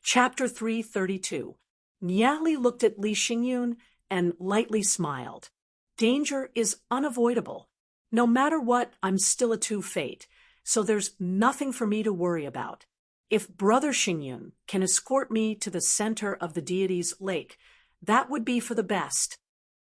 Chapter 332. Niali looked at Li Xingyun and lightly smiled. Danger is unavoidable. No matter what, I'm still a two-fate, so there's nothing for me to worry about. If Brother Xingyun can escort me to the center of the deity's lake, that would be for the best.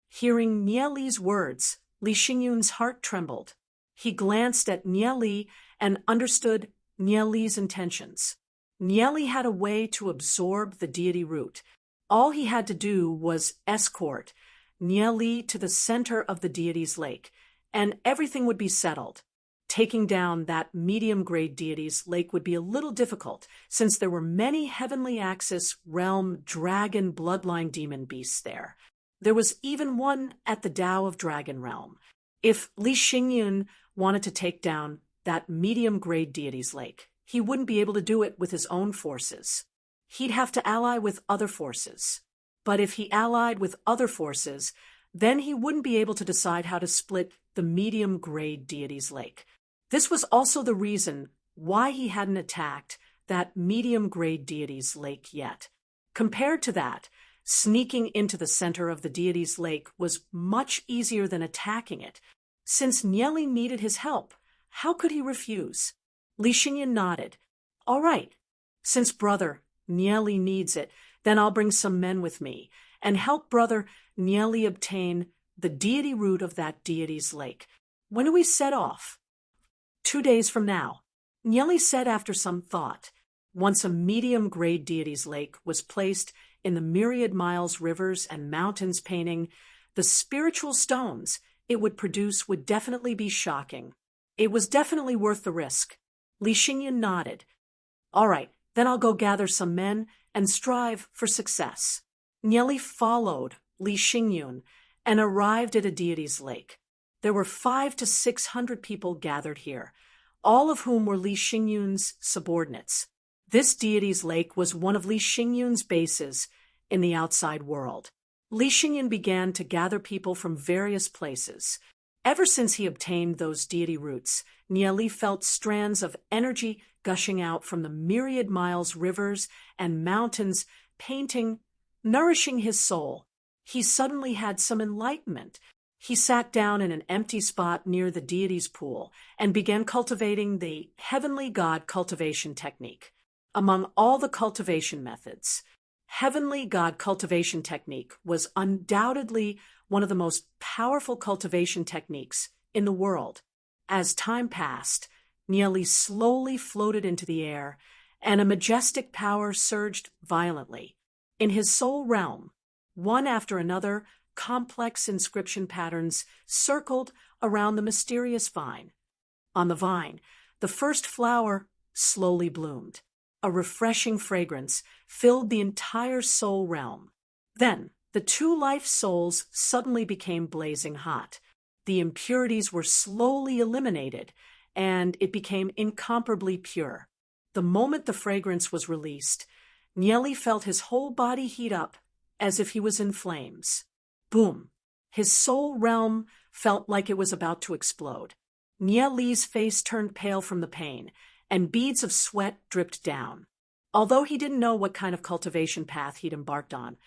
Hearing Nieli's words, Li Xingyun's heart trembled. He glanced at Nieli and understood Nieli's intentions. Nieli had a way to absorb the deity root. All he had to do was escort Nieli to the center of the deity's lake, and everything would be settled. Taking down that medium-grade deity's lake would be a little difficult, since there were many heavenly axis realm dragon bloodline demon beasts there. There was even one at the Tao of Dragon Realm. If Li Xingyun wanted to take down that medium-grade deity's lake, he wouldn't be able to do it with his own forces. He'd have to ally with other forces. But if he allied with other forces, then he wouldn't be able to decide how to split the medium-grade deity's lake. This was also the reason why he hadn't attacked that medium-grade deity's lake yet. Compared to that, sneaking into the center of the deity's lake was much easier than attacking it. Since Nieli needed his help, how could he refuse? Li Xingyun nodded. All right, since Brother Nieli needs it, then I'll bring some men with me and help Brother Nieli obtain the deity root of that deity's lake. When do we set off? 2 days from now, Nieli said after some thought. Once a medium-grade deity's lake was placed in the myriad miles rivers and mountains painting, the spiritual stones it would produce would definitely be shocking. It was definitely worth the risk. Li Xingyun nodded. All right, then I'll go gather some men and strive for success. Nieli followed Li Xingyun and arrived at a deity's lake. There were 500 to 600 people gathered here, all of whom were Li Xingyun's subordinates. This deity's lake was one of Li Xingyun's bases in the outside world. Li Xingyun began to gather people from various places. Ever since he obtained those deity roots, Nieli felt strands of energy gushing out from the myriad miles rivers and mountains, nourishing his soul. He suddenly had some enlightenment. He sat down in an empty spot near the deity's pool and began cultivating the heavenly god cultivation technique. Among all the cultivation methods, heavenly god cultivation technique was undoubtedly one of the most powerful cultivation techniques in the world. As time passed, Nieli slowly floated into the air, and a majestic power surged violently. In his soul realm, one after another, complex inscription patterns circled around the mysterious vine. On the vine, the first flower slowly bloomed. A refreshing fragrance filled the entire soul realm. Then, the two life souls suddenly became blazing hot. The impurities were slowly eliminated, and it became incomparably pure. The moment the fragrance was released, Nieli felt his whole body heat up as if he was in flames. Boom! His soul realm felt like it was about to explode. Nieli's face turned pale from the pain, and beads of sweat dripped down. Although he didn't know what kind of cultivation path he'd embarked on,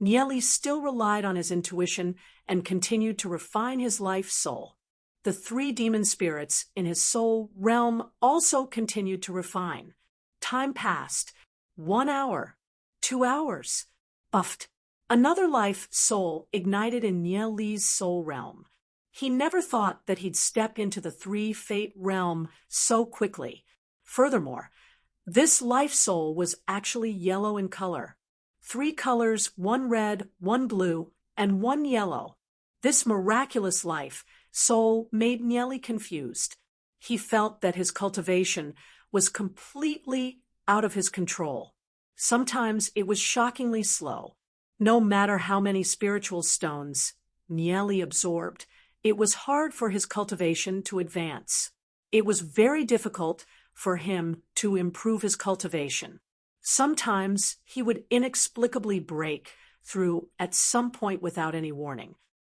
Nieli still relied on his intuition and continued to refine his life soul. The 3 demon spirits in his soul realm also continued to refine. Time passed. 1 hour. 2 hours. Buffed. Another life soul ignited in Nieli's soul realm. He never thought that he'd step into the 3 fate realm so quickly. Furthermore, this life soul was actually yellow in color. 3 colors, 1 red, 1 blue, and 1 yellow. This miraculous life soul made Nieli confused. He felt that his cultivation was completely out of his control. Sometimes it was shockingly slow. No matter how many spiritual stones Nieli absorbed, it was hard for his cultivation to advance. It was very difficult for him to improve his cultivation. Sometimes he would inexplicably break through at some point without any warning.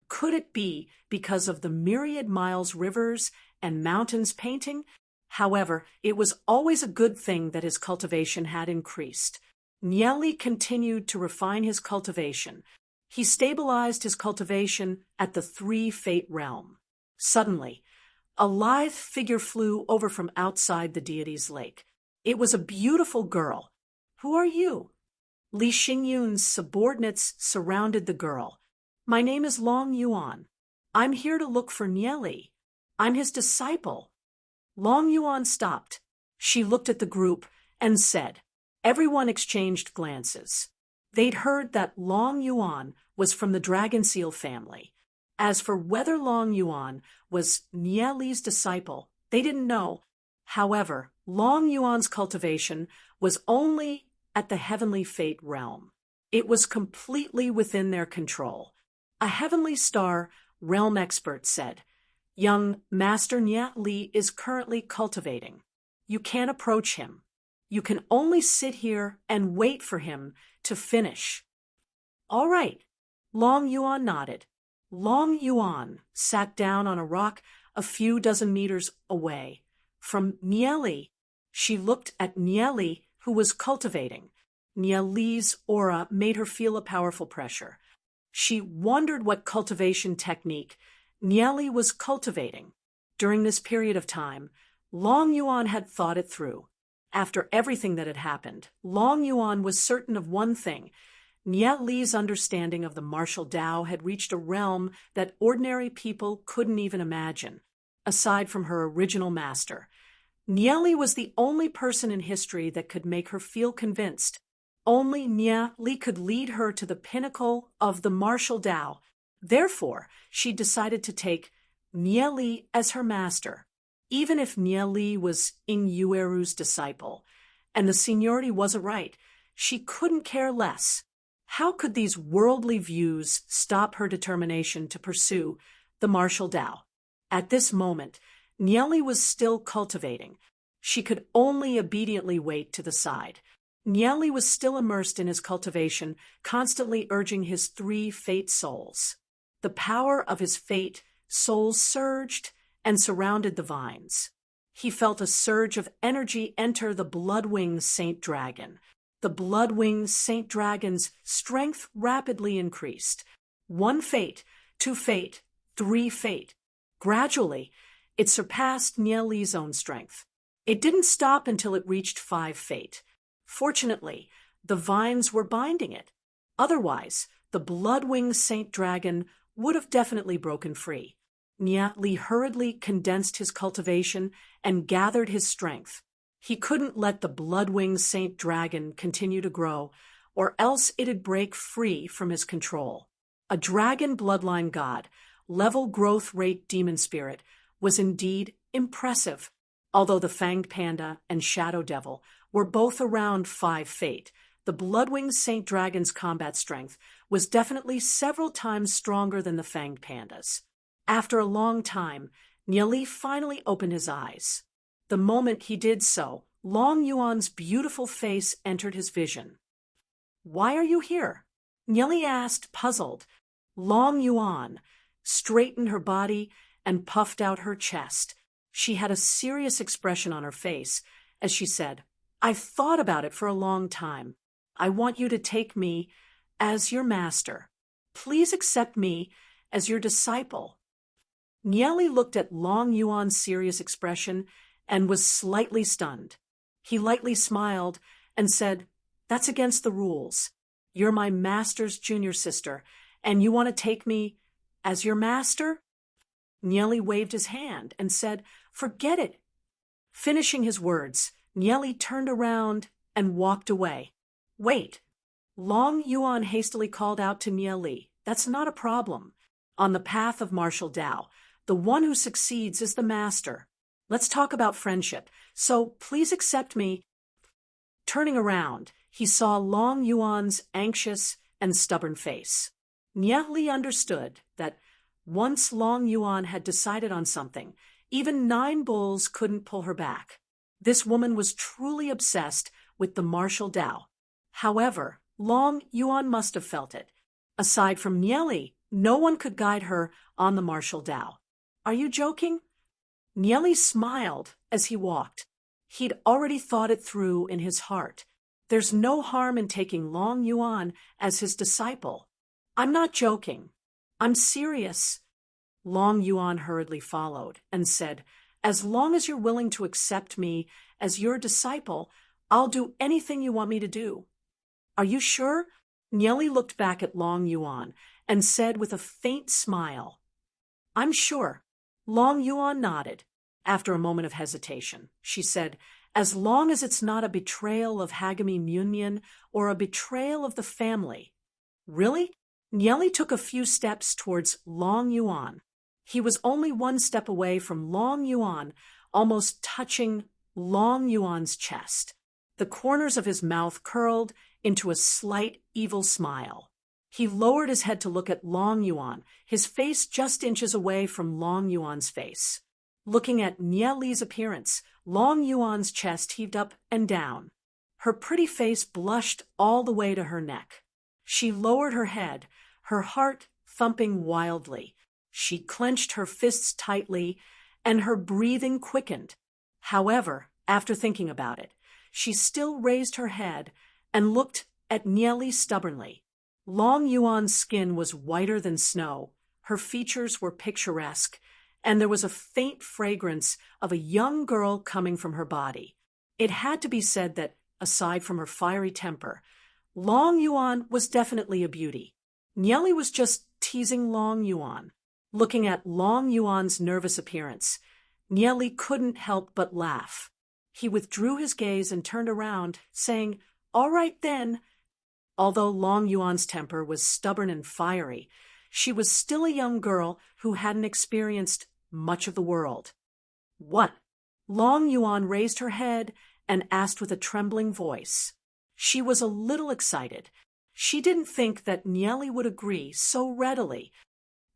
Could it be because of the myriad miles rivers and mountains painting? However, it was always a good thing that his cultivation had increased. Nieli continued to refine his cultivation. He stabilized his cultivation at the three-fate realm. Suddenly, a lithe figure flew over from outside the deity's lake. It was a beautiful girl. "Who are you?" Li Xingyun's subordinates surrounded the girl. "My name is Long Yuan. I'm here to look for Nieli. I'm his disciple." Long Yuan stopped. She looked at the group and said. Everyone exchanged glances. They'd heard that Long Yuan was from the Dragon Seal family. As for whether Long Yuan was Nieli's disciple, they didn't know. However, Long Yuan's cultivation was only at the heavenly fate realm. It was completely within their control. A heavenly star realm expert said, "Young Master Nieli is currently cultivating. You can't approach him. You can only sit here and wait for him to finish." "All right." Long Yuan nodded. Long Yuan sat down on a rock a few dozen meters away from Nieli. She looked at Nieli, who was cultivating. Nieli's aura made her feel a powerful pressure. She wondered what cultivation technique Nieli was cultivating. During this period of time, Long Yuan had thought it through. After everything that had happened, Long Yuan was certain of one thing. Nieli's understanding of the martial Tao had reached a realm that ordinary people couldn't even imagine. Aside from her original master, Nieli was the only person in history that could make her feel convinced. Only Nieli could lead her to the pinnacle of the martial Tao. Therefore, she decided to take Nieli as her master. Even if Nieli was Ing Yueru's disciple, and the seniority wasn't right, she couldn't care less. How could these worldly views stop her determination to pursue the martial Tao? At this moment, Nieli was still cultivating. She could only obediently wait to the side. Nieli was still immersed in his cultivation, constantly urging his three fate souls. The power of his fate souls surged and surrounded the vines. He felt a surge of energy enter the blood-winged Saint Dragon. The blood-winged Saint Dragon's strength rapidly increased. 1 fate, 2 fate, 3 fate. Gradually, it surpassed Nieli's own strength. It didn't stop until it reached 5 fate. Fortunately, the vines were binding it. Otherwise, the blood-winged Saint Dragon would have definitely broken free. Nieli hurriedly condensed his cultivation and gathered his strength. He couldn't let the blood-winged Saint Dragon continue to grow, or else it'd break free from his control. A dragon bloodline god, level growth rate demon spirit, was indeed impressive. Although the Fanged Panda and Shadow Devil were both around 5 fate, the blood-winged Saint Dragon's combat strength was definitely several times stronger than the Fanged Panda's. After a long time, Nieli finally opened his eyes. The moment he did so, Long Yuan's beautiful face entered his vision. "Why are you here?" Nieli asked, puzzled. Long Yuan straightened her body and puffed out her chest. She had a serious expression on her face as she said, "I've thought about it for a long time. I want you to take me as your master. Please accept me as your disciple." Nieli looked at Long Yuan's serious expression and was slightly stunned. He lightly smiled and said, "That's against the rules. You're my master's junior sister, and you want to take me as your master?" Nieli waved his hand and said, "Forget it." Finishing his words, Nieli turned around and walked away. "Wait." Long Yuan hastily called out to Nieli, "That's not a problem. On the path of martial Tao, the one who succeeds is the master. Let's talk about friendship, so please accept me." Turning around, he saw Long Yuan's anxious and stubborn face. Nieli understood that once Long Yuan had decided on something, even 9 bulls couldn't pull her back. This woman was truly obsessed with the martial Tao. However, Long Yuan must have felt it. Aside from Nieli, no one could guide her on the martial Tao. "Are you joking?" Nieli smiled as he walked. He'd already thought it through in his heart. There's no harm in taking Long Yuan as his disciple. I'm not joking. I'm serious. Long Yuan hurriedly followed and said, as long as you're willing to accept me as your disciple, I'll do anything you want me to do. Are you sure? Nieli looked back at Long Yuan and said with a faint smile, I'm sure. Long Yuan nodded. After a moment of hesitation, she said, as long as it's not a betrayal of Hagami Munmyeon or a betrayal of the family. Really? Nieli took a few steps towards Long Yuan. He was only one step away from Long Yuan, almost touching Long Yuan's chest. The corners of his mouth curled into a slight evil smile. He lowered his head to look at Long Yuan, his face just inches away from Long Yuan's face. Looking at Nieli's appearance, Long Yuan's chest heaved up and down. Her pretty face blushed all the way to her neck. She lowered her head, her heart thumping wildly. She clenched her fists tightly, and her breathing quickened. However, after thinking about it, she still raised her head and looked at Nieli stubbornly. Long Yuan's skin was whiter than snow, her features were picturesque, and there was a faint fragrance of a young girl coming from her body. It had to be said that, aside from her fiery temper, Long Yuan was definitely a beauty. Nieli was just teasing Long Yuan. Looking at Long Yuan's nervous appearance, Nieli couldn't help but laugh. He withdrew his gaze and turned around, saying, all right then. Although Long Yuan's temper was stubborn and fiery, she was still a young girl who hadn't experienced much of the world. What? Long Yuan raised her head and asked with a trembling voice. She was a little excited. She didn't think that Nieli would agree so readily.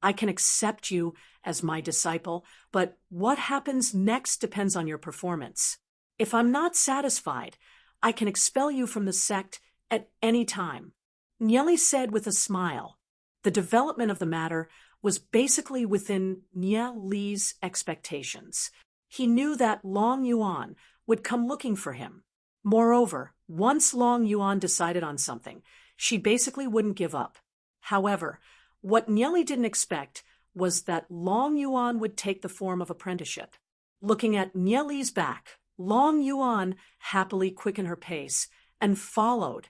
I can accept you as my disciple, but what happens next depends on your performance. If I'm not satisfied, I can expel you from the sect at any time. Nieli said with a smile. The development of the matter was basically within Nieli's expectations. He knew that Long Yuan would come looking for him. Moreover, once Long Yuan decided on something, she basically wouldn't give up. However, what Nieli didn't expect was that Long Yuan would take the form of apprenticeship. Looking at Nieli's back, Long Yuan happily quickened her pace and followed.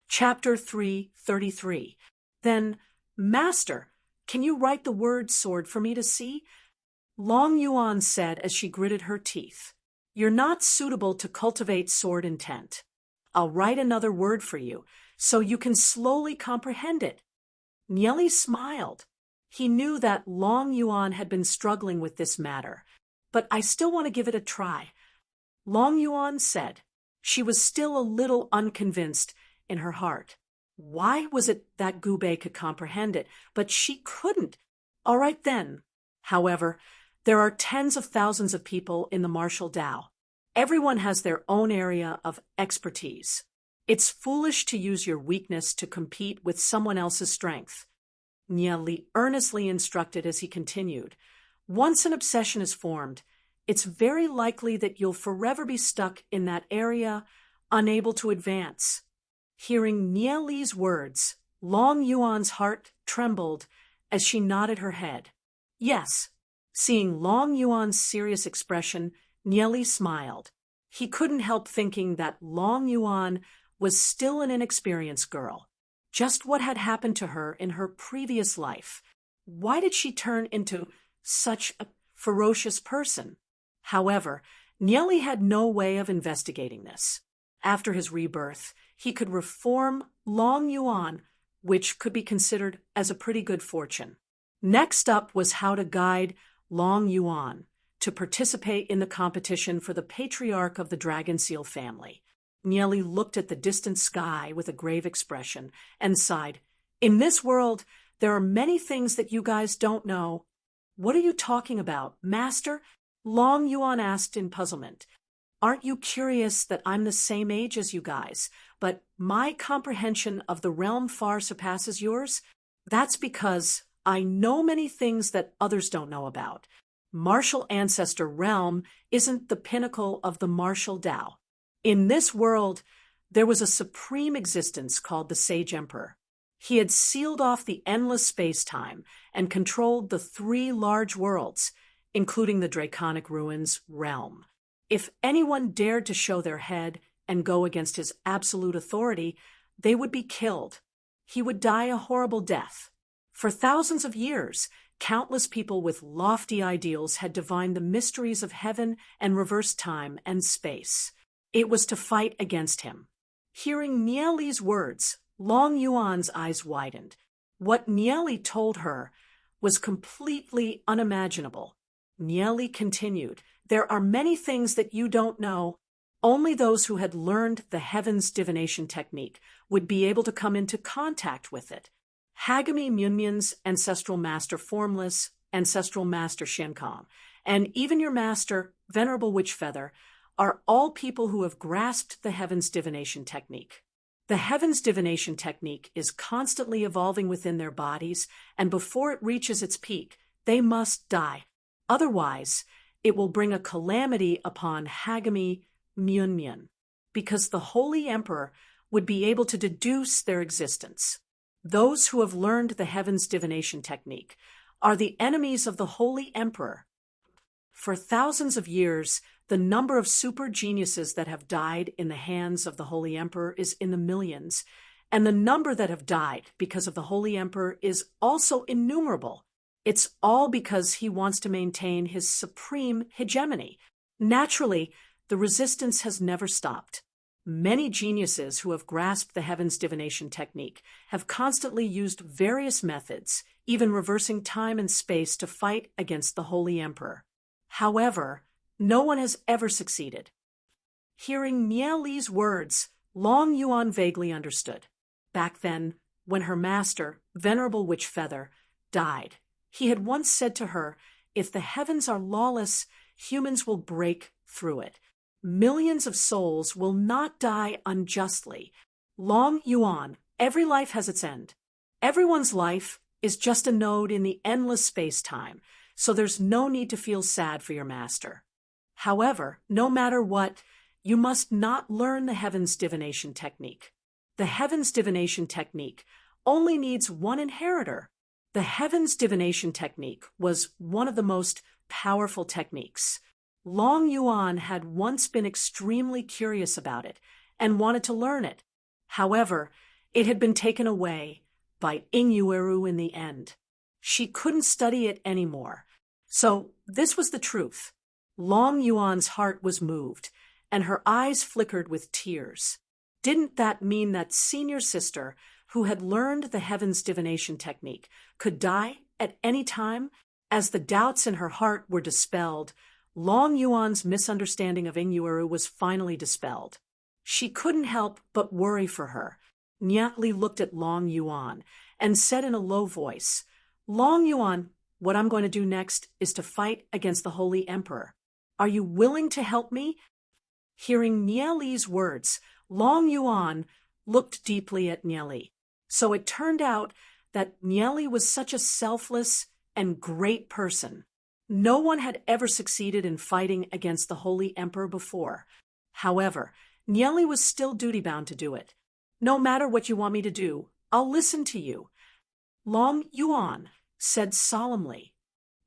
Chapter 333. Then, Master, can you write the word sword for me to see? Long Yuan said as she gritted her teeth. You're not suitable to cultivate sword intent. I'll write another word for you, so you can slowly comprehend it. Nieli smiled. He knew that Long Yuan had been struggling with this matter, but I still want to give it a try. Long Yuan said. She was still a little unconvinced in her heart. Why was it that Gubei could comprehend it, but she couldn't? All right then. However, there are tens of thousands of people in the martial Tao. Everyone has their own area of expertise. It's foolish to use your weakness to compete with someone else's strength. Nieli earnestly instructed as he continued. Once an obsession is formed, it's very likely that you'll forever be stuck in that area, unable to advance. Hearing Nieli's words, Long Yuan's heart trembled as she nodded her head. Yes. Seeing Long Yuan's serious expression, Nieli smiled. He couldn't help thinking that Long Yuan was still an inexperienced girl. Just what had happened to her in her previous life? Why did she turn into such a ferocious person? However, Nieli had no way of investigating this. After his rebirth, he could reform Long Yuan, which could be considered as a pretty good fortune. Next up was how to guide Long Yuan to participate in the competition for the patriarch of the Dragon Seal family. Nieli looked at the distant sky with a grave expression and sighed. In this world, there are many things that you guys don't know. What are you talking about, Master? Long Yuan asked in puzzlement. Aren't you curious that I'm the same age as you guys, but my comprehension of the realm far surpasses yours? That's because I know many things that others don't know about. Martial Ancestor Realm isn't the pinnacle of the martial Tao. In this world, There was a supreme existence called the Sage Emperor. He had sealed off the endless space-time and controlled the 3 large worlds, including the Draconic Ruins realm. If anyone dared to show their head and go against his absolute authority, they would be killed. He would die a horrible death. For thousands of years, countless people with lofty ideals had divined the mysteries of heaven and reversed time and space. It was to fight against him. Hearing Nieli's words, Long Yuan's eyes widened. What Nieli told her was completely unimaginable. Nieli continued, "There are many things that you don't know. Only those who had learned the heavens divination technique would be able to come into contact with it. Hagami Myunmyun's ancestral master Formless, ancestral master Shinkong, and even your master, Venerable Witch Feather, are all people who have grasped the heavens divination technique. The heavens divination technique is constantly evolving within their bodies, and before it reaches its peak, they must die. Otherwise, it will bring a calamity upon Hagami Myunmyun, because the Holy Emperor would be able to deduce their existence. Those who have learned the heavens divination technique are the enemies of the Holy Emperor. For thousands of years, the number of super geniuses that have died in the hands of the Holy Emperor is in the millions, and the number that have died because of the Holy Emperor is also innumerable. It's all because he wants to maintain his supreme hegemony. Naturally, the resistance has never stopped. Many geniuses who have grasped the heavens divination technique have constantly used various methods, even reversing time and space, to fight against the Holy Emperor. However, no one has ever succeeded." Hearing Nieli's words, Long Yuan vaguely understood. Back then, when her master, Venerable Witch Feather, died, he had once said to her, "If the heavens are lawless, humans will break through it. Millions of souls will not die unjustly. Long Yuan, every life has its end. Everyone's life is just a node in the endless space-time, so there's no need to feel sad for your master. However, no matter what, you must not learn the heavens divination technique. The heavens divination technique only needs one inheritor." The heavens divination technique was one of the most powerful techniques. Long Yuan had once been extremely curious about it and wanted to learn it. However, it had been taken away by Inueru in the end. She couldn't study it anymore. So this was the truth. Long Yuan's heart was moved, and her eyes flickered with tears. Didn't that mean that senior sister, who had learned the heavens divination technique, could die at any time? As the doubts in her heart were dispelled, Long Yuan's misunderstanding of Inueru was finally dispelled. She couldn't help but worry for her. Niatli looked at Long Yuan and said in a low voice, "Long Yuan, what I'm going to do next is to fight against the Holy Emperor. Are you willing to help me?" Hearing Nieli's words, Long Yuan looked deeply at Nieli. So it turned out that Nieli was such a selfless and great person. No one had ever succeeded in fighting against the Holy Emperor before. However, Nieli was still duty-bound to do it. "No matter what you want me to do, I'll listen to you," Long Yuan said solemnly.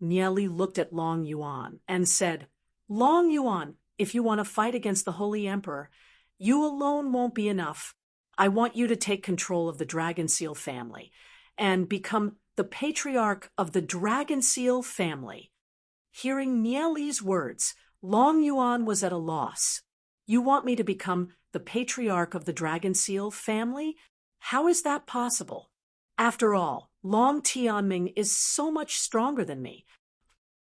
Nieli looked at Long Yuan and said, "Long Yuan, if you want to fight against the Holy Emperor, you alone won't be enough. I want you to take control of the Dragon Seal family and become the patriarch of the Dragon Seal family." Hearing Nieli's words, Long Yuan was at a loss. "You want me to become the patriarch of the Dragon Seal family? How is that possible? After all, Long Tianming is so much stronger than me.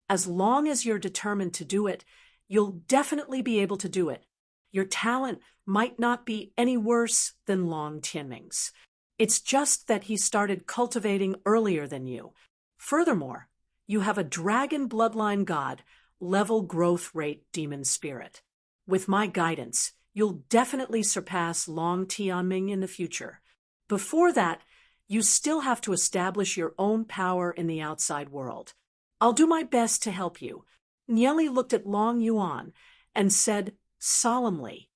As long as you're determined to do it, you'll definitely be able to do it. Your talent might not be any worse than Long Tianming's. It's just that he started cultivating earlier than you. Furthermore, you have a dragon bloodline god, level growth rate demon spirit. With my guidance, you'll definitely surpass Long Tianming in the future. Before that, you still have to establish your own power in the outside world. I'll do my best to help you." Nieli looked at Long Yuan and said solemnly,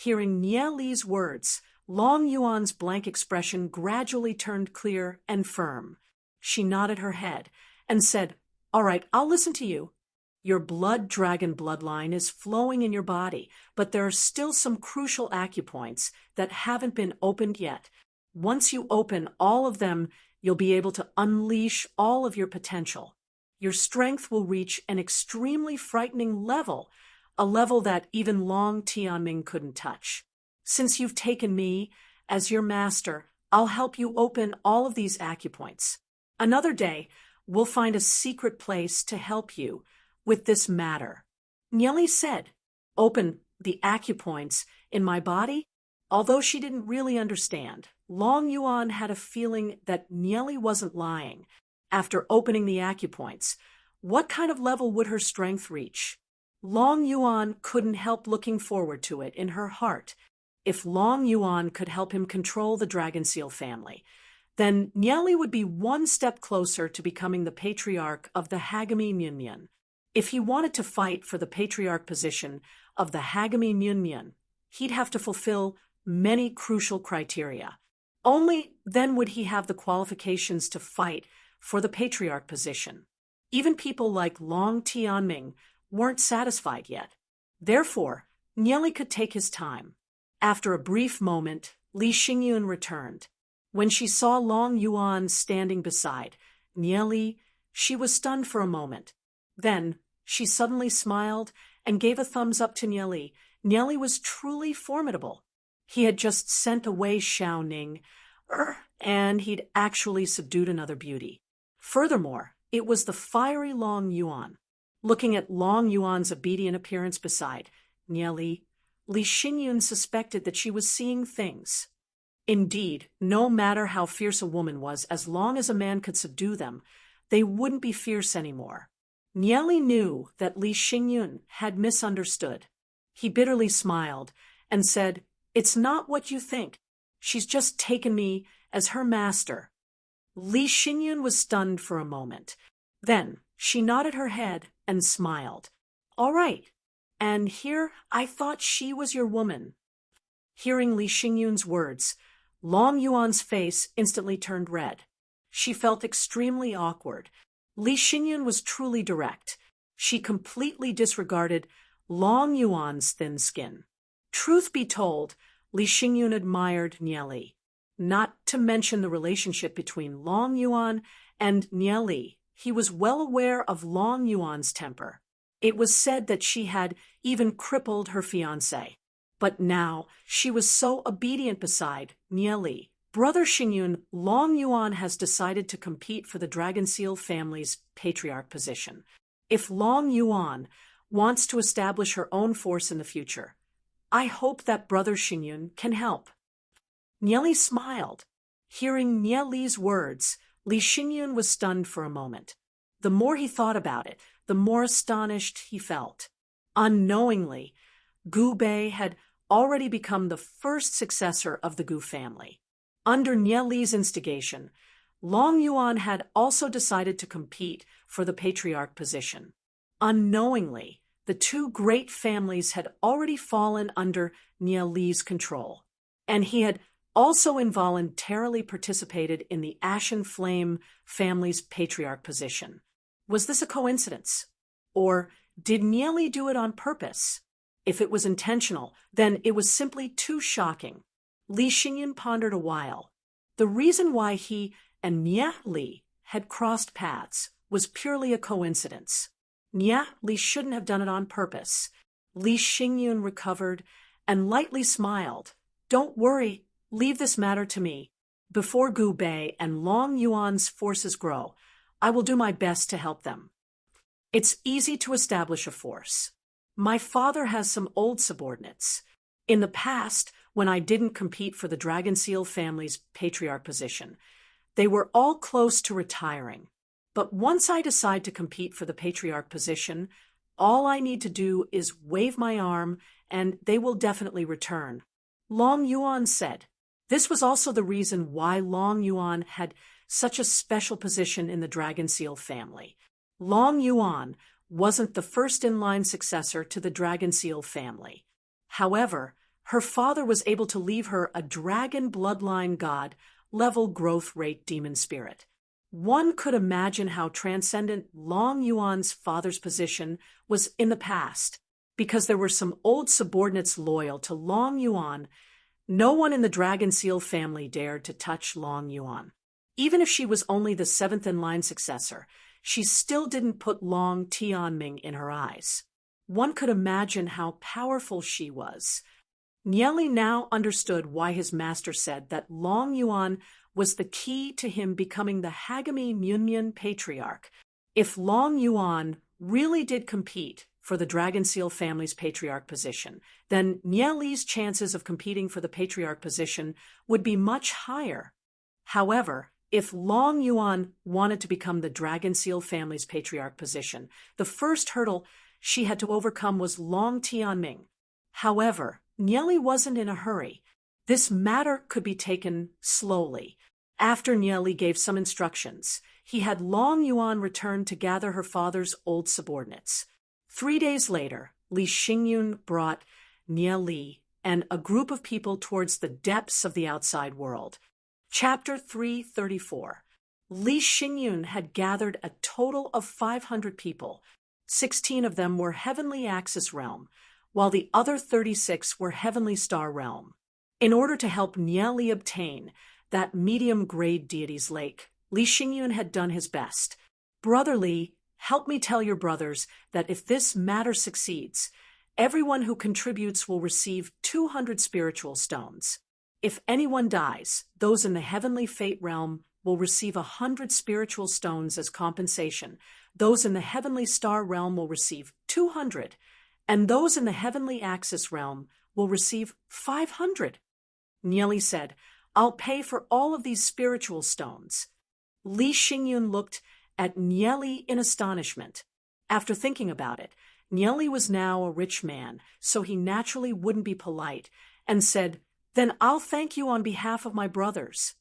Hearing Nie Li's words, Long Yuan's blank expression gradually turned clear and firm. She nodded her head and said, "All right, I'll listen to you. Your blood dragon bloodline is flowing in your body, but there are still some crucial acupoints that haven't been opened yet. Once you open all of them, you'll be able to unleash all of your potential. Your strength will reach an extremely frightening level, a level that even Long Tianming couldn't touch. Since you've taken me as your master, I'll help you open all of these acupoints. Another day, we'll find a secret place to help you with this matter." Nie Li said, "Open the acupoints in my body?" Although she didn't really understand, Long Yuan had a feeling that Nie Li wasn't lying. After opening the acupoints, what kind of level would her strength reach? Long Yuan couldn't help looking forward to it in her heart. If Long Yuan could help him control the Dragon Seal family, then Nie Li would be one step closer to becoming the patriarch of the Hagami Myunmyun. If he wanted to fight for the patriarch position of the Hagami Myunmyun, he'd have to fulfill many crucial criteria. Only then would he have the qualifications to fight for the patriarch position. Even people like Long Tianming weren't satisfied yet. Therefore, Nie Li could take his time. After a brief moment, Li Xingyun returned. When she saw Long Yuan standing beside Nie Li, she was stunned for a moment. Then, she suddenly smiled and gave a thumbs up to Nie Li. Nie Li was truly formidable. He had just sent away Xiao Ning, and he'd actually subdued another beauty. Furthermore, it was the fiery Long Yuan. Looking at Long Yuan's obedient appearance beside Nie Li, Li Xingyun suspected that she was seeing things. Indeed, no matter how fierce a woman was, as long as a man could subdue them, they wouldn't be fierce anymore. Nie Li knew that Li Xingyun had misunderstood. He bitterly smiled and said, "It's not what you think. She's just taken me as her master." Li Xingyun was stunned for a moment. Then she nodded her head and smiled. "All right. And here I thought she was your woman." Hearing Li Xingyun's words, Long Yuan's face instantly turned red. She felt extremely awkward. Li Xingyun was truly direct. She completely disregarded Long Yuan's thin skin. Truth be told, Li Xingyun admired Nie Li. Not to mention the relationship between Long Yuan and Nie Li, he was well aware of Long Yuan's temper. It was said that she had even crippled her fiancé. But now she was so obedient beside Nie Li. "Brother Xingyun, Long Yuan has decided to compete for the Dragon Seal family's patriarch position. If Long Yuan wants to establish her own force in the future, I hope that Brother Xingyun can help." Nie Li smiled. Hearing Nie Li's words, Li Xingyun was stunned for a moment. The more he thought about it, the more astonished he felt. Unknowingly, Gu Bei had already become the first successor of the Gu family. Under Nie Li's instigation, Long Yuan had also decided to compete for the patriarch position. Unknowingly, the two great families had already fallen under Nie Li's control, and he had also involuntarily participated in the Ashen Flame family's patriarch position. Was this a coincidence? Or did Nie Li do it on purpose? If it was intentional, then it was simply too shocking. Li Xingyun pondered a while. The reason why he and Nie Li had crossed paths was purely a coincidence. Nie Li shouldn't have done it on purpose. Li Xingyun recovered and lightly smiled. "Don't worry, leave this matter to me. Before Gu Bei and Long Yuan's forces grow, I will do my best to help them. It's easy to establish a force. My father has some old subordinates. In the past, when I didn't compete for the Dragon Seal family's patriarch position, they were all close to retiring. But once I decide to compete for the patriarch position, all I need to do is wave my arm and they will definitely return." Long Yuan said. This was also the reason why Long Yuan had such a special position in the Dragon Seal family. Long Yuan wasn't the first in-line successor to the Dragon Seal family. However, Her father was able to leave her a dragon bloodline god level growth rate demon spirit. One could imagine how transcendent Long Yuan's father's position was in the past. Because there were some old subordinates loyal to Long Yuan, no one in the Dragon Seal family dared to touch Long Yuan. Even if she was only the seventh-in-line successor, she still didn't put Long Tianming in her eyes. One could imagine how powerful she was. Nieli now understood why his master said that Long Yuan was the key to him becoming the Hagami Munmun Patriarch. If Long Yuan really did compete for the Dragon Seal family's patriarch position, then Nieli's chances of competing for the patriarch position would be much higher. However, if Long Yuan wanted to become the Dragon Seal family's patriarch position, the first hurdle she had to overcome was Long Tianming. However, Nieli wasn't in a hurry. This matter could be taken slowly. After Nieli gave some instructions, he had Long Yuan return to gather her father's old subordinates. 3 days later, Li Xingyun brought Nieli and a group of people towards the depths of the outside world. Chapter 334. Li Xingyun had gathered a total of 500 people. 16 of them were Heavenly Axis Realm, while the other 36 were Heavenly Star Realm. In order to help Nieli obtain that medium-grade deity's lake, Li Xingyun had done his best. Brother Li, help me tell your brothers that if this matter succeeds, everyone who contributes will receive 200 spiritual stones. If anyone dies, those in the Heavenly Fate Realm will receive 100 spiritual stones as compensation. Those in the Heavenly Star Realm will receive 200, and those in the Heavenly Axis Realm will receive 500. Nieli said, I'll pay for all of these spiritual stones. Li Xingyun looked at Nieli in astonishment. After thinking about it, Nieli was now a rich man, so he naturally wouldn't be polite, and said, Then I'll thank you on behalf of my brothers.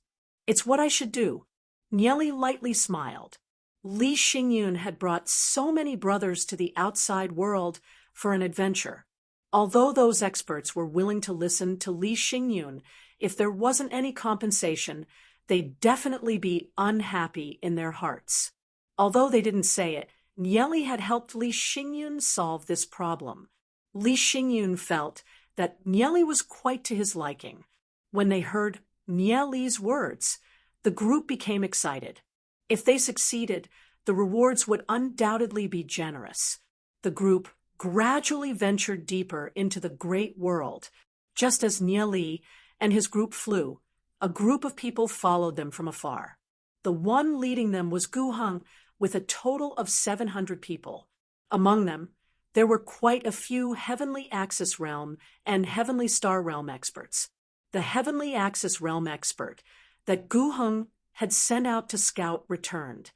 It's what I should do. Nieli lightly smiled. Li Xingyun had brought so many brothers to the outside world for an adventure. Although those experts were willing to listen to Li Xingyun, if there wasn't any compensation, they'd definitely be unhappy in their hearts. Although they didn't say it, Nieli had helped Li Xingyun solve this problem. Li Xingyun felt that Nieli was quite to his liking. When they heard Nieli's words, the group became excited. If they succeeded, the rewards would undoubtedly be generous. The group gradually ventured deeper into the great world. Just as Nieli and his group flew, a group of people followed them from afar. The one leading them was Gu Heng, with a total of 700 people. Among them, there were quite a few Heavenly Axis Realm and Heavenly Star Realm experts. The Heavenly Axis Realm expert that Gu Heng had sent out to scout returned.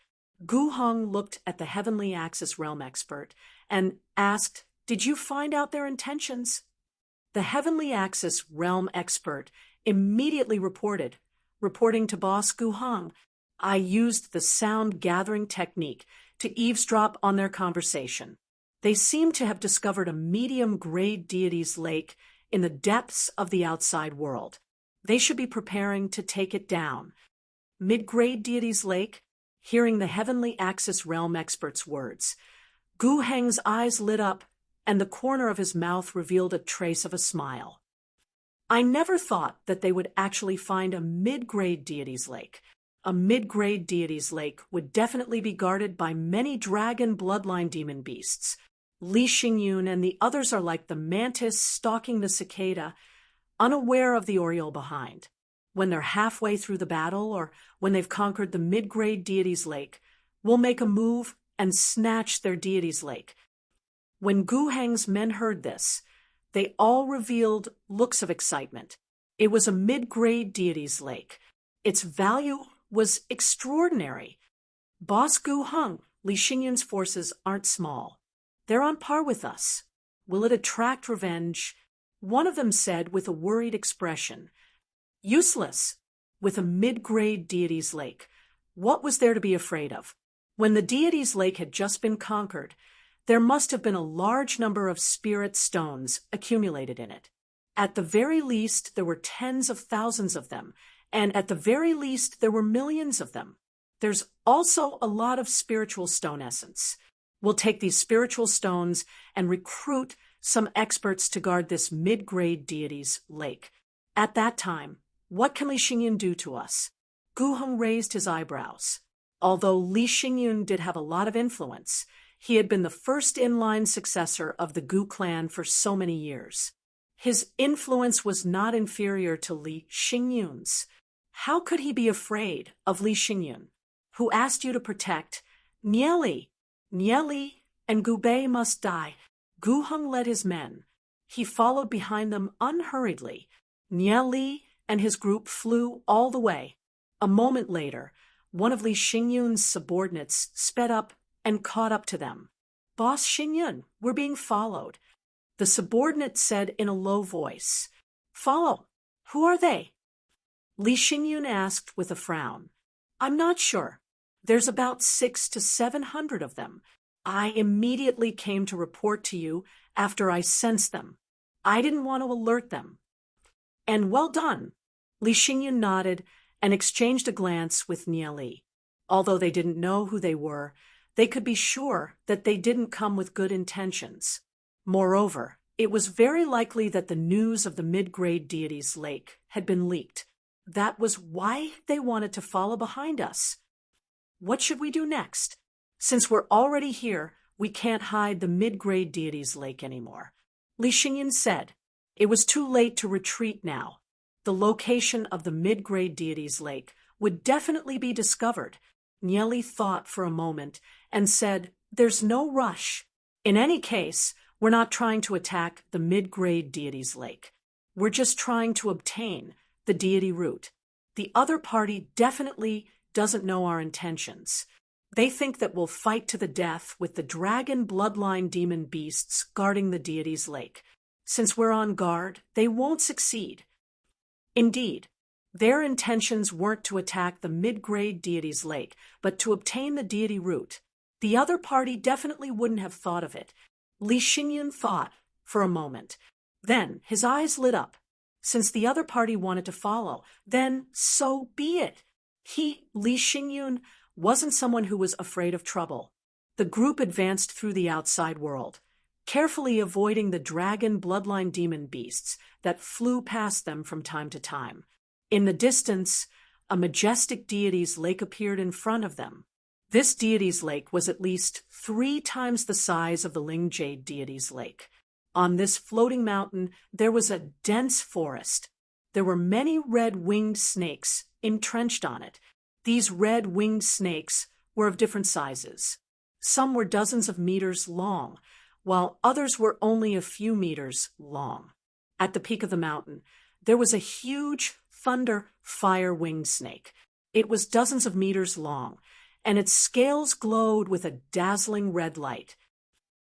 Gu Heng looked at the Heavenly Axis Realm expert and asked, Did you find out their intentions? The Heavenly Axis Realm expert immediately reporting to boss Gu Heng, I used the sound-gathering technique to eavesdrop on their conversation. They seem to have discovered a medium-grade deity's lake in the depths of the outside world. They should be preparing to take it down. Mid-grade deity's lake? Hearing the Heavenly Axis Realm expert's words, Gu Heng's eyes lit up, and the corner of his mouth revealed a trace of a smile. I never thought that they would actually find a mid-grade deity's lake. A mid-grade deity's lake would definitely be guarded by many dragon bloodline demon beasts. Li Xingyun and the others are like the mantis stalking the cicada, unaware of the oriole behind. When they're halfway through the battle or when they've conquered the mid-grade deity's lake, we'll make a move and snatch their deity's lake. When Gu Heng's men heard this, they all revealed looks of excitement. It was a mid-grade deity's lake. Its value was extraordinary. Boss Gu Heng, Li Xingyun's forces aren't small. They're on par with us. Will it attract revenge? One of them said with a worried expression. Useless. With a mid-grade deity's lake, what was there to be afraid of? When the deity's lake had just been conquered, there must have been a large number of spirit stones accumulated in it. At the very least, there were tens of thousands of them, and at the very least, there were millions of them. There's also a lot of spiritual stone essence. We'll take these spiritual stones and recruit some experts to guard this mid-grade deity's lake. At that time, what can Li Xingyun do to us? Gu Heng raised his eyebrows. Although Li Xingyun did have a lot of influence, he had been the first in-line successor of the Gu clan for so many years. His influence was not inferior to Li Xingyun's. How could he be afraid of Li Xingyun, who asked you to protect Nieli? Nieli and Gu Bei must die. Gu Heng led his men. He followed behind them unhurriedly. Nieli and his group flew all the way. A moment later, one of Li Xingyun's subordinates sped up and caught up to them. "Boss Xingyun, we're being followed." The subordinate said in a low voice, "Follow. Who are they?" Li Xingyun asked with a frown. "I'm not sure. There's about 600 to 700 of them. I immediately came to report to you after I sensed them. I didn't want to alert them." "And well done." Li Xingyun nodded and exchanged a glance with Nieli. Although they didn't know who they were, they could be sure that they didn't come with good intentions. Moreover, it was very likely that the news of the mid-grade deity's lake had been leaked. That was why they wanted to follow behind us. What should we do next? Since we're already here, we can't hide the mid-grade deity's lake anymore. Li Xingyun said. It was too late to retreat now. The location of the mid-grade deity's lake would definitely be discovered. Nieli thought for a moment and said, "There's no rush. In any case, we're not trying to attack the mid-grade deity's lake. We're just trying to obtain the deity root. The other party definitely doesn't know our intentions. They think that we'll fight to the death with the dragon bloodline demon beasts guarding the deity's lake. Since we're on guard, they won't succeed." Indeed, their intentions weren't to attack the mid-grade deity's lake, but to obtain the deity root. The other party definitely wouldn't have thought of it. Li Xingyun thought for a moment. Then his eyes lit up. Since the other party wanted to follow, then so be it. Li Xingyun, wasn't someone who was afraid of trouble. The group advanced through the outside world, carefully avoiding the dragon bloodline demon beasts that flew past them from time to time. In the distance, a majestic deity's lake appeared in front of them. This deity's lake was at least 3 times the size of the Ling Jade deity's lake. On this floating mountain, there was a dense forest. There were many red-winged snakes entrenched on it. These red-winged snakes were of different sizes. Some were dozens of meters long, while others were only a few meters long. At the peak of the mountain, there was a huge thunder fire-winged snake. It was dozens of meters long, and its scales glowed with a dazzling red light.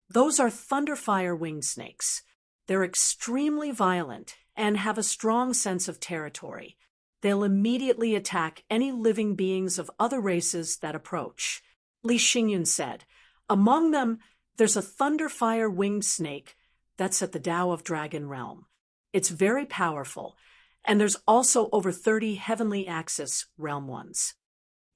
Those are thunderfire winged snakes. They're extremely violent and have a strong sense of territory. They'll immediately attack any living beings of other races that approach. Li Xingyun said, "Among them, there's a thunderfire winged snake that's at the Tao of Dragon Realm. It's very powerful, and there's also over 30 heavenly axis realm ones."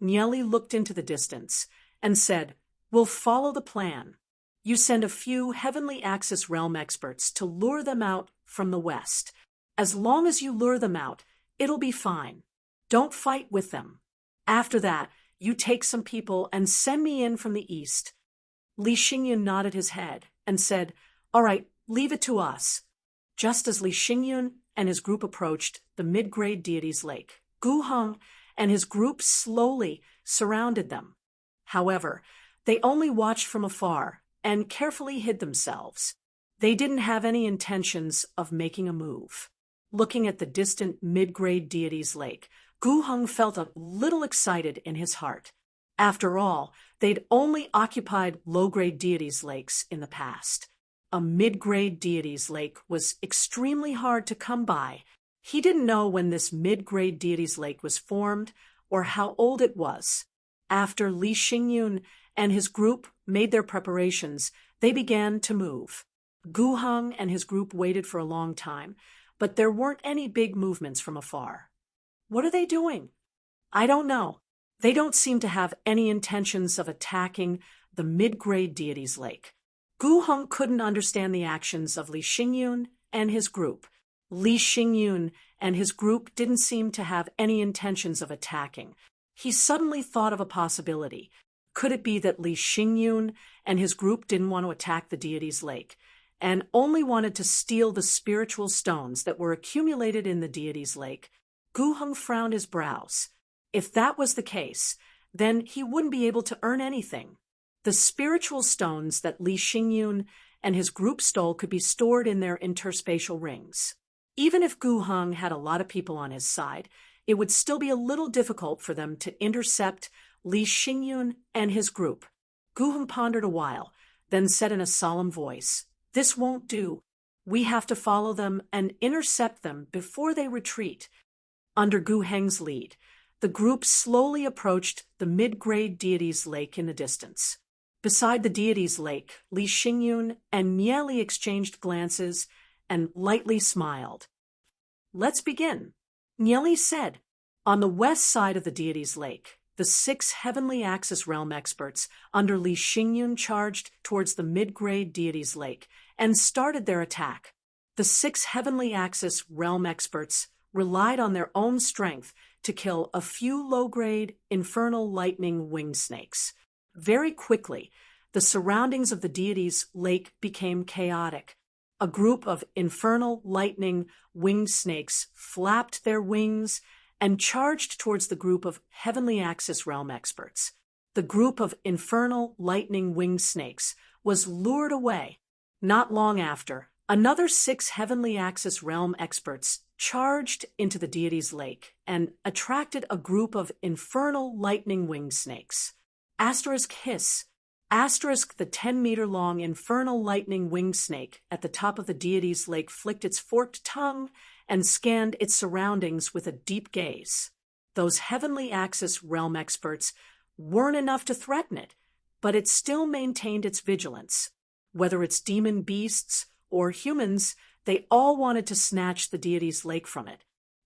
Nieli looked into the distance and said, "We'll follow the plan. You send a few heavenly axis realm experts to lure them out from the west. As long as you lure them out, it'll be fine. Don't fight with them. After that, you take some people and send me in from the east." Li Xingyun nodded his head and said, "All right, leave it to us." Just as Li Xingyun and his group approached the mid-grade deity's lake, Gu Heng and his group slowly surrounded them. However, they only watched from afar and carefully hid themselves. They didn't have any intentions of making a move. Looking at the distant mid-grade deity's lake, Gu Heng felt a little excited in his heart. After all, they'd only occupied low-grade deities' lakes in the past. A mid-grade deity's lake was extremely hard to come by. He didn't know when this mid-grade deity's lake was formed or how old it was. After Li Xingyun and his group made their preparations, they began to move. Gu Heng and his group waited for a long time, but there weren't any big movements from afar. What are they doing? I don't know. They don't seem to have any intentions of attacking the mid-grade deity's lake. Gu Heng couldn't understand the actions of Li Xingyun and his group. Li Xingyun and his group didn't seem to have any intentions of attacking. He suddenly thought of a possibility. Could it be that Li Xingyun and his group didn't want to attack the deity's lake, and only wanted to steal the spiritual stones that were accumulated in the deity's lake? Gu Heng frowned his brows. If that was the case, then he wouldn't be able to earn anything. The spiritual stones that Li Xingyun and his group stole could be stored in their interspatial rings. Even if Gu Heng had a lot of people on his side, it would still be a little difficult for them to intercept Li Xingyun and his group. Gu Heng pondered a while, then said in a solemn voice, "This won't do. We have to follow them and intercept them before they retreat." Under Gu Heng's lead, the group slowly approached the mid-grade deity's lake in the distance. Beside the deity's lake, Li Xingyun and Nieli exchanged glances and lightly smiled. "Let's begin," Nieli said. On the west side of the deity's lake, the 6 Heavenly Axis Realm experts under Li Xingyun charged towards the mid-grade deity's lake and started their attack. The 6 Heavenly Axis Realm experts relied on their own strength to kill a few low-grade infernal lightning winged snakes. Very quickly, the surroundings of the deity's lake became chaotic. A group of infernal lightning winged snakes flapped their wings and charged towards the group of Heavenly Axis Realm experts. The group of infernal lightning winged snakes was lured away. Not long after, another 6 Heavenly Axis Realm experts charged into the deity's lake and attracted a group of infernal lightning winged snakes. Hiss. The 10-meter-long infernal lightning winged snake at the top of the deity's lake flicked its forked tongue and scanned its surroundings with a deep gaze. Those Heavenly Axis Realm experts weren't enough to threaten it, but it still maintained its vigilance. Whether it's demon beasts or humans, they all wanted to snatch the deity's lake from it.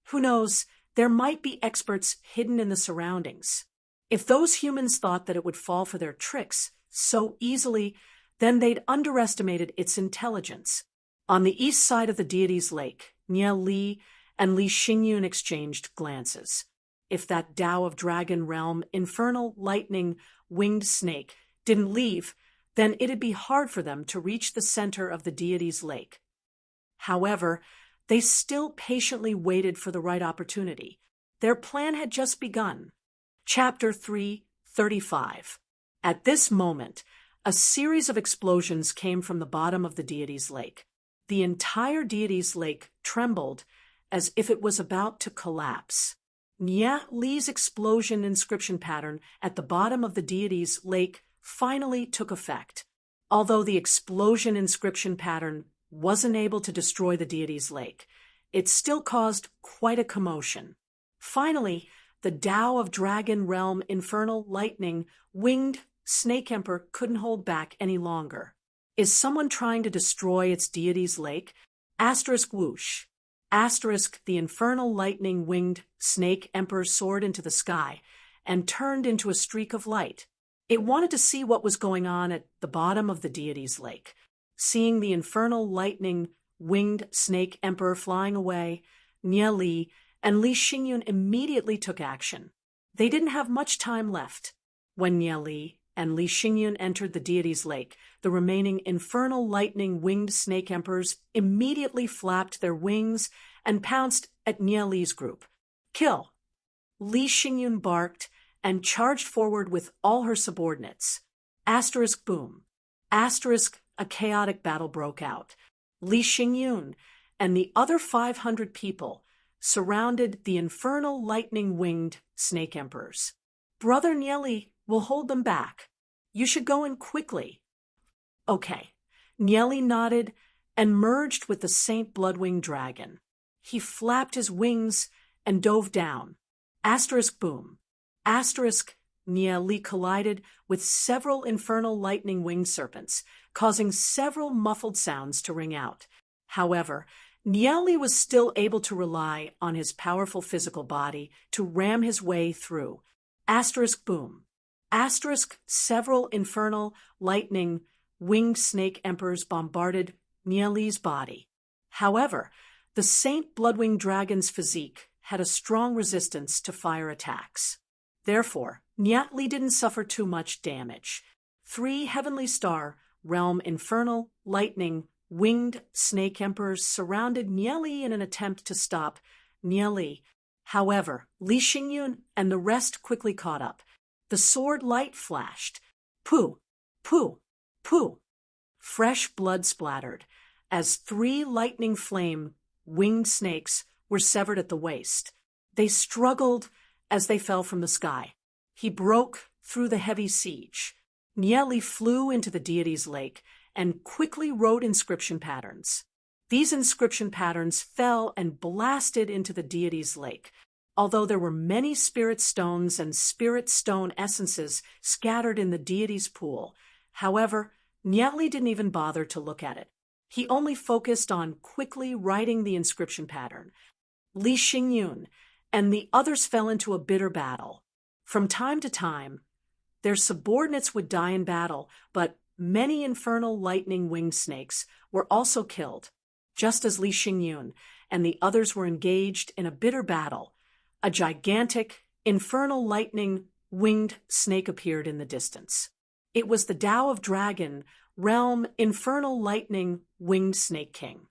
Who knows, there might be experts hidden in the surroundings. If those humans thought that it would fall for their tricks so easily, then they'd underestimated its intelligence. On the east side of the deity's lake, Nieli and Li Xingyun exchanged glances. If that Tao of Dragon Realm infernal lightning winged snake didn't leave, then it'd be hard for them to reach the center of the deity's lake. However, they still patiently waited for the right opportunity. Their plan had just begun. Chapter 3:35. At this moment, a series of explosions came from the bottom of the deity's lake. The entire deity's lake trembled as if it was about to collapse. Nya Li's explosion inscription pattern at the bottom of the deity's lake finally took effect. Although the explosion inscription pattern wasn't able to destroy the deity's lake, it still caused quite a commotion. Finally, the Tao of Dragon Realm infernal lightning winged snake emperor couldn't hold back any longer. Is someone trying to destroy its deity's lake? Whoosh. The infernal lightning winged snake emperor soared into the sky and turned into a streak of light. It wanted to see what was going on at the bottom of the deity's lake. Seeing the infernal lightning winged snake emperor flying away, Nieli and Li Xingyun immediately took action. They didn't have much time left. When Nieli and Li Xingyun entered the deity's lake, the remaining infernal lightning winged snake emperors immediately flapped their wings and pounced at Nieli's group. "Kill!" Li Xingyun barked and charged forward with all her subordinates. Boom. A chaotic battle broke out. Li Xingyun and the other 500 people surrounded the infernal lightning-winged snake emperors. "Brother Nieli will hold them back. You should go in quickly." "Okay." Nieli nodded and merged with the Saint Bloodwing dragon. He flapped his wings and dove down. Boom. Nieli collided with several infernal lightning winged serpents, causing several muffled sounds to ring out. However, Niali was still able to rely on his powerful physical body to ram his way through. Asterisk boom. Asterisk several infernal, lightning, winged snake emperors bombarded Niali's body. However, the Saint Bloodwing Dragon's physique had a strong resistance to fire attacks. Therefore, Niali didn't suffer too much damage. 3 Heavenly Star, Realm Infernal, Lightning, Winged Snake Emperors surrounded Niali in an attempt to stop Niali. However, Li Xingyun and the rest quickly caught up. The sword light flashed. Pooh! Pooh! Pooh! Fresh blood splattered as 3 lightning flame winged snakes were severed at the waist. They struggled as they fell from the sky. He broke through the heavy siege. Niali flew into the deity's lake and quickly wrote inscription patterns. These inscription patterns fell and blasted into the deity's lake. Although there were many spirit stones and spirit stone essences scattered in the deity's pool, however, Niali didn't even bother to look at it. He only focused on quickly writing the inscription pattern. Li Xingyun and the others fell into a bitter battle. From time to time, their subordinates would die in battle, but many infernal lightning-winged snakes were also killed. Just as Li Xingyun and the others were engaged in a bitter battle, a gigantic, infernal lightning-winged snake appeared in the distance. It was the Tao of Dragon, Realm Infernal Lightning Winged Snake King.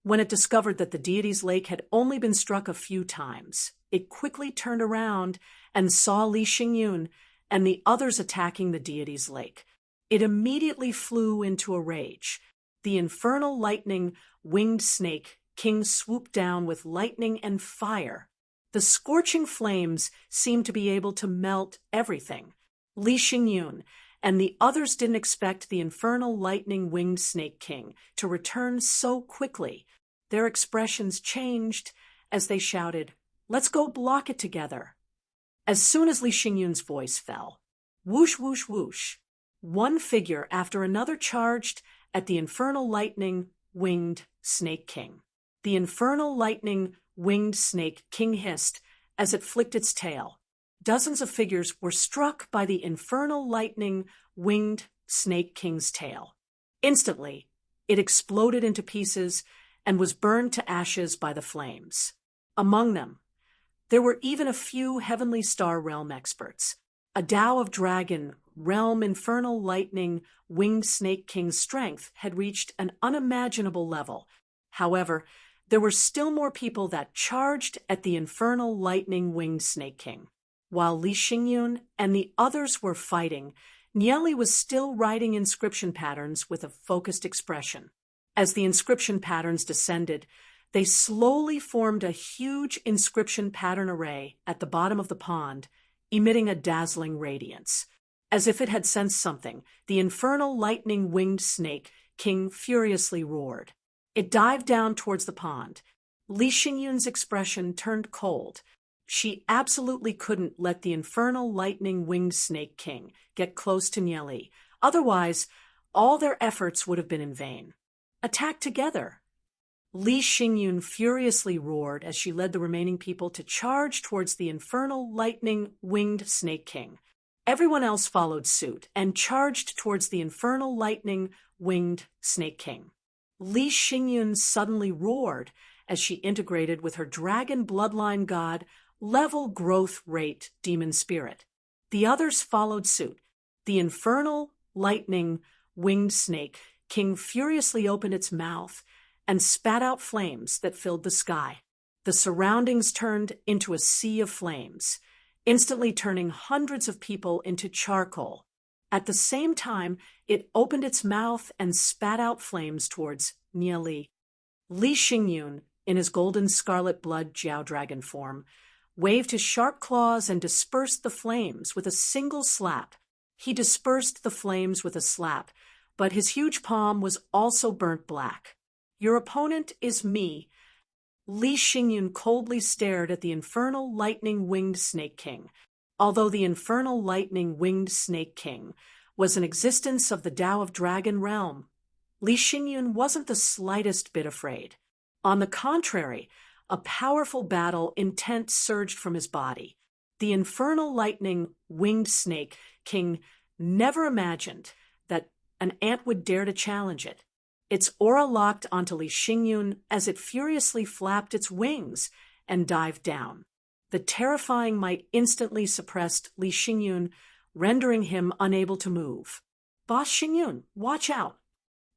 When it discovered that the deity's lake had only been struck a few times, it quickly turned around and saw Li Xingyun and the others attacking the deity's lake. It immediately flew into a rage. The infernal lightning winged snake king swooped down with lightning and fire. The scorching flames seemed to be able to melt everything. Li Xingyun and the others didn't expect the infernal lightning-winged snake king to return so quickly. Their expressions changed as they shouted, "Let's go block it together." As soon as Li Xingyun's voice fell, whoosh, whoosh, whoosh, one figure after another charged at the infernal lightning-winged snake king. The infernal lightning-winged snake king hissed as it flicked its tail. Dozens of figures were struck by the infernal lightning-winged snake king's tail. Instantly, it exploded into pieces and was burned to ashes by the flames. Among them, there were even a few Heavenly Star Realm experts. A Tao of Dragon, Realm Infernal Lightning, Winged Snake King's strength had reached an unimaginable level. However, there were still more people that charged at the infernal lightning winged snake king. While Li Xingyun and the others were fighting, Niali was still writing inscription patterns with a focused expression. As the inscription patterns descended, they slowly formed a huge inscription pattern array at the bottom of the pond, emitting a dazzling radiance. As if it had sensed something, the infernal lightning-winged snake king furiously roared. It dived down towards the pond. Li Xingyun's expression turned cold. She absolutely couldn't let the infernal lightning-winged snake king get close to Niali. Otherwise, all their efforts would have been in vain. Attack together! Li Xingyun furiously roared as she led the remaining people to charge towards the infernal lightning-winged snake king. Everyone else followed suit and charged towards the infernal lightning-winged snake king. Li Xingyun suddenly roared as she integrated with her dragon bloodline god, level growth rate demon spirit. The others followed suit. The infernal lightning winged snake king furiously opened its mouth and spat out flames that filled the sky. The surroundings turned into a sea of flames, instantly turning hundreds of people into charcoal. At the same time, it opened its mouth and spat out flames towards Niali. Li Xingyun, in his golden scarlet blood Jiao dragon form, waved his sharp claws and dispersed the flames with a single slap. He dispersed the flames with a slap, but his huge palm was also burnt black. "Your opponent is me." Li Xingyun coldly stared at the infernal lightning-winged snake king. Although the infernal lightning-winged snake king was an existence of the Tao of Dragon realm, Li Xingyun wasn't the slightest bit afraid. On the contrary, a powerful battle intent surged from his body. The infernal lightning winged snake king never imagined that an ant would dare to challenge it. Its aura locked onto Li Xingyun as it furiously flapped its wings and dived down. The terrifying might instantly suppressed Li Xingyun, rendering him unable to move. "Boss Xingyun, watch out!"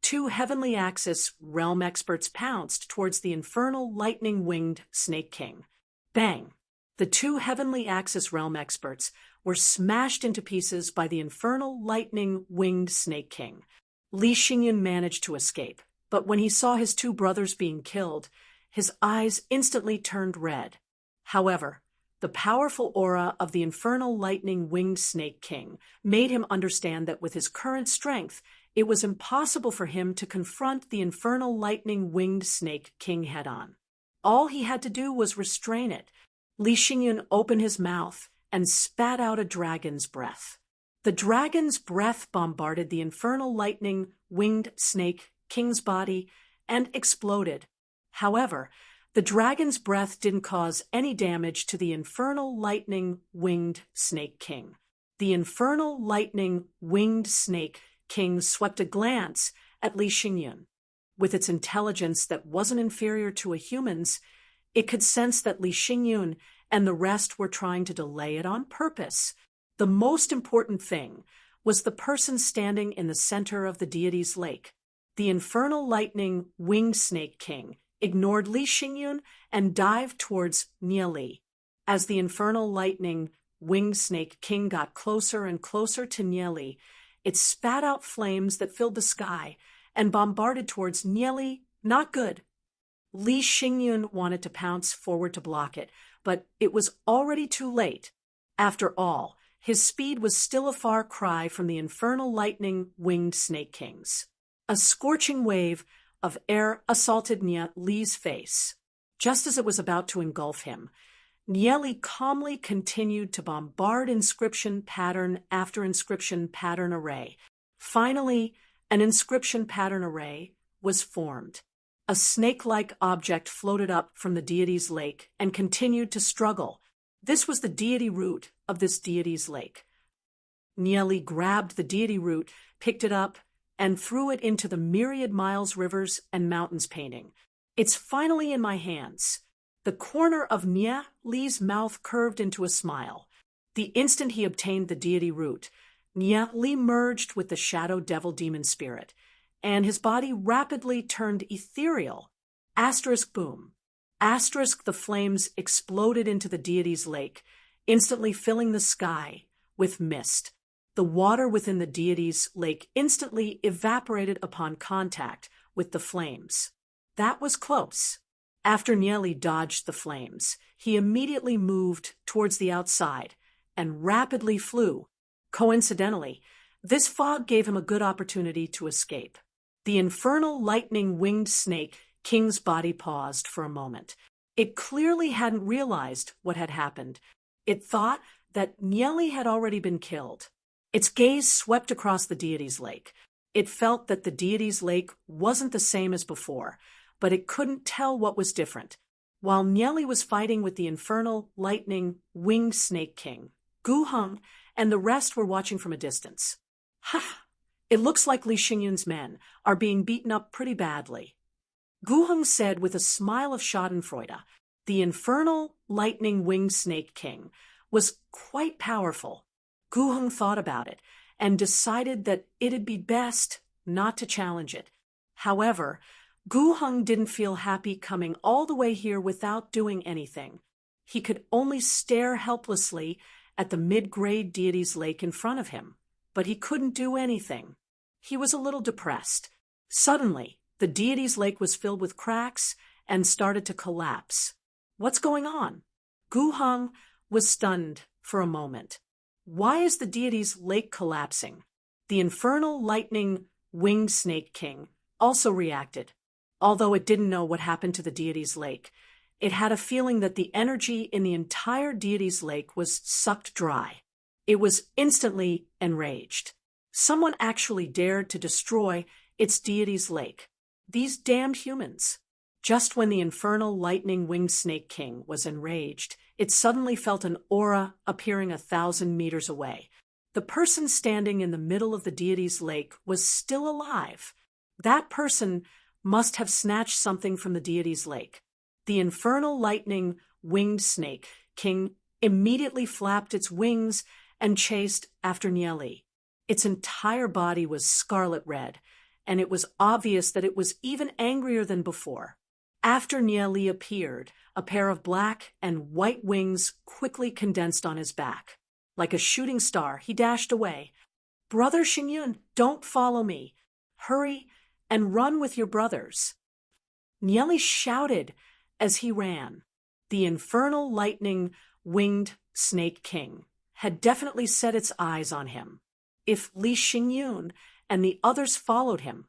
Two Heavenly Axis realm experts pounced towards the infernal lightning-winged Snake King. Bang! The two Heavenly Axis realm experts were smashed into pieces by the infernal lightning-winged Snake King. Li Xingyun managed to escape, but when he saw his two brothers being killed, his eyes instantly turned red. However, the powerful aura of the infernal lightning-winged Snake King made him understand that with his current strength, it was impossible for him to confront the infernal lightning-winged Snake King head-on. All he had to do was restrain it. Li Xingyun opened his mouth and spat out a dragon's breath. The dragon's breath bombarded the infernal lightning-winged Snake King's body and exploded. However, the dragon's breath didn't cause any damage to the infernal lightning-winged Snake King. The infernal lightning-winged Snake King swept a glance at Li Xingyun. With its intelligence that wasn't inferior to a human's, it could sense that Li Xingyun and the rest were trying to delay it on purpose. The most important thing was the person standing in the center of the deity's lake. The infernal lightning-winged Snake King ignored Li Xingyun and dived towards Nieli. As the infernal lightning-winged Snake King got closer and closer to Nieli, it spat out flames that filled the sky and bombarded towards Nieli. Not good. Li Xingyun wanted to pounce forward to block it, but it was already too late. After all, his speed was still a far cry from the infernal lightning-winged Snake King's. A scorching wave of air assaulted Nieli's face. Just as it was about to engulf him, Nieli calmly continued to bombard inscription pattern after inscription pattern array. Finally, an inscription pattern array was formed. A snake-like object floated up from the deity's lake and continued to struggle. This was the deity root of this deity's lake. Nieli grabbed the deity root, picked it up, and threw it into the myriad miles rivers and mountains painting. "It's finally in my hands." The corner of Nieli's mouth curved into a smile. The instant he obtained the deity root, Nieli merged with the shadow devil demon spirit, and his body rapidly turned ethereal. Asterisk boom. Asterisk the flames exploded into the deity's lake, instantly filling the sky with mist. The water within the deity's lake instantly evaporated upon contact with the flames. That was close. After Nieli dodged the flames, he immediately moved towards the outside and rapidly flew. Coincidentally, this fog gave him a good opportunity to escape. The infernal lightning-winged Snake King's body paused for a moment. It clearly hadn't realized what had happened. It thought that Nieli had already been killed. Its gaze swept across the deity's lake. It felt that the deity's lake wasn't the same as before, but it couldn't tell what was different. While Nieli was fighting with the infernal lightning-winged Snake King, Gu Heng and the rest were watching from a distance. "Ha! It looks like Li Xingyun's men are being beaten up pretty badly," Gu Heng said with a smile of schadenfreude. The infernal lightning-winged Snake King was quite powerful. Gu Heng thought about it and decided that it'd be best not to challenge it. However, Gu Heng didn't feel happy coming all the way here without doing anything. He could only stare helplessly at the mid-grade deity's lake in front of him, but he couldn't do anything. He was a little depressed. Suddenly, the deity's lake was filled with cracks and started to collapse. What's going on? Gu Heng was stunned for a moment. Why is the deity's lake collapsing? The infernal lightning-winged Snake King also reacted. Although it didn't know what happened to the deity's lake, it had a feeling that the energy in the entire deity's lake was sucked dry. It was instantly enraged. Someone actually dared to destroy its deity's lake. These damned humans. Just when the infernal lightning-winged Snake King was enraged, it suddenly felt an aura appearing 1,000 meters away. The person standing in the middle of the deity's lake was still alive. That person must have snatched something from the deity's lake. The infernal lightning-winged Snake King immediately flapped its wings and chased after Nieli. Its entire body was scarlet red, and it was obvious that it was even angrier than before. After Nieli appeared, a pair of black and white wings quickly condensed on his back. Like a shooting star, he dashed away. "Brother Xingyun, don't follow me. Hurry and run with your brothers." Nieli shouted as he ran. The infernal lightning-winged Snake King had definitely set its eyes on him. If Li Xingyun and the others followed him,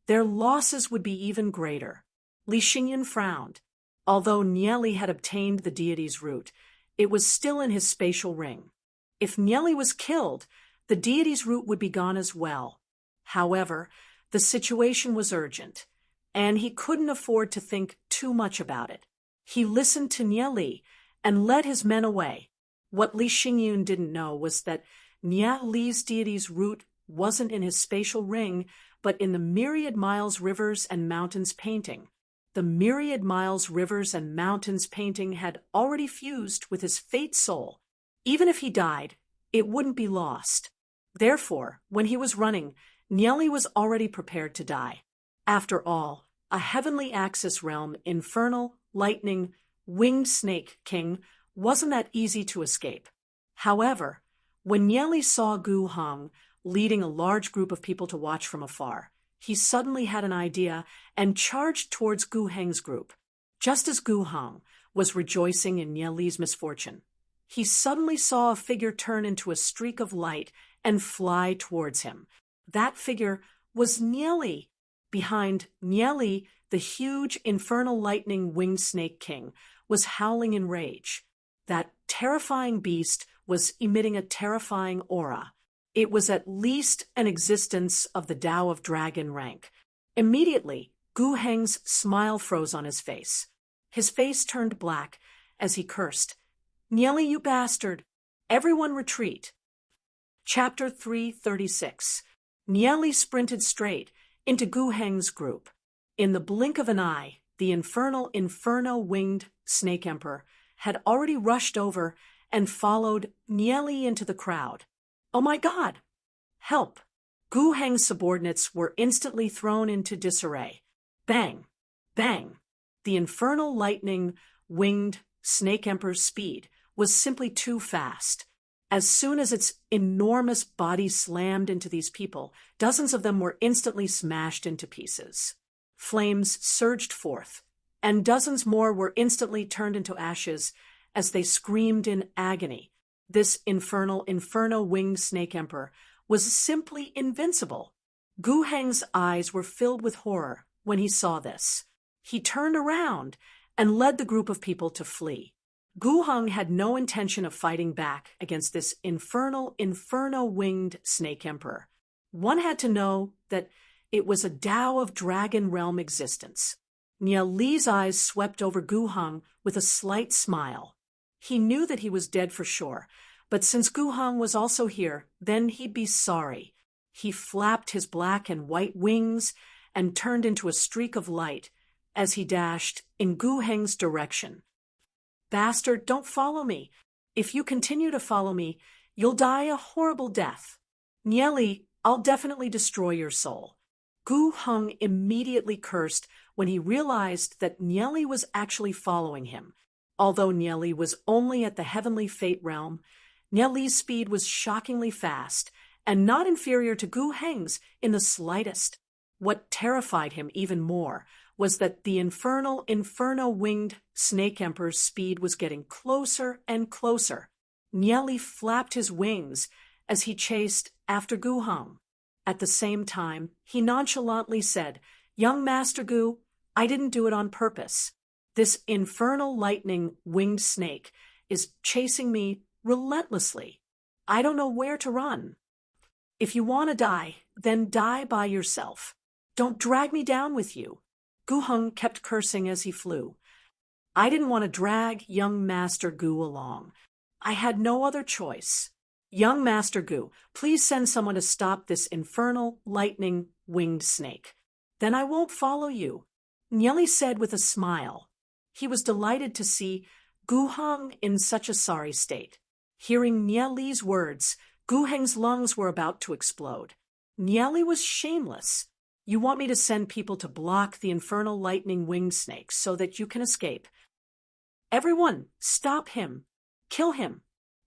their losses would be even greater. Li Xingyun frowned. Although Nieli had obtained the deity's root, it was still in his spatial ring. If Nieli was killed, the deity's root would be gone as well. However, the situation was urgent, and he couldn't afford to think too much about it. He listened to Nieli and led his men away. What Li Xingyun didn't know was that Nieli's deity's root wasn't in his spatial ring, but in the myriad miles rivers and mountains painting. The myriad miles rivers and mountains painting had already fused with his fate soul. Even if he died, it wouldn't be lost. Therefore, when he was running, Nieli was already prepared to die. After all, a heavenly axis realm infernal, lightning, winged Snake King wasn't that easy to escape. However, when Nieli saw Gu Hong leading a large group of people to watch from afar, he suddenly had an idea and charged towards Gu Heng's group. Just as Gu Hong was rejoicing in Nieli's misfortune, he suddenly saw a figure turn into a streak of light and fly towards him. That figure was Nieli. Behind Nieli, the huge infernal lightning-winged Snake King was howling in rage. That terrifying beast was emitting a terrifying aura. It was at least an existence of the Tao of Dragon rank. Immediately, Gu Heng's smile froze on his face. His face turned black as he cursed, "Nieli, you bastard! Everyone retreat!" Chapter 336. Nieli sprinted straight into Gu Heng's group. In the blink of an eye, the inferno-winged Snake Emperor had already rushed over and followed Nieli into the crowd. "Oh my God! Help!" Gu Heng's subordinates were instantly thrown into disarray. Bang! Bang! The infernal lightning-winged Snake Emperor's speed was simply too fast. As soon as its enormous body slammed into these people, dozens of them were instantly smashed into pieces. Flames surged forth, and dozens more were instantly turned into ashes as they screamed in agony. This inferno-winged Snake Emperor was simply invincible. Gu Heng's eyes were filled with horror when he saw this. He turned around and led the group of people to flee. Gu Heng had no intention of fighting back against this inferno-winged Snake Emperor. One had to know that it was a Tao of Dragon realm existence. Nieli's eyes swept over Gu Heng with a slight smile. He knew that he was dead for sure, but since Gu Heng was also here, then he'd be sorry. He flapped his black and white wings and turned into a streak of light as he dashed in Gu Heng's direction. "Bastard, don't follow me. If you continue to follow me, you'll die a horrible death. Nieli, I'll definitely destroy your soul." Gu Heng immediately cursed when he realized that Nieli was actually following him. Although Nieli was only at the heavenly fate realm, Nieli's speed was shockingly fast and not inferior to Gu Heng's in the slightest. What terrified him even more was that the inferno-winged Snake Emperor's speed was getting closer and closer. Nieli flapped his wings as he chased after Gu Heng. At the same time, he nonchalantly said, "Young Master Gu, I didn't do it on purpose. This infernal lightning-winged snake is chasing me relentlessly. I don't know where to run. If you want to die, then die by yourself. Don't drag me down with you." Gu Heng kept cursing as he flew. I didn't want to drag young Master Gu along. I had no other choice. Young Master Gu, please send someone to stop this infernal, lightning-winged snake. Then I won't follow you, Nieli said with a smile. He was delighted to see Gu Heng in such a sorry state. Hearing Nieli's words, Gu Heng's lungs were about to explode. Nieli was shameless. You want me to send people to block the infernal lightning-winged snakes so that you can escape? Everyone, stop him! Kill him!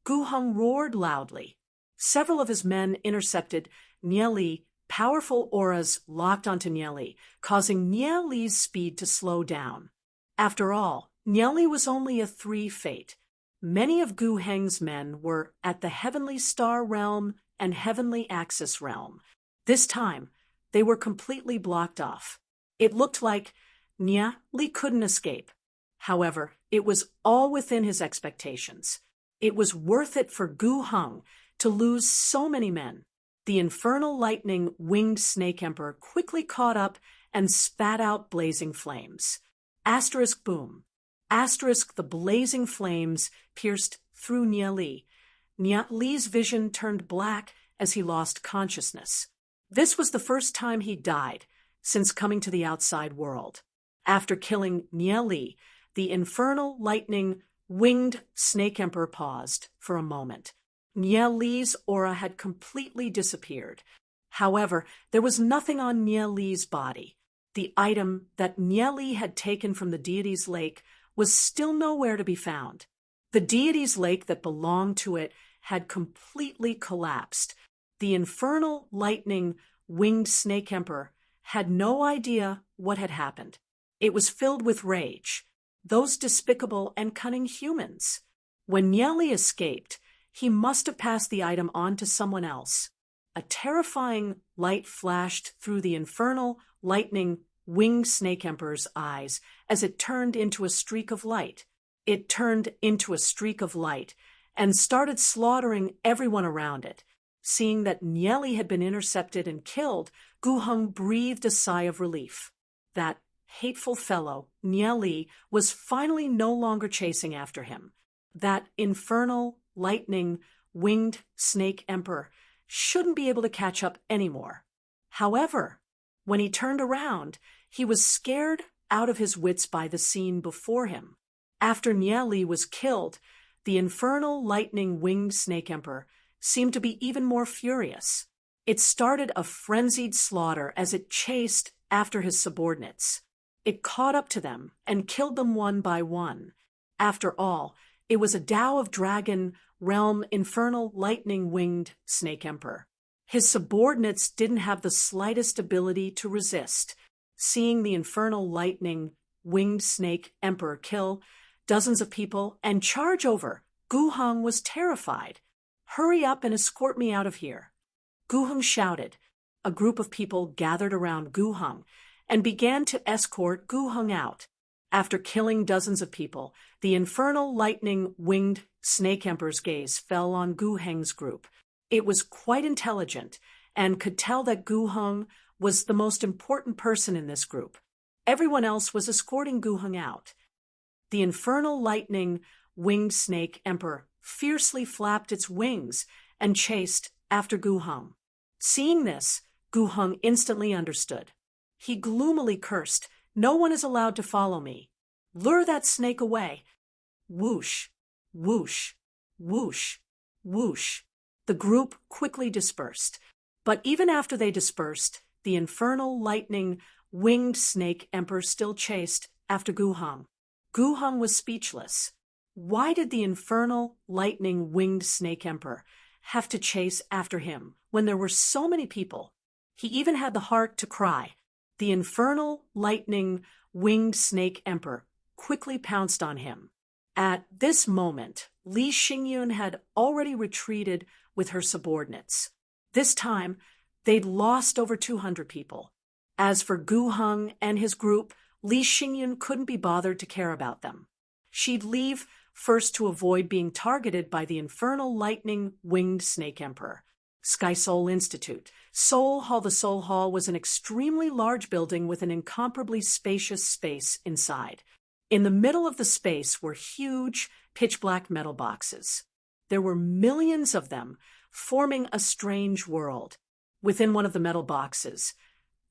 Gu Heng roared loudly. Several of his men intercepted Nieli. Powerful auras locked onto Nieli, causing Nieli's speed to slow down. After all, Nieli was only a 3 fate. Many of Gu Heng's men were at the Heavenly Star Realm and Heavenly Axis Realm. This time, they were completely blocked off. It looked like Nieli couldn't escape. However, it was all within his expectations. It was worth it for Gu Heng to lose so many men. The infernal lightning-winged snake emperor quickly caught up and spat out blazing flames. Asterisk boom. Asterisk the blazing flames pierced through Nieli. Nieli's vision turned black as he lost consciousness. This was the first time he died since coming to the outside world. After killing Nieli, the infernal lightning-winged snake emperor paused for a moment. Nieli's aura had completely disappeared. However, there was nothing on Nieli's body. The item that Nieli had taken from the deity's lake was still nowhere to be found. The deity's lake that belonged to it had completely collapsed. The infernal lightning-winged snake emperor had no idea what had happened. It was filled with rage. Those despicable and cunning humans. When Nieli escaped, he must have passed the item on to someone else. A terrifying light flashed through the infernal, lightning-winged snake emperor's eyes as it turned into a streak of light. It turned into a streak of light and started slaughtering everyone around it. Seeing that Nieli had been intercepted and killed, Gu Heng breathed a sigh of relief. That hateful fellow, Nieli, was finally no longer chasing after him. That infernal, lightning-winged snake emperor shouldn't be able to catch up anymore. However, when he turned around, he was scared out of his wits by the scene before him. After Nieli was killed, the infernal lightning-winged snake emperor seemed to be even more furious. It started a frenzied slaughter as it chased after his subordinates. It caught up to them and killed them one by one. After all, it was a Tao of Dragon Realm infernal lightning-winged snake emperor. His subordinates didn't have the slightest ability to resist. Seeing the infernal lightning-winged snake emperor kill dozens of people and charge over, Gu Heng was terrified. Hurry up and escort me out of here. Gu Heng shouted. A group of people gathered around Gu Heng and began to escort Gu Heng out. After killing dozens of people, the infernal lightning-winged snake emperor's gaze fell on Gu Heng's group. It was quite intelligent and could tell that Gu Heng was the most important person in this group. Everyone else was escorting Gu Heng out. The infernal lightning-winged snake emperor fiercely flapped its wings and chased after Gu Heng. Seeing this, Gu Heng instantly understood. He gloomily cursed, "No one is allowed to follow me. Lure that snake away." Whoosh, whoosh, whoosh, whoosh. The group quickly dispersed. But even after they dispersed, the infernal lightning-winged snake emperor still chased after Gu Heng. Gu Heng was speechless. Why did the infernal lightning-winged snake emperor have to chase after him when there were so many people? He even had the heart to cry. The infernal lightning-winged snake emperor quickly pounced on him. At this moment, Li Xingyun had already retreated with her subordinates. This time, they'd lost over 200 people. As for Gu Heng and his group, Li Xingyun couldn't be bothered to care about them. She'd leave first to avoid being targeted by the infernal lightning-winged snake emperor. Sky Soul Institute. Soul Hall. The Soul Hall was an extremely large building with an incomparably spacious space inside. In the middle of the space were huge, pitch-black metal boxes. There were millions of them, forming a strange world. Within one of the metal boxes,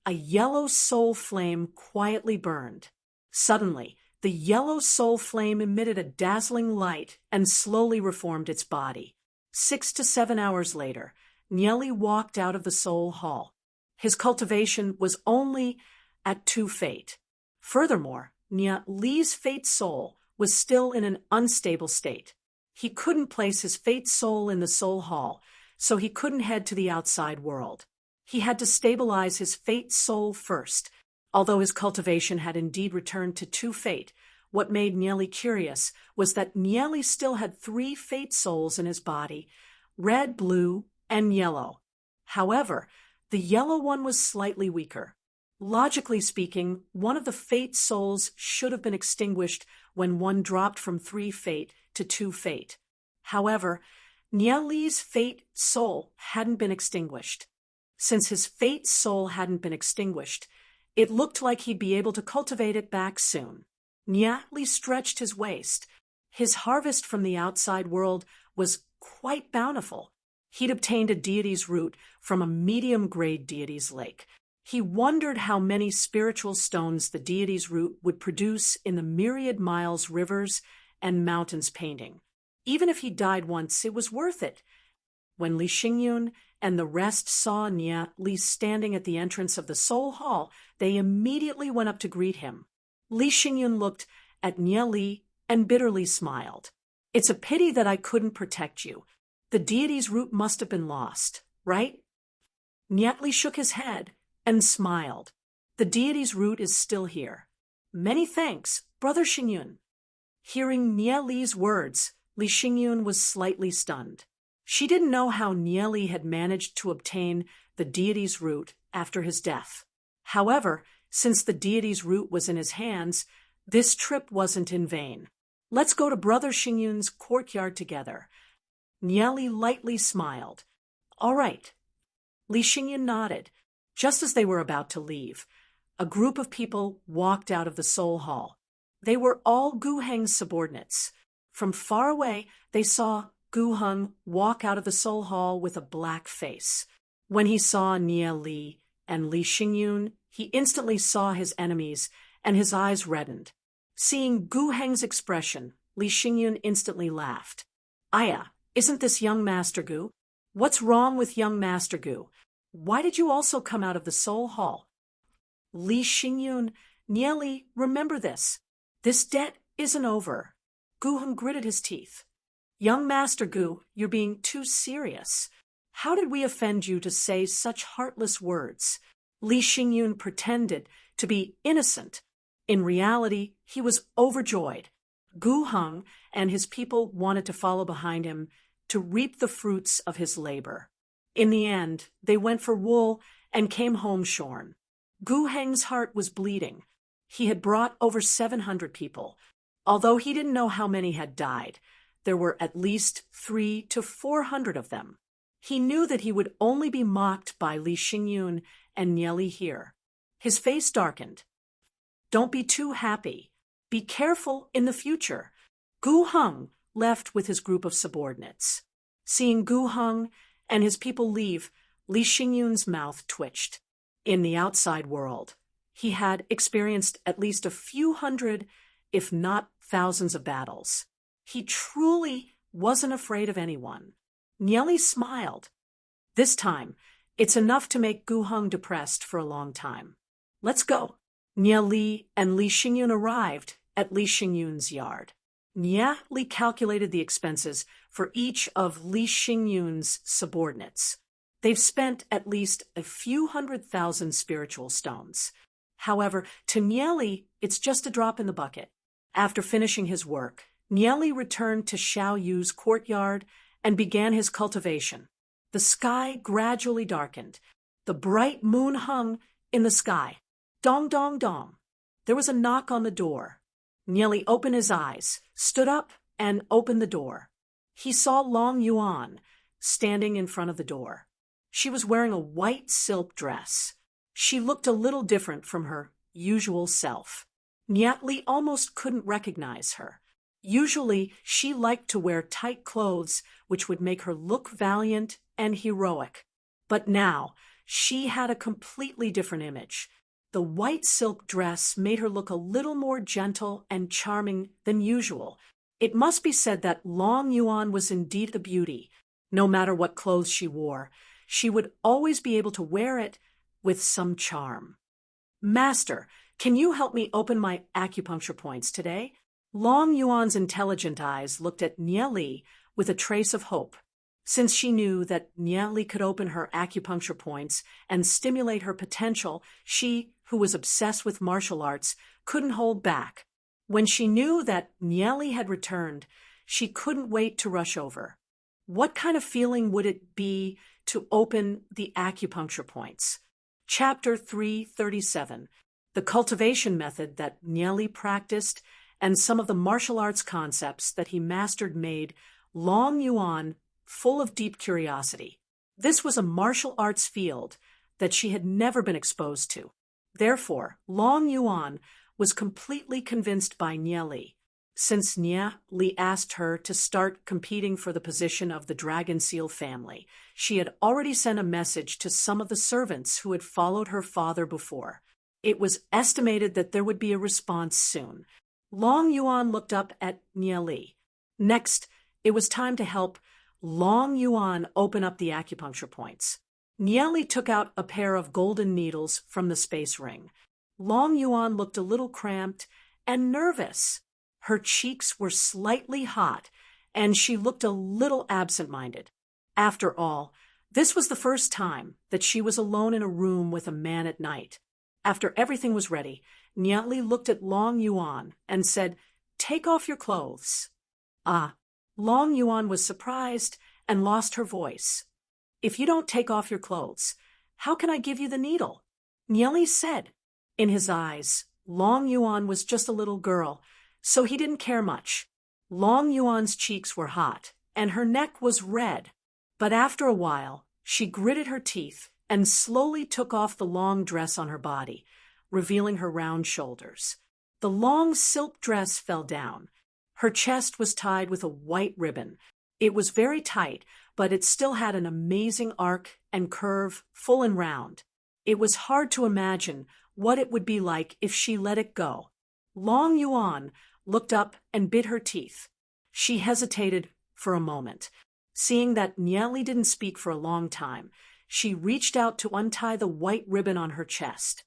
a yellow soul flame quietly burned. Suddenly, the yellow soul flame emitted a dazzling light and slowly reformed its body. 6 to 7 hours later, Nieli walked out of the Soul Hall. His cultivation was only at 2 fate. Furthermore, Nieli's fate soul was still in an unstable state. He couldn't place his fate soul in the Soul Hall, so he couldn't head to the outside world. He had to stabilize his fate soul first. Although his cultivation had indeed returned to 2 fate, what made Nieli curious was that Nieli still had 3 fate souls in his body: red, blue, and yellow. However, the yellow one was slightly weaker. Logically speaking, one of the fate souls should have been extinguished when one dropped from 3 fate to 2 fate. However, Nieli's fate soul hadn't been extinguished. Since his fate soul hadn't been extinguished, it looked like he'd be able to cultivate it back soon. Nieli stretched his waist. His harvest from the outside world was quite bountiful. He'd obtained a deity's root from a medium-grade deity's lake. He wondered how many spiritual stones the deity's root would produce in the myriad miles rivers and mountains painting. Even if he died once, it was worth it. When Li Xingyun and the rest saw Nieli standing at the entrance of the Soul Hall, they immediately went up to greet him. Li Xingyun looked at Nieli and bitterly smiled. "It's a pity that I couldn't protect you. The deity's root must have been lost, right?" Nieli shook his head and smiled. "The deity's root is still here. Many thanks, Brother Xingyun." Hearing Nieli's words, Li Xingyun was slightly stunned. She didn't know how Nieli had managed to obtain the deity's root after his death. However, since the deity's root was in his hands, this trip wasn't in vain. "Let's go to Brother Xingyun's courtyard together." Nieli lightly smiled. "All right." Li Xingyun nodded. Just as they were about to leave, a group of people walked out of the Soul Hall. They were all Gu Heng's subordinates. From far away, they saw Gu Heng walk out of the Soul Hall with a black face. When he saw Nieli and Li Xingyun, he instantly saw his enemies, and his eyes reddened. Seeing Gu Heng's expression, Li Xingyun instantly laughed. "Aya, isn't this young Master Gu? What's wrong with young Master Gu? Why did you also come out of the Soul Hall?" "Li Xingyun, Nieli, remember this. This debt isn't over." Gu Heng gritted his teeth. "Young Master Gu, you're being too serious. How did we offend you to say such heartless words?" Li Xingyun pretended to be innocent. In reality, he was overjoyed. Gu Heng and his people wanted to follow behind him to reap the fruits of his labor. In the end, they went for wool and came home shorn. Gu Heng's heart was bleeding. He had brought over 700 people. Although he didn't know how many had died, there were at least 300 to 400 of them. He knew that he would only be mocked by Li Xingyun and Nieli here. His face darkened. "Don't be too happy. Be careful in the future." Gu Heng left with his group of subordinates. Seeing Gu Heng and his people leave, Li Xingyun's mouth twitched. In the outside world, he had experienced at least a few hundred, if not thousands of battles. He truly wasn't afraid of anyone. Nieli smiled. This time, it's enough to make Gu Heng depressed for a long time. "Let's go." Nieli and Li Xingyun arrived at Li Xingyun's yard. Nieli calculated the expenses for each of Li Xingyun's subordinates. They've spent at least a few 100,000 spiritual stones. However, to Nieli, it's just a drop in the bucket. After finishing his work, Nieli returned to Xiao Yu's courtyard and began his cultivation. The sky gradually darkened. The bright moon hung in the sky. Dong, dong, dong. There was a knock on the door. Nieli opened his eyes, stood up, and opened the door. He saw Long Yuan standing in front of the door. She was wearing a white silk dress. She looked a little different from her usual self. Nyatli almost couldn't recognize her. Usually, she liked to wear tight clothes which would make her look valiant and heroic. But now, she had a completely different image. The white silk dress made her look a little more gentle and charming than usual. It must be said that Long Yuan was indeed a beauty. No matter what clothes she wore, she would always be able to wear it with some charm. "Master, can you help me open my acupuncture points today?" Long Yuan's intelligent eyes looked at Nieli with a trace of hope. Since she knew that Nieli could open her acupuncture points and stimulate her potential, she, who was obsessed with martial arts, couldn't hold back. When she knew that Nieli had returned, she couldn't wait to rush over. What kind of feeling would it be to open the acupuncture points? Chapter 337, the cultivation method that Nieli practiced and some of the martial arts concepts that he mastered made Long Yuan full of deep curiosity. This was a martial arts field that she had never been exposed to. Therefore, Long Yuan was completely convinced by Nieli. Since Nieli asked her to start competing for the position of the Dragon Seal family, she had already sent a message to some of the servants who had followed her father before. It was estimated that there would be a response soon. Long Yuan looked up at Nieli. Next, it was time to help Long Yuan open up the acupuncture points. Nieli took out a pair of golden needles from the space ring. Long Yuan looked a little cramped and nervous. Her cheeks were slightly hot, and she looked a little absent-minded. After all, this was the first time that she was alone in a room with a man at night. After everything was ready, Nieli looked at Long Yuan and said, "Take off your clothes." Long Yuan was surprised and lost her voice. "If you don't take off your clothes, how can I give you the needle?" Nieli said. In his eyes, Long Yuan was just a little girl, so he didn't care much. Long Yuan's cheeks were hot, and her neck was red. But after a while, she gritted her teeth and slowly took off the long dress on her body, revealing her round shoulders. The long silk dress fell down. Her chest was tied with a white ribbon. It was very tight, but it still had an amazing arc and curve, full and round. It was hard to imagine what it would be like if she let it go. Long Yuan looked up and bit her teeth. She hesitated for a moment. Seeing that Nieli didn't speak for a long time, she reached out to untie the white ribbon on her chest.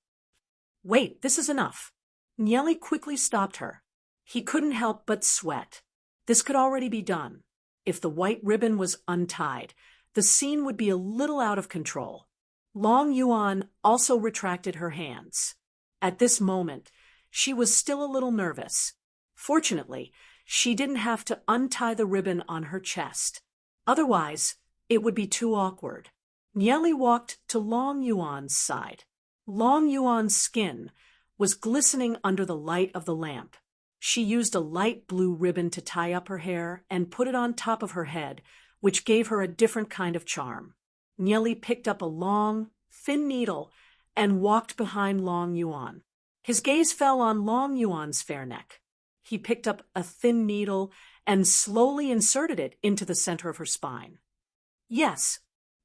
"Wait, this is enough." Nieli quickly stopped her. He couldn't help but sweat. This could already be done. If the white ribbon was untied, the scene would be a little out of control. Long Yuan also retracted her hands. At this moment, she was still a little nervous. Fortunately, she didn't have to untie the ribbon on her chest. Otherwise, it would be too awkward. Nieli walked to Long Yuan's side. Long Yuan's skin was glistening under the light of the lamp. She used a light blue ribbon to tie up her hair and put it on top of her head, which gave her a different kind of charm. Nieli picked up a long, thin needle and walked behind Long Yuan. His gaze fell on Long Yuan's fair neck. He picked up a thin needle and slowly inserted it into the center of her spine. Yes,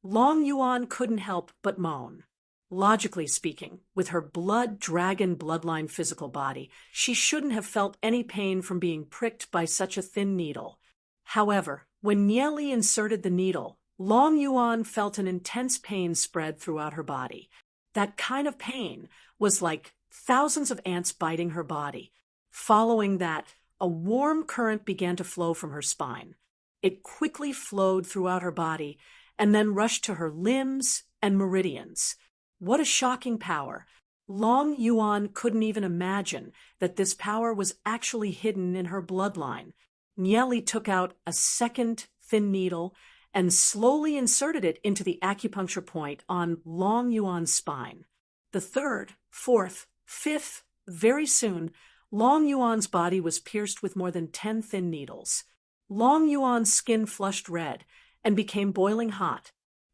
Long Yuan couldn't help but moan. Logically speaking, with her blood-dragon bloodline physical body, she shouldn't have felt any pain from being pricked by such a thin needle. However, when Nieli inserted the needle, Long Yuan felt an intense pain spread throughout her body. That kind of pain was like thousands of ants biting her body. Following that, a warm current began to flow from her spine. It quickly flowed throughout her body and then rushed to her limbs and meridians. What a shocking power! Long Yuan couldn't even imagine that this power was actually hidden in her bloodline. Nieli took out a second thin needle and slowly inserted it into the acupuncture point on Long Yuan's spine. The third, fourth, fifth, very soon, Long Yuan's body was pierced with more than 10 thin needles. Long Yuan's skin flushed red and became boiling hot.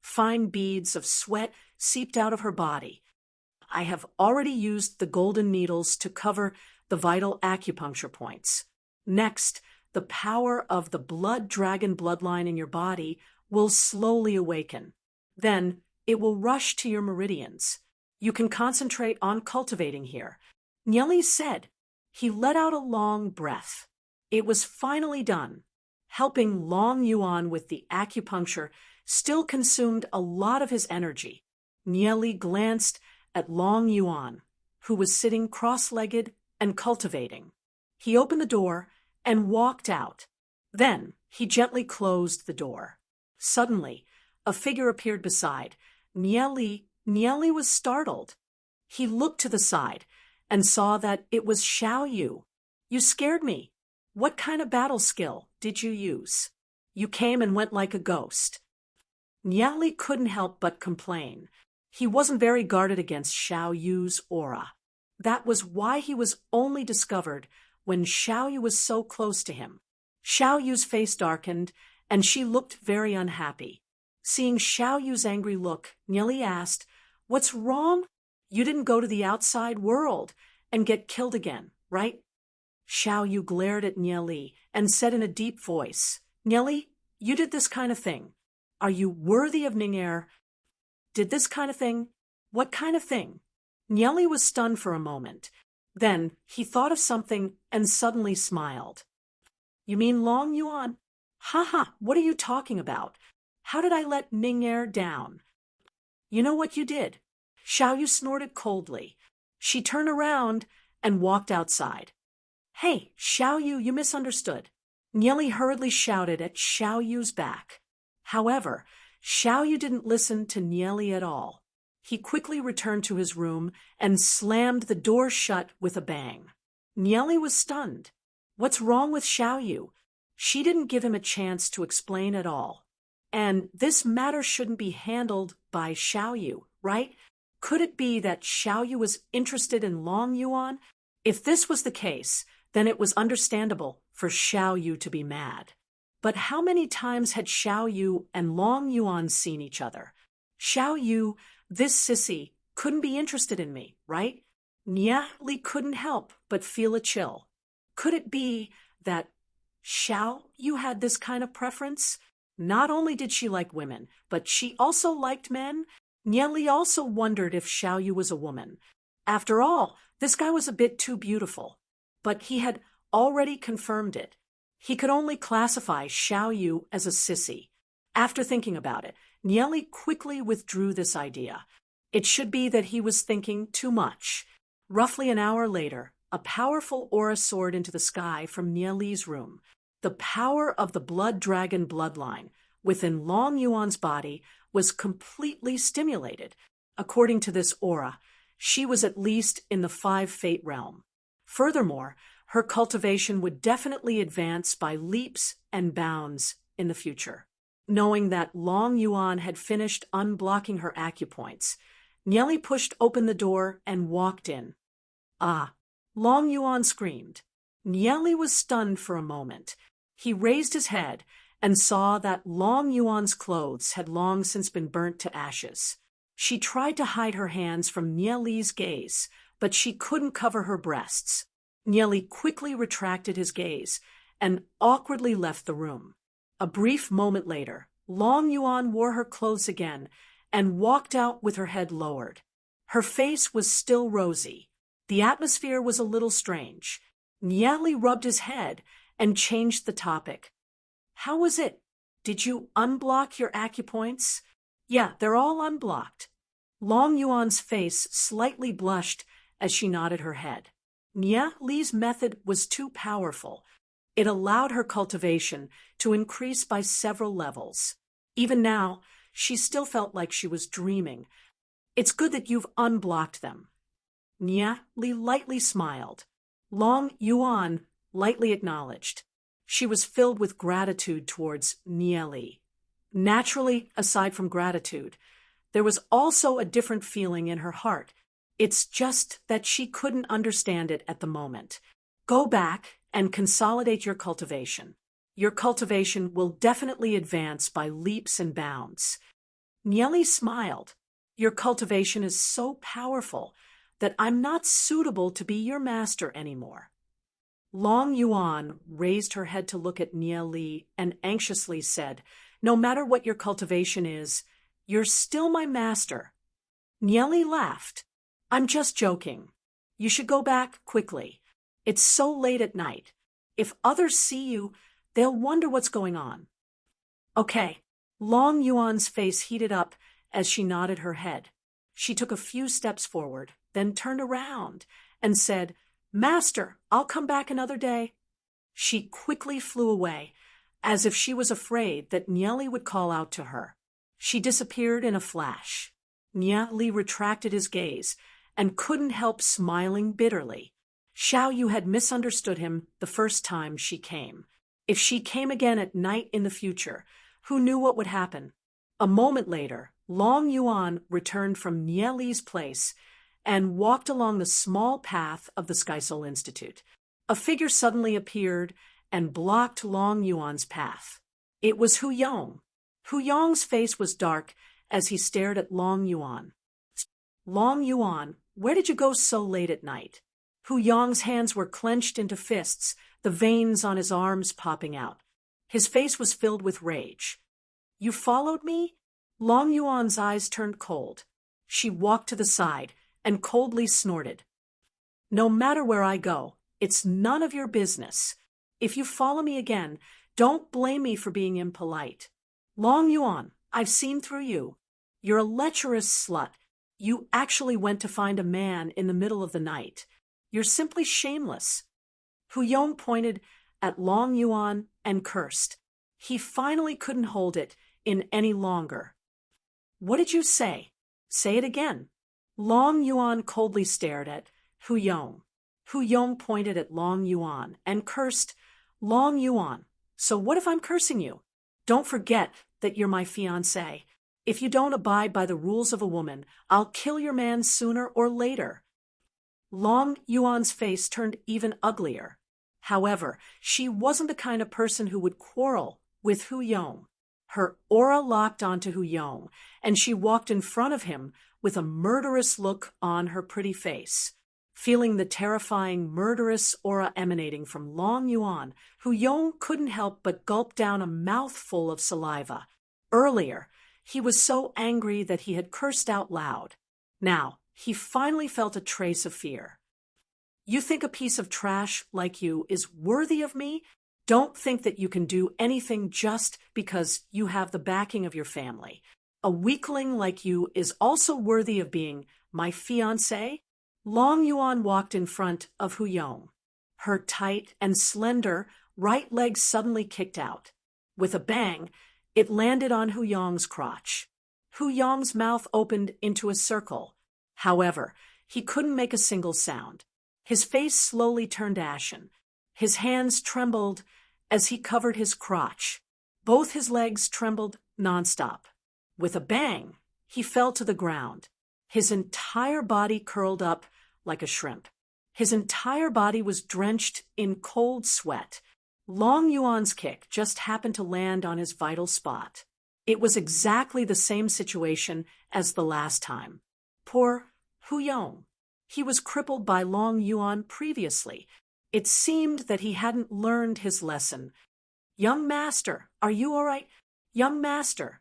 Fine beads of sweat seeped out of her body. I have already used the golden needles to cover the vital acupuncture points. Next, the power of the blood dragon bloodline in your body will slowly awaken. Then, it will rush to your meridians. You can concentrate on cultivating here. Nyeli said. He let out a long breath. It was finally done. Helping Long Yuan with the acupuncture still consumed a lot of his energy. Nyeli glanced at Long Yuan, who was sitting cross-legged and cultivating. He opened the door and walked out. Then he gently closed the door. Suddenly, a figure appeared beside. Nyeli was startled. He looked to the side and saw that it was Xiao Yu. You scared me. What kind of battle skill did you use? You came and went like a ghost. Nyeli couldn't help but complain. He wasn't very guarded against Xiao Yu's aura. That was why he was only discovered when Xiao Yu was so close to him. Xiao Yu's face darkened, and she looked very unhappy. Seeing Xiao Yu's angry look, Nyeli asked, "What's wrong? You didn't go to the outside world and get killed again, right?" Xiao Yu glared at Nyeli and said in a deep voice, "Nyeli, you did this kind of thing. Are you worthy of Ning'er? Did this kind of thing? What kind of thing?" Nyeli was stunned for a moment. Then he thought of something and suddenly smiled. "You mean Long Yuan? Ha, what are you talking about? How did I let Ning'er down?" "You know what you did." Xiao Yu snorted coldly. She turned around and walked outside. "Hey, Xiao Yu, you misunderstood." Nyeli hurriedly shouted at Xiao Yu's back. However, Xiao Yu didn't listen to Nyeli at all. He quickly returned to his room and slammed the door shut with a bang. Nyeli was stunned. What's wrong with Xiao Yu? She didn't give him a chance to explain at all. And this matter shouldn't be handled by Xiao Yu, right? Could it be that Xiao Yu was interested in Long Yuan? If this was the case, then it was understandable for Xiao Yu to be mad. But how many times had Xiao Yu and Long Yuan seen each other? Xiao Yu, this sissy, couldn't be interested in me, right? Nyeli couldn't help but feel a chill. Could it be that Xiao Yu had this kind of preference? Not only did she like women, but she also liked men. Nyeli also wondered if Xiao Yu was a woman. After all, this guy was a bit too beautiful. But he had already confirmed it. He could only classify Xiao Yu as a sissy. After thinking about it, Nyeli quickly withdrew this idea. It should be that he was thinking too much. Roughly an hour later, a powerful aura soared into the sky from Nyeli's room. The power of the blood dragon bloodline within Long Yuan's body was completely stimulated. According to this aura, she was at least in the 5 fate realm. Furthermore, her cultivation would definitely advance by leaps and bounds in the future. Knowing that Long Yuan had finished unblocking her acupoints, Nyeli pushed open the door and walked in. "Ah!" Long Yuan screamed. Nyeli was stunned for a moment. He raised his head and saw that Long Yuan's clothes had long since been burnt to ashes. She tried to hide her hands from Nyeli's gaze, but she couldn't cover her breasts. Nyeli quickly retracted his gaze and awkwardly left the room. A brief moment later, Long Yuan wore her clothes again and walked out with her head lowered. Her face was still rosy. The atmosphere was a little strange. Nyeli rubbed his head and changed the topic. "How was it? Did you unblock your acupoints?" "Yeah, they're all unblocked." Long Yuan's face slightly blushed as she nodded her head. Nyeli's method was too powerful. It allowed her cultivation to increase by several levels. Even now, she still felt like she was dreaming. "It's good that you've unblocked them." Nyeli lightly smiled. Long Yuan lightly acknowledged. She was filled with gratitude towards Nyeli. Naturally, aside from gratitude, there was also a different feeling in her heart. It's just that she couldn't understand it at the moment. Go back and consolidate your cultivation. Your cultivation will definitely advance by leaps and bounds. Nieli smiled. Your cultivation is so powerful that I'm not suitable to be your master anymore. Long Yuan raised her head to look at Nieli and anxiously said, No matter what your cultivation is, you're still my master. Nieli laughed. I'm just joking. You should go back quickly. It's so late at night. If others see you, they'll wonder what's going on. Okay. Long Yuan's face heated up as she nodded her head. She took a few steps forward, then turned around and said, Master, I'll come back another day. She quickly flew away, as if she was afraid that Nieli would call out to her. She disappeared in a flash. Nieli retracted his gaze and couldn't help smiling bitterly. Xiao Yu had misunderstood him the first time she came. If she came again at night in the future, who knew what would happen? A moment later, Long Yuan returned from Nieli's place and walked along the small path of the Sky Soul Institute. A figure suddenly appeared and blocked Long Yuan's path. It was Hu Yong. Hu Yong's face was dark as he stared at Long Yuan. Long Yuan, where did you go so late at night? Hu Yong's hands were clenched into fists, the veins on his arms popping out. His face was filled with rage. You followed me? Long Yuan's eyes turned cold. She walked to the side and coldly snorted. No matter where I go, it's none of your business. If you follow me again, don't blame me for being impolite. Long Yuan, I've seen through you. You're a lecherous slut. You actually went to find a man in the middle of the night. You're simply shameless. Hu Yong pointed at Long Yuan and cursed. He finally couldn't hold it in any longer. What did you say? Say it again. Long Yuan coldly stared at Hu Yong. Hu Yong pointed at Long Yuan and cursed, Long Yuan, so what if I'm cursing you? Don't forget that you're my fiancé. If you don't abide by the rules of a woman, I'll kill your man sooner or later. Long Yuan's face turned even uglier. However, she wasn't the kind of person who would quarrel with Hu Yong. Her aura locked onto Hu Yong, and she walked in front of him with a murderous look on her pretty face. Feeling the terrifying, murderous aura emanating from Long Yuan, Hu Yong couldn't help but gulp down a mouthful of saliva. Earlier, he was so angry that he had cursed out loud. Now, he finally felt a trace of fear. You think a piece of trash like you is worthy of me? Don't think that you can do anything just because you have the backing of your family. A weakling like you is also worthy of being my fiancé? Long Yuan walked in front of Hu Yong. Her tight and slender right leg suddenly kicked out. With a bang, it landed on Hu Yong's crotch. Hu Yong's mouth opened into a circle. However, he couldn't make a single sound. His face slowly turned ashen. His hands trembled as he covered his crotch. Both his legs trembled nonstop. With a bang, he fell to the ground. His entire body curled up like a shrimp. His entire body was drenched in cold sweat. Long Yuan's kick just happened to land on his vital spot. It was exactly the same situation as the last time. Poor Hu Yong. He was crippled by Long Yuan previously. It seemed that he hadn't learned his lesson. Young master, are you all right? Young master.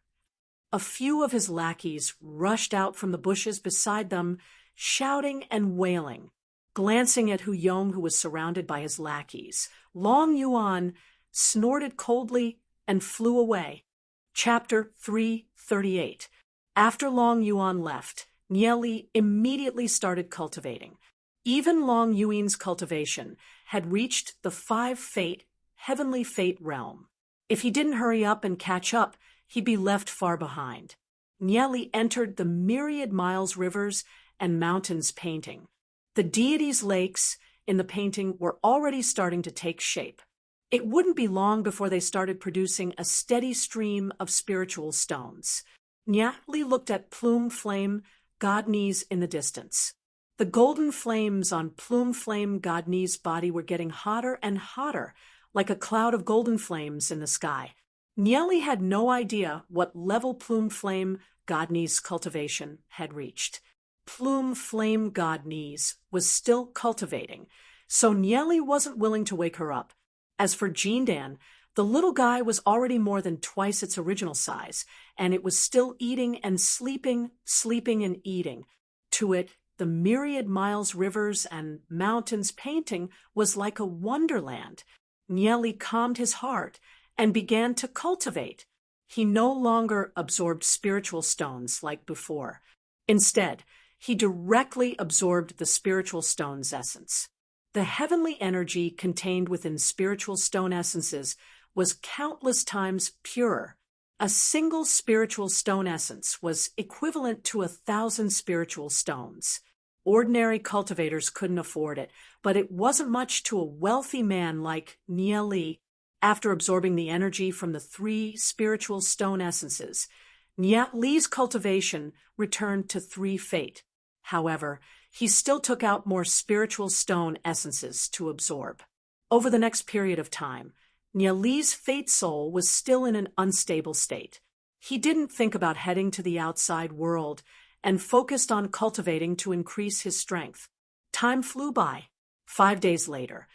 A few of his lackeys rushed out from the bushes beside them, shouting and wailing. Glancing at Hu Yong, who was surrounded by his lackeys, Long Yuan snorted coldly and flew away. Chapter 338. After Long Yuan left, Nieli immediately started cultivating. Even Long Yuan's cultivation had reached the 5-fate, heavenly fate realm. If he didn't hurry up and catch up, he'd be left far behind. Nieli entered the myriad miles rivers and mountains painting. The deities' lakes in the painting were already starting to take shape. It wouldn't be long before they started producing a steady stream of spiritual stones. Nieli looked at Plume Flame Godney's in the distance. The golden flames on Plume Flame Godney's body were getting hotter and hotter, like a cloud of golden flames in the sky. Nieli had no idea what level Plume Flame Godney's cultivation had reached. Plume Flame Godney's was still cultivating, so Nieli wasn't willing to wake her up. As for Jeandan, the little guy was already more than twice its original size, and it was still eating and sleeping, sleeping and eating. To it, the myriad miles rivers and mountains painting was like a wonderland. Nieli calmed his heart and began to cultivate. He no longer absorbed spiritual stones like before. Instead, he directly absorbed the spiritual stone's essence. The heavenly energy contained within spiritual stone essences was countless times purer. A single spiritual stone essence was equivalent to 1,000 spiritual stones. Ordinary cultivators couldn't afford it, but it wasn't much to a wealthy man like Nieli. After absorbing the energy from the 3 spiritual stone essences, Nieli's cultivation returned to 3 fate. However, he still took out more spiritual stone essences to absorb. Over the next period of time, Nieli's fate soul was still in an unstable state. He didn't think about heading to the outside world and focused on cultivating to increase his strength. Time flew by. 5 days later,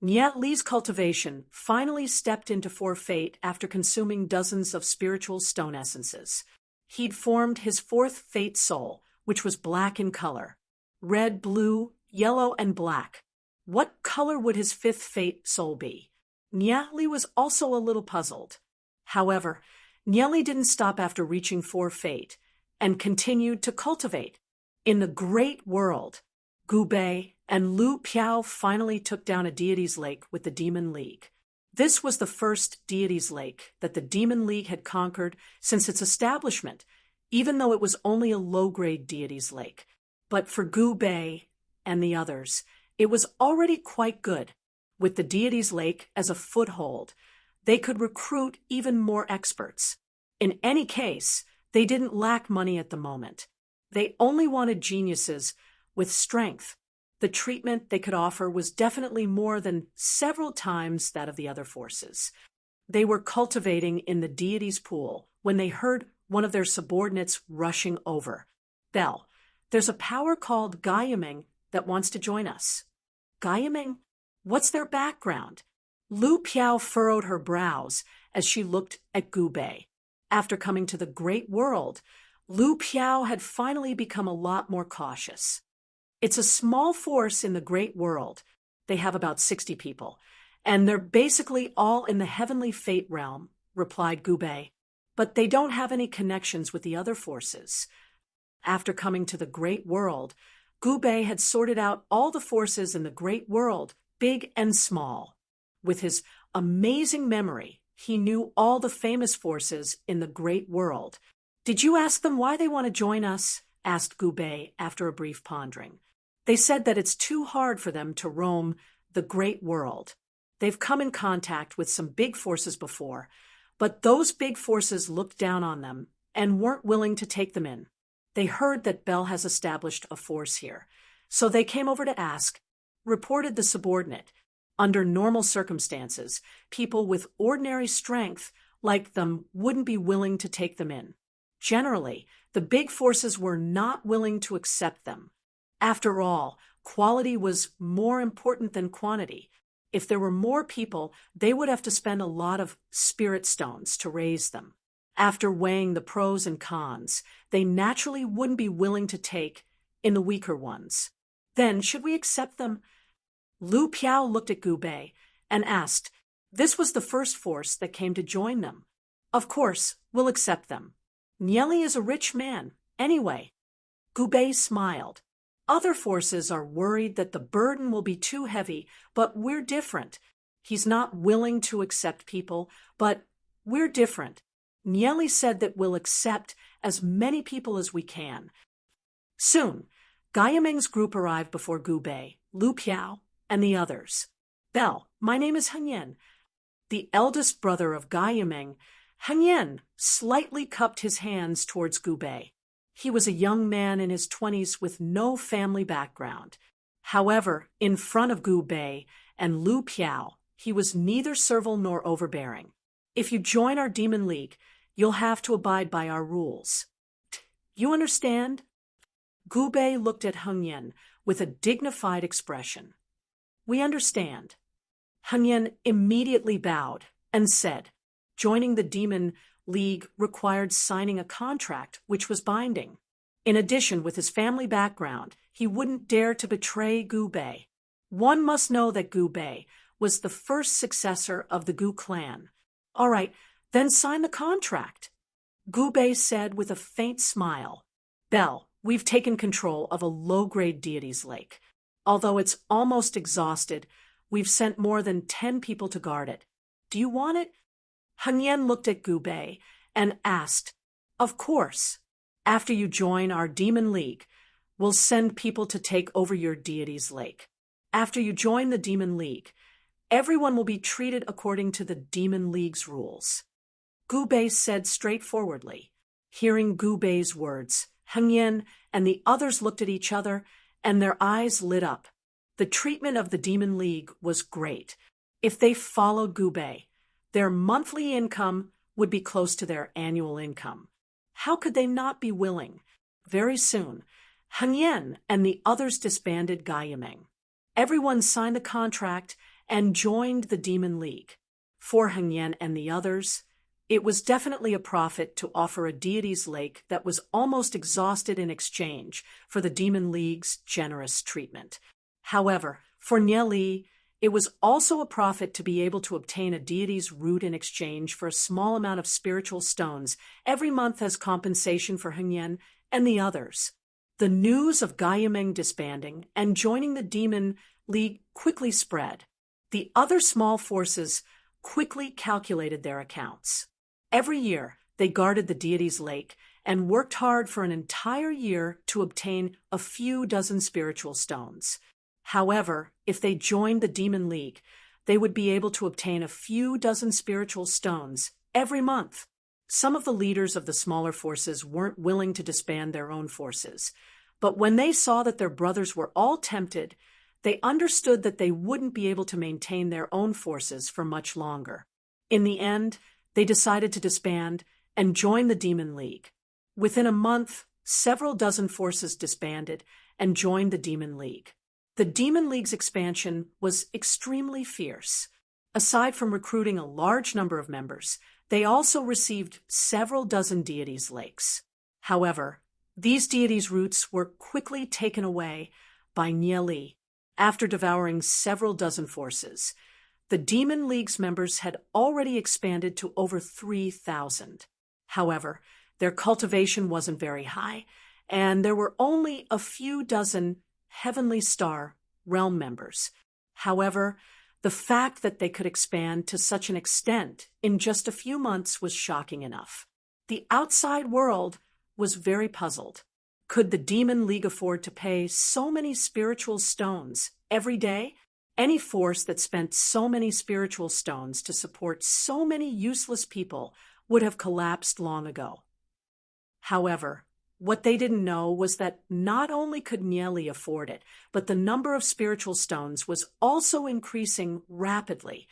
Nieli's cultivation finally stepped into 4 fate after consuming dozens of spiritual stone essences. He'd formed his 4th fate soul, which was black in color. Red, blue, yellow, and black. What color would his 5th fate soul be? Nieli was also a little puzzled. However, Nieli didn't stop after reaching 4 fate and continued to cultivate. In the great world, Gubei and Lu Piao finally took down a deity's lake with the Demon League. This was the first deity's lake that the Demon League had conquered since its establishment, even though it was only a low-grade deity's lake. But for Gubei and the others, it was already quite good. With the deity's lake as a foothold, they could recruit even more experts. In any case, they didn't lack money at the moment. They only wanted geniuses with strength. The treatment they could offer was definitely more than several times that of the other forces. They were cultivating in the deity's pool when they heard one of their subordinates rushing over. Bell, there's a power called Gaiaming that wants to join us. Gaiaming? What's their background? Lu Piao furrowed her brows as she looked at Gubei. After coming to the great world, Lu Piao had finally become a lot more cautious. It's a small force in the great world. They have about 60 people, and they're basically all in the heavenly fate realm, replied Gubei. But they don't have any connections with the other forces. After coming to the great world, Gubei had sorted out all the forces in the great world, big and small. With his amazing memory, he knew all the famous forces in the great world. Did you ask them why they want to join us? Asked Gubei after a brief pondering. They said that it's too hard for them to roam the great world. They've come in contact with some big forces before, but those big forces looked down on them and weren't willing to take them in. They heard that Bell has established a force here, so they came over to ask, reported the subordinate. Under normal circumstances, people with ordinary strength like them wouldn't be willing to take them in. Generally, the big forces were not willing to accept them. After all, quality was more important than quantity. If there were more people, they would have to spend a lot of spirit stones to raise them. After weighing the pros and cons, they naturally wouldn't be willing to take in the weaker ones. Then, should we accept them? Lu Piao looked at Gubei and asked, this was the first force that came to join them. Of course, we'll accept them. Nieli is a rich man, anyway. Gubei smiled. Other forces are worried that the burden will be too heavy, but we're different. He's not willing to accept people, but we're different. Nieli said that we'll accept as many people as we can. Soon, Gaiaming's group arrived before Gubei, Lu Piao, and the others. Bell, my name is Hengyan. The eldest brother of Gaiaming, Hengyan slightly cupped his hands towards Gubei. He was a young man in his 20s with no family background. However, in front of Gubei and Lu Piao, he was neither servile nor overbearing. If you join our Demon League, you'll have to abide by our rules. You understand? Gu Bei looked at Heng Yen with a dignified expression. We understand. Heng Yen immediately bowed and said, joining the Demon League required signing a contract which was binding. In addition, with his family background, he wouldn't dare to betray Gu Bei. One must know that Gu Bei was the first successor of the Gu clan. All right, then sign the contract. Gu Bei said with a faint smile. Belle, we've taken control of a low-grade deity's lake. Although it's almost exhausted, we've sent more than 10 people to guard it. Do you want it? Heng Yen looked at Gu Bei and asked, Of course. After you join our Demon League, we'll send people to take over your deity's lake. After you join the Demon League, everyone will be treated according to the Demon League's rules. Gu Bei said straightforwardly. Hearing Gu Bei's words, Heng Yen and the others looked at each other, and their eyes lit up. The treatment of the Demon League was great. If they followed Gu Bei, their monthly income would be close to their annual income. How could they not be willing? Very soon, Heng Yen and the others disbanded Gaiyameng. Everyone signed the contract and joined the Demon League. For Heng Yen and the others, it was definitely a profit to offer a deity's lake that was almost exhausted in exchange for the Demon League's generous treatment. However, for Nie Li, it was also a profit to be able to obtain a deity's root in exchange for a small amount of spiritual stones every month as compensation for Heng Yen and the others. The news of Gaiyameng disbanding and joining the Demon League quickly spread. The other small forces quickly calculated their accounts. Every year, they guarded the deity's lake and worked hard for an entire year to obtain a few dozen spiritual stones. However, if they joined the Demon League, they would be able to obtain a few dozen spiritual stones every month. Some of the leaders of the smaller forces weren't willing to disband their own forces, but when they saw that their brothers were all tempted, they understood that they wouldn't be able to maintain their own forces for much longer. In the end, they decided to disband and join the Demon League. Within a month, several dozen forces disbanded and joined the Demon League. The Demon League's expansion was extremely fierce. Aside from recruiting a large number of members, they also received several dozen deities' lakes. However, these deities' roots were quickly taken away by Nie Li. After devouring several dozen forces, the Demon League's members had already expanded to over 3,000. However, their cultivation wasn't very high, and there were only a few dozen Heavenly Star realm members. However, the fact that they could expand to such an extent in just a few months was shocking enough. The outside world was very puzzled. Could the Demon League afford to pay so many spiritual stones every day? Any force that spent so many spiritual stones to support so many useless people would have collapsed long ago. However, what they didn't know was that not only could Nie Li afford it, but the number of spiritual stones was also increasing rapidly.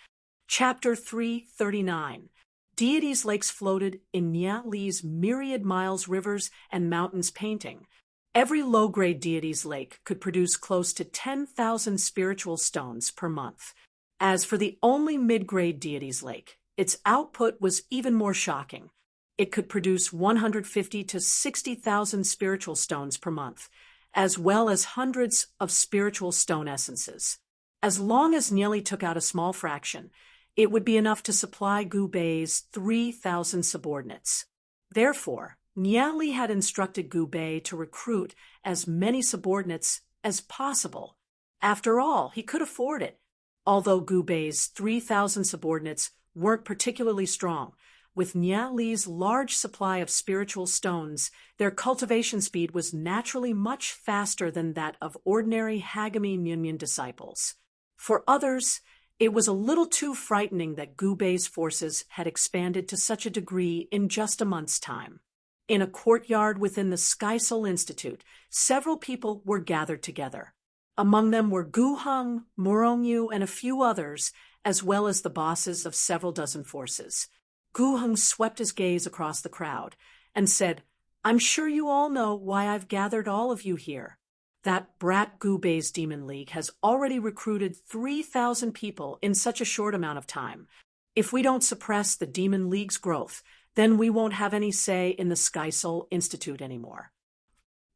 Chapter 339. Deities' lakes floated in Nie Li's myriad miles rivers and mountains painting. Every low-grade deity's lake could produce close to 10,000 spiritual stones per month. As for the only mid-grade deity's lake, its output was even more shocking. It could produce 150 to 60,000 spiritual stones per month, as well as hundreds of spiritual stone essences. As long as Nie Li took out a small fraction, it would be enough to supply Gu Bei's 3,000 subordinates. Therefore, Nie Li had instructed Gu Bei to recruit as many subordinates as possible. After all, he could afford it. Although Gu Bei's 3,000 subordinates weren't particularly strong, with Nie Li's large supply of spiritual stones, their cultivation speed was naturally much faster than that of ordinary Hagami Nyunyan disciples. For others, it was a little too frightening that Gu Bei's forces had expanded to such a degree in just a month's time. In a courtyard within the Sky Soul Institute, several people were gathered together. Among them were Gu Heng, Morongyu, and a few others, as well as the bosses of several dozen forces. Gu Heng swept his gaze across the crowd and said, I'm sure you all know why I've gathered all of you here. That brat Gubei's Demon League has already recruited 3,000 people in such a short amount of time. If we don't suppress the Demon League's growth, then we won't have any say in the Sky Soul Institute anymore.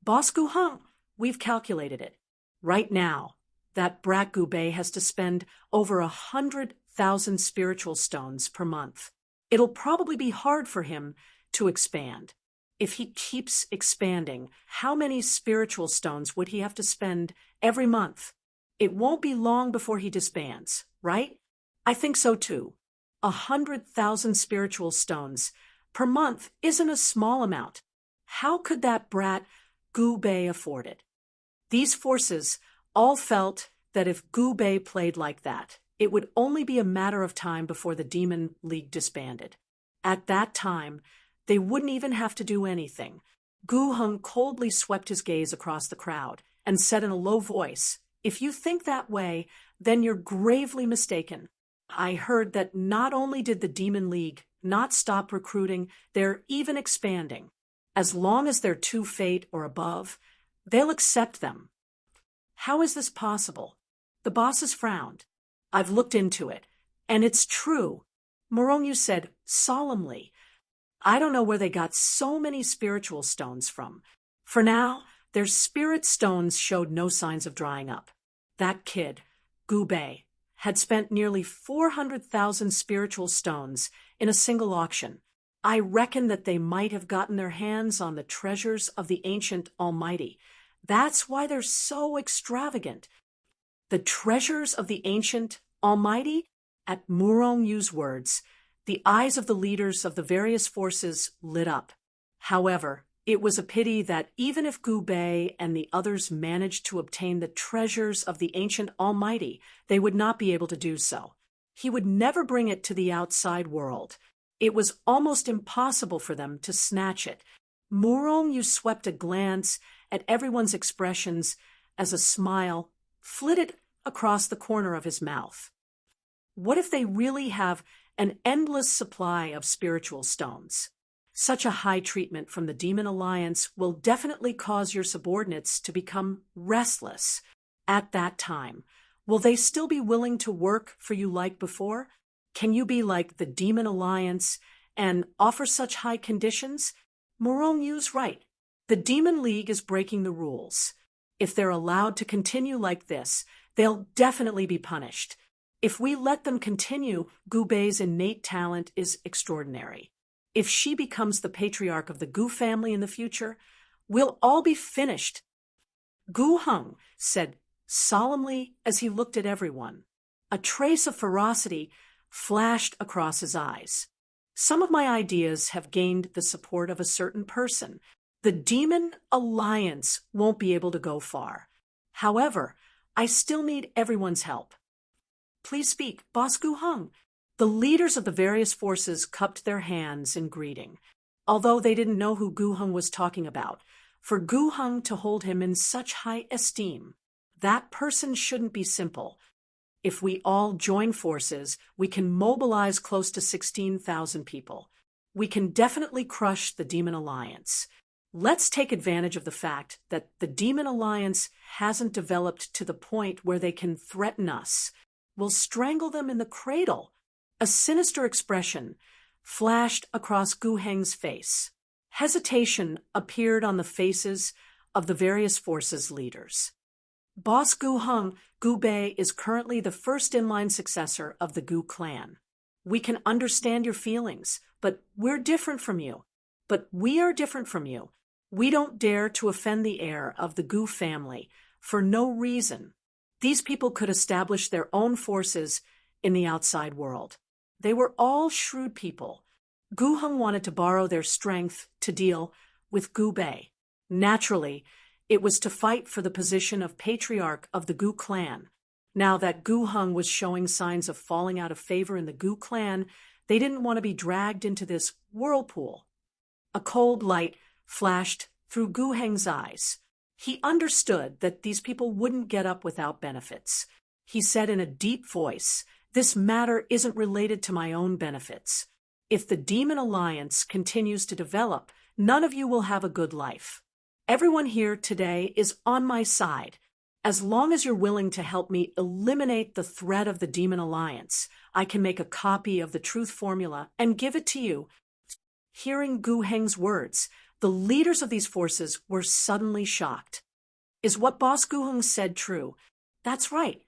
Boss Guheng, we've calculated it. Right now, that brat Gubei has to spend over 100,000 spiritual stones per month. It'll probably be hard for him to expand. If he keeps expanding, how many spiritual stones would he have to spend every month? It won't be long before he disbands, right? I think so too. 100,000 spiritual stones per month isn't a small amount. How could that brat Gu Bei afford it? These forces all felt that if Gu Bei played like that, it would only be a matter of time before the Demon League disbanded. At that time, they wouldn't even have to do anything. Gu Heng coldly swept his gaze across the crowd and said in a low voice, "If you think that way, then you're gravely mistaken. I heard that not only did the Demon League not stop recruiting, they're even expanding. As long as they're 2 fate or above, they'll accept them." How is this possible? The bosses frowned. I've looked into it, and it's true. Morongyu said solemnly, "I don't know where they got so many spiritual stones from. For now, their spirit stones showed no signs of drying up. That kid, Gu Bei, had spent nearly 400,000 spiritual stones in a single auction. I reckon that they might have gotten their hands on the treasures of the ancient Almighty. That's why they're so extravagant." The treasures of the ancient Almighty? At Murongyu's words, the eyes of the leaders of the various forces lit up. However, it was a pity that even if Gu Bei and the others managed to obtain the treasures of the ancient Almighty, they would not be able to do so. He would never bring it to the outside world. It was almost impossible for them to snatch it. Murongyu swept a glance at everyone's expressions as a smile flitted across the corner of his mouth. What if they really have an endless supply of spiritual stones? Such a high treatment from the Demon Alliance will definitely cause your subordinates to become restless. At that time, will they still be willing to work for you like before? Can you be like the Demon Alliance and offer such high conditions? Morongyu's right. The Demon League is breaking the rules. If they're allowed to continue like this, they'll definitely be punished. If we let them continue, Gu Bei's innate talent is extraordinary. If she becomes the patriarch of the Gu family in the future, we'll all be finished. Gu Heng said solemnly as he looked at everyone. A trace of ferocity flashed across his eyes. Some of my ideas have gained the support of a certain person. The Demon Alliance won't be able to go far. However, I still need everyone's help. Please speak, Boss Gu Heng. The leaders of the various forces cupped their hands in greeting, although they didn't know who Gu Heng was talking about. For Gu Heng to hold him in such high esteem, that person shouldn't be simple. If we all join forces, we can mobilize close to 16,000 people. We can definitely crush the Demon Alliance. Let's take advantage of the fact that the Demon Alliance hasn't developed to the point where they can threaten us. We'll strangle them in the cradle. A sinister expression flashed across Gu Heng's face. Hesitation appeared on the faces of the various forces' leaders. Boss Gu Heng, Gu Bei is currently the first in-line successor of the Gu clan. We can understand your feelings, but we're different from you. But we are different from you. We don't dare to offend the heir of the Gu family for no reason. These people could establish their own forces in the outside world. They were all shrewd people. Gu Heng wanted to borrow their strength to deal with Gu Bei. Naturally, it was to fight for the position of patriarch of the Gu clan. Now that Gu Heng was showing signs of falling out of favor in the Gu clan, they didn't want to be dragged into this whirlpool. A cold light flashed through Gu Heng's eyes. He understood that these people wouldn't get up without benefits. He said in a deep voice, "This matter isn't related to my own benefits. If the Demon Alliance continues to develop, none of you will have a good life. Everyone here today is on my side. As long as you're willing to help me eliminate the threat of the Demon Alliance, I can make a copy of the truth formula and give it to you. Hearing Gu Heng's words, the leaders of these forces were suddenly shocked. Is what Boss Gu Heng said true? That's right.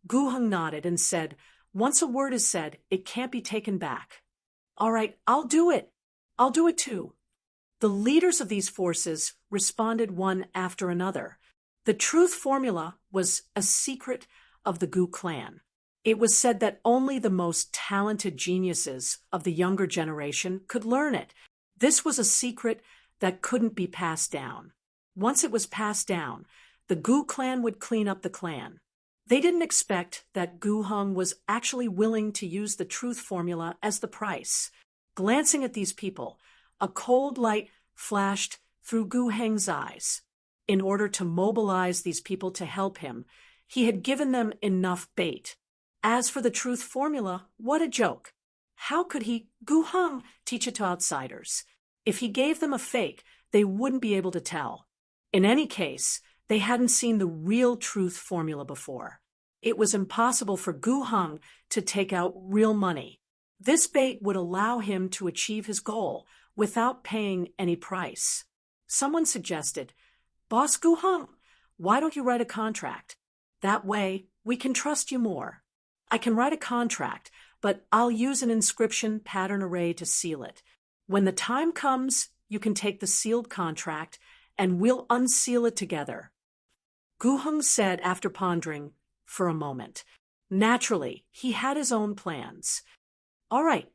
Gu Heng nodded and said, once a word is said, it can't be taken back. All right, I'll do it. I'll do it too. The leaders of these forces responded one after another. The truth formula was a secret of the Gu clan. It was said that only the most talented geniuses of the younger generation could learn it. This was a secret that couldn't be passed down. Once it was passed down, the Gu clan would clean up the clan. They didn't expect that Gu Heng was actually willing to use the truth formula as the price. Glancing at these people, a cold light flashed through Gu Heng's eyes. In order to mobilize these people to help him, he had given them enough bait. As for the truth formula, what a joke. How could he, Gu Heng, teach it to outsiders? If he gave them a fake, they wouldn't be able to tell. In any case, they hadn't seen the real truth formula before. It was impossible for Gu Heng to take out real money. This bait would allow him to achieve his goal without paying any price. Someone suggested, Boss Gu Heng, why don't you write a contract? That way, we can trust you more. I can write a contract, but I'll use an inscription pattern array to seal it. When the time comes, you can take the sealed contract, and we'll unseal it together. Gu Heng said after pondering for a moment. Naturally, he had his own plans. All right.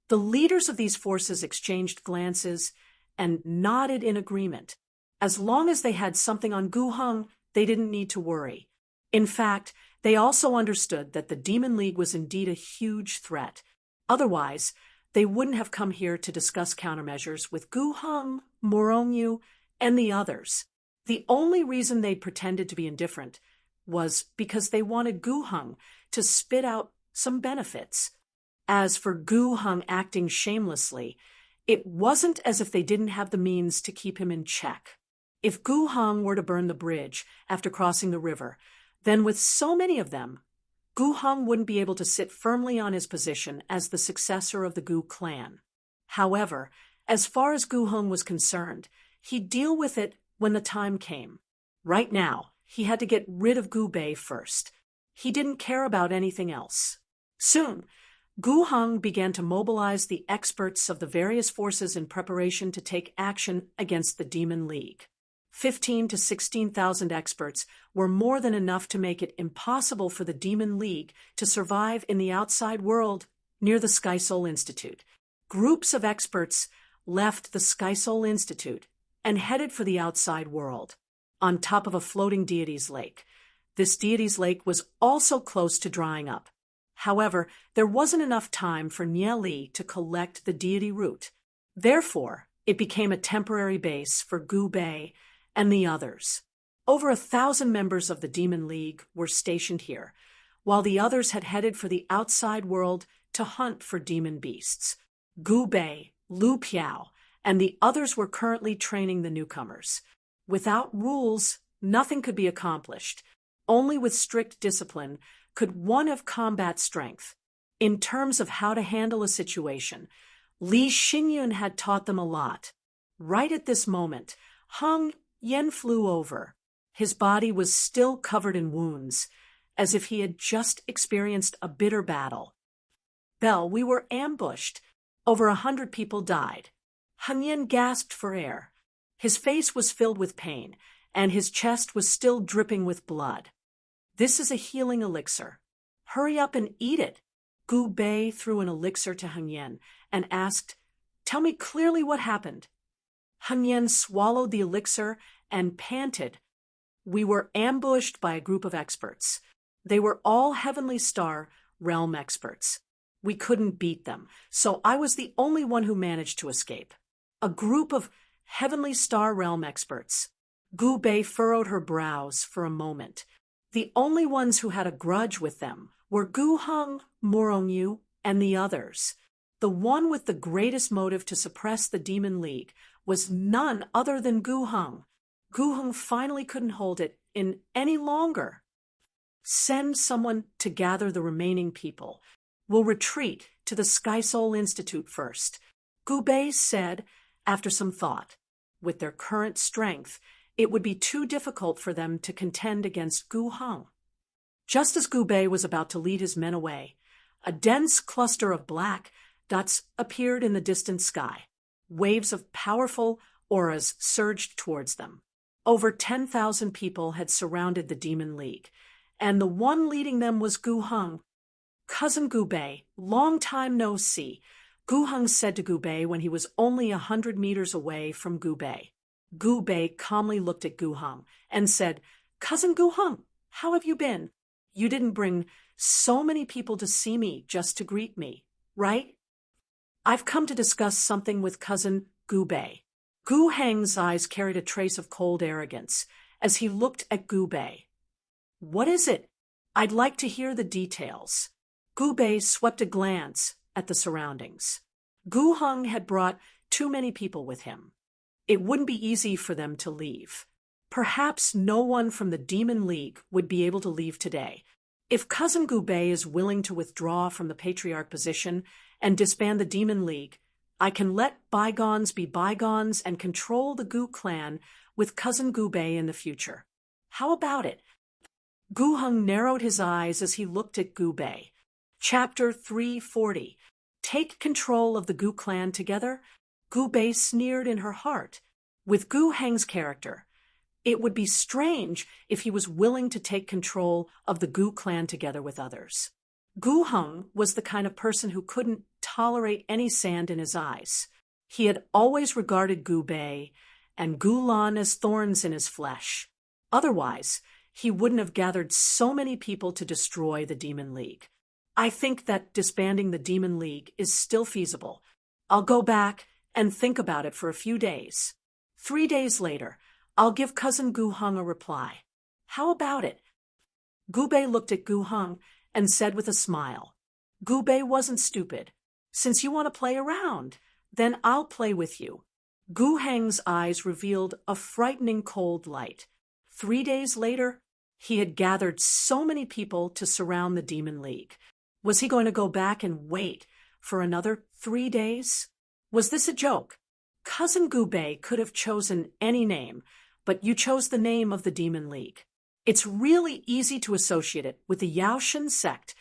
The leaders of these forces exchanged glances and nodded in agreement. As long as they had something on Gu Heng, they didn't need to worry. In fact, they also understood that the Demon League was indeed a huge threat. Otherwise, they wouldn't have come here to discuss countermeasures with Gu Heng, Morongyu, and the others. The only reason they pretended to be indifferent was because they wanted Gu Heng to spit out some benefits. As for Gu Heng acting shamelessly, it wasn't as if they didn't have the means to keep him in check. If Gu Heng were to burn the bridge after crossing the river, then with so many of them, Gu Heng wouldn't be able to sit firmly on his position as the successor of the Gu clan. However, as far as Gu Heng was concerned, he'd deal with it when the time came. Right now, he had to get rid of Gu Bei first. He didn't care about anything else. Soon, Gu Heng began to mobilize the experts of the various forces in preparation to take action against the Demon League. 15,000 to 16,000 experts were more than enough to make it impossible for the Demon League to survive in the outside world near the Sky Soul Institute. Groups of experts left the Sky Soul Institute and headed for the outside world, on top of a floating deity's lake. This deity's lake was also close to drying up. However, there wasn't enough time for Nie Li to collect the deity root. Therefore, it became a temporary base for Gu Bei and the others. Over 1,000 members of the Demon League were stationed here, while the others had headed for the outside world to hunt for demon beasts. Gu Bei, Lu Piao, and the others were currently training the newcomers. Without rules, nothing could be accomplished. Only with strict discipline could one have combat strength. In terms of how to handle a situation, Li Xingyun had taught them a lot. Right at this moment, Heng Yen flew over. His body was still covered in wounds, as if he had just experienced a bitter battle. Bell, we were ambushed. Over 100 people died. Heng Yen gasped for air. His face was filled with pain, and his chest was still dripping with blood. This is a healing elixir. Hurry up and eat it. Gu Bei threw an elixir to Heng Yen and asked, Tell me clearly what happened. Heng Yen swallowed the elixir and panted. We were ambushed by a group of experts. They were all Heavenly Star realm experts. We couldn't beat them, so I was the only one who managed to escape. A group of Heavenly Star realm experts. Gu Bei furrowed her brows for a moment. The only ones who had a grudge with them were Gu Heng, Morongyu, and the others. The one with the greatest motive to suppress the Demon League was none other than Gu Heng. Gu Heng finally couldn't hold it in any longer. Send someone to gather the remaining people. We'll retreat to the Sky Soul Institute first, Gu Bei said after some thought. With their current strength, it would be too difficult for them to contend against Gu Heng. Just as Gu Bei was about to lead his men away, a dense cluster of black dots appeared in the distant sky. Waves of powerful auras surged towards them. Over 10,000 people had surrounded the Demon League, and the one leading them was Gu Heng. Cousin Gu Bei, long time no see, Gu Heng said to Gu Bei when he was only 100 meters away from Gu Bei. Gu Bei calmly looked at Gu Heng and said, "Cousin Gu Heng, how have you been? You didn't bring so many people to see me just to greet me, right?" "I've come to discuss something with Cousin Gu Bei." Gu Heng's eyes carried a trace of cold arrogance as he looked at Gu Bei. "What is it? I'd like to hear the details." Gu Bei swept a glance at the surroundings. Gu Heng had brought too many people with him. It wouldn't be easy for them to leave. Perhaps no one from the Demon League would be able to leave today. If Cousin Gu Bei is willing to withdraw from the Patriarch position and disband the Demon League, I can let bygones be bygones and control the Gu clan with Cousin Gu Bei in the future. How about it? Gu Heng narrowed his eyes as he looked at Gu Bei. Chapter 340. Take control of the Gu clan together? Gu Bei sneered in her heart. With Gu Heng's character, it would be strange if he was willing to take control of the Gu clan together with others. Gu Heng was the kind of person who couldn't tolerate any sand in his eyes. He had always regarded Gu Bei and Gu Lan as thorns in his flesh. Otherwise, he wouldn't have gathered so many people to destroy the Demon League. I think that disbanding the Demon League is still feasible. I'll go back and think about it for a few days. 3 days later, I'll give Cousin Gu Heng a reply. How about it? Gu Bei looked at Gu Heng and said with a smile, "Gu Bei wasn't stupid. Since you want to play around, then I'll play with you." Gu Heng's eyes revealed a frightening cold light. 3 days later, he had gathered so many people to surround the Demon League. Was he going to go back and wait for another 3 days? Was this a joke? Cousin Gu Bei could have chosen any name, but you chose the name of the Demon League. It's really easy to associate it with the Yaoshan sect,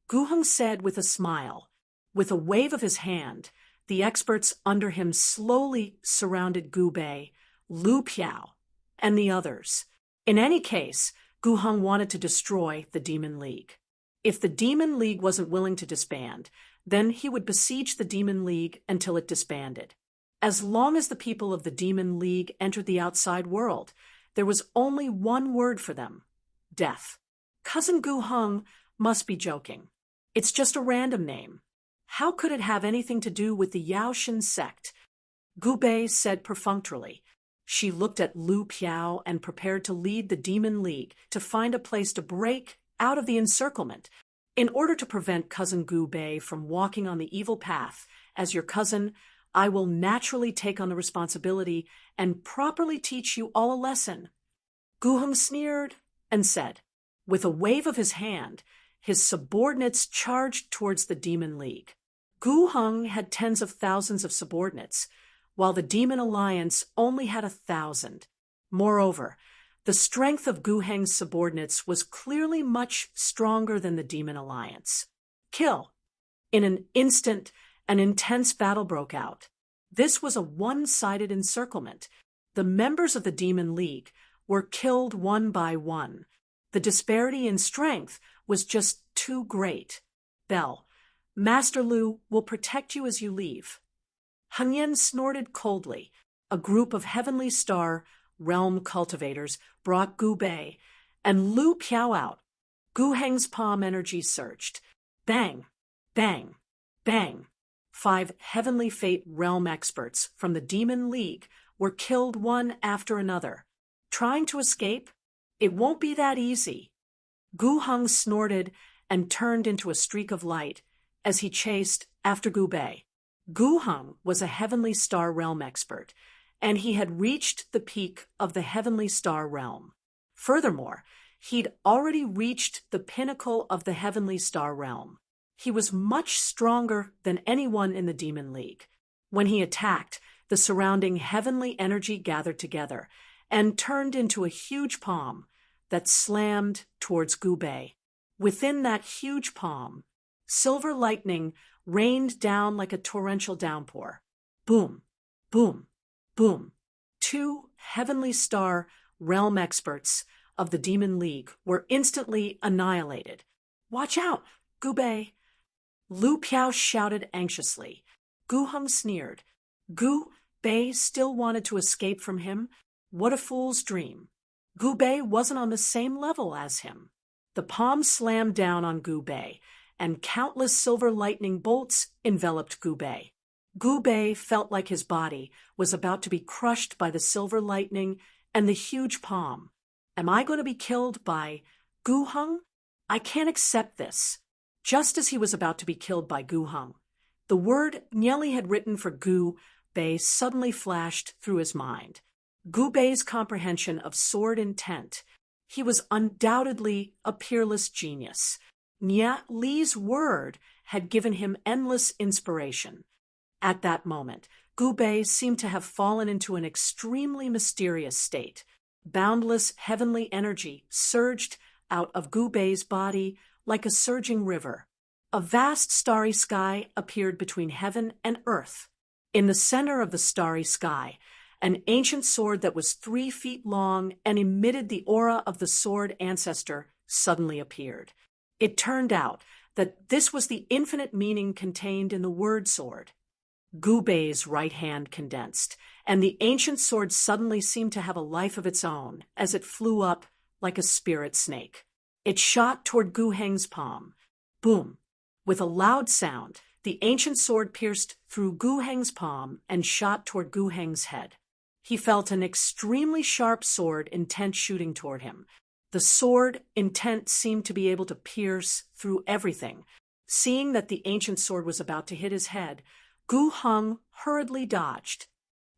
Gu Heng said with a smile. With a wave of his hand, the experts under him slowly surrounded Gu Bei, Lu Piao, and the others. In any case, Gu Heng wanted to destroy the Demon League. If the Demon League wasn't willing to disband, then he would besiege the Demon League until it disbanded. As long as the people of the Demon League entered the outside world, there was only one word for them: death. Cousin Gu Heng must be joking. It's just a random name. How could it have anything to do with the Yaoshan sect? Gu Bei said perfunctorily. She looked at Lu Piao and prepared to lead the Demon League to find a place to break out of the encirclement. In order to prevent Cousin Gu Bei from walking on the evil path, as your cousin, I will naturally take on the responsibility and properly teach you all a lesson. Gu Heng sneered and said. With a wave of his hand, his subordinates charged towards the Demon League. Gu Heng had tens of thousands of subordinates, while the Demon Alliance only had 1,000. Moreover, the strength of Gu Heng's subordinates was clearly much stronger than the Demon Alliance. Kill! In an instant, an intense battle broke out. This was a one-sided encirclement. The members of the Demon League were killed one by one. The disparity in strength was just too great. Bell, Master Lu will protect you as you leave. Han Yen snorted coldly. A group of Heavenly Star realm cultivators brought Gu Bei and Lu Piao out. Gu Heng's palm energy surged. Bang! Bang! Bang! 5 Heavenly Fate realm experts from the Demon League were killed one after another. Trying to escape? It won't be that easy. Gu Heng snorted and turned into a streak of light as he chased after Gu Bei. Gu Heng was a Heavenly Star Realm expert, and he had reached the peak of the Heavenly Star Realm. Furthermore, he'd already reached the pinnacle of the Heavenly Star Realm. He was much stronger than anyone in the Demon League. When he attacked, the surrounding heavenly energy gathered together and turned into a huge palm that slammed towards Gu Bei. Within that huge palm, silver lightning rained down like a torrential downpour. Boom, boom, boom. Two Heavenly Star Realm experts of the Demon League were instantly annihilated. "Watch out, Gu Bei!" Lu Piao shouted anxiously. Gu Heng sneered. Gu Bei still wanted to escape from him? What a fool's dream. Gu Bei wasn't on the same level as him. The palm slammed down on Gu Bei, and countless silver lightning bolts enveloped Gu Bei. Gu Bei felt like his body was about to be crushed by the silver lightning and the huge palm. Am I going to be killed by Gu Heng? I can't accept this. Just as he was about to be killed by Gu Heng, the word Nieli had written for Gu Bei suddenly flashed through his mind. Gu Bei's comprehension of sword intent. He was undoubtedly a peerless genius. Nia Li's word had given him endless inspiration. At that moment, Gu Bei seemed to have fallen into an extremely mysterious state. Boundless heavenly energy surged out of Gu Bei's body like a surging river. A vast starry sky appeared between heaven and earth. In the center of the starry sky, an ancient sword that was 3 feet long and emitted the aura of the sword ancestor suddenly appeared. It turned out that this was the infinite meaning contained in the word sword. Gu Bei's right hand condensed, and the ancient sword suddenly seemed to have a life of its own as it flew up like a spirit snake. It shot toward Gu Heng's palm. Boom! With a loud sound, the ancient sword pierced through Gu Heng's palm and shot toward Gu Heng's head. He felt an extremely sharp sword intent shooting toward him. The sword intent seemed to be able to pierce through everything. Seeing that the ancient sword was about to hit his head, Gu Heng hurriedly dodged.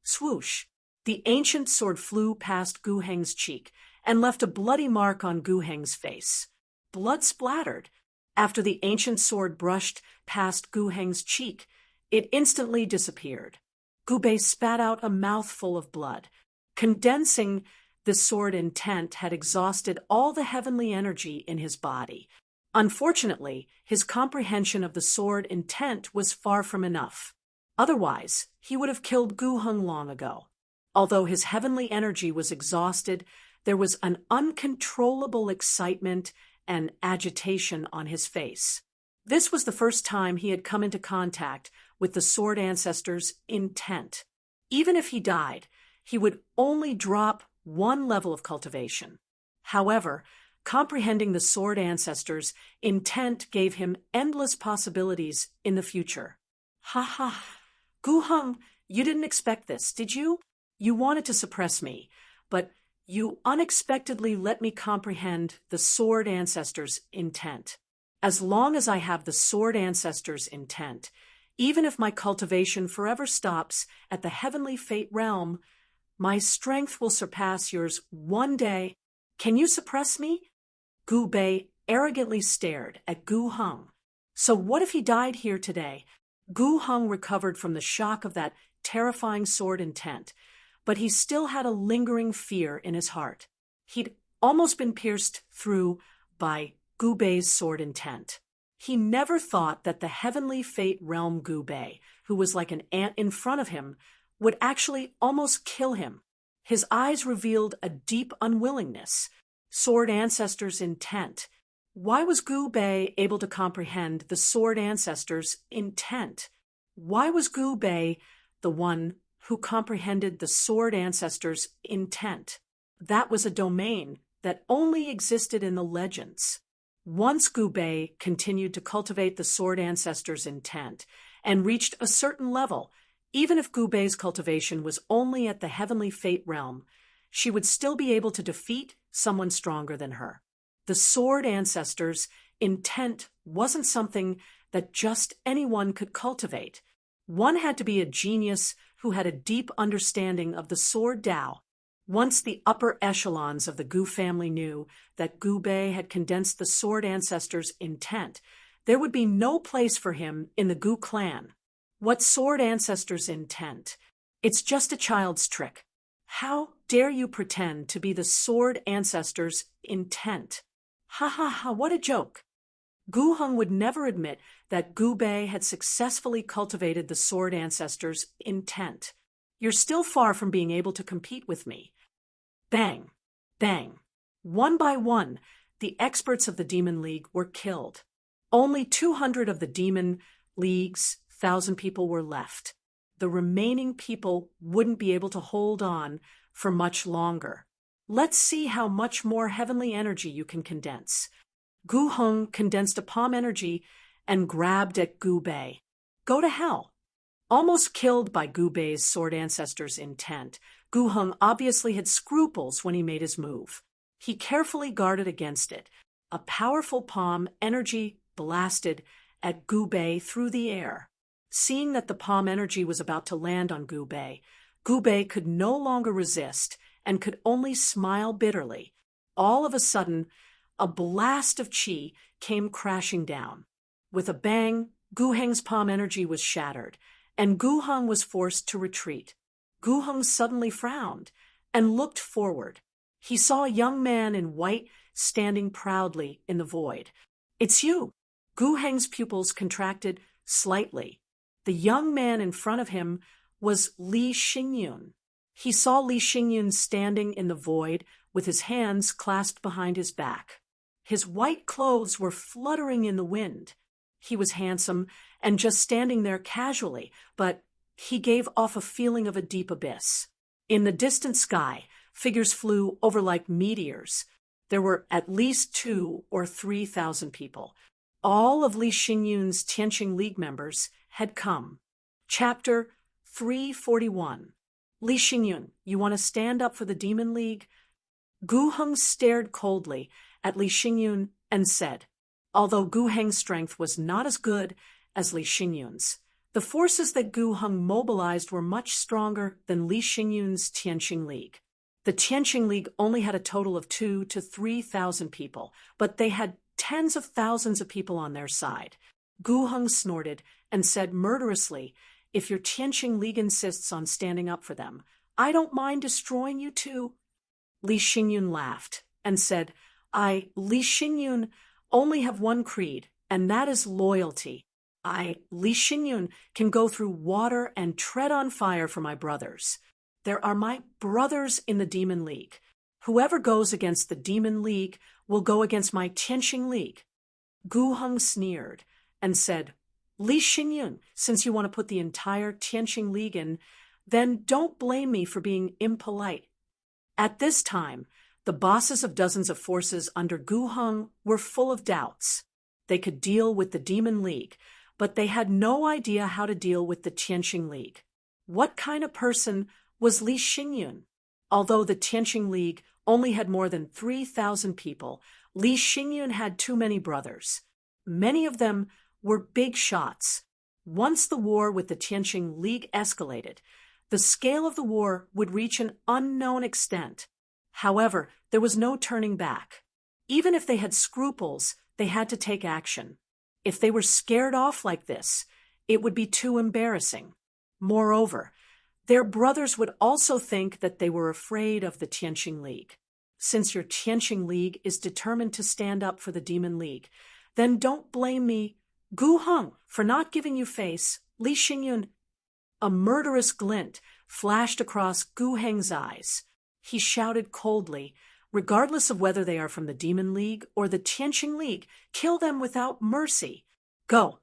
Swoosh! The ancient sword flew past Gu Heng's cheek and left a bloody mark on Gu Heng's face. Blood splattered. After the ancient sword brushed past Gu Heng's cheek, it instantly disappeared. Gu Bei spat out a mouthful of blood. Condensing the sword intent had exhausted all the heavenly energy in his body. Unfortunately, his comprehension of the sword intent was far from enough. Otherwise, he would have killed Gu Heng long ago. Although his heavenly energy was exhausted, there was an uncontrollable excitement and agitation on his face. This was the first time he had come into contact with the sword ancestor's intent. Even if he died, he would only drop one level of cultivation. However, comprehending the sword ancestor's intent gave him endless possibilities in the future. Ha ha! Gu Heng, you didn't expect this, did you? You wanted to suppress me, but you unexpectedly let me comprehend the sword ancestor's intent. As long as I have the sword ancestor's intent, even if my cultivation forever stops at the heavenly fate realm, my strength will surpass yours one day. Can you suppress me? Gu Bei arrogantly stared at Gu Heng. So what if he died here today? Gu Heng recovered from the shock of that terrifying sword intent, but he still had a lingering fear in his heart. He'd almost been pierced through by Gu Bei's sword intent. He never thought that the heavenly fate realm Gu Bei, who was like an ant in front of him, would actually almost kill him. His eyes revealed a deep unwillingness. Sword ancestor's intent. Why was Gu Bei able to comprehend the sword ancestor's intent? Why was Gu Bei the one who comprehended the sword ancestor's intent? That was a domain that only existed in the legends. Once Gu Bei continued to cultivate the sword ancestor's intent and reached a certain level, even if Gu Bei's cultivation was only at the heavenly fate realm, she would still be able to defeat someone stronger than her. The sword ancestor's intent wasn't something that just anyone could cultivate. One had to be a genius who had a deep understanding of the sword Tao. Once the upper echelons of the Gu family knew that Gu Bei had condensed the sword ancestor's intent, there would be no place for him in the Gu clan. What sword ancestor's intent? It's just a child's trick. How dare you pretend to be the sword ancestor's intent? Ha ha ha, what a joke. Gu Heng would never admit that Gu Bei had successfully cultivated the sword ancestor's intent. You're still far from being able to compete with me. Bang! Bang! One by one, the experts of the Demon League were killed. Only 200 of the Demon League's 1,000 people were left. The remaining people wouldn't be able to hold on for much longer. Let's see how much more heavenly energy you can condense. Gu Heng condensed a palm energy and grabbed at Gu Bei. Go to hell. Almost killed by Gu Bei's sword ancestor's intent, Gu Heng obviously had scruples when he made his move. He carefully guarded against it. A powerful palm energy blasted at Gu Bei through the air. Seeing that the palm energy was about to land on Gu Bei could no longer resist and could only smile bitterly. All of a sudden, a blast of qi came crashing down. With a bang, Gu Heng's palm energy was shattered, and Gu Heng was forced to retreat. Gu Heng suddenly frowned and looked forward. He saw a young man in white standing proudly in the void. It's you! Gu Heng's pupils contracted slightly. The young man in front of him was Li Xingyun. He saw Li Xingyun standing in the void with his hands clasped behind his back. His white clothes were fluttering in the wind. He was handsome and just standing there casually, but he gave off a feeling of a deep abyss. In the distant sky, figures flew over like meteors. There were at least 2,000 or 3,000 people. All of Li Xingyun's Tianqing League members had come. Chapter 341. Li Xingyun, you want to stand up for the Demon League? Gu Heng stared coldly at Li Xingyun and said, although Gu Heng's strength was not as good as Li Xingyun's, the forces that Gu Heng mobilized were much stronger than Li Xingyun's Tianqing League. The Tianqing League only had a total of 2,000 to 3,000 people, but they had tens of thousands of people on their side. Gu Heng snorted and said murderously, if your Tianqing League insists on standing up for them, I don't mind destroying you too. Li Xingyun laughed and said, Li Xingyun, only have one creed, and that is loyalty. Li Xingyun, can go through water and tread on fire for my brothers. There are my brothers in the Demon League. Whoever goes against the Demon League will go against my Tianqing League. Gu Heng sneered and said, Li Xingyun, since you want to put the entire Tianqing League in, then don't blame me for being impolite. At this time, the bosses of dozens of forces under Gu Heng were full of doubts. They could deal with the Demon League, but they had no idea how to deal with the Tianqing League. What kind of person was Li Xingyun? Although the Tianqing League only had more than 3,000 people, Li Xingyun had too many brothers. Many of them were big shots. Once the war with the Tianqing League escalated, the scale of the war would reach an unknown extent. However, there was no turning back. Even if they had scruples, they had to take action. If they were scared off like this, it would be too embarrassing. Moreover, their brothers would also think that they were afraid of the Tianqing League. Since your Tianqing League is determined to stand up for the Demon League, then don't blame me, Gu Heng, for not giving you face. Li Xingyun. A murderous glint flashed across Gu Heng's eyes. He shouted coldly, regardless of whether they are from the Demon League or the Tianqing League, kill them without mercy. Go.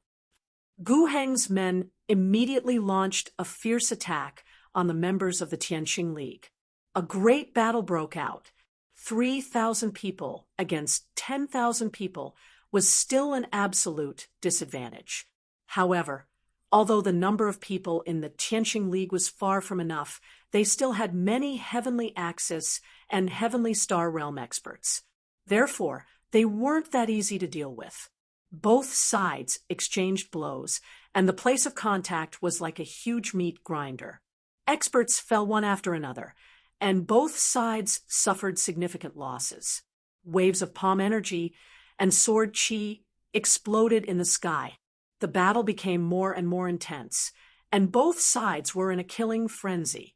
Gu Heng's men immediately launched a fierce attack on the members of the Tianqing League. A great battle broke out. 3,000 people against 10,000 people was still an absolute disadvantage. However, although the number of people in the Tianqing League was far from enough, they still had many Heavenly Axis and Heavenly Star Realm experts. Therefore, they weren't that easy to deal with. Both sides exchanged blows, and the place of contact was like a huge meat grinder. Experts fell one after another, and both sides suffered significant losses. Waves of palm energy and sword chi exploded in the sky. The battle became more and more intense, and both sides were in a killing frenzy.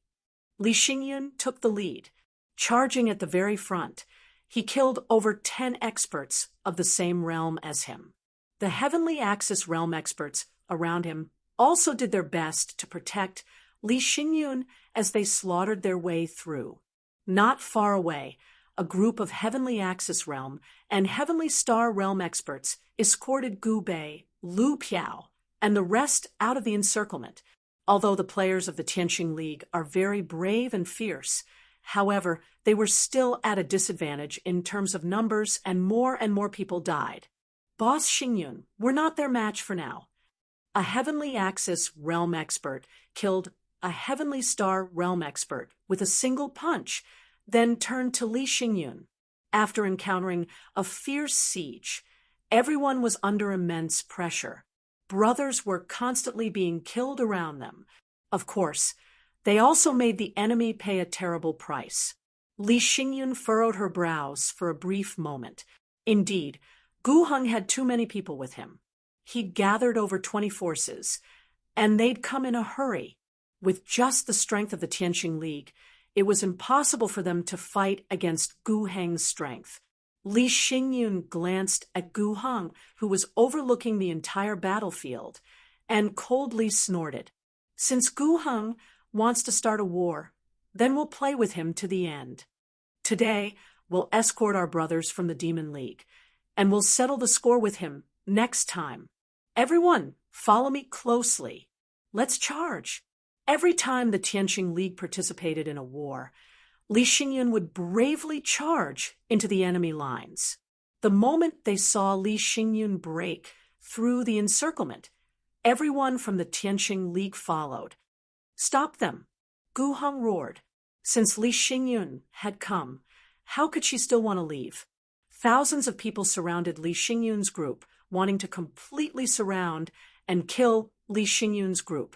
Li Xingyun took the lead, charging at the very front. He killed over 10 experts of the same realm as him. The Heavenly Axis realm experts around him also did their best to protect Li Xingyun as they slaughtered their way through. Not far away, a group of Heavenly Axis realm and Heavenly Star realm experts escorted Gu Bei, Lu Piao, and the rest out of the encirclement. Although the players of the Tianqing League are very brave and fierce, however, they were still at a disadvantage in terms of numbers, and more people died. Boss Xingyun were not their match for now. A Heavenly Axis realm expert killed a Heavenly Star realm expert with a single punch, then turned to Li Xingyun. After encountering a fierce siege, everyone was under immense pressure. Brothers were constantly being killed around them. Of course, they also made the enemy pay a terrible price. Li Xingyun furrowed her brows for a brief moment. Indeed, Gu Heng had too many people with him. He'd gathered over 20 forces, and they'd come in a hurry. With just the strength of the Tianqing League, it was impossible for them to fight against Gu Heng's strength. Li Xingyun glanced at Gu Heng, who was overlooking the entire battlefield, and coldly snorted. Since Gu Heng wants to start a war, then we'll play with him to the end. Today, we'll escort our brothers from the Demon League, and we'll settle the score with him next time. Everyone, follow me closely. Let's charge. Every time the Tianqing League participated in a war, Li Xingyun would bravely charge into the enemy lines. The moment they saw Li Xingyun break through the encirclement, everyone from the Tianqing League followed. Stop them, Gu Heng roared. Since Li Xingyun had come, how could she still want to leave? Thousands of people surrounded Li Xingyun's group, wanting to completely surround and kill Li Xingyun's group.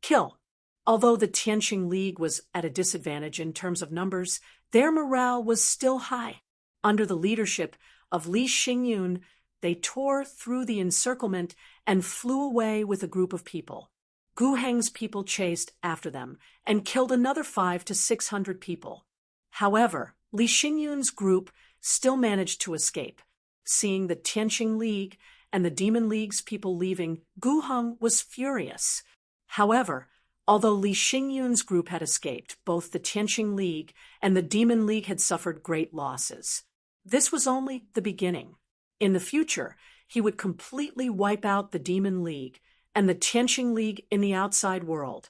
Kill. Although the Tianqing League was at a disadvantage in terms of numbers, their morale was still high. Under the leadership of Li Xingyun, they tore through the encirclement and flew away with a group of people. Gu Heng's people chased after them and killed another 500 to 600 people. However, Li Xingyun's group still managed to escape. Seeing the Tianqing League and the Demon League's people leaving, Gu Heng was furious. However, although Li Xingyun's group had escaped, both the Tianqing League and the Demon League had suffered great losses. This was only the beginning. In the future, he would completely wipe out the Demon League and the Tianqing League in the outside world.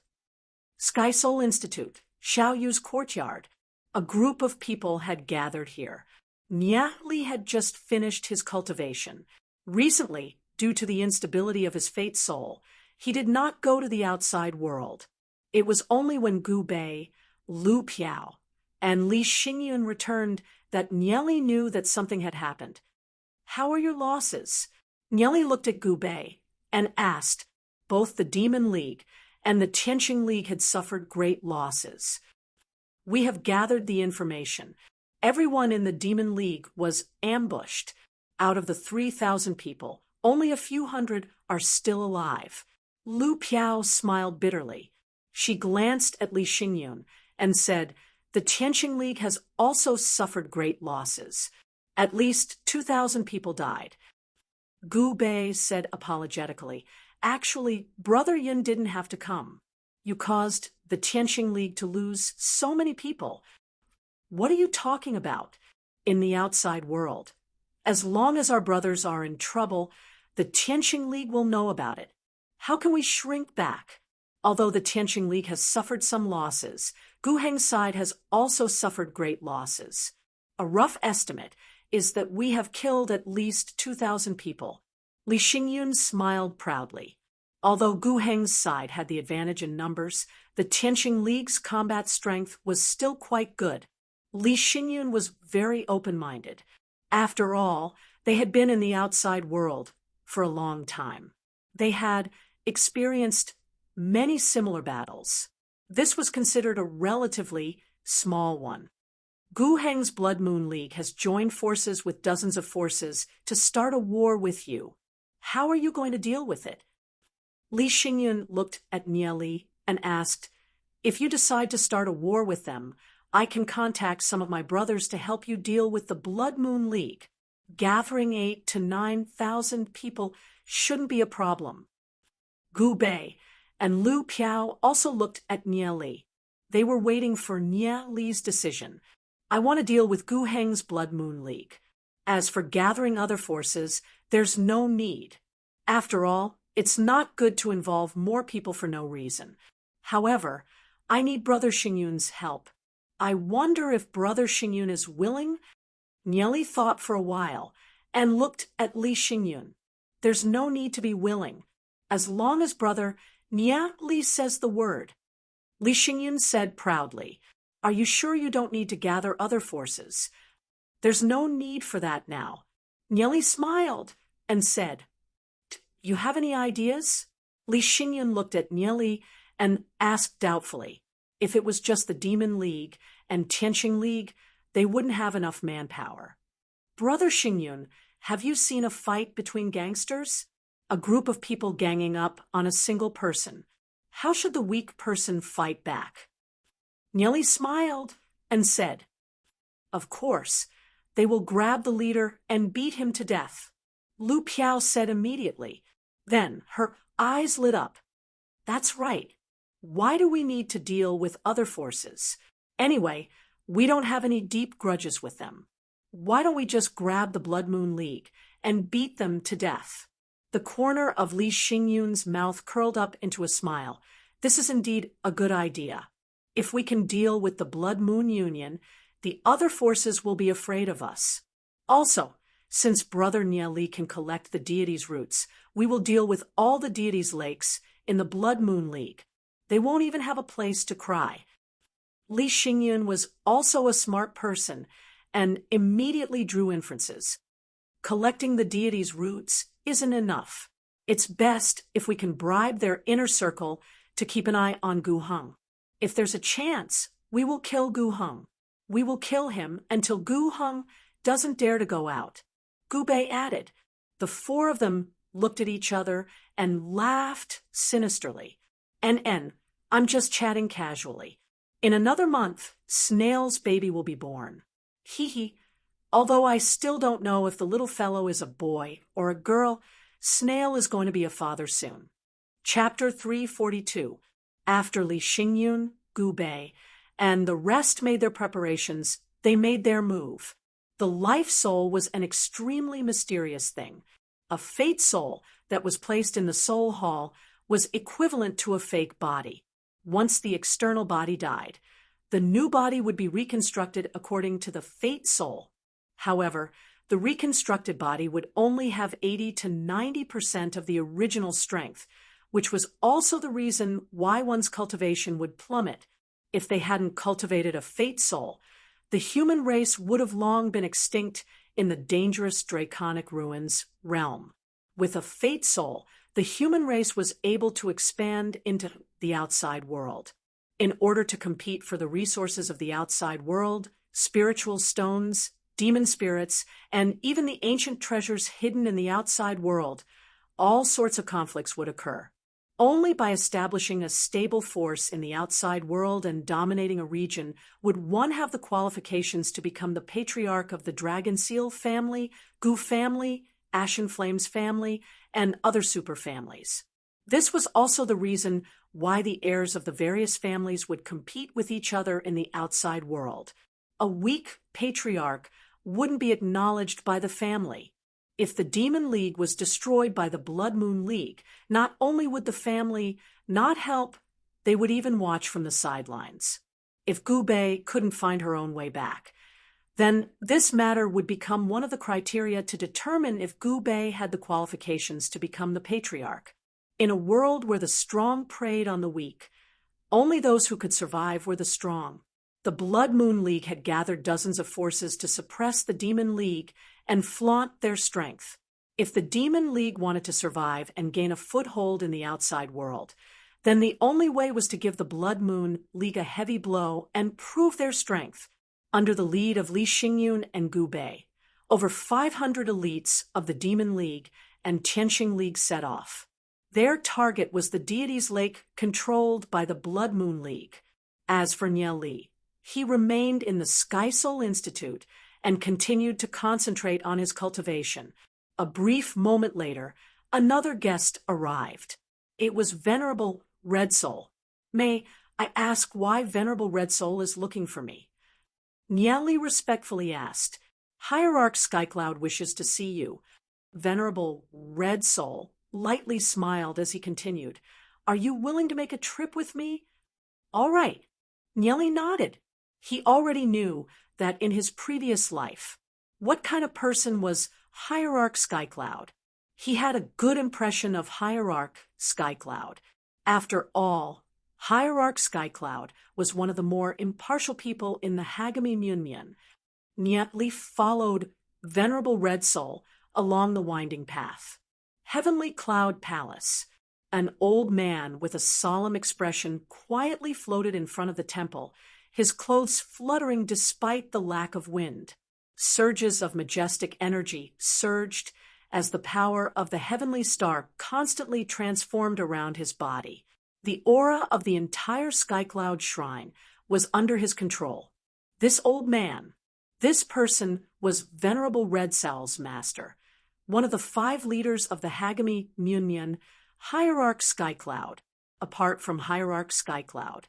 Sky Soul Institute, Xiaoyu's courtyard. A group of people had gathered here. Niali had just finished his cultivation. Recently, due to the instability of his fate soul, he did not go to the outside world. It was only when Gu Bei, Lu Piao, and Li Xingyun returned that Niali knew that something had happened. How are your losses? Niali looked at Gu Bei and asked. Both the Demon League and the Tianqing League had suffered great losses. We have gathered the information. Everyone in the Demon League was ambushed. Out of the 3,000 people, only a few hundred are still alive. Lu Piao smiled bitterly. She glanced at Li Xingyun and said, the Tianqing League has also suffered great losses. At least 2,000 people died. Gu Bei said apologetically, actually, Brother Yin didn't have to come. You caused the Tianqing League to lose so many people. What are you talking about? In the outside world. As long as our brothers are in trouble, the Tianqing League will know about it. How can we shrink back? Although the Tianqing League has suffered some losses, Gu Heng's side has also suffered great losses. A rough estimate is that we have killed at least 2,000 people. Li Xingyun smiled proudly. Although Gu Heng's side had the advantage in numbers, the Tianqing League's combat strength was still quite good. Li Xingyun was very open-minded. After all, they had been in the outside world for a long time. They had experienced many similar battles. This was considered a relatively small one. Gu Heng's Blood Moon League has joined forces with dozens of forces to start a war with you. How are you going to deal with it? Li Xingyun looked at Nieli and asked, if you decide to start a war with them, I can contact some of my brothers to help you deal with the Blood Moon League. Gathering 8,000 to 9,000 people shouldn't be a problem. Gu Bei and Lu Piao also looked at Nieli. They were waiting for Nieli's decision. I want to deal with Gu Heng's Blood Moon League. As for gathering other forces, there's no need. After all, it's not good to involve more people for no reason. However, I need Brother Xingyun's help. I wonder if Brother Xingyun is willing? Nieli thought for a while and looked at Li Xingyun. There's no need to be willing. As long as Brother Nieli says the word. Li Xingyun said proudly, are you sure you don't need to gather other forces? There's no need for that now. Nieli smiled and said, you have any ideas? Li Xingyun looked at Nieli and asked doubtfully. If it was just the Demon League and Tianqing League, they wouldn't have enough manpower. Brother Xingyun, have you seen a fight between gangsters? A group of people ganging up on a single person. How should the weak person fight back? Nieli smiled and said, of course, they will grab the leader and beat him to death. Lu Piao said immediately. Then her eyes lit up. That's right. Why do we need to deal with other forces? Anyway, we don't have any deep grudges with them. Why don't we just grab the Blood Moon League and beat them to death? The corner of Li Xingyun's mouth curled up into a smile. This is indeed a good idea. If we can deal with the Blood Moon Union, the other forces will be afraid of us. Also, since Brother Nieli can collect the deities' roots, we will deal with all the deities' lakes in the Blood Moon League. They won't even have a place to cry. Li Xingyun was also a smart person and immediately drew inferences. Collecting the deities' roots isn't enough. It's best if we can bribe their inner circle to keep an eye on Gu Heng. If there's a chance, we will kill Gu Heng. We will kill him until Gu Heng doesn't dare to go out. Gu Bei added. The four of them looked at each other and laughed sinisterly. I'm just chatting casually. In another month, Snail's baby will be born. Hee hee. Although I still don't know if the little fellow is a boy or a girl, Snail is going to be a father soon. Chapter 342. After Li Xingyun, Gu Bei, and the rest made their preparations, they made their move. The life soul was an extremely mysterious thing. A fate soul that was placed in the soul hall was equivalent to a fake body. Once the external body died, the new body would be reconstructed according to the fate soul. However, the reconstructed body would only have 80 to 90% of the original strength, which was also the reason why one's cultivation would plummet. If they hadn't cultivated a fate soul, the human race would have long been extinct in the dangerous draconic ruins realm. With a fate soul, the human race was able to expand into the outside world. In order to compete for the resources of the outside world, spiritual stones, demon spirits, and even the ancient treasures hidden in the outside world, all sorts of conflicts would occur. Only by establishing a stable force in the outside world and dominating a region would one have the qualifications to become the patriarch of the Dragon Seal family, Gu family, Ashen Flames family, and other superfamilies. This was also the reason why the heirs of the various families would compete with each other in the outside world. A weak patriarch wouldn't be acknowledged by the family. If the Demon League was destroyed by the Blood Moon League, not only would the family not help, they would even watch from the sidelines. If Gu Bei couldn't find her own way back, then this matter would become one of the criteria to determine if Gu Bei had the qualifications to become the patriarch. In a world where the strong preyed on the weak, only those who could survive were the strong. The Blood Moon League had gathered dozens of forces to suppress the Demon League and flaunt their strength. If the Demon League wanted to survive and gain a foothold in the outside world, then the only way was to give the Blood Moon League a heavy blow and prove their strength. Under the lead of Li Xingyun and Gu Bei, over 500 elites of the Demon League and Tianxing League set off. Their target was the Deities Lake controlled by the Blood Moon League. As for Nye Li, he remained in the Sky Soul Institute and continued to concentrate on his cultivation. A brief moment later, another guest arrived. It was Venerable Red Soul. May I ask why Venerable Red Soul is looking for me? Nye Li respectfully asked. Hierarch Skycloud wishes to see you. Venerable Red Soul lightly smiled as he continued. Are you willing to make a trip with me? All right. Nye Li nodded. He already knew that in his previous life, what kind of person was Hierarch Skycloud? He had a good impression of Hierarch Skycloud. After all, Hierarch Skycloud was one of the more impartial people in the Hagami Munmyun. Nye Li followed Venerable Red Soul along the winding path. Heavenly Cloud Palace. An old man with a solemn expression quietly floated in front of the temple, his clothes fluttering despite the lack of wind. Surges of majestic energy surged as the power of the heavenly star constantly transformed around his body. The aura of the entire Skycloud shrine was under his control. This old man, this person was Venerable Red Soul's master, one of the 5 leaders of the Hagami Munmyun, Hierarch Skycloud. Apart from Hierarch Skycloud,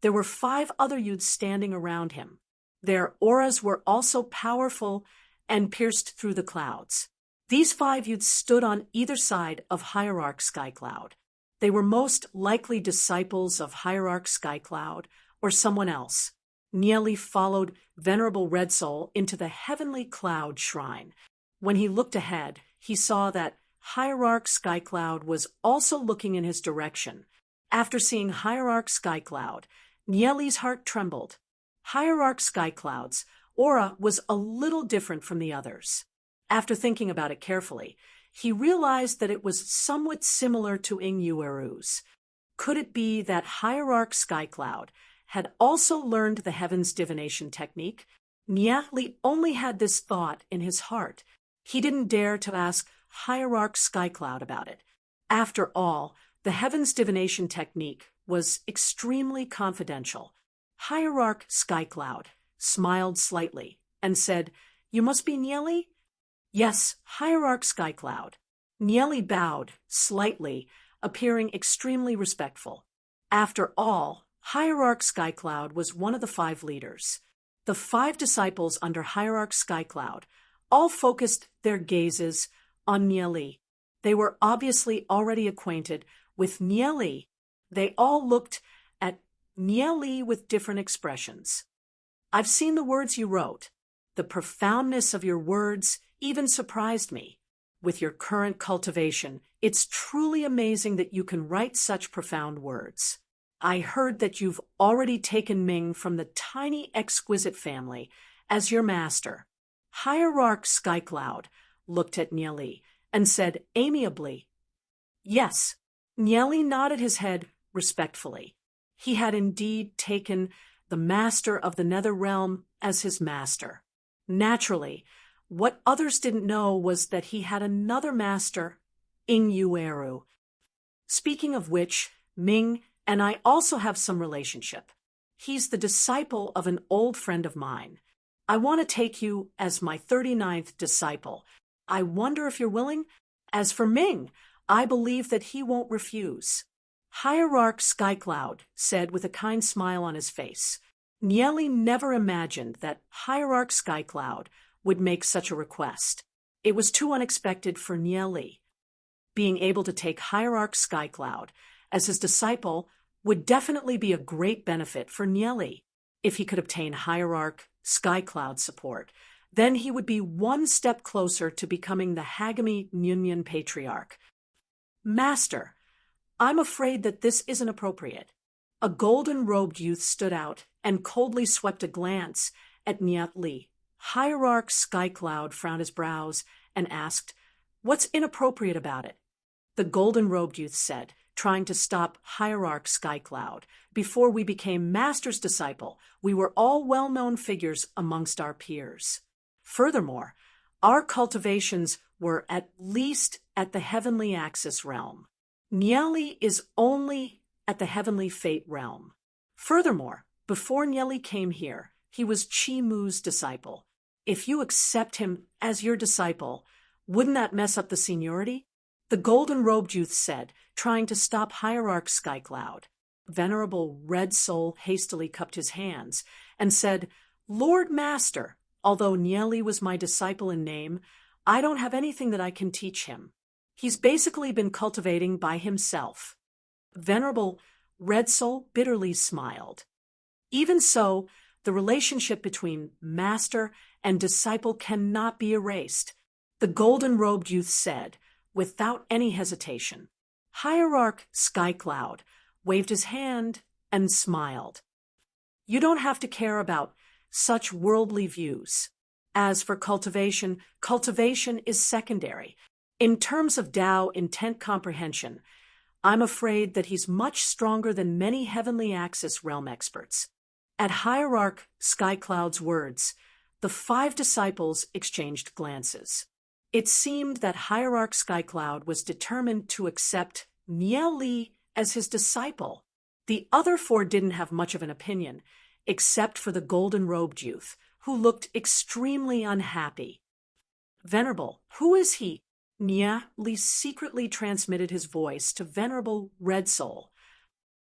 there were 5 other youths standing around him. Their auras were also powerful and pierced through the clouds. These 5 youths stood on either side of Hierarch Skycloud. They were most likely disciples of Hierarch Skycloud or someone else. Nye Li followed Venerable Red Soul into the Heavenly Cloud Shrine. When he looked ahead, he saw that Hierarch Skycloud was also looking in his direction. After seeing Hierarch Skycloud, Nye Li's heart trembled. Hierarch Skycloud's aura was a little different from the others. After thinking about it carefully, he realized that it was somewhat similar to Ing Yueru's. Could it be that Hierarch Skycloud had also learned the Heaven's divination technique? Nye Li only had this thought in his heart. He didn't dare to ask Hierarch Skycloud about it. After all, the Heaven's divination technique was extremely confidential. Hierarch Skycloud smiled slightly and said, "You must be Nye Li?" "Yes, Hierarch Skycloud." Nye Li bowed slightly, appearing extremely respectful. After all, Hierarch Skycloud was one of the 5 leaders. The 5 disciples under Hierarch Skycloud all focused their gazes on Nye Li. They were obviously already acquainted with Nye Li. They all looked at Nye Li with different expressions. "I've seen the words you wrote. The profoundness of your words even surprised me. With your current cultivation, it's truly amazing that you can write such profound words. I heard that you've already taken Ming from the tiny exquisite family as your master." Hierarch Skycloud looked at Nye Li and said amiably, "Yes." Nye Li nodded his head respectfully. He had indeed taken the master of the Nether Realm as his master. Naturally, what others didn't know was that he had another master, Ing Yueru. Speaking of which, Ming and I also have some relationship. He's the disciple of an old friend of mine. I want to take you as my 39th disciple. I wonder if you're willing? As for Ming, I believe that he won't refuse." Hierarch Skycloud said with a kind smile on his face. Nye Li never imagined that Hierarch Skycloud would make such a request. It was too unexpected for Nye Li. Being able to take Hierarch Skycloud as his disciple would definitely be a great benefit for Nye Li. If he could obtain Hierarch Skycloud support, then he would be one step closer to becoming the Hagami Munmyun Patriarch. "Master, I'm afraid that this isn't appropriate." A golden-robed youth stood out and coldly swept a glance at Nye Li. Hierarch Skycloud frowned his brows and asked, What's inappropriate about it? The golden-robed youth said, trying to stop Hierarch Skycloud. Before we became Master's disciple, we were all well-known figures amongst our peers. Furthermore, our cultivations were at least at the heavenly axis realm. Nyeli is only at the heavenly fate realm. Furthermore, before Nyeli came here, he was Chi Mu's disciple. If you accept him as your disciple, wouldn't that mess up the seniority? The golden-robed youth said, trying to stop Hierarch Skycloud. Venerable Red Soul hastily cupped his hands and said, Lord Master, although Nyeli was my disciple in name, I don't have anything that I can teach him. He's basically been cultivating by himself. Venerable Red Soul bitterly smiled. Even so, the relationship between master and disciple cannot be erased, the golden-robed youth said, without any hesitation. Hierarch Skycloud waved his hand and smiled. You don't have to care about such worldly views. As for cultivation, cultivation is secondary. In terms of Tao intent comprehension, I'm afraid that he's much stronger than many heavenly axis realm experts. At Hierarch Skycloud's words, the 5 disciples exchanged glances. It seemed that Hierarch Skycloud was determined to accept Nyeli as his disciple. The other 4 didn't have much of an opinion, except for the golden-robed youth, who looked extremely unhappy. Venerable, who is he? Nyeli secretly transmitted his voice to Venerable Red Soul.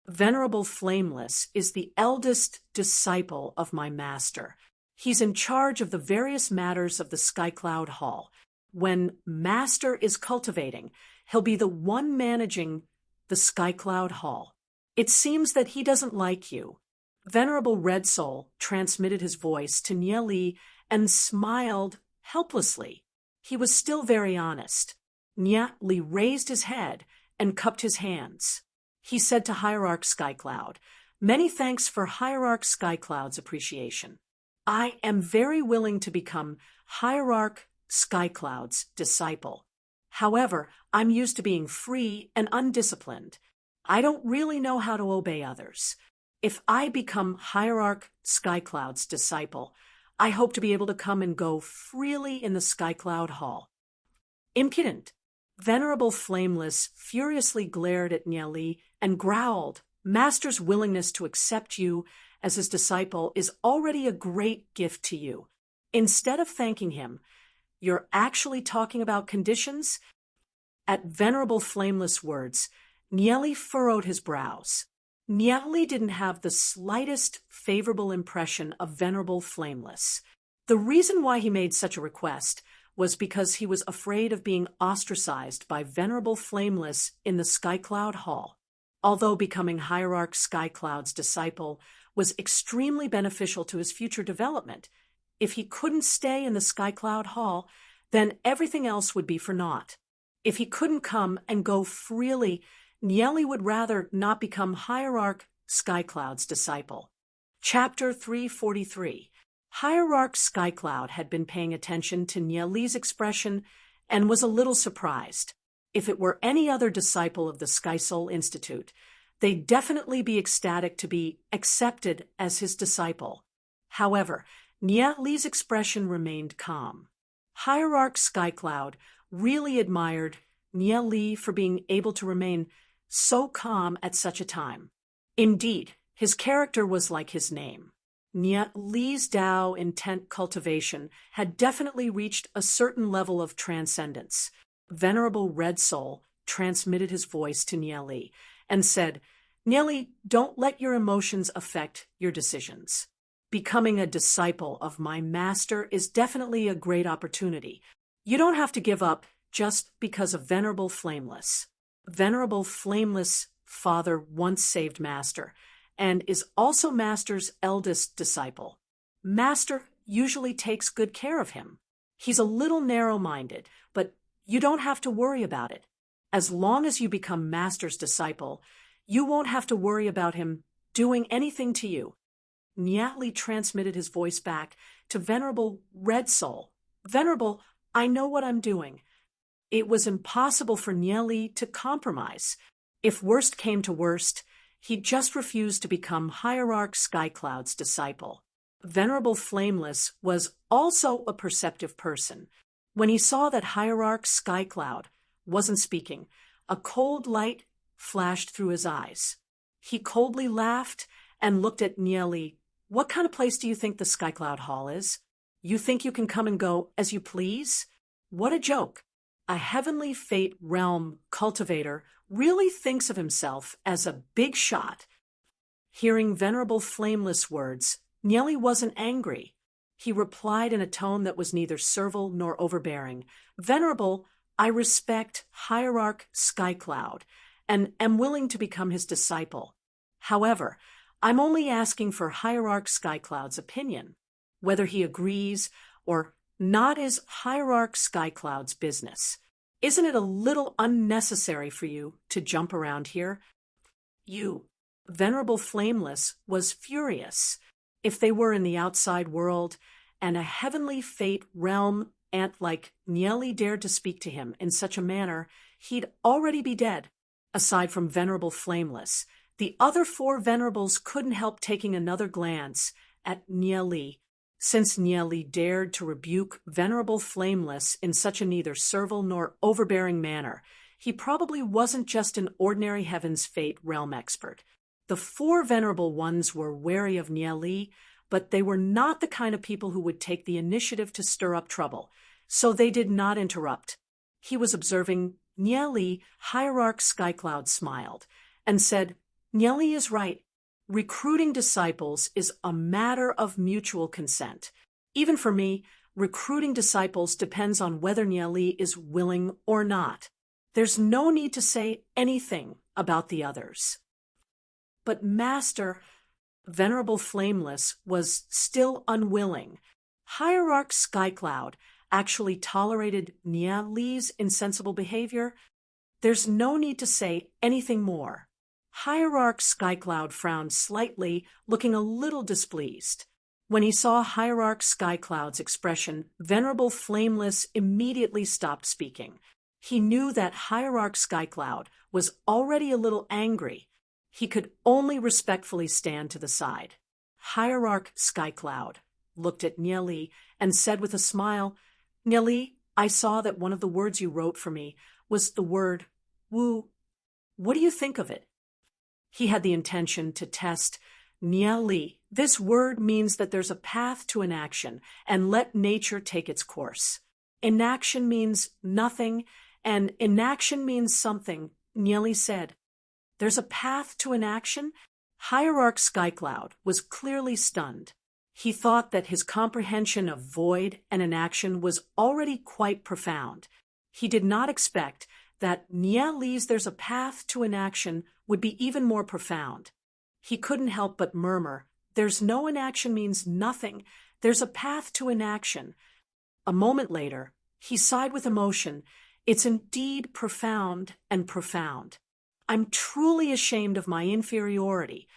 Venerable Flameless is the eldest disciple of my master. He's in charge of the various matters of the Skycloud Hall. When Master is cultivating, he'll be the one managing the Skycloud Hall. It seems that he doesn't like you. Venerable Red Soul transmitted his voice to Nyeli and smiled helplessly. He was still very honest. Nyeli raised his head and cupped his hands. He said to Hierarch Skycloud, Many thanks for Hierarch Skycloud's appreciation. I am very willing to become Hierarch Skycloud's disciple. However, I'm used to being free and undisciplined. I don't really know how to obey others. If I become Hierarch Skycloud's disciple, I hope to be able to come and go freely in the Skycloud Hall. Impudent! Venerable Flameless furiously glared at Nyeli and growled, Master's willingness to accept you as his disciple is already a great gift to you. Instead of thanking him, you're actually talking about conditions? At Venerable Flameless words, Nyeli furrowed his brows. Nyeli didn't have the slightest favorable impression of Venerable Flameless. The reason why he made such a request was because he was afraid of being ostracized by Venerable Flameless in the Skycloud Hall. Although becoming Hierarch Skycloud's disciple was extremely beneficial to his future development, if he couldn't stay in the Skycloud Hall, then everything else would be for naught. If he couldn't come and go freely, Nyeli would rather not become Hierarch Skycloud's disciple. Chapter 343. Hierarch Skycloud had been paying attention to Nyeli's expression and was a little surprised. If it were any other disciple of the Sky Soul Institute, they'd definitely be ecstatic to be accepted as his disciple. However, Nyeli's expression remained calm. Hierarch Skycloud really admired Nyeli for being able to remain so calm at such a time. Indeed, his character was like his name. Nyeli's Tao intent cultivation had definitely reached a certain level of transcendence. Venerable Red Soul transmitted his voice to Nyeli and said, Nyeli, don't let your emotions affect your decisions. Becoming a disciple of my master is definitely a great opportunity. You don't have to give up just because of Venerable Flameless. Venerable Flameless father once saved Master, and is also Master's eldest disciple. Master usually takes good care of him. He's a little narrow-minded, but you don't have to worry about it. As long as you become Master's disciple, you won't have to worry about him doing anything to you. Nyeli transmitted his voice back to Venerable Red Soul. Venerable, I know what I'm doing. It was impossible for Nieli to compromise. If worst came to worst, he just refused to become Hierarch Skycloud's disciple. Venerable Flameless was also a perceptive person. When he saw that Hierarch Skycloud wasn't speaking, a cold light flashed through his eyes. He coldly laughed and looked at Nieli. What kind of place do you think the Skycloud Hall is? You think you can come and go as you please? What a joke. A heavenly fate realm cultivator really thinks of himself as a big shot. Hearing Venerable Flameless words, Nieli wasn't angry. He replied in a tone that was neither servile nor overbearing. Venerable, I respect Hierarch Skycloud and am willing to become his disciple. However, I'm only asking for Hierarch Skycloud's opinion. Whether he agrees or not is Hierarch Skycloud's business. Isn't it a little unnecessary for you to jump around here? You, Venerable Flameless, was furious. If they were in the outside world, and a heavenly fate realm ant like Nieli dared to speak to him in such a manner, he'd already be dead. Aside from Venerable Flameless, the other 4 venerables couldn't help taking another glance at Nieli. Since Nieli dared to rebuke Venerable Flameless in such a neither servile nor overbearing manner, he probably wasn't just an ordinary Heaven's Fate realm expert. The 4 venerable ones were wary of Nieli, but they were not the kind of people who would take the initiative to stir up trouble, so they did not interrupt. He was observing Nieli. Hierarch Skycloud smiled and said, Nieli is right. Recruiting disciples is a matter of mutual consent. Even for me, recruiting disciples depends on whether Nieli is willing or not. There's no need to say anything about the others. But Master, Venerable Flameless was still unwilling. Hierarch Skycloud actually tolerated Nieli's insensible behavior. There's no need to say anything more. Hierarch Skycloud frowned slightly, looking a little displeased. When he saw Hierarch Skycloud's expression, Venerable Flameless immediately stopped speaking. He knew that Hierarch Skycloud was already a little angry. He could only respectfully stand to the side. Hierarch Skycloud looked at Nieli and said with a smile, Nieli, I saw that one of the words you wrote for me was the word woo. What do you think of it? He had the intention to test Nieli. This word means that there's a path to inaction, and let nature take its course. Inaction means nothing, and inaction means something, Nieli said. There's a path to inaction? Hierarch Skycloud was clearly stunned. He thought that his comprehension of void and inaction was already quite profound. He did not expect that Nieli's there's a path to inaction would be even more profound. He couldn't help but murmur, there's no inaction means nothing. There's a path to inaction. A moment later, he sighed with emotion. It's indeed profound and profound. I'm truly ashamed of my inferiority.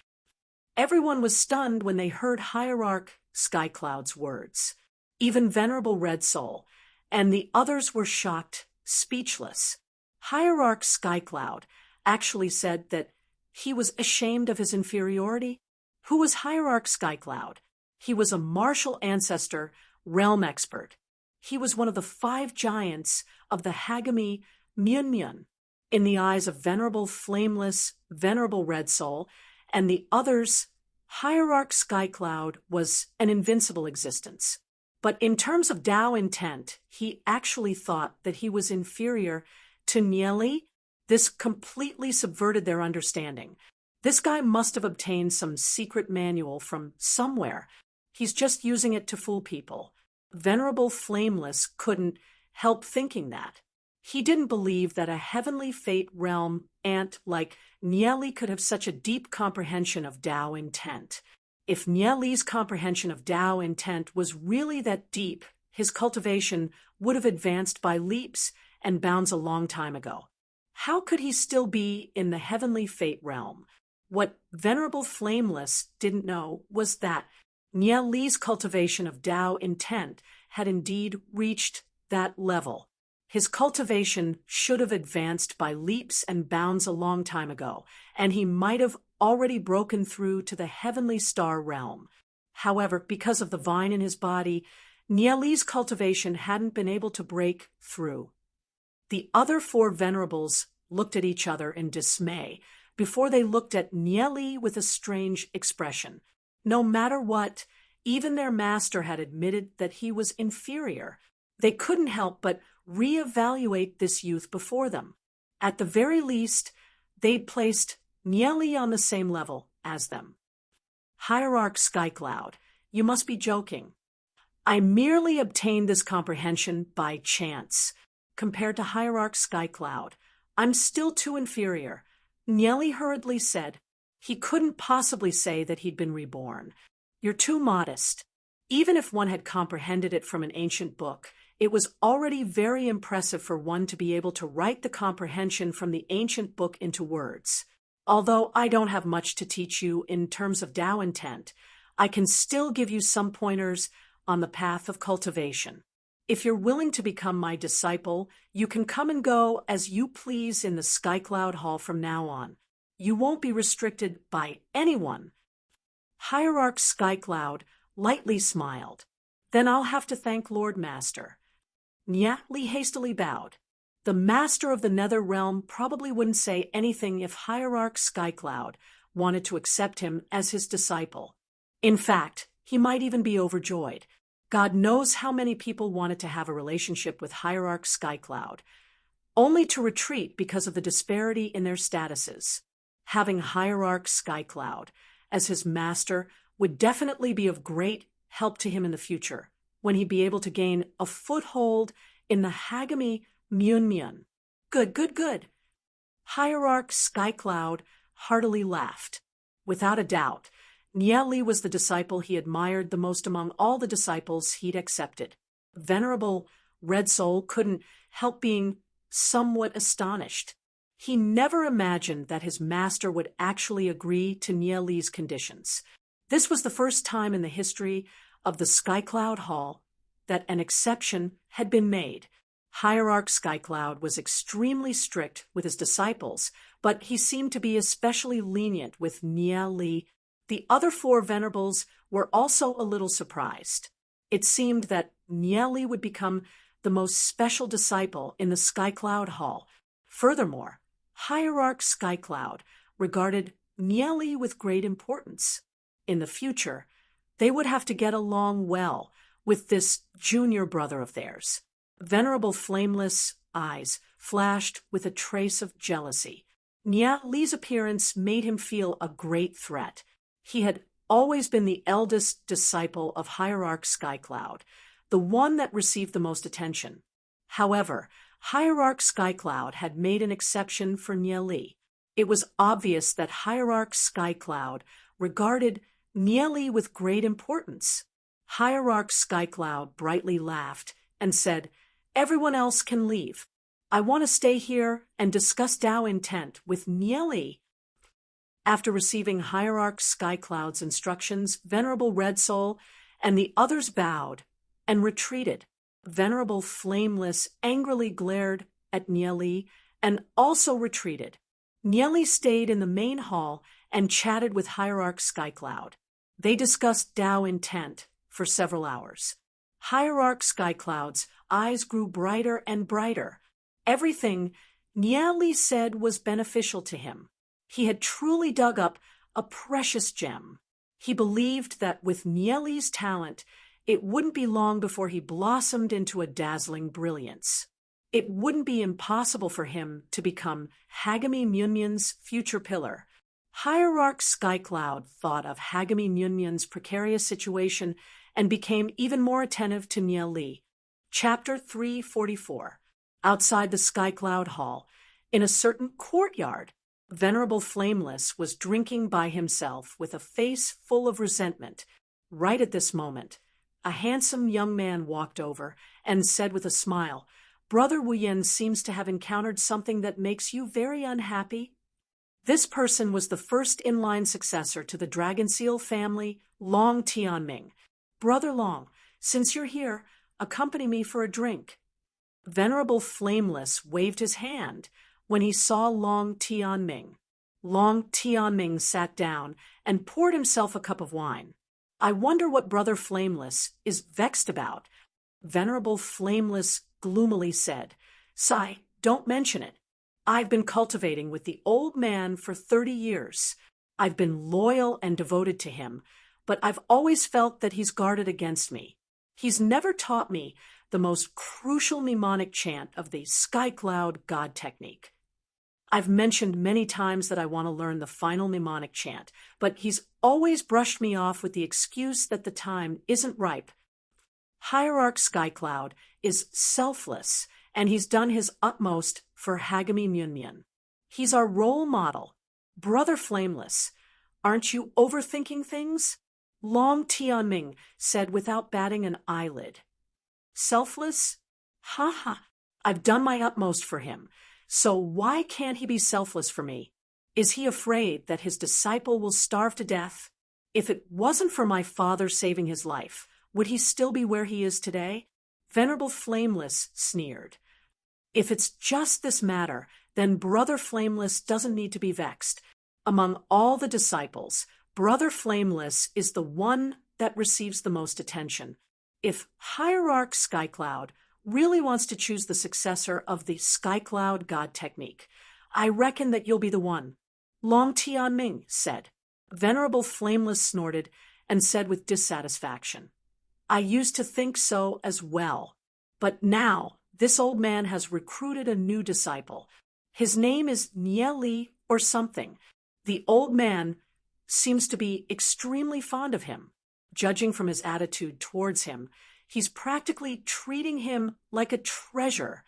Everyone was stunned when they heard Hierarch Skycloud's words. Even Venerable Red Soul, and the others were shocked, speechless. Hierarch Skycloud actually said that he was ashamed of his inferiority. Who was Hierarch Skycloud? He was a martial ancestor, realm expert. He was one of the 5 giants of the Hagami Myunmyun. In the eyes of Venerable Flameless, Venerable Red Soul, and the others, Hierarch Skycloud was an invincible existence. But in terms of Tao intent, he actually thought that he was inferior to Nieli. This completely subverted their understanding. This guy must have obtained some secret manual from somewhere. He's just using it to fool people. Venerable Flameless couldn't help thinking that. He didn't believe that a heavenly fate realm ant like Nieli could have such a deep comprehension of Tao intent. If Nieli's comprehension of Tao intent was really that deep, his cultivation would have advanced by leaps and bounds a long time ago. How could he still be in the heavenly fate realm? What Venerable Flameless didn't know was that Nieli's cultivation of Tao intent had indeed reached that level. His cultivation should have advanced by leaps and bounds a long time ago, and he might have already broken through to the heavenly star realm. However, because of the vine in his body, Nieli's cultivation hadn't been able to break through. The other four venerables looked at each other in dismay before they looked at Nieli with a strange expression. No matter what, even their master had admitted that he was inferior. They couldn't help but reevaluate this youth before them. At the very least, they'd placed Nieli on the same level as them. Hierarch Skycloud, you must be joking. I merely obtained this comprehension by chance. Compared to Hierarch Skycloud, I'm still too inferior. Nieli hurriedly said. He couldn't possibly say that he'd been reborn. You're too modest. Even if one had comprehended it from an ancient book, it was already very impressive for one to be able to write the comprehension from the ancient book into words. Although I don't have much to teach you in terms of Tao intent, I can still give you some pointers on the path of cultivation. If you're willing to become my disciple, you can come and go as you please in the Skycloud Hall from now on. You won't be restricted by anyone. Hierarch Skycloud lightly smiled. Then I'll have to thank Lord Master. Nieli hastily bowed. The master of the Nether Realm probably wouldn't say anything if Hierarch Skycloud wanted to accept him as his disciple. In fact, he might even be overjoyed. God knows how many people wanted to have a relationship with Hierarch Skycloud, only to retreat because of the disparity in their statuses. Having Hierarch Skycloud as his master would definitely be of great help to him in the future, when he'd be able to gain a foothold in the Hagami Myunmyun. Good. Hierarch Skycloud heartily laughed. Without a doubt, Nieli was the disciple he admired the most among all the disciples he'd accepted. Venerable Red Soul couldn't help being somewhat astonished. He never imagined that his master would actually agree to Nieli's conditions. This was the first time in the history of the Skycloud Hall that an exception had been made. Hierarch Skycloud was extremely strict with his disciples, but he seemed to be especially lenient with Nieli. The other four venerables were also a little surprised. It seemed that Nieli would become the most special disciple in the Skycloud Hall. Furthermore, Hierarch Skycloud regarded Nieli with great importance. In the future, they would have to get along well with this junior brother of theirs. Venerable Flameless eyes flashed with a trace of jealousy. Nieli's appearance made him feel a great threat. He had always been the eldest disciple of Hierarch Skycloud, the one that received the most attention. However, Hierarch Skycloud had made an exception for Nieli. It was obvious that Hierarch Skycloud regarded Nieli with great importance. Hierarch Skycloud brightly laughed and said, "Everyone else can leave. I want to stay here and discuss Tao intent with Nieli." After receiving Hierarch Skycloud's instructions, Venerable Red Soul and the others bowed and retreated. Venerable Flameless angrily glared at Nieli and also retreated. Nieli stayed in the main hall and chatted with Hierarch Skycloud. They discussed Tao intent for several hours. Hierarch Skycloud's eyes grew brighter and brighter. Everything Nieli said was beneficial to him. He had truly dug up a precious gem. He believed that with Nieli's talent, it wouldn't be long before he blossomed into a dazzling brilliance. It wouldn't be impossible for him to become Hagami Myunmyun's future pillar. Hierarch Skycloud thought of Hagami Myunmyun's precarious situation and became even more attentive to Nieli. Chapter 344. Outside the Skycloud Hall, in a certain courtyard, Venerable Flameless was drinking by himself with a face full of resentment. Right at this moment, a handsome young man walked over and said with a smile, "Brother Wuyen seems to have encountered something that makes you very unhappy." This person was the first in-line successor to the Dragon Seal family, Long Tianming. "Brother Long, since you're here, accompany me for a drink." Venerable Flameless waved his hand when he saw Long Tianming. Long Tianming sat down and poured himself a cup of wine. I wonder what Brother Flameless is vexed about. Venerable Flameless gloomily said, Sai, don't mention it. I've been cultivating with the old man for 30 years. I've been loyal and devoted to him, but I've always felt that he's guarded against me. He's never taught me the most crucial mnemonic chant of the Sky Cloud God technique. I've mentioned many times that I want to learn the final mnemonic chant, but he's always brushed me off with the excuse that the time isn't ripe. Hierarch Skycloud is selfless, and he's done his utmost for Hagami Myunmyun. He's our role model. Brother Flameless, aren't you overthinking things? Long Tianming said without batting an eyelid. Selfless? Ha ha, I've done my utmost for him. So why can't he be selfless for me? Is he afraid that his disciple will starve to death? If it wasn't for my father saving his life, would he still be where he is today? Venerable Flameless sneered. If it's just this matter, then Brother Flameless doesn't need to be vexed. Among all the disciples, Brother Flameless is the one that receives the most attention. If Hierarch Skycloud really wants to choose the successor of the Skycloud God technique, I reckon that you'll be the one. Long Tianming said. Venerable Flameless snorted and said with dissatisfaction, I used to think so as well. But now, this old man has recruited a new disciple. His name is Nieli or something. The old man seems to be extremely fond of him. Judging from his attitude towards him, he's practically treating him like a treasure.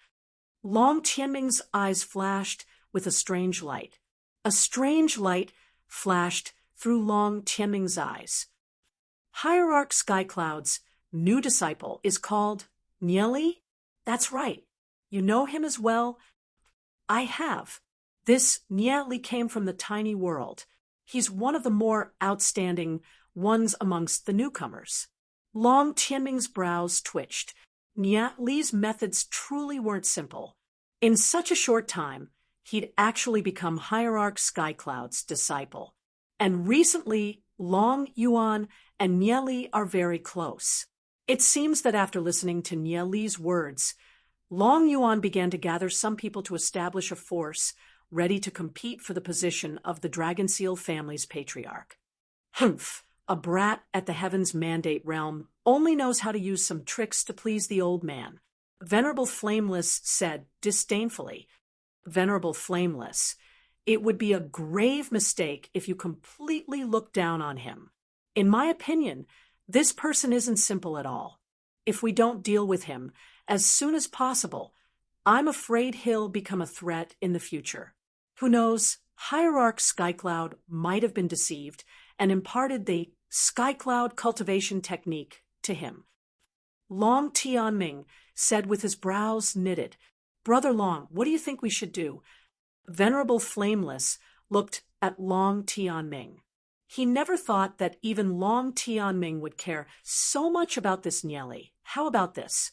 Long Tianming's eyes flashed with a strange light. A strange light flashed through Long Tianming's eyes. Hierarch Skycloud's new disciple is called Nieli? That's right. You know him as well? I have. This Nieli came from the tiny world. He's one of the more outstanding ones amongst the newcomers. Long Tianming's brows twitched. Nieli's methods truly weren't simple. In such a short time, he'd actually become Hierarch Skycloud's disciple. And recently, Long Yuan and Nieli are very close. It seems that after listening to Nieli's words, Long Yuan began to gather some people to establish a force ready to compete for the position of the Dragon Seal family's patriarch. Humph! A brat at the Heaven's Mandate realm only knows how to use some tricks to please the old man. Venerable Flameless said disdainfully, Venerable Flameless, it would be a grave mistake if you completely look down on him. In my opinion, this person isn't simple at all. If we don't deal with him as soon as possible, I'm afraid he'll become a threat in the future. Who knows, Hierarch Skycloud might have been deceived and imparted the Skycloud cultivation technique to him. Long Tianming said with his brows knitted, Brother Long, what do you think we should do? Venerable Flameless looked at Long Tianming. He never thought that even Long Tianming would care so much about this Nieli. How about this?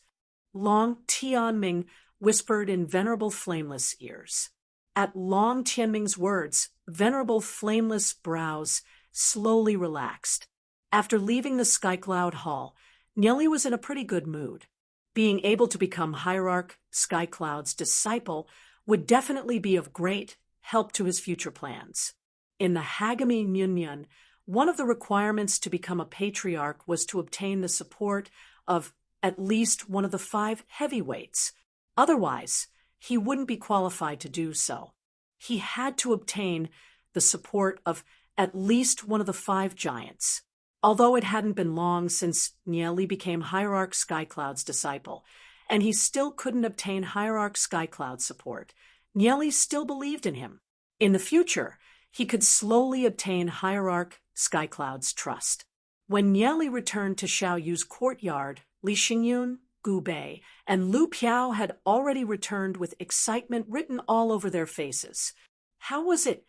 Long Tianming whispered in Venerable Flameless' ears. At Long Tianming's words, Venerable Flameless' brows slowly relaxed. After leaving the Skycloud Hall, Nieli was in a pretty good mood. Being able to become Hierarch Skycloud's disciple would definitely be of great help to his future plans. In the Hagami Myunmyun, one of the requirements to become a patriarch was to obtain the support of at least one of the 5 heavyweights. Otherwise, he wouldn't be qualified to do so. He had to obtain the support of at least one of the 5 giants. Although it hadn't been long since Nieli became Hierarch Skycloud's disciple, and he still couldn't obtain Hierarch Skycloud's support, Nieli still believed in him. In the future, he could slowly obtain Hierarch Skycloud's trust. When Nieli returned to Xiao Yu's courtyard, Li Xingyun, Gu Bei, and Lu Piao had already returned with excitement written all over their faces. How was it?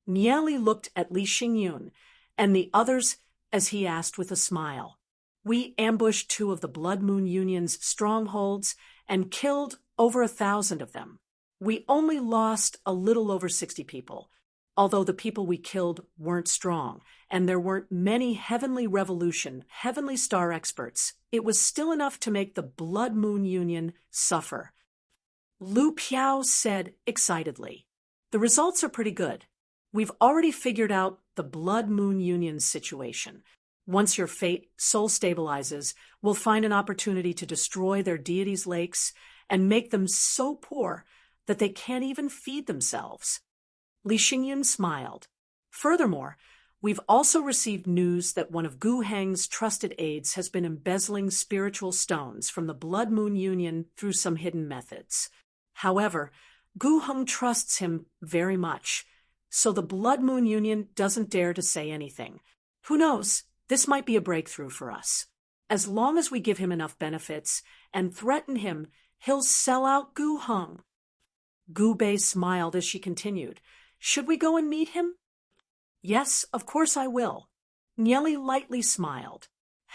Nieli looked at Li Xingyun and the others as he asked with a smile. We ambushed 2 of the Blood Moon Union's strongholds and killed over 1,000 of them. We only lost a little over 60 people, although the people we killed weren't strong, and there weren't many Heavenly Revolution, Heavenly Star experts. It was still enough to make the Blood Moon Union suffer. Lu Piao said excitedly, "The results are pretty good. We've already figured out the Blood Moon Union's situation. Once your fate soul stabilizes, we'll find an opportunity to destroy their deities' lakes and make them so poor that they can't even feed themselves." Li Xingyun smiled. "Furthermore, we've also received news that one of Gu Heng's trusted aides has been embezzling spiritual stones from the Blood Moon Union through some hidden methods. However, Gu Heng trusts him very much, so the Blood Moon Union doesn't dare to say anything. Who knows, this might be a breakthrough for us. As long as we give him enough benefits and threaten him, he'll sell out Gu Heng." Gu Bei smiled as she continued, "Should we go and meet him?" "Yes, of course I will." Nieli lightly smiled.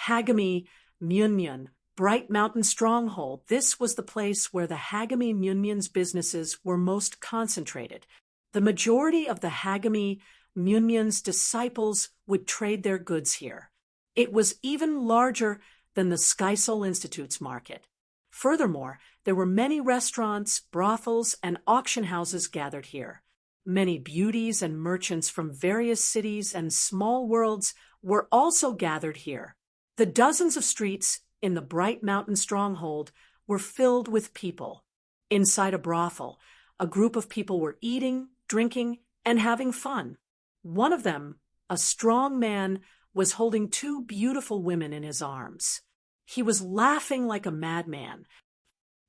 Hagami Myunmyun, Bright Mountain Stronghold. This was the place where the Hagami Myunmyun's businesses were most concentrated. The majority of the Hagami Myunmyun's disciples would trade their goods here. It was even larger than the Skysoul Institute's market. Furthermore, there were many restaurants, brothels, and auction houses gathered here. Many beauties and merchants from various cities and small worlds were also gathered here. The dozens of streets in the Bright Mountain Stronghold were filled with people. Inside a brothel, a group of people were eating, drinking, and having fun. One of them, a strong man, was holding 2 beautiful women in his arms. He was laughing like a madman.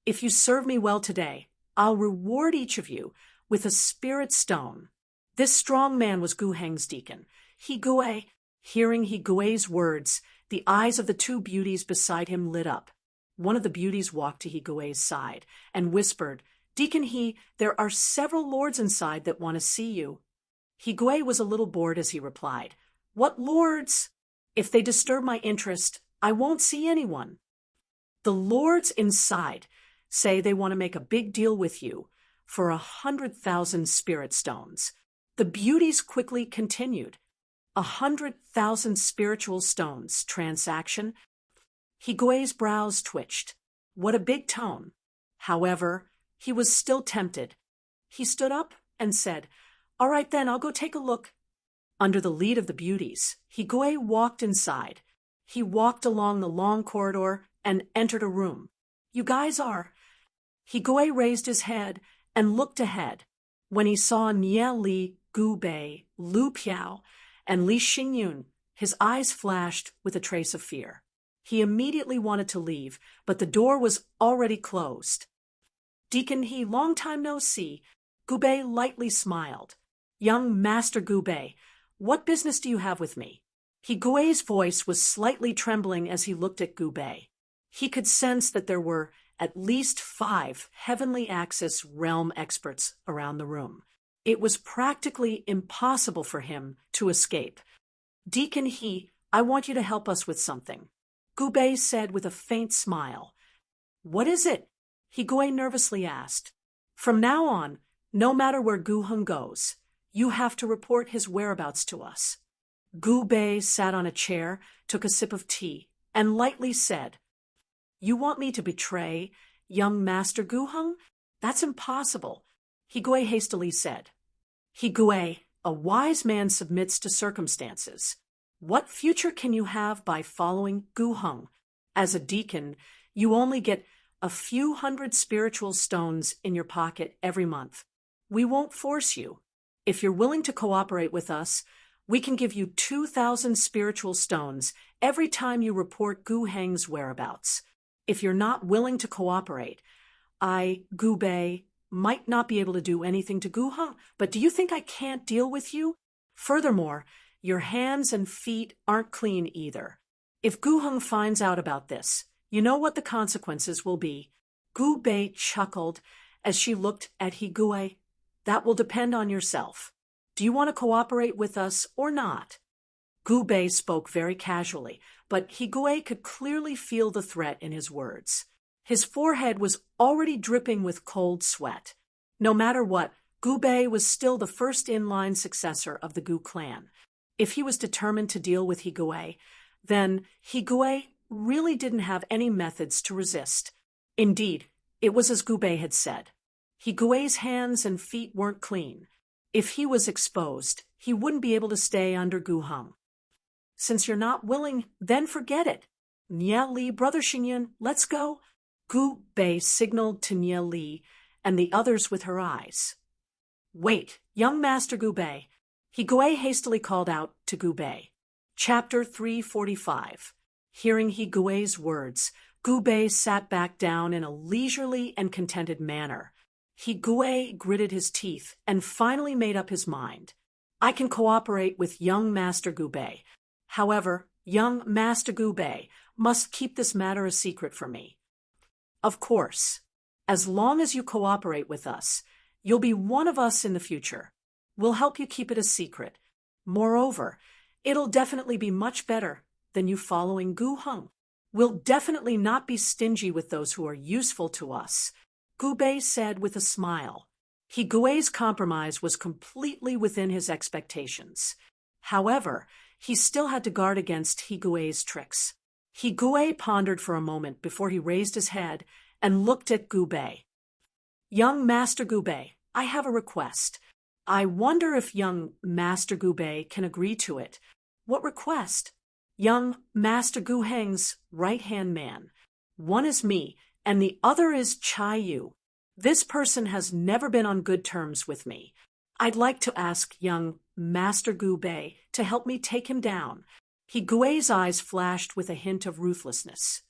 "If you serve me well today, I'll reward each of you with a spirit stone." This strong man was Gu Heng's deacon. He-Gui. Hearing He-Gui's words, the eyes of the 2 beauties beside him lit up. One of the beauties walked to He-Gui's side and whispered, "Deacon He, there are several lords inside that want to see you." He-Gui was a little bored as he replied, "What lords? If they disturb my interest, I won't see anyone." "The lords inside say they want to make a big deal with you for 100,000 spirit stones." The beauties quickly continued. 100,000 spiritual stones transaction. He-Gui's brows twitched. What a big tone. However, he was still tempted. He stood up and said, "All right then, I'll go take a look." Under the lead of the beauties, He-Gui walked inside. He walked along the long corridor and entered a room. "You guys are..." He-Gui raised his head and looked ahead. When he saw Nieli, Gu Bei, Lu Piao, and Li Xingyun, his eyes flashed with a trace of fear. He immediately wanted to leave, but the door was already closed. "Deacon He, long time no see." Gu Bei lightly smiled. "Young Master Gu Bei, what business do you have with me?" He-Gui's voice was slightly trembling as he looked at Gu Bei. He could sense that there were at least 5 Heavenly Axis realm experts around the room. It was practically impossible for him to escape. "Deacon He, I want you to help us with something," Gu Bei said with a faint smile. "What is it?" He-Gui nervously asked. "From now on, no matter where Gu Heng goes, you have to report his whereabouts to us." Gu Bei sat on a chair, took a sip of tea, and lightly said, "You want me to betray young Master Gu Heng? That's impossible," He-Gui hastily said. "He-Gui, a wise man submits to circumstances. What future can you have by following Gu Heng? As a deacon, you only get a few hundred spiritual stones in your pocket every month. We won't force you. If you're willing to cooperate with us, we can give you 2,000 spiritual stones every time you report Gu Heng's whereabouts. If you're not willing to cooperate, I, Gu Bei, might not be able to do anything to Gu Heng, but do you think I can't deal with you? Furthermore, your hands and feet aren't clean either. If Gu Heng finds out about this, you know what the consequences will be." Gu Bei chuckled as she looked at He-Gui. "That will depend on yourself. Do you want to cooperate with us or not?" Gubei spoke very casually, but Higuei could clearly feel the threat in his words. His forehead was already dripping with cold sweat. No matter what, Gubei was still the first in-line successor of the Gu clan. If he was determined to deal with Higuei, then Higuei really didn't have any methods to resist. Indeed, it was as Gubei had said. Higuei's hands and feet weren't clean. If he was exposed, he wouldn't be able to stay under Gu Heng. Since you're not willing, then forget it. Nye Li, Brother Xingyun, let's go. Gubei signaled to Nye Li and the others with her eyes. Wait, young Master Gubei. Higuei hastily called out to Gubei. Chapter 345. Hearing Higuei's words, Gubei sat back down in a leisurely and contented manner. Higuei gritted his teeth and finally made up his mind. I can cooperate with young Master Gubei. However, young Master Gubei must keep this matter a secret from me. Of course, as long as you cooperate with us, you'll be one of us in the future. We'll help you keep it a secret. Moreover, it'll definitely be much better than you following Gu Heng. We'll definitely not be stingy with those who are useful to us, Gubei said with a smile. Higuei's compromise was completely within his expectations. However, he still had to guard against Higuei's tricks. Higuei pondered for a moment before he raised his head and looked at Gubei. Young Master Gubei, I have a request. I wonder if young Master Gubei can agree to it. What request? Young Master Gu Heng's right-hand man. One is me, and the other is Chai Yu. This person has never been on good terms with me. I'd like to ask young Master Gubei to help me take him down. Higuei's eyes flashed with a hint of ruthlessness.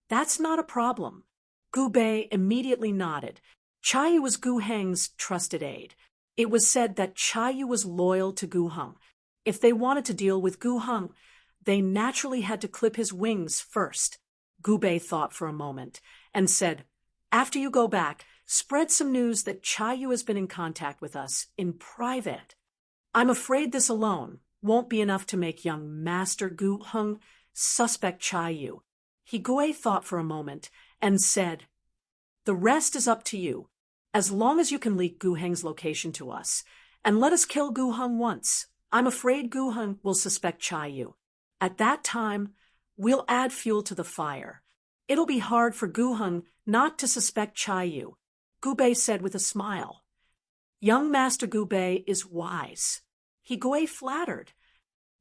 That's not a problem. Gubei immediately nodded. Chai Yu was Gu Heng's trusted aide. It was said that Chai Yu was loyal to Gu Heng. If they wanted to deal with Gu Heng, they naturally had to clip his wings first. Gubei thought for a moment and said, After you go back, spread some news that Chai Yu has been in contact with us in private. I'm afraid this alone won't be enough to make young Master Gu Heng suspect Chai Yu. Higuei thought for a moment and said, The rest is up to you. As long as you can leak Gu Heng's location to us, and let us kill Gu Heng once, I'm afraid Gu Heng will suspect Chai Yu. At that time, we'll add fuel to the fire. It'll be hard for Gu Heng not to suspect Chai Yu, Gubei said with a smile. Young Master Gubei is wise. Higuei flattered.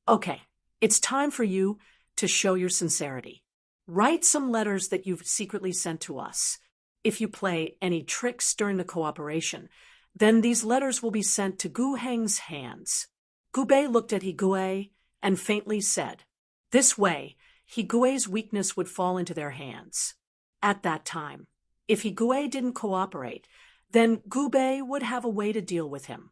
Okay, it's time for you to show your sincerity. Write some letters that you've secretly sent to us. If you play any tricks during the cooperation, then these letters will be sent to Gu Heng's hands. Gubei looked at Higuei and faintly said, This way, Higuei's weakness would fall into their hands. At that time, if Higuei didn't cooperate, then Gubei would have a way to deal with him.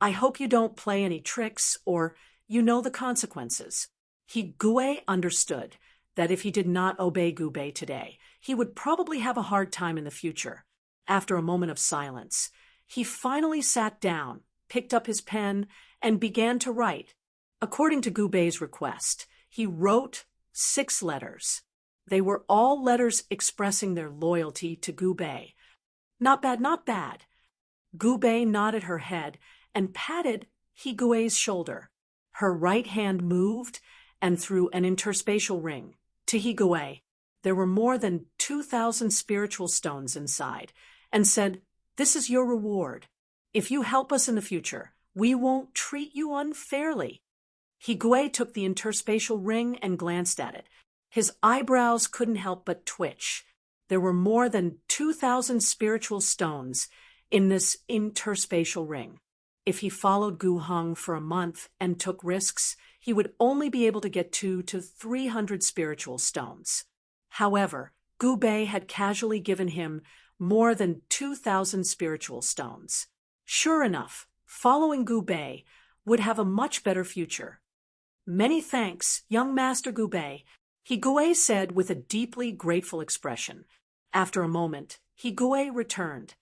I hope you don't play any tricks or you know the consequences. Higuei understood that if he did not obey Gubei today, he would probably have a hard time in the future. After a moment of silence, he finally sat down, picked up his pen, and began to write. According to Gubei's request, he wrote 6 letters. They were all letters expressing their loyalty to Gubei. Not bad, not bad. Gubei nodded her head and patted Higuei's shoulder. Her right hand moved and threw an interspatial ring. To Higuei, there were more than 2,000 spiritual stones inside, and said, This is your reward. If you help us in the future, we won't treat you unfairly. Higuei took the interspatial ring and glanced at it. His eyebrows couldn't help but twitch. There were more than 2,000 spiritual stones in this interspatial ring. If he followed Gu Heng for a month and took risks, he would only be able to get 200 to 300 spiritual stones. However, Gubei had casually given him more than 2,000 spiritual stones. Sure enough, following Gubei would have a much better future. Many thanks, young Master Gubei, Higuei said with a deeply grateful expression. After a moment, Higuei returned.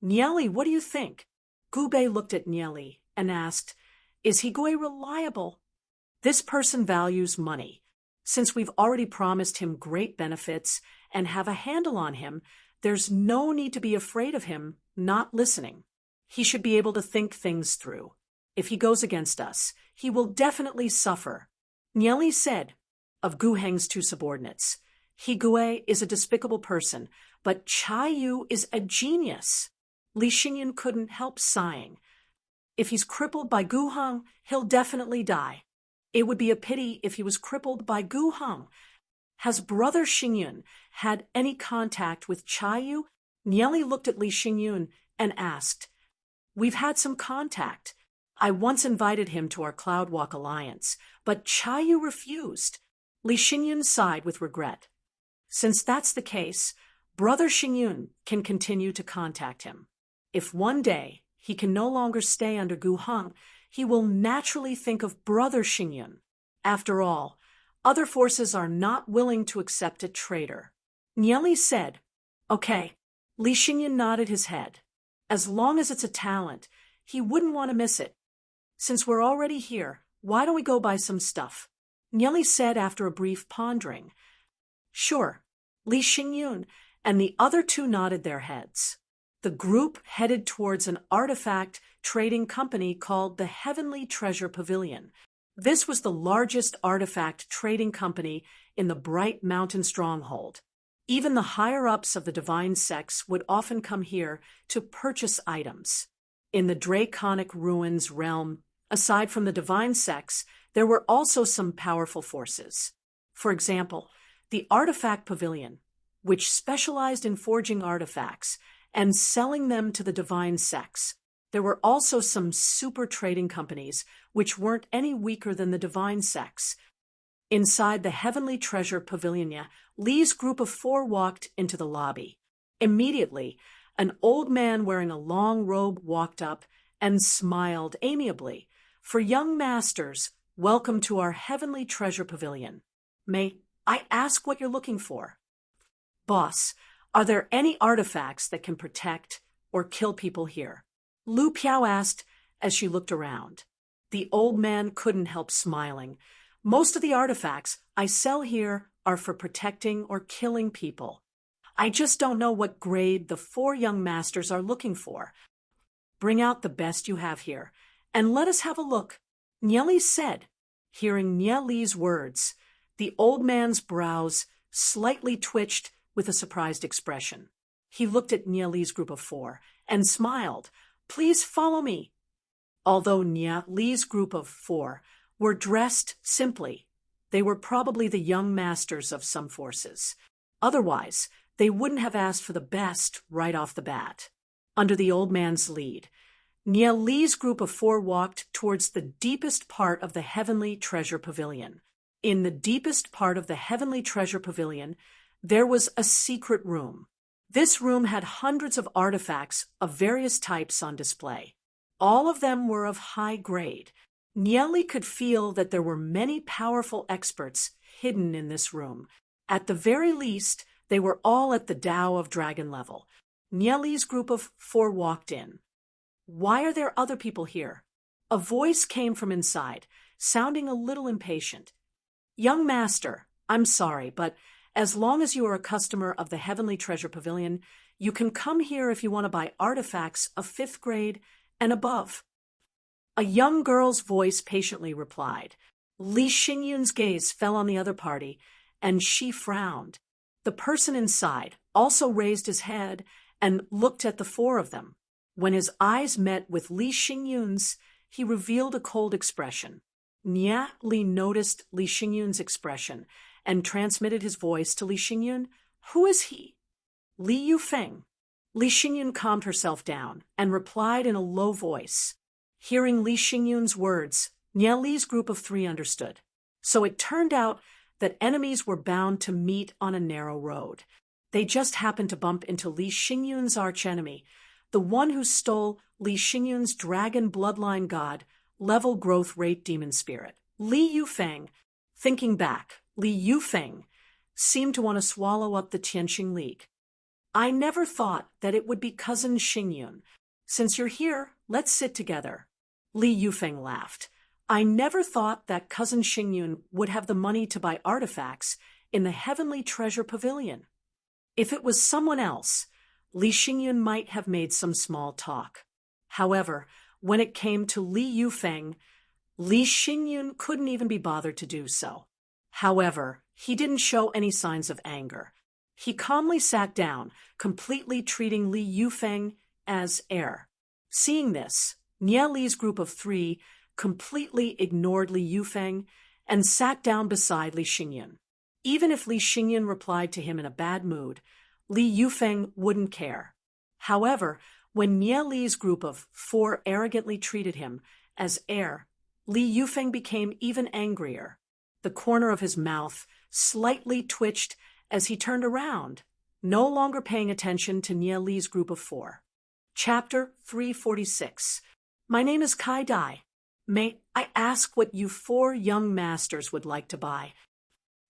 Nye Li, what do you think? Gubei looked at Nye Li and asked, Is Higuei reliable? This person values money. Since we've already promised him great benefits and have a handle on him, there's no need to be afraid of him not listening. He should be able to think things through. If he goes against us, he will definitely suffer. Nieli said of Gu Heng's two subordinates. He Gue is a despicable person, but Chai Yu is a genius. Li Xingyun couldn't help sighing. If he's crippled by Gu Heng, he'll definitely die. It would be a pity if he was crippled by Gu Heng. Has Brother Xingyun had any contact with Chai Yu? Nieli looked at Li Xingyun and asked, We've had some contact. I once invited him to our Cloud Walk Alliance, but Chai Yu refused. Li Xingyun sighed with regret. Since that's the case, Brother Xingyun can continue to contact him. If one day he can no longer stay under Gu Heng, he will naturally think of Brother Xingyun. After all, other forces are not willing to accept a traitor. Nieli said, Okay. Li Xingyun nodded his head. As long as it's a talent, he wouldn't want to miss it. Since we're already here, why don't we go buy some stuff? Nieli said after a brief pondering. Sure. Li Xingyun and the other two nodded their heads. The group headed towards an artifact trading company called the Heavenly Treasure Pavilion. This was the largest artifact trading company in the Bright Mountain stronghold. Even the higher-ups of the divine sects would often come here to purchase items. In the Draconic Ruins realm, aside from the divine sects, there were also some powerful forces. For example, the Artifact Pavilion, which specialized in forging artifacts and selling them to the divine sects. There were also some super trading companies which weren't any weaker than the divine sects. Inside the Heavenly Treasure Pavilion, Li's group of 4 walked into the lobby. Immediately, an old man wearing a long robe walked up and smiled amiably. For young masters, welcome to our Heavenly Treasure Pavilion. May I ask what you're looking for? Boss, are there any artifacts that can protect or kill people here? Lu Piao asked as she looked around. The old man couldn't help smiling. Most of the artifacts I sell here are for protecting or killing people. I just don't know what grade the 4 young masters are looking for. Bring out the best you have here, and let us have a look. Nieli said. Hearing Nieli's words, the old man's brows slightly twitched with a surprised expression. He looked at Nieli's group of 4 and smiled. Please follow me. Although Nieli's group of 4 were dressed simply, they were probably the young masters of some forces. Otherwise, they wouldn't have asked for the best right off the bat. Under the old man's lead, Nieli's group of 4 walked towards the deepest part of the Heavenly Treasure Pavilion. In the deepest part of the Heavenly Treasure Pavilion, there was a secret room. This room had hundreds of artifacts of various types on display. All of them were of high grade. Nieli could feel that there were many powerful experts hidden in this room. At the very least, they were all at the Tao of Dragon level. Nieli's group of 4 walked in. Why are there other people here? A voice came from inside, sounding a little impatient. Young master, I'm sorry, but as long as you are a customer of the Heavenly Treasure Pavilion, you can come here if you want to buy artifacts of 5th grade and above. A young girl's voice patiently replied. Li Xingyun's gaze fell on the other party, and she frowned. The person inside also raised his head and looked at the 4 of them. When his eyes met with Li Xingyun's, he revealed a cold expression. Li noticed Li Xingyun's expression and transmitted his voice to Li Xingyun. Who is he? Li Yufeng. Li Xingyun calmed herself down and replied in a low voice. Hearing Li Xingyun's words, Li's group of 3 understood. So it turned out that enemies were bound to meet on a narrow road. They just happened to bump into Li Xingyun's archenemy, the one who stole Li Xingyun's dragon bloodline god, level growth rate demon spirit. Li Yufeng. Thinking back, Li Yufeng seemed to want to swallow up the Tianqing League. I never thought that it would be cousin Xingyun. Since you're here, let's sit together. Li Yufeng laughed. I never thought that Cousin Xingyun would have the money to buy artifacts in the Heavenly Treasure Pavilion. If it was someone else, Li Xingyun might have made some small talk. However, when it came to Li Yufeng, Li Xingyun couldn't even be bothered to do so. However, he didn't show any signs of anger. He calmly sat down, completely treating Li Yufeng as heir. Seeing this, Nie Li's group of 3 completely ignored Li Yufeng and sat down beside Li Xingyun. Even if Li Xingyun replied to him in a bad mood, Li Yufeng wouldn't care. However, when Nie Li's group of 4 arrogantly treated him as heir, Li Yufeng became even angrier. The corner of his mouth slightly twitched as he turned around, no longer paying attention to Nie Li's group of 4. Chapter 346. My name is Kai Dai. May I ask what you 4 young masters would like to buy?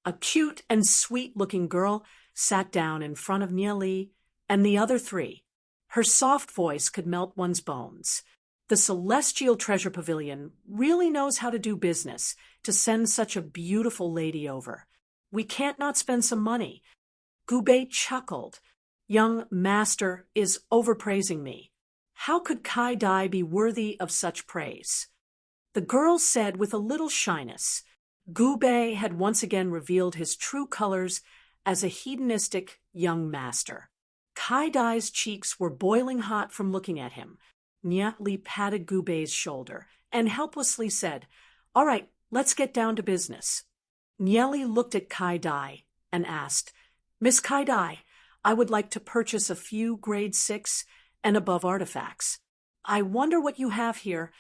A cute and sweet-looking girl sat down in front of Nie Li and the other 3. Her soft voice could melt one's bones. The Celestial Treasure Pavilion really knows how to do business to send such a beautiful lady over. We can't not spend some money. Gu Bei chuckled. Young master is overpraising me. How could Kai Dai be worthy of such praise? The girl said with a little shyness. Gu Bei had once again revealed his true colors as a hedonistic young master. Kai Dai's cheeks were boiling hot from looking at him. Nie Li patted Gu Bei's shoulder and helplessly said, "All right, let's get down to business." Nie Li looked at Kai Dai and asked, "Miss Kai Dai, I would like to purchase a few grade 6 and above artifacts. I wonder what you have here."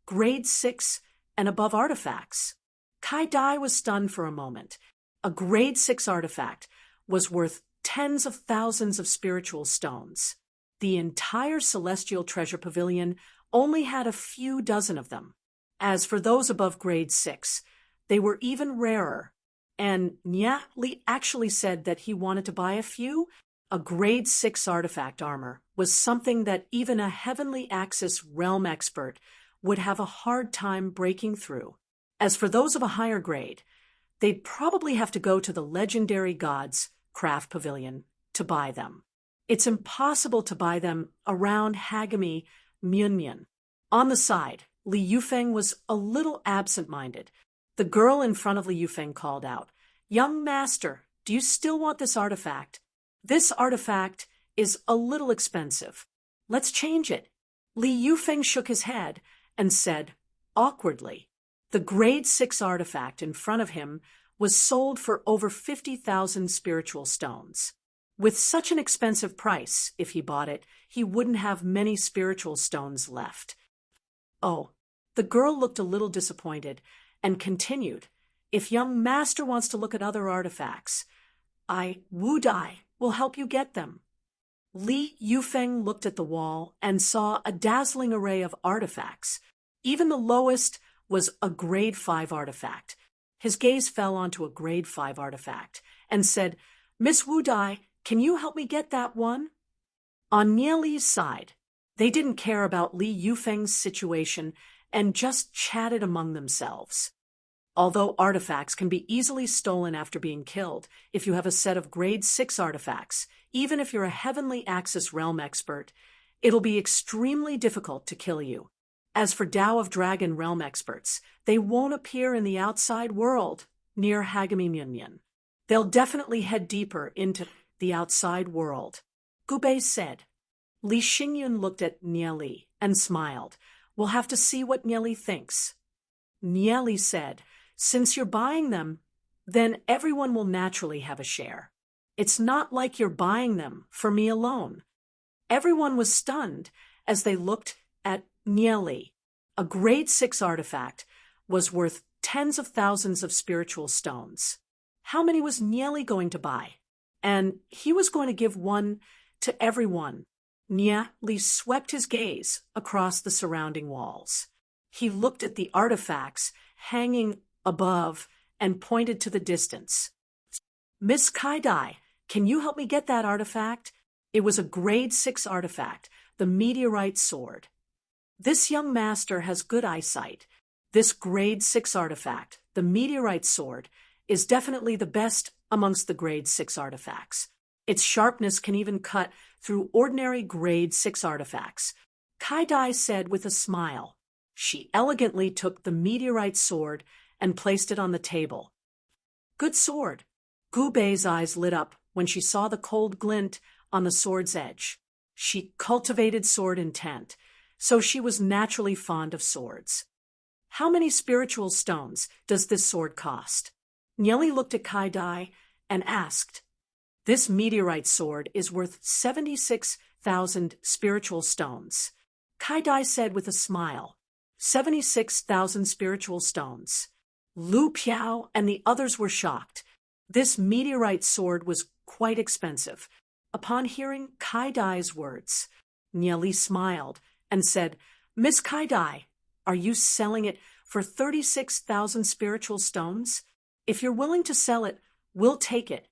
Grade 6 and above artifacts. Kai Dai was stunned for a moment. A grade 6 artifact was worth tens of thousands of spiritual stones. The entire Celestial Treasure Pavilion only had a few dozen of them. As for those above grade 6, they were even rarer. And Nie Li actually said that he wanted to buy a few. A grade 6 artifact armor was something that even a Heavenly Axis realm expert would have a hard time breaking through. As for those of a higher grade, they'd probably have to go to the Legendary Gods Craft Pavilion to buy them. It's impossible to buy them around Hagami Myunmyun. On the side, Li Yufeng was a little absent-minded. The girl in front of Li Yufeng called out, "Young master, do you still want this artifact? This artifact is a little expensive. Let's change it." Li Yufeng shook his head and said, awkwardly, the grade 6 artifact in front of him was sold for over 50,000 spiritual stones. With such an expensive price, if he bought it, he wouldn't have many spiritual stones left. Oh, the girl looked a little disappointed and continued, "If young master wants to look at other artifacts, Wu Dai will help you get them." Li Yufeng looked at the wall and saw a dazzling array of artifacts. Even the lowest was a grade 5 artifact. His gaze fell onto a grade 5 artifact and said, "Miss Wu Dai, can you help me get that one?" On Nie Li's side, they didn't care about Li Yufeng's situation and just chatted among themselves. Although artifacts can be easily stolen after being killed if you have a set of grade 6 artifacts, even if you're a Heavenly Axis realm expert, it'll be extremely difficult to kill you. As for Tao of Dragon realm experts, they won't appear in the outside world near Hagami Myunmyun. They'll definitely head deeper into the outside world. Gu Bei said. Li Xingyun looked at Nie Li and smiled. "We'll have to see what Nie Li thinks." Nie Li said, "Since you're buying them, then everyone will naturally have a share. It's not like you're buying them for me alone." Everyone was stunned as they looked at Nie Li. A grade 6 artifact was worth tens of thousands of spiritual stones. How many was Nie Li going to buy? And he was going to give one to everyone. Nie Li swept his gaze across the surrounding walls. He looked at the artifacts hanging above and pointed to the distance. "Miss Kai Dai, can you help me get that artifact?" It was a grade 6 artifact, the meteorite sword. This young master has good eyesight. This grade 6 artifact, the meteorite sword, is definitely the best amongst the grade 6 artifacts. Its sharpness can even cut through ordinary grade 6 artifacts, Kai-Dai said with a smile. She elegantly took the meteorite sword and placed it on the table. Good sword. Gubei's eyes lit up when she saw the cold glint on the sword's edge. She cultivated sword intent, so she was naturally fond of swords. How many spiritual stones does this sword cost? Nieli looked at Kai-Dai and asked. This meteorite sword is worth 76,000 spiritual stones. Kai-Dai said with a smile. 76,000 spiritual stones. Lu Piao and the others were shocked. This meteorite sword was quite expensive. Upon hearing Kai-Dai's words, Nieli smiled and said, Miss Kai-Dai, are you selling it for 36,000 spiritual stones? If you're willing to sell it, we'll take it.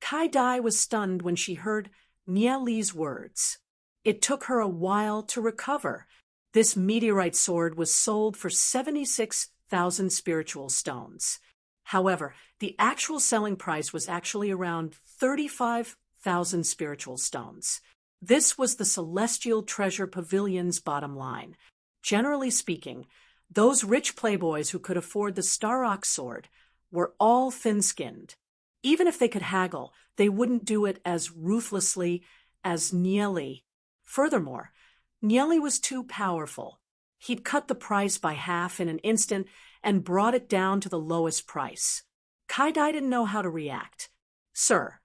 Kai-Dai was stunned when she heard Nieli's words. It took her a while to recover. This meteorite sword was sold for 76,000 spiritual stones. However, the actual selling price was actually around 35,000 spiritual stones. This was the Celestial Treasure Pavilion's bottom line. Generally speaking, those rich playboys who could afford the Star Ox sword were all thin-skinned. Even if they could haggle, they wouldn't do it as ruthlessly as Nieli. Furthermore, Nieli was too powerful. He'd cut the price by half in an instant and brought it down to the lowest price. Kai-Dai didn't know how to react. Sir,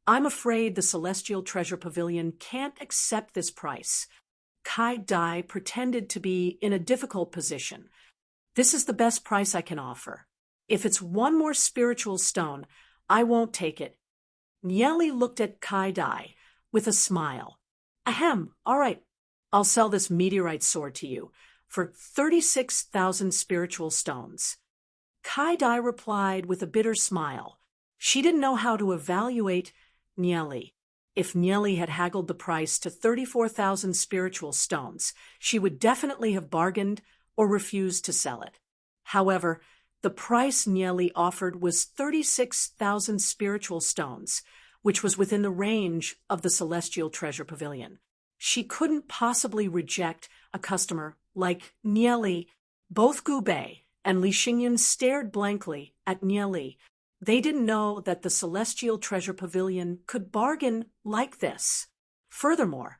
I'm afraid the Celestial Treasure Pavilion can't accept this price. Kai-Dai pretended to be in a difficult position. This is the best price I can offer. If it's one more spiritual stone, I won't take it. Nieli looked at Kai-Dai with a smile. Ahem, all right. I'll sell this meteorite sword to you for 36,000 spiritual stones. Kai-Dai replied with a bitter smile. She didn't know how to evaluate Nieli. If Nieli had haggled the price to 34,000 spiritual stones, she would definitely have bargained or refused to sell it. However, the price Nieli offered was 36,000 spiritual stones, which was within the range of the Celestial Treasure Pavilion. She couldn't possibly reject a customer like Nieli. Both Gubei and Li Xingyun stared blankly at Nieli. They didn't know that the Celestial Treasure Pavilion could bargain like this. Furthermore,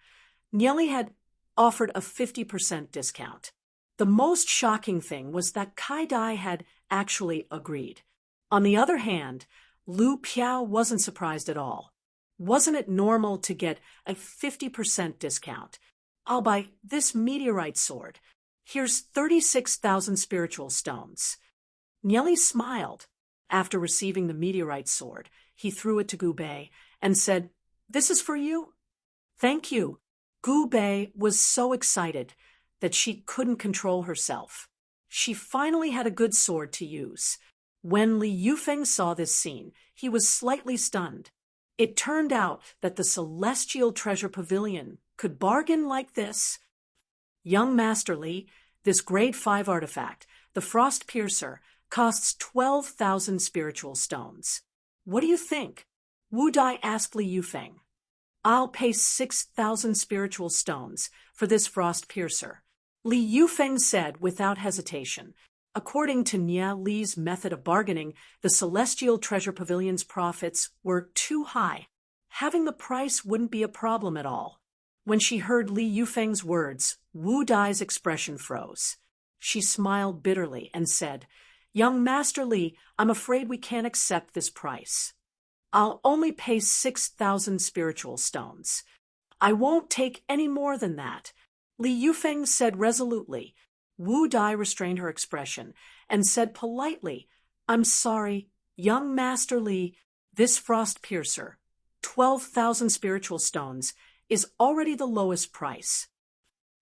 Nieli had offered a 50% discount. The most shocking thing was that Kai-Dai had actually agreed. On the other hand, Lu Piao wasn't surprised at all. Wasn't it normal to get a 50% discount? I'll buy this meteorite sword. Here's 36,000 spiritual stones. Nieli smiled. After receiving the meteorite sword, he threw it to Gubei and said, This is for you? Thank you. Gubei was so excited that she couldn't control herself. She finally had a good sword to use. When Li Yufeng saw this scene, he was slightly stunned. It turned out that the Celestial Treasure Pavilion could bargain like this. Young Master Li, this grade 5 artifact, the Frost Piercer, costs 12,000 spiritual stones. What do you think? Wu Dai asked Li Yufeng. I'll pay 6,000 spiritual stones for this Frost Piercer. Li Yufeng said without hesitation. According to Nieli's method of bargaining, the Celestial Treasure Pavilion's profits were too high. Having the price wouldn't be a problem at all. When she heard Li Yufeng's words, Wu Dai's expression froze. She smiled bitterly and said, Young Master Li, I'm afraid we can't accept this price. I'll only pay 6,000 spiritual stones. I won't take any more than that. Li Yufeng said resolutely. Wu Dai restrained her expression and said politely, I'm sorry, young Master Li, this Frost Piercer, 12,000 spiritual stones, is already the lowest price.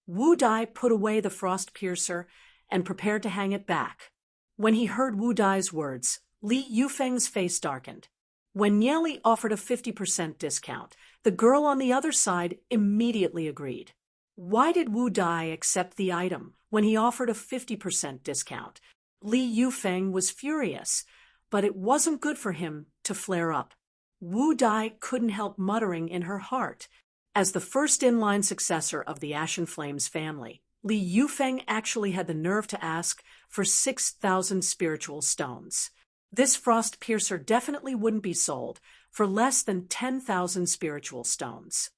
Wu Dai put away the Frost Piercer and prepared to hang it back. When he heard Wu Dai's words, Li Yufeng's face darkened. When Nieli offered a 50% discount, the girl on the other side immediately agreed. Why did Wu Dai accept the item when he offered a 50% discount. Li Yufeng was furious, but it wasn't good for him to flare up. Wu Dai couldn't help muttering in her heart. As the first in-line successor of the Ashen Flames family, Li Yufeng actually had the nerve to ask for 6,000 spiritual stones. This frost piercer definitely wouldn't be sold for less than 10,000 spiritual stones.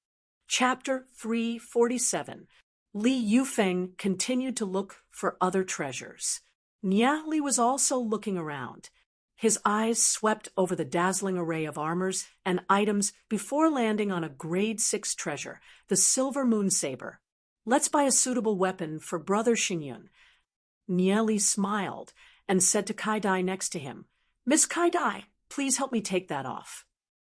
Chapter 347. Li Yufeng continued to look for other treasures. Nia Li was also looking around. His eyes swept over the dazzling array of armors and items before landing on a grade 6 treasure, the silver moon saber. Let's buy a suitable weapon for Brother Xingyun. Nia Li smiled and said to Kai Dai next to him, Miss Kai Dai, please help me take that off.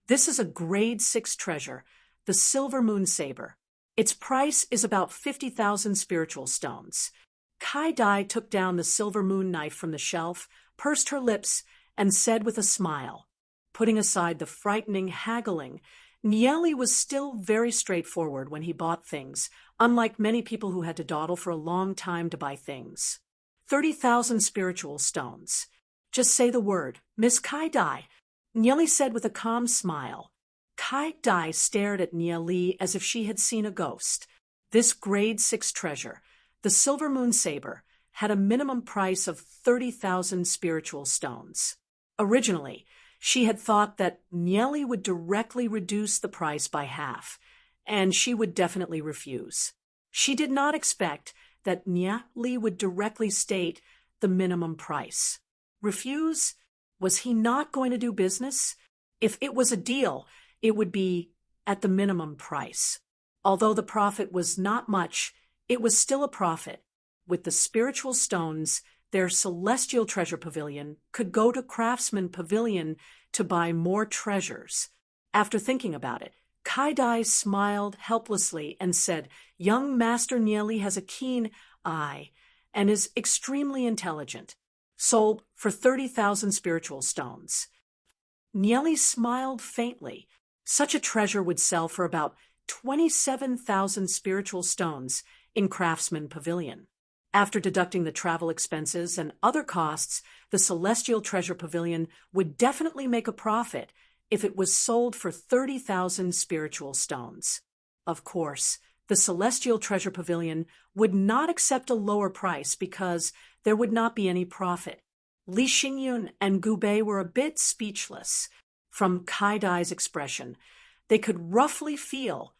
This is a grade 6 treasure, the silver moon saber. Its price is about 50,000 spiritual stones. Kai Dai took down the silver moon knife from the shelf, pursed her lips, and said with a smile. Putting aside the frightening haggling, Nia Li was still very straightforward when he bought things, unlike many people who had to dawdle for a long time to buy things. 30,000 spiritual stones. Just say the word, Miss Kai Dai, Nia Li said with a calm smile. Kai Dai stared at Nia Li as if she had seen a ghost. This grade 6 treasure, the silver moon saber, had a minimum price of 30,000 spiritual stones. Originally, she had thought that Nia Li would directly reduce the price by half, and she would definitely refuse. She did not expect that Nia Li would directly state the minimum price. Refuse? Was he not going to do business? If it was a deal, it would be at the minimum price. Although the profit was not much, it was still a profit. With the spiritual stones, their celestial treasure pavilion could go to Craftsman Pavilion to buy more treasures. After thinking about it, Kai Dai smiled helplessly and said, Young Master Nia Li has a keen eye and is extremely intelligent. Sold for 30,000 spiritual stones. Nia Li smiled faintly. Such a treasure would sell for about 27,000 spiritual stones in Craftsman Pavilion. After deducting the travel expenses and other costs, the Celestial Treasure Pavilion would definitely make a profit if it was sold for 30,000 spiritual stones. Of course, the Celestial Treasure Pavilion would not accept a lower price because there would not be any profit. Li Xingyun and Gu Bei were a bit speechless. From Kai Dai's expression, they could roughly feel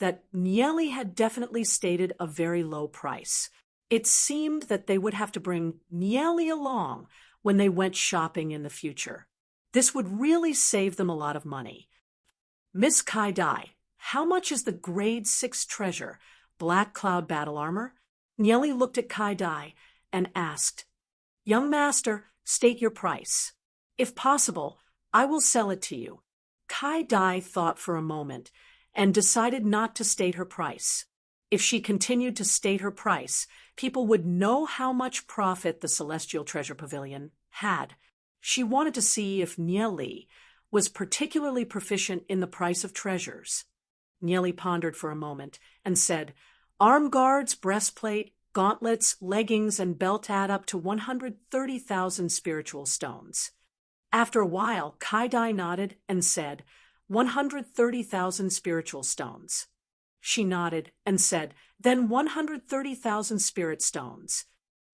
that Nia Li had definitely stated a very low price. It seemed that they would have to bring Nia Li along when they went shopping in the future. This would really save them a lot of money. Miss Kai Dai, how much is the grade 6 treasure, Black Cloud battle armor? Nia Li looked at Kai Dai and asked, Young master, state your price. If possible, I will sell it to you. Kai Dai thought for a moment and decided not to state her price. If she continued to state her price, people would know how much profit the Celestial Treasure Pavilion had. She wanted to see if Nia Li was particularly proficient in the price of treasures. Nia Li pondered for a moment and said, Arm guards, breastplate, gauntlets, leggings, and belt add up to 130,000 spiritual stones. After a while, Kai Dai nodded and said, 130,000 spiritual stones. She nodded and said, then 130,000 spirit stones.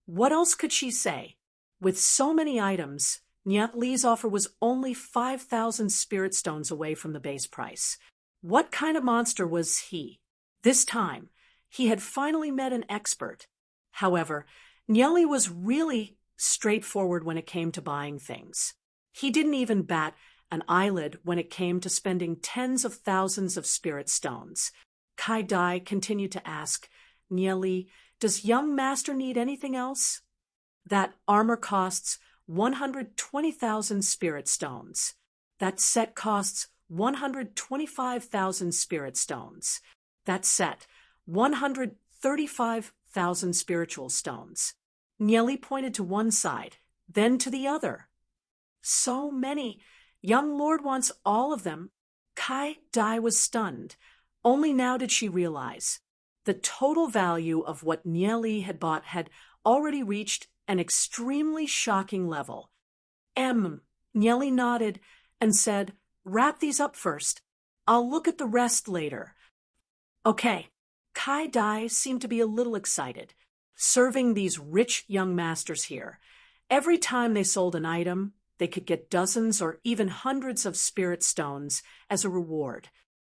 What else could she say? With so many items, Nia Li's offer was only 5,000 spirit stones away from the base price. What kind of monster was he? This time, he had finally met an expert. However, Nia Li was really straightforward when it came to buying things. He didn't even bat an eyelid when it came to spending tens of thousands of spirit stones. Kai Dai continued to ask, Nia Li, does young master need anything else? That armor costs 120,000 spirit stones. That set costs 125,000 spirit stones. That set, 135,000 spiritual stones. Nia Li pointed to one side, then to the other. So many. Young lord wants all of them. Kai Dai was stunned. Only now did she realize. The total value of what Nieli had bought had already reached an extremely shocking level. Nieli nodded and said, "Wrap these up first. I'll look at the rest later." Okay. Kai Dai seemed to be a little excited, serving these rich young masters here. Every time they sold an item, they could get dozens or even hundreds of spirit stones as a reward.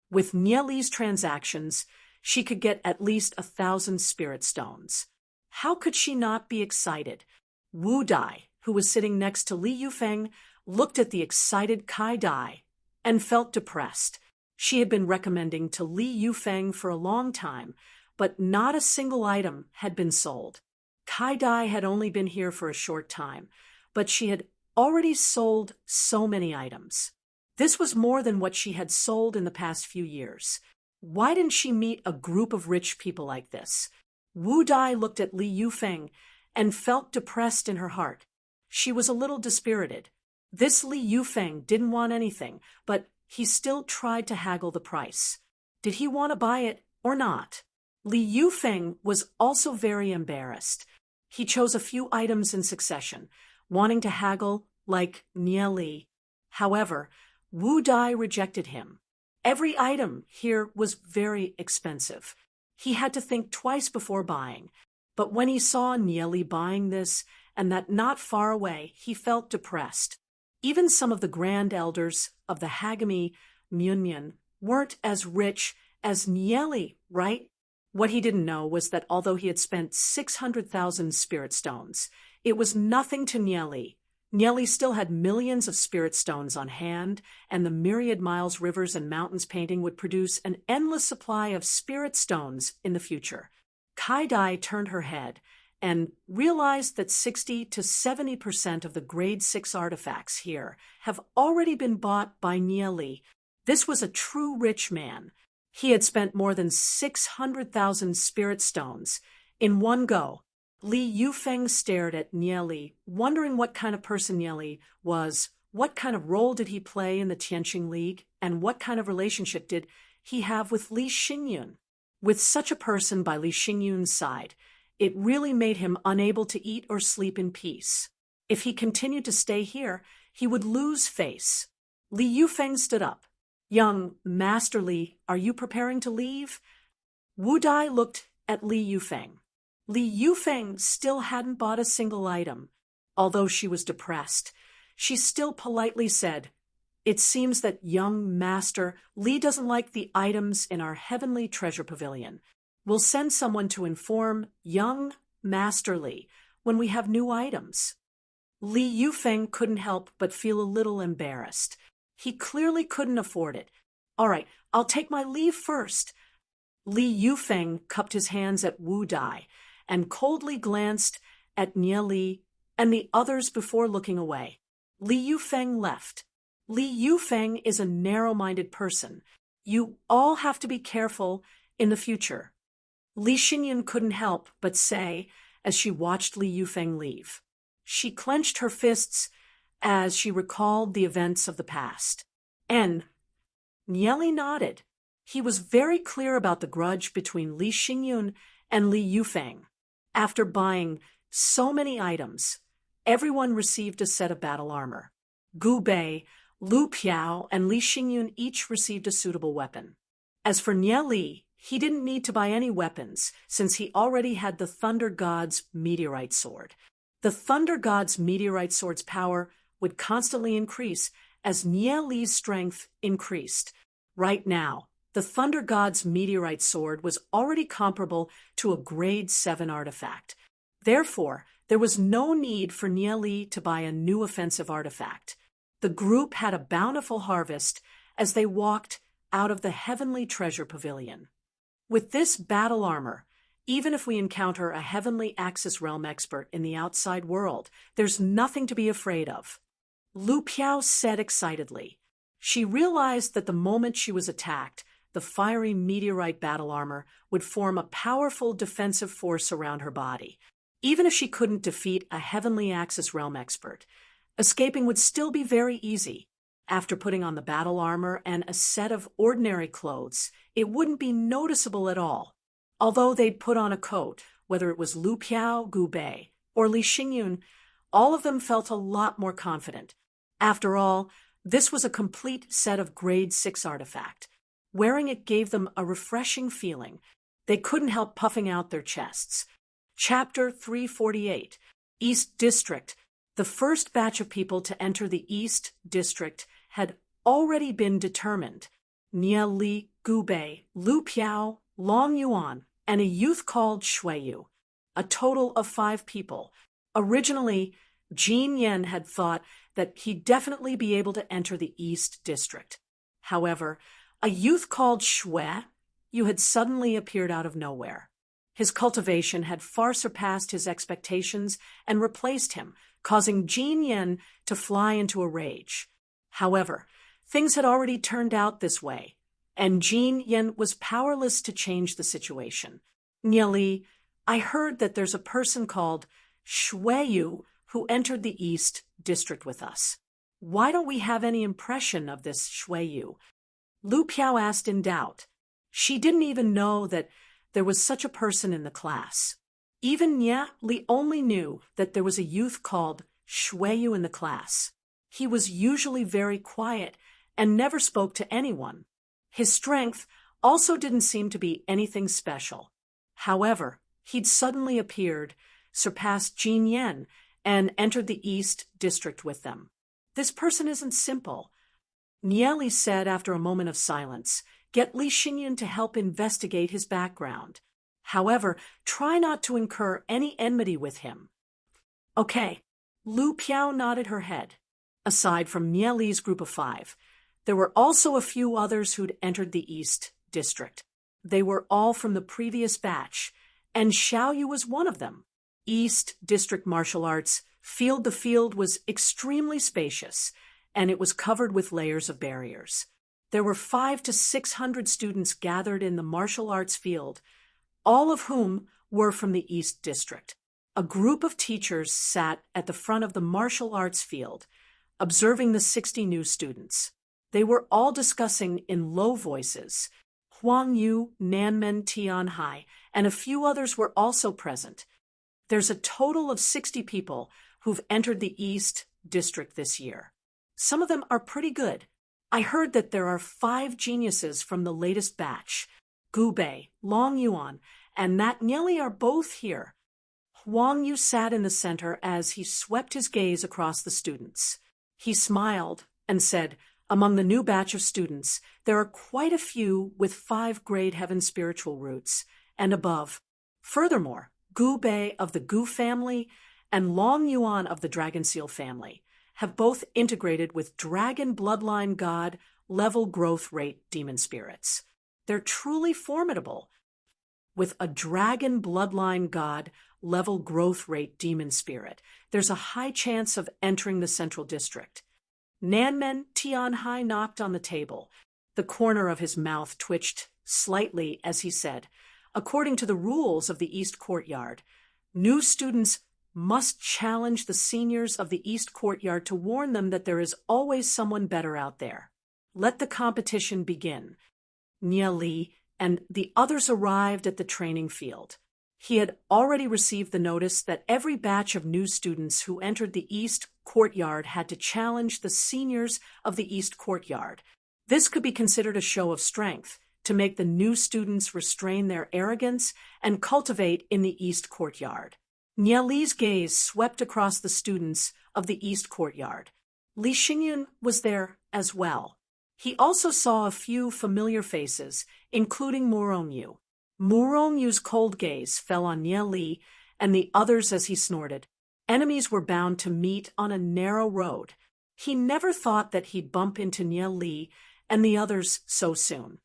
With Nieli's transactions, she could get at least 1,000 spirit stones. How could she not be excited? Wu Dai, who was sitting next to Li Yufeng, looked at the excited Kai Dai and felt depressed. She had been recommending to Li Yufeng for a long time, but not a single item had been sold. Kai Dai had only been here for a short time, but she had already sold so many items. This was more than what she had sold in the past few years. Why didn't she meet a group of rich people like this? Wu Dai looked at Li Yufeng and felt depressed in her heart. She was a little dispirited. This Li Yufeng didn't want anything, but he still tried to haggle the price. Did he want to buy it or not? Li Yufeng was also very embarrassed. He chose a few items in succession, wanting to haggle like Nieli. However, Wu Dai rejected him. Every item here was very expensive. He had to think twice before buying. But when he saw Nieli buying this, and that not far away, he felt depressed. Even some of the grand elders of the Hagami Myunmyun weren't as rich as Nieli, right? What he didn't know was that although he had spent 600,000 spirit stones, it was nothing to Nieli. Nieli still had millions of spirit stones on hand, and the myriad miles rivers and mountains painting would produce an endless supply of spirit stones in the future. Kai Dai turned her head and realized that 60 to 70% of the grade 6 artifacts here have already been bought by Nieli. This was a true rich man. He had spent more than 600,000 spirit stones in one go. Li Yufeng stared at Nieli, wondering what kind of person Nieli was, what kind of role did he play in the Tianqing League, and what kind of relationship did he have with Li Xingyun. With such a person by Li Xingyun's side, it really made him unable to eat or sleep in peace. If he continued to stay here, he would lose face. Li Yufeng stood up. "Young Master Li, are you preparing to leave?" Wu Dai looked at Li Yufeng. Li Yufeng still hadn't bought a single item. Although she was depressed, she still politely said, "It seems that young Master Li doesn't like the items in our heavenly treasure pavilion. We'll send someone to inform young Master Li when we have new items." Li Yufeng couldn't help but feel a little embarrassed. He clearly couldn't afford it. "All right, I'll take my leave first." Li Yufeng cupped his hands at Wu Dai and coldly glanced at Nieli and the others before looking away. Li Yufeng left. Li Yufeng is a narrow-minded person. You all have to be careful in the future. Li Xinyan couldn't help but say as she watched Li Yufeng leave. She clenched her fists as she recalled the events of the past. And Nieli nodded. He was very clear about the grudge between Li Xingyun and Li Yufeng. After buying so many items, everyone received a set of battle armor. Gu Bei, Lu Piao, and Li Xingyun each received a suitable weapon. As for Nieli, he didn't need to buy any weapons, since he already had the Thunder God's meteorite sword. The Thunder God's meteorite sword's power would constantly increase as Nieli's strength increased. Right now, the Thunder God's meteorite sword was already comparable to a grade 7 artifact. Therefore, there was no need for Nieli to buy a new offensive artifact. The group had a bountiful harvest as they walked out of the heavenly treasure pavilion. With this battle armor, even if we encounter a heavenly Axis realm expert in the outside world, there's nothing to be afraid of. Lu Piao said excitedly. She realized that the moment she was attacked, the fiery meteorite battle armor would form a powerful defensive force around her body. Even if she couldn't defeat a heavenly Axis realm expert, escaping would still be very easy. After putting on the battle armor and a set of ordinary clothes, it wouldn't be noticeable at all. Although they'd put on a coat, whether it was Lu Piao, Gu Bei, or Li Xingyun, all of them felt a lot more confident. After all, this was a complete set of grade 6 artifact. Wearing it gave them a refreshing feeling. They couldn't help puffing out their chests. Chapter 348, East District. The first batch of people to enter the East District had already been determined. Nie Li, Gu Bei, Lu Piao, Long Yuan, and a youth called Shuiyu. A total of 5 people. Originally, Jin Yen had thought that he'd definitely be able to enter the East District. However, a youth called Shuiyu had suddenly appeared out of nowhere. His cultivation had far surpassed his expectations and replaced him, causing Jin Yen to fly into a rage. However, things had already turned out this way, and Jin Yen was powerless to change the situation. Nie Li, I heard that there's a person called Shuiyu who entered the East District with us. Why don't we have any impression of this Shuiyu? Lu Piao asked in doubt. She didn't even know that there was such a person in the class. Even Nie Li only knew that there was a youth called Shuiyu in the class. He was usually very quiet and never spoke to anyone. His strength also didn't seem to be anything special. However, he'd suddenly appeared, surpassed Jin Yen, and entered the East District with them. This person isn't simple. Nie Li said after a moment of silence, get Li Xingyun to help investigate his background. However, try not to incur any enmity with him. Okay. Lu Piao nodded her head. Aside from Nie Li's group of 5, there were also a few others who'd entered the East District. They were all from the previous batch, and Xiaoyu was one of them. East District Martial Arts, Field. The field was extremely spacious, and it was covered with layers of barriers. There were 500 to 600 students gathered in the martial arts field, all of whom were from the East District. A group of teachers sat at the front of the martial arts field, observing the 60 new students. They were all discussing in low voices. Huang Yu, Nanmen Tianhai, and a few others were also present. There's a total of 60 people who've entered the East District this year. Some of them are pretty good. I heard that there are 5 geniuses from the latest batch. Gu Bei, Long Yuan, and that Nie Li are both here. Huang Yu sat in the center as he swept his gaze across the students. He smiled and said, among the new batch of students, there are quite a few with 5 grade heaven spiritual roots and above. Furthermore, Gu Bei of the Gu family and Long Yuan of the Dragon Seal family have both integrated with Dragon Bloodline God level growth rate demon spirits. They're truly formidable. With a Dragon Bloodline God level growth rate demon spirit, there's a high chance of entering the Central District. Nanmen Tianhai knocked on the table. The corner of his mouth twitched slightly as he said, according to the rules of the East Courtyard, new students must challenge the seniors of the East Courtyard to warn them that there is always someone better out there. Let the competition begin. Nie Li and the others arrived at the training field. He had already received the notice that every batch of new students who entered the East Courtyard had to challenge the seniors of the East Courtyard. This could be considered a show of strength to make the new students restrain their arrogance and cultivate in the East Courtyard. Nie Li's gaze swept across the students of the East Courtyard. Li Xingyun was there as well. He also saw a few familiar faces, including Murongyu. Murongyu's cold gaze fell on Nie Li and the others as he snorted. Enemies were bound to meet on a narrow road. He never thought that he'd bump into Nie Li and the others so soon.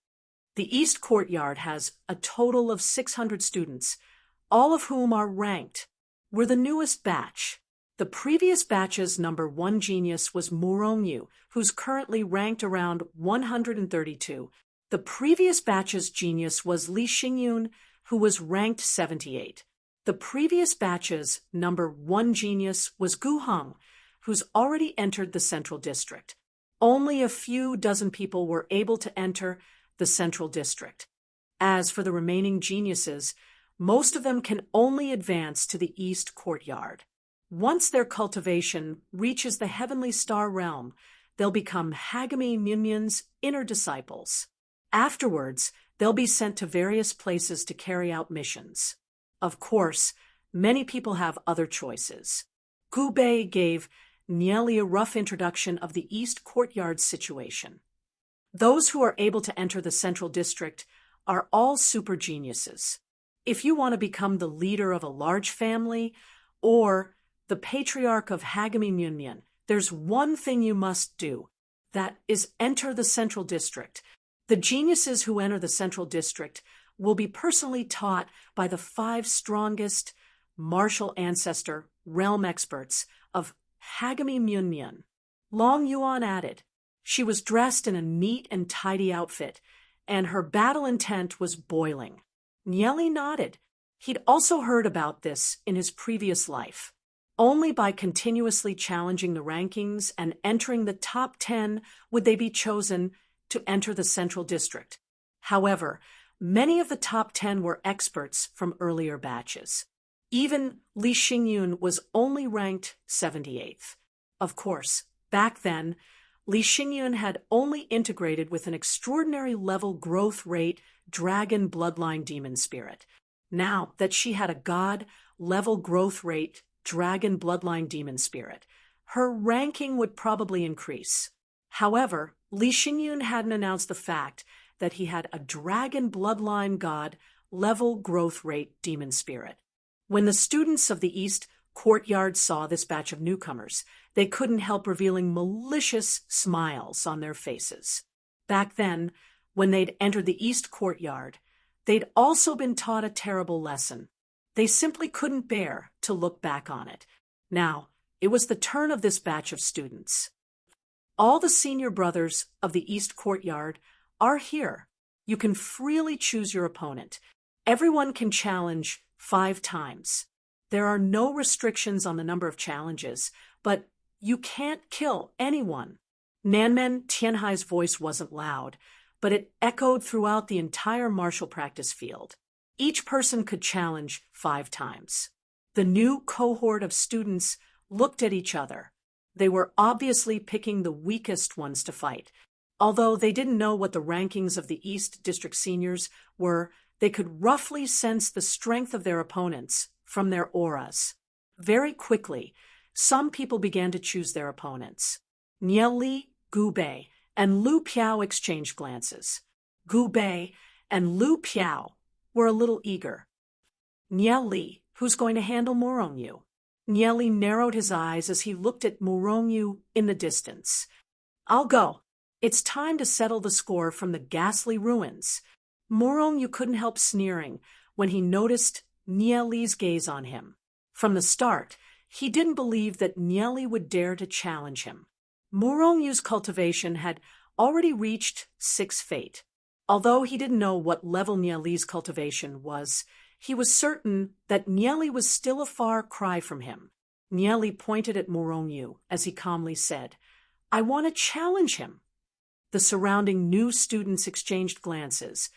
The East Courtyard has a total of 600 students, all of whom are ranked. We're the newest batch. The previous batch's number 1 genius was Murongyu, who's currently ranked around 132. The previous batch's genius was Li Xingyun, who was ranked 78. The previous batch's number 1 genius was Gu Heng, who's already entered the Central District. Only a few dozen people were able to enter the Central District. As for the remaining geniuses, most of them can only advance to the east courtyard. Once their cultivation reaches the heavenly star realm, they'll become Hagami Myunmun's inner disciples. Afterwards, they'll be sent to various places to carry out missions. Of course, many people have other choices. Gubei gave Nieli a rough introduction of the East Courtyard situation. Those who are able to enter the Central District are all super geniuses. If you want to become the leader of a large family or the patriarch of Hagami Myunmun, there's one thing you must do. That is enter the Central District. The geniuses who enter the Central District will be personally taught by the 5 strongest martial ancestor realm experts of Hagami Myunmun. Long Yuan added. She was dressed in a neat and tidy outfit, and her battle intent was boiling. Nieli nodded. He'd also heard about this in his previous life. Only by continuously challenging the rankings and entering the top 10 would they be chosen to enter the Central District. However, many of the top 10 were experts from earlier batches. Even Li Xingyun was only ranked 78th. Of course, back then, Li Xingyun had only integrated with an extraordinary level growth rate dragon bloodline demon spirit. Now that she had a god level growth rate dragon bloodline demon spirit, her ranking would probably increase. However, Li Xingyun hadn't announced the fact that he had a dragon bloodline god level growth rate demon spirit. When the students of the East Courtyard saw this batch of newcomers, they couldn't help revealing malicious smiles on their faces. Back then, when they'd entered the East Courtyard, they'd also been taught a terrible lesson. They simply couldn't bear to look back on it. Now, it was the turn of this batch of students. All the senior brothers of the East Courtyard are here. You can freely choose your opponent. Everyone can challenge 5 times. There are no restrictions on the number of challenges, but you can't kill anyone. Nanmen Tianhai's voice wasn't loud, but it echoed throughout the entire martial practice field. Each person could challenge 5 times. The new cohort of students looked at each other. They were obviously picking the weakest ones to fight. Although they didn't know what the rankings of the East District seniors were, they could roughly sense the strength of their opponents from their auras. Very quickly, some people began to choose their opponents. Nieli, Gubei, and Lu Piao exchanged glances. Gubei and Lu Piao were a little eager. Nieli, who's going to handle Morongyu? Nieli narrowed his eyes as he looked at Morongyu in the distance. I'll go. It's time to settle the score from the ghastly ruins. Morongyu couldn't help sneering when he noticed Nieli's gaze on him. From the start, he didn't believe that Nieli would dare to challenge him. Morongyu's cultivation had already reached 6th fate. Although he didn't know what level Nieli's cultivation was, he was certain that Nieli was still a far cry from him. Nieli pointed at Morongyu as he calmly said, I want to challenge him. The surrounding new students exchanged glances,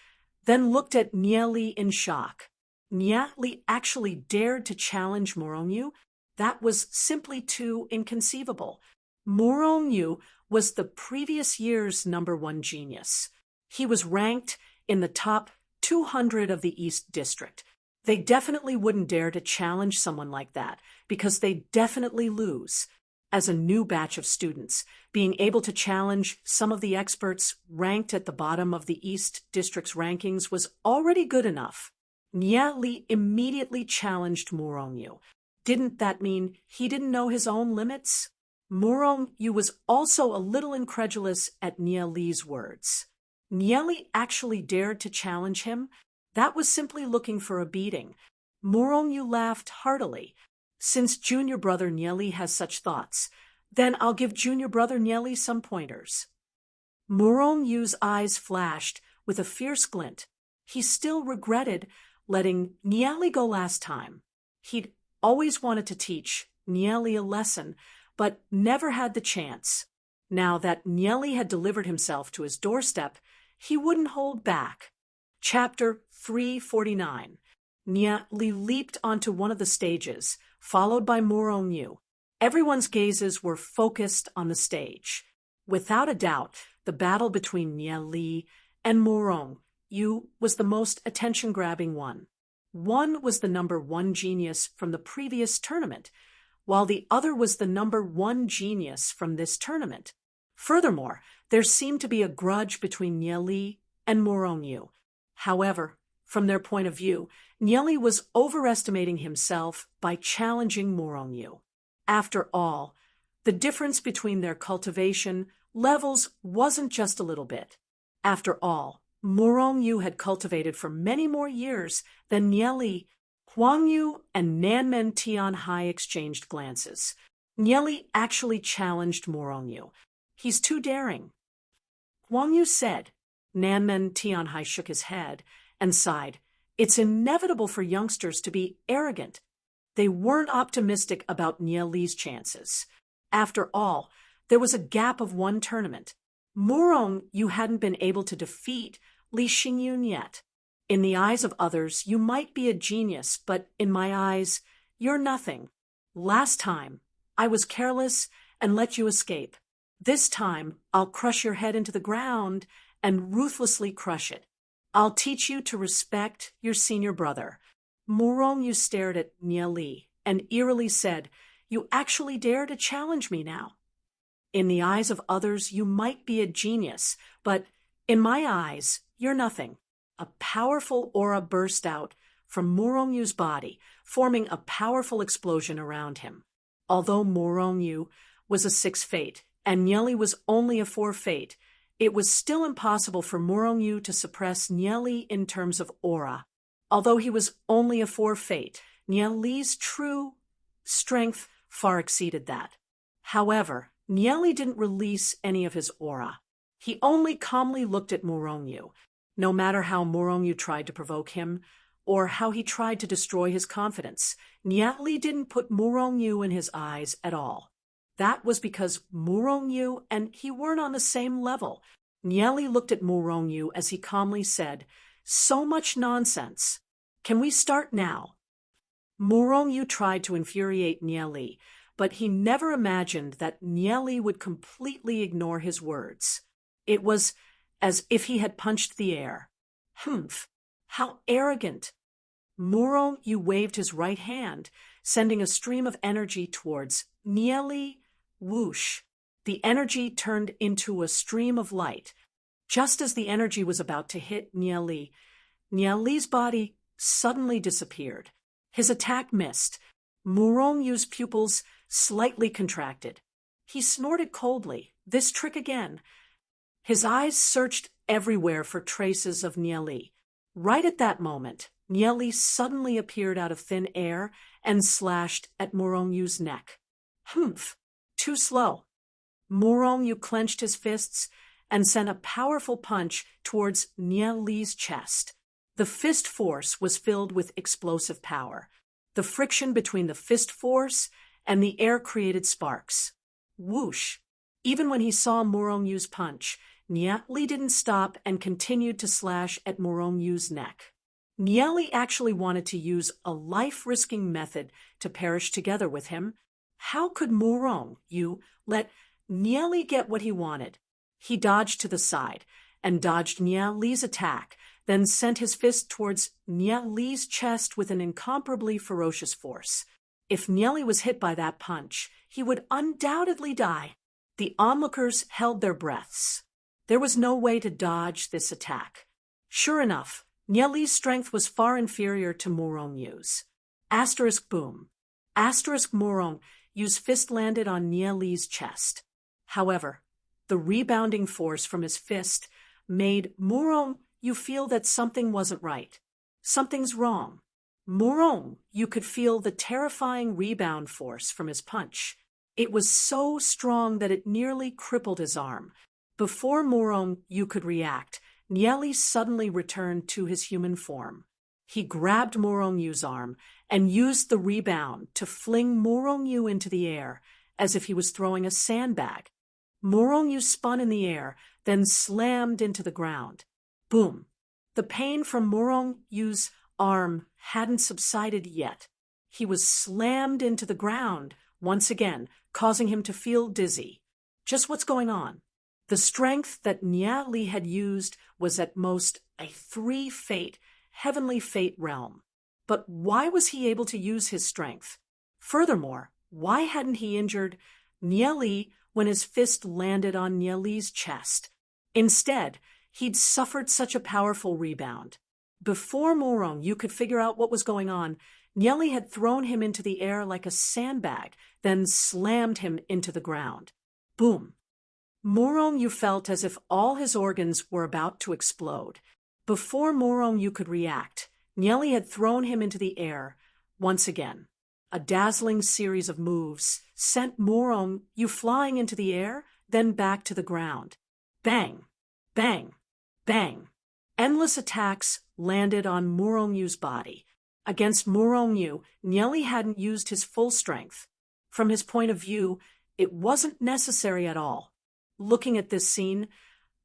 then looked at Nieli in shock. Nieli actually dared to challenge Morongyu? That was simply too inconceivable. Morongyu was the previous year's #1 genius. He was ranked in the top 200 of the East District. They definitely wouldn't dare to challenge someone like that, because they'd definitely lose. As a new batch of students, being able to challenge some of the experts ranked at the bottom of the East District's rankings was already good enough. Nieli immediately challenged Morongyu. Didn't that mean he didn't know his own limits? Morongyu was also a little incredulous at Nieli's words. Nieli actually dared to challenge him? That was simply looking for a beating. Morongyu laughed heartily. Since junior brother Nieli has such thoughts, then I'll give junior brother Nieli some pointers. Morongyu's eyes flashed with a fierce glint. He still regretted letting Nieli go last time. He'd always wanted to teach Nieli a lesson, but never had the chance. Now that Nieli had delivered himself to his doorstep, he wouldn't hold back. Chapter 349. Nia Li leaped onto one of the stages, followed by Morong Yu. Everyone's gazes were focused on the stage. Without a doubt, the battle between Nia Li and Morong Yu was the most attention-grabbing one. One was the #1 genius from the previous tournament, while the other was the #1 genius from this tournament. Furthermore, there seemed to be a grudge between Nia Li and Morong Yu. However, from their point of view, Nia Li was overestimating himself by challenging Morong Yu. After all, the difference between their cultivation levels wasn't just a little bit. After all, Morong Yu had cultivated for many more years than Nia Li. Huang Yu and Nanmen Tianhai exchanged glances. Nia Li actually challenged Morong Yu. "He's too daring," Huang Yu said. Nanmen Tianhai shook his head and sighed. It's inevitable for youngsters to be arrogant. They weren't optimistic about Nia Li's chances. After all, there was a gap of one tournament. Morong Yu hadn't been able to defeat Li Xingyun yet. In the eyes of others, you might be a genius, but in my eyes, you're nothing. Last time, I was careless and let you escape. This time, I'll crush your head into the ground and ruthlessly crush it. I'll teach you to respect your senior brother. Morong Yu stared at Nia Li and eerily said, "You actually dare to challenge me now? In the eyes of others, you might be a genius, but in my eyes, you're nothing." A powerful aura burst out from Morong Yu's body, forming a powerful explosion around him. Although Morong Yu was a 6 fate and Nia Li was only a 4 fate, it was still impossible for Morong Yu to suppress Nia Li in terms of aura. Although he was only a 4 fate, Nia Li's true strength far exceeded that. However, Nia Li didn't release any of his aura. He only calmly looked at Morong Yu. No matter how Morong Yu tried to provoke him, or how he tried to destroy his confidence, Nia Li didn't put Morong Yu in his eyes at all. That was because Morong Yu and he weren't on the same level. Nia Li looked at Morong Yu as he calmly said, "So much nonsense. Can we start now?" Morong Yu tried to infuriate Nia Li, but he never imagined that Nia Li would completely ignore his words. It was as if he had punched the air. Humph! How arrogant! Morong Yu waved his right hand, sending a stream of energy towards Nia Li. Whoosh! The energy turned into a stream of light. Just as the energy was about to hit Nia Li's body suddenly disappeared. His attack missed. Morong Yu's pupils slightly contracted. He snorted coldly. This trick again. His eyes searched everywhere for traces of Nia Li. Right at that moment, Nia Li suddenly appeared out of thin air and slashed at Morong Yu's neck. Humph! Too slow. Morong Yu clenched his fists and sent a powerful punch towards Nia Li's chest. The fist force was filled with explosive power. The friction between the fist force and the air created sparks. Whoosh! Even when he saw Morong Yu's punch, Nia Li didn't stop and continued to slash at Morong Yu's neck. Nia Li actually wanted to use a life-risking method to perish together with him. How could Morong Yu let Nia Li get what he wanted? He dodged to the side and dodged Nia Li's attack, then sent his fist towards Nia Li's chest with an incomparably ferocious force. If Nia Li was hit by that punch, he would undoubtedly die. The onlookers held their breaths. There was no way to dodge this attack. Sure enough, Nia Li's strength was far inferior to Morong Yu's. Asterisk boom. Asterisk Morong Yu's fist landed on Nia Li's chest. However, the rebounding force from his fist made Morong Yu feel that something wasn't right. Something's wrong. Morong Yu could feel the terrifying rebound force from his punch. It was so strong that it nearly crippled his arm. Before Morong Yu could react, Nia Li suddenly returned to his human form. He grabbed Morong Yu's arm and used the rebound to fling Morong Yu into the air as if he was throwing a sandbag. Morong Yu spun in the air, then slammed into the ground. Boom! The pain from Morong Yu's arm hadn't subsided yet. He was slammed into the ground once again, causing him to feel dizzy. Just what's going on? The strength that Nia Li had used was at most a 3-fate, heavenly fate realm. But why was he able to use his strength? Furthermore, why hadn't he injured Nia Li when his fist landed on Nia Li's chest? Instead, he'd suffered such a powerful rebound. Before Morong Yu could figure out what was going on, Nia Li had thrown him into the air like a sandbag, then slammed him into the ground. Boom! Morong Yu felt as if all his organs were about to explode. Before Morong Yu could react, Nia Li had thrown him into the air once again. A dazzling series of moves sent Morong Yu flying into the air, then back to the ground. Bang! Bang! Bang! Endless attacks landed on Morong Yu's body. Against Morong Yu, Nia Li hadn't used his full strength. From his point of view, it wasn't necessary at all. Looking at this scene,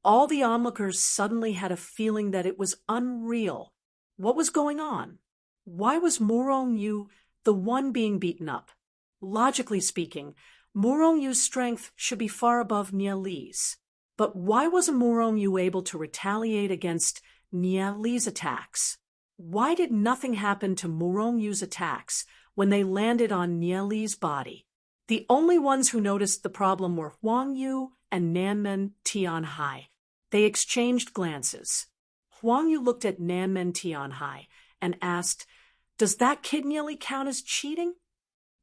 all the onlookers suddenly had a feeling that it was unreal. What was going on? Why was Morong Yu the one being beaten up? Logically speaking, Morong Yu's strength should be far above Nia Li's. But why wasn't Morong Yu able to retaliate against Nia Li's attacks? Why did nothing happen to Morong Yu's attacks when they landed on Nia Li's body? The only ones who noticed the problem were Huang Yu and Nanmen Tianhai. They exchanged glances. Huang Yu looked at Nanmen Tianhai and asked, "Does that kid Nia Li count as cheating?"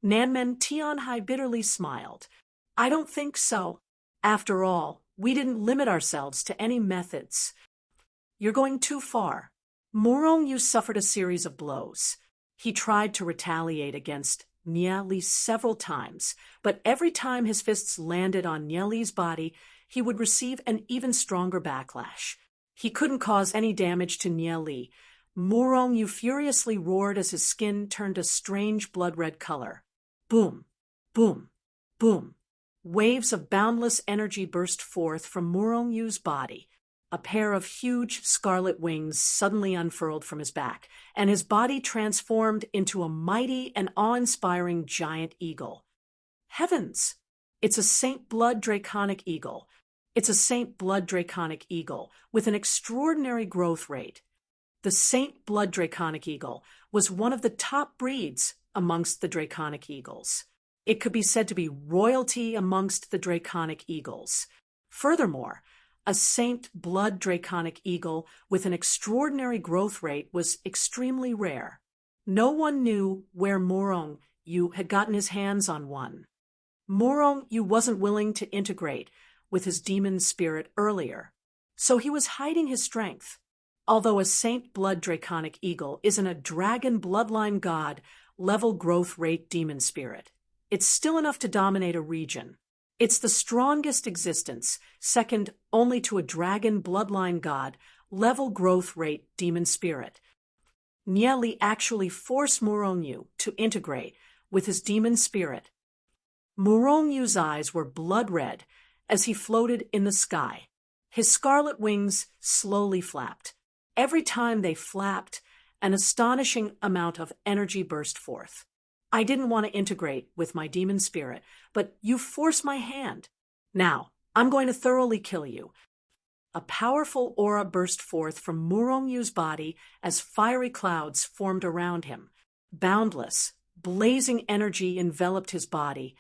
Nanmen Tianhai bitterly smiled. "I don't think so. After all, we didn't limit ourselves to any methods." "You're going too far." Morong Yu suffered a series of blows. He tried to retaliate against Nia Li several times, but every time his fists landed on Nia Li's body, he would receive an even stronger backlash. He couldn't cause any damage to Nia Li. Morong Yu furiously roared as his skin turned a strange blood-red color. Boom! Boom! Boom! Waves of boundless energy burst forth from Morong Yu's body. A pair of huge scarlet wings suddenly unfurled from his back, and his body transformed into a mighty and awe-inspiring giant eagle. Heavens! It's a Saint Blood Draconic Eagle. It's a Saint Blood Draconic Eagle with an extraordinary growth rate. The Saint Blood Draconic Eagle was one of the top breeds amongst the Draconic Eagles. It could be said to be royalty amongst the Draconic Eagles. Furthermore, a Saint Blood Draconic Eagle with an extraordinary growth rate was extremely rare. No one knew where Morong Yu had gotten his hands on one. Morong Yu wasn't willing to integrate with his demon spirit earlier, so he was hiding his strength. Although a Saint Blood Draconic Eagle isn't a dragon bloodline god level growth rate demon spirit, it's still enough to dominate a region. It's the strongest existence, second only to a dragon bloodline god level growth rate demon spirit. Nia Li actually forced Morong Yu to integrate with his demon spirit. Morong Yu's eyes were blood red as he floated in the sky. His scarlet wings slowly flapped. Every time they flapped, an astonishing amount of energy burst forth. I didn't want to integrate with my demon spirit, but you forced my hand. Now, I'm going to thoroughly kill you. A powerful aura burst forth from Morong Yu's body as fiery clouds formed around him. Boundless, blazing energy enveloped his body,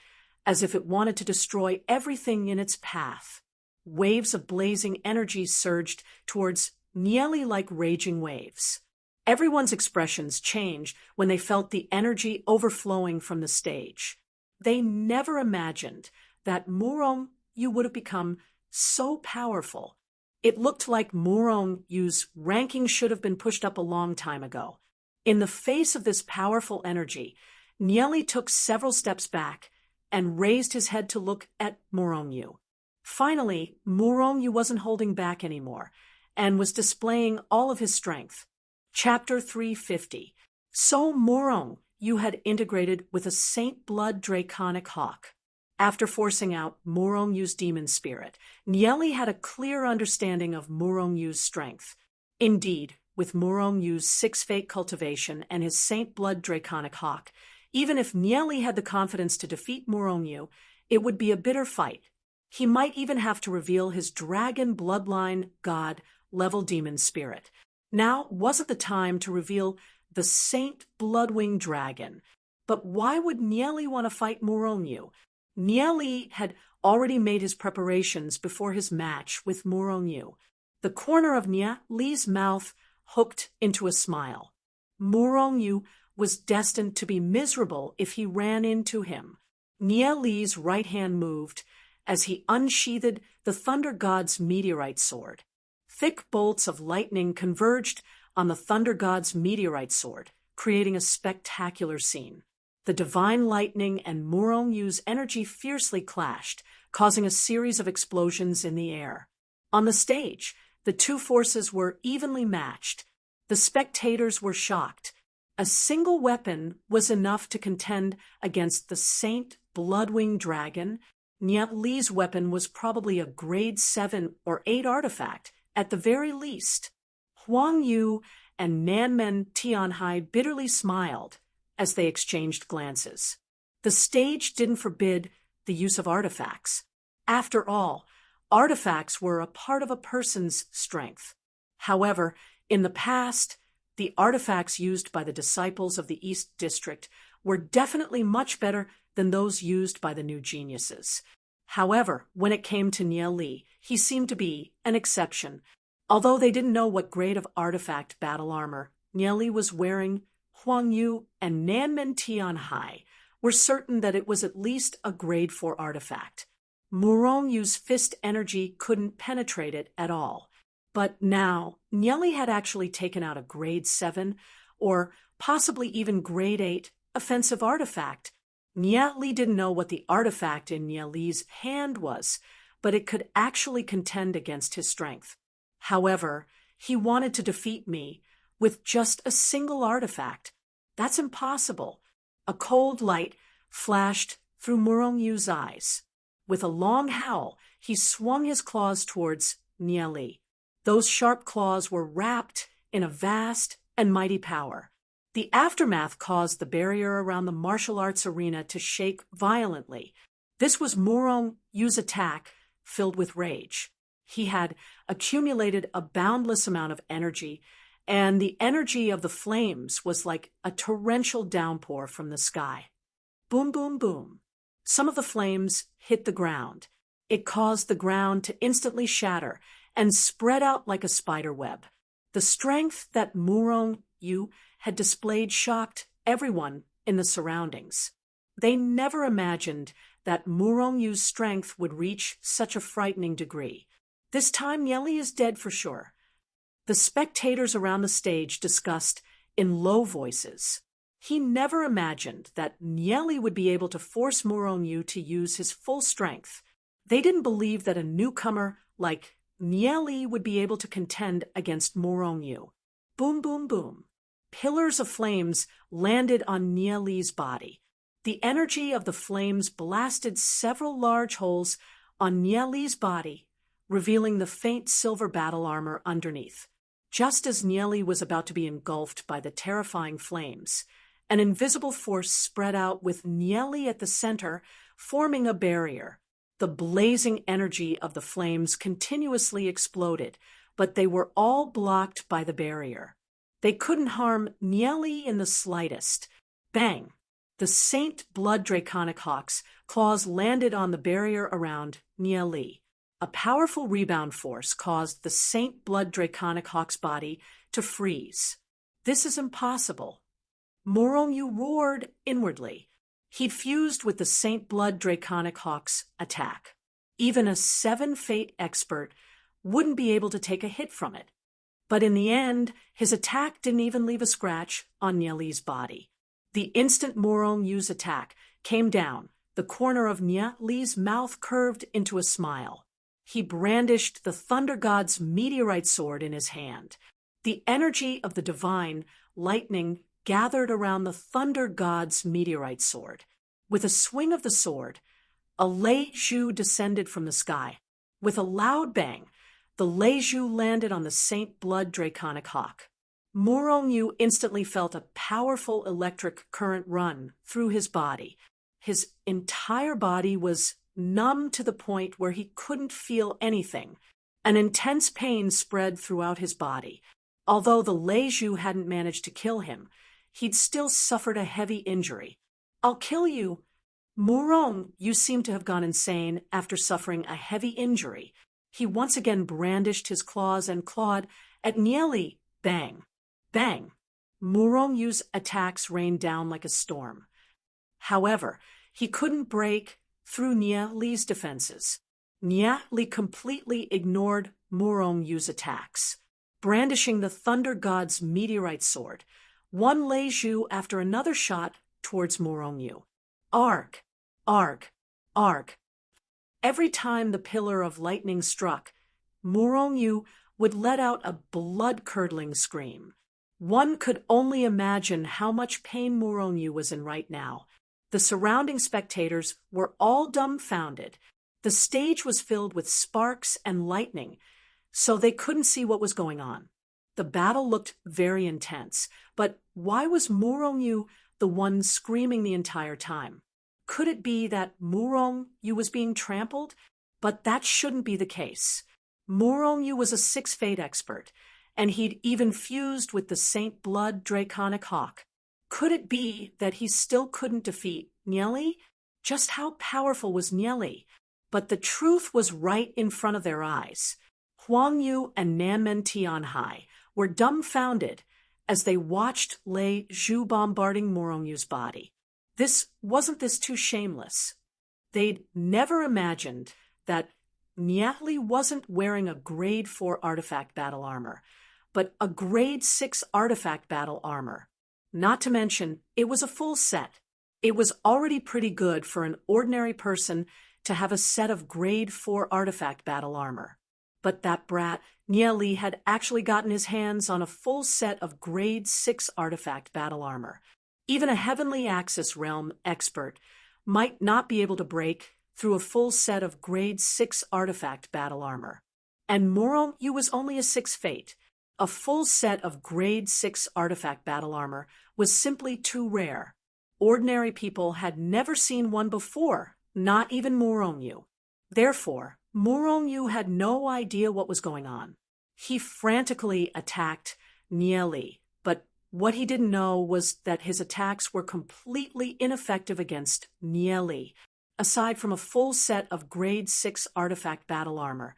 as if it wanted to destroy everything in its path. Waves of blazing energy surged towards Nia Li like raging waves. Everyone's expressions changed when they felt the energy overflowing from the stage. They never imagined that Morong Yu would have become so powerful. It looked like Morong Yu's ranking should have been pushed up a long time ago. In the face of this powerful energy, Nia Li took several steps back and raised his head to look at Morong Yu. Finally, Morong Yu wasn't holding back anymore and was displaying all of his strength. Chapter 350. So Morong Yu had integrated with a Saint Blood Draconic Hawk. After forcing out Morong Yu's demon spirit, Nia Li had a clear understanding of Morong Yu's strength. Indeed, with Murong Yu's 6 fate cultivation and his Saint Blood Draconic Hawk, even if Nieli had the confidence to defeat Murong Yu, it would be a bitter fight. He might even have to reveal his dragon bloodline god level demon spirit. Now wasn't the time to reveal the Saint Bloodwing Dragon. But why would Nieli want to fight Murong Yu? Nieli had already made his preparations before his match with Murong Yu. The corner of Nieli's mouth hooked into a smile. Murong Yu was destined to be miserable if he ran into him. Nieli's right hand moved as he unsheathed the Thunder God's meteorite sword. Thick bolts of lightning converged on the Thunder God's meteorite sword, creating a spectacular scene. The divine lightning and Murong Yu's energy fiercely clashed, causing a series of explosions in the air. On the stage, the two forces were evenly matched. The spectators were shocked. A single weapon was enough to contend against the Saint Bloodwing Dragon. Nieli's weapon was probably a grade 7 or 8 artifact, at the very least. Huang Yu and Nanmen Tianhai bitterly smiled as they exchanged glances. The stage didn't forbid the use of artifacts. After all, artifacts were a part of a person's strength. However, in the past, the artifacts used by the disciples of the East District were definitely much better than those used by the new geniuses. However, when it came to Nieli, he seemed to be an exception. Although they didn't know what grade of artifact battle armor Nieli was wearing, Huang Yu and Nanmen Tianhai were certain that it was at least a grade 4 artifact. Murong Yu's fist energy couldn't penetrate it at all. But now, Nieli had actually taken out a grade 7 or possibly even grade 8 offensive artifact. Nieli didn't know what the artifact in Nieli's hand was, but it could actually contend against his strength. However, he wanted to defeat me with just a single artifact. That's impossible. A cold light flashed through Murong Yu's eyes. With a long howl, he swung his claws towards Nieli. Those sharp claws were wrapped in a vast and mighty power. The aftermath caused the barrier around the martial arts arena to shake violently. This was Murong Yu's attack filled with rage. He had accumulated a boundless amount of energy, and the energy of the flames was like a torrential downpour from the sky. Boom, boom, boom. Some of the flames hit the ground. It caused the ground to instantly shatter and spread out like a spider web. The strength that Murong Yu had displayed shocked everyone in the surroundings. They never imagined that Murong Yu's strength would reach such a frightening degree. This time Nieli is dead for sure. The spectators around the stage discussed in low voices. He never imagined that Nieli would be able to force Murong Yu to use his full strength. They didn't believe that a newcomer like Nieli would be able to contend against Murong Yu. Boom, boom, boom. Pillars of flames landed on Nieli's body. The energy of the flames blasted several large holes on Nieli's body, revealing the faint silver battle armor underneath. Just as Nieli was about to be engulfed by the terrifying flames, an invisible force spread out with Nieli at the center, forming a barrier. The blazing energy of the flames continuously exploded, but they were all blocked by the barrier. They couldn't harm Nieli in the slightest. Bang! The Saint Blood Draconic Hawk's claws landed on the barrier around Nieli. A powerful rebound force caused the Saint Blood Draconic Hawk's body to freeze. This is impossible. Murong Yu roared inwardly. He'd fused with the Saint Blood Draconic Hawk's attack. Even a 7-fate expert wouldn't be able to take a hit from it. But in the end, his attack didn't even leave a scratch on Nieli's body. The instant Murong Yu's attack came down, the corner of Nieli's mouth curved into a smile. He brandished the Thunder God's meteorite sword in his hand. The energy of the divine lightning gathered around the Thunder God's meteorite sword. With a swing of the sword, a Lei Zhu descended from the sky. With a loud bang, The Leju landed on the Saint Blood Draconic Hawk. Morongyu instantly felt a powerful electric current run through his body. His entire body was numb to the point where he couldn't feel anything. An intense pain spread throughout his body. Although the Leju hadn't managed to kill him, he'd still suffered a heavy injury. "I'll kill you." Morongyu seemed to have gone insane after suffering a heavy injury. He once again brandished his claws and clawed at Nieli. Bang! Bang! Morongyu's attacks rained down like a storm. However, he couldn't break through Nieli's defenses. Nieli completely ignored Morongyu's attacks. Brandishing the Thunder God's meteorite sword, one Leju after another shot towards Morongyu. Arg! Arg! Arg! Every time the pillar of lightning struck, Morongyu would let out a blood-curdling scream. One could only imagine how much pain Morongyu was in right now. The surrounding spectators were all dumbfounded. The stage was filled with sparks and lightning, so they couldn't see what was going on. The battle looked very intense, but why was Morongyu the one screaming the entire time? Could it be that Morongyu was being trampled? But that shouldn't be the case. Morongyu was a 6 Fate expert, and he'd even fused with the Saint Blood Draconic Hawk. Could it be that he still couldn't defeat Nieli? Just how powerful was Nieli? But the truth was right in front of their eyes. Huang Yu and Nanmen Tianhai were dumbfounded as they watched Lei Zhu bombarding Morongyu's body. Wasn't this too shameless? They'd never imagined that Nieli wasn't wearing a grade 4 artifact battle armor, but a grade 6 artifact battle armor. Not to mention, it was a full set. It was already pretty good for an ordinary person to have a set of grade 4 artifact battle armor. But that brat, Nieli, had actually gotten his hands on a full set of grade 6 artifact battle armor. Even a Heavenly Axis Realm expert might not be able to break through a full set of grade 6 artifact battle armor. And Morongyu was only a 6 Fate. A full set of grade 6 artifact battle armor was simply too rare. Ordinary people had never seen one before, not even Morongyu. Therefore, Morongyu had no idea what was going on. He frantically attacked Nieli, but what he didn't know was that his attacks were completely ineffective against Nieli. Aside from a full set of grade 6 artifact battle armor,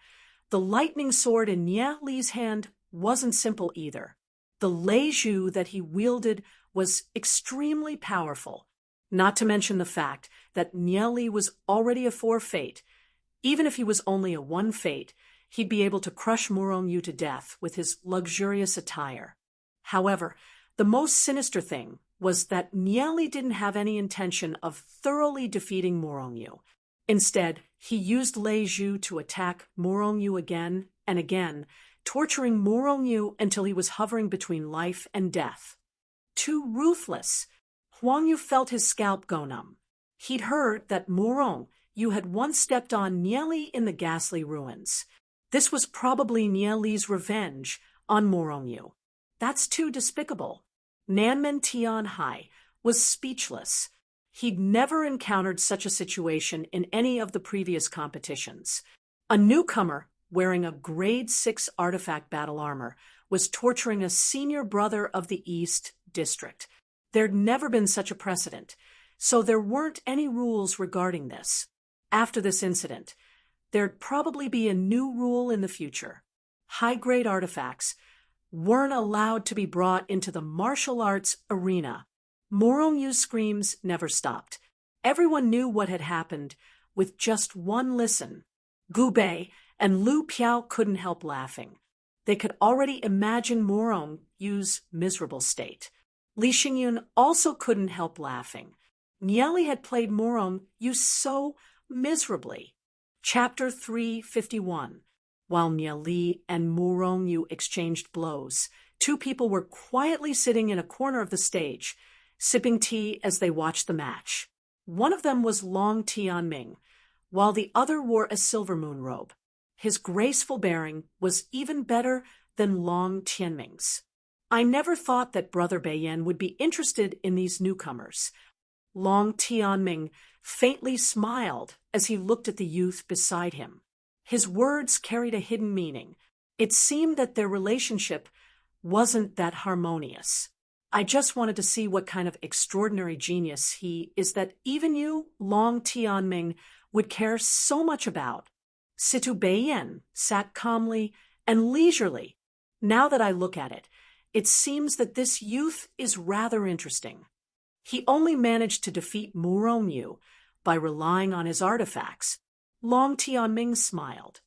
the lightning sword in Nieli's hand wasn't simple either. The Leju that he wielded was extremely powerful, not to mention the fact that Nieli was already a 4 Fate. Even if he was only a 1 Fate, he'd be able to crush Morongyu to death with his luxurious attire. However, the most sinister thing was that Nieli didn't have any intention of thoroughly defeating Morongyu. Instead, he used Leju to attack Morongyu again and again, torturing Morongyu until he was hovering between life and death. Too ruthless. Huang Yu felt his scalp go numb. He'd heard that Morongyu had once stepped on Nieli in the ghastly ruins. This was probably Nieli's revenge on Morongyu. That's too despicable. Nanmen Tianhai was speechless. He'd never encountered such a situation in any of the previous competitions. A newcomer wearing a grade 6 artifact battle armor was torturing a senior brother of the East District. There'd never been such a precedent, so there weren't any rules regarding this. After this incident, there'd probably be a new rule in the future. High-grade artifacts weren't allowed to be brought into the martial arts arena. Morongyu's screams never stopped. Everyone knew what had happened with just one listen. Gu Bei and Lu Piao couldn't help laughing. They could already imagine Morongyu's miserable state. Li Xingyun also couldn't help laughing. Nieli had played Morongyu so miserably. Chapter 351. While Nieli and Morongyu exchanged blows, two people were quietly sitting in a corner of the stage, sipping tea as they watched the match. One of them was Long Tianming, while the other wore a silver moon robe. His graceful bearing was even better than Long Tianming's. I never thought that Brother Beiyan would be interested in these newcomers. Long Tianming faintly smiled as he looked at the youth beside him. His words carried a hidden meaning. It seemed that their relationship wasn't that harmonious. I just wanted to see what kind of extraordinary genius he is that even you, Long Tianming, would care so much about. Situ Beiyan sat calmly and leisurely. Now that I look at it, it seems that this youth is rather interesting. He only managed to defeat Murongyu by relying on his artifacts. Long Tianming smiled.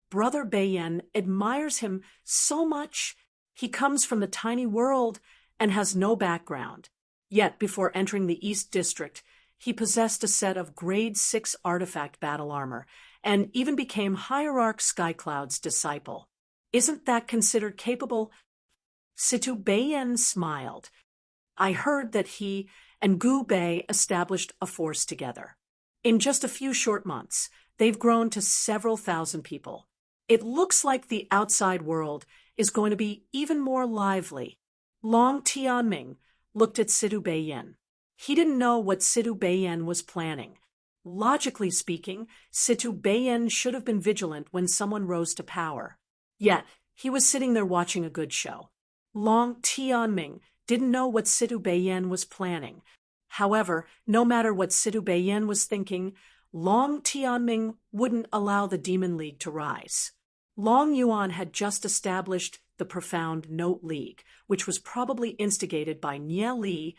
Brother Beiyan admires him so much. He comes from the tiny world and has no background. Yet, before entering the East District, he possessed a set of Grade 6 artifact battle armor and even became Hierarch Skycloud's disciple. Isn't that considered capable? Situ Beiyan smiled. I heard that he and Gu Bei established a force together. In just a few short months, they've grown to several thousand people. It looks like the outside world is going to be even more lively. Long Tianming looked at Situ Beiyan. He didn't know what Situ Beiyan was planning. Logically speaking, Situ Beiyan should have been vigilant when someone rose to power. Yet, he was sitting there watching a good show. Long Tianming didn't know what Situ Beiyan was planning. However, no matter what Situ Beiyan was thinking, Long Tianming wouldn't allow the Demon League to rise. Long Yuan had just established the Profound Note League, which was probably instigated by Nie Li.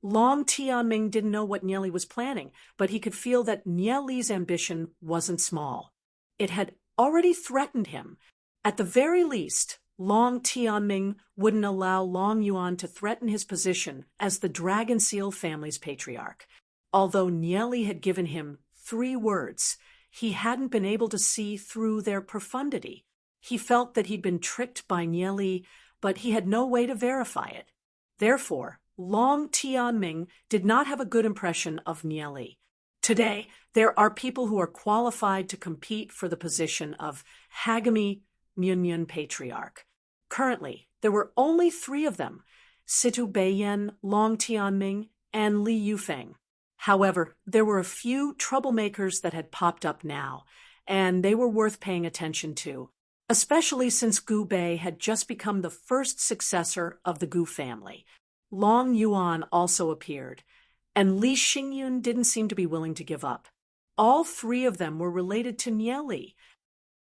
Long Tianming didn't know what Nie Li was planning, but he could feel that Nie Li's ambition wasn't small. It had already threatened him. At the very least, Long Tianming wouldn't allow Long Yuan to threaten his position as the Dragon Seal family's patriarch. Although Nie Li had given him 3 words, he hadn't been able to see through their profundity. He felt that he'd been tricked by Nie Li, but he had no way to verify it. Therefore, Long Tianming did not have a good impression of Nie Li. Today, there are people who are qualified to compete for the position of Hagami Munyan Patriarch. Currently, there were only 3 of them, Situ Beiyan, Long Tianming, and Li Yufeng. However, there were a few troublemakers that had popped up now, and they were worth paying attention to, especially since Gu Bei had just become the first successor of the Gu family. Long Yuan also appeared, and Li Xingyun didn't seem to be willing to give up. All 3 of them were related to Nie Li.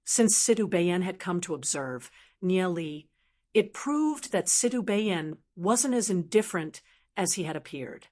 Since Situ Beiyan had come to observe Nie Li, it proved that Situ Beiyan wasn't as indifferent as he had appeared.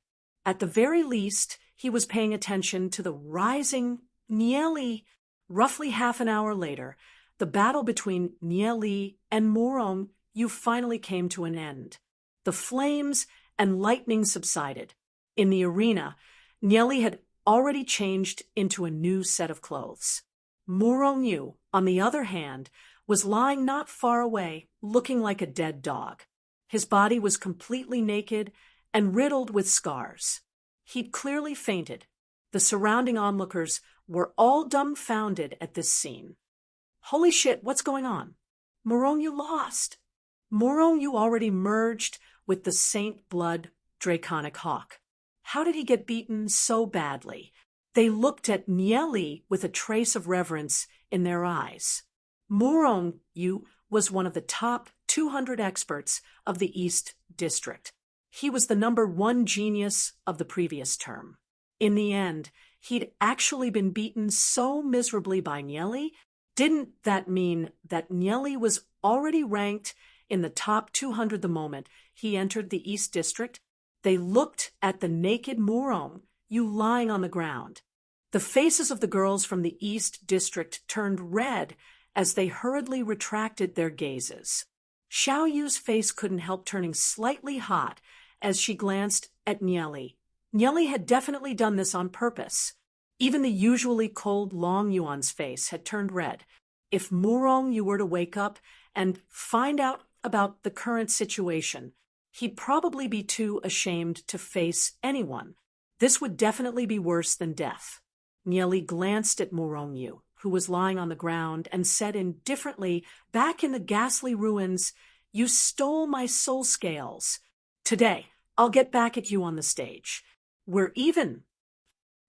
At the very least, he was paying attention to the rising Nie Li. Roughly half an hour later, the battle between Nie Li and Murongyu finally came to an end. The flames and lightning subsided. In the arena, Nie Li had already changed into a new set of clothes. Murongyu, on the other hand, was lying not far away, looking like a dead dog. His body was completely naked and riddled with scars. He'd clearly fainted. The surrounding onlookers were all dumbfounded at this scene. Holy shit, what's going on? Murongyu lost. Murongyu already merged with the Saint Blood Draconic Hawk. How did he get beaten so badly? They looked at Nie Li with a trace of reverence in their eyes. Murongyu was one of the top 200 experts of the East District. He was the #1 genius of the previous term. In the end, he'd actually been beaten so miserably by Nie Li. Didn't that mean that Nie Li was already ranked in the top 200 the moment he entered the East District? They looked at the naked Murongyu lying on the ground. The faces of the girls from the East District turned red as they hurriedly retracted their gazes. Xiao Yu's face couldn't help turning slightly hot as she glanced at Nie Li. Nie Li had definitely done this on purpose. Even the usually cold Long Yuan's face had turned red. If Murongyu were to wake up and find out about the current situation, he'd probably be too ashamed to face anyone. This would definitely be worse than death. Nie Li glanced at Murongyu. who was lying on the ground, and said indifferently, back in the ghastly ruins, "You stole my soul scales. Today, I'll get back at you on the stage. We're even."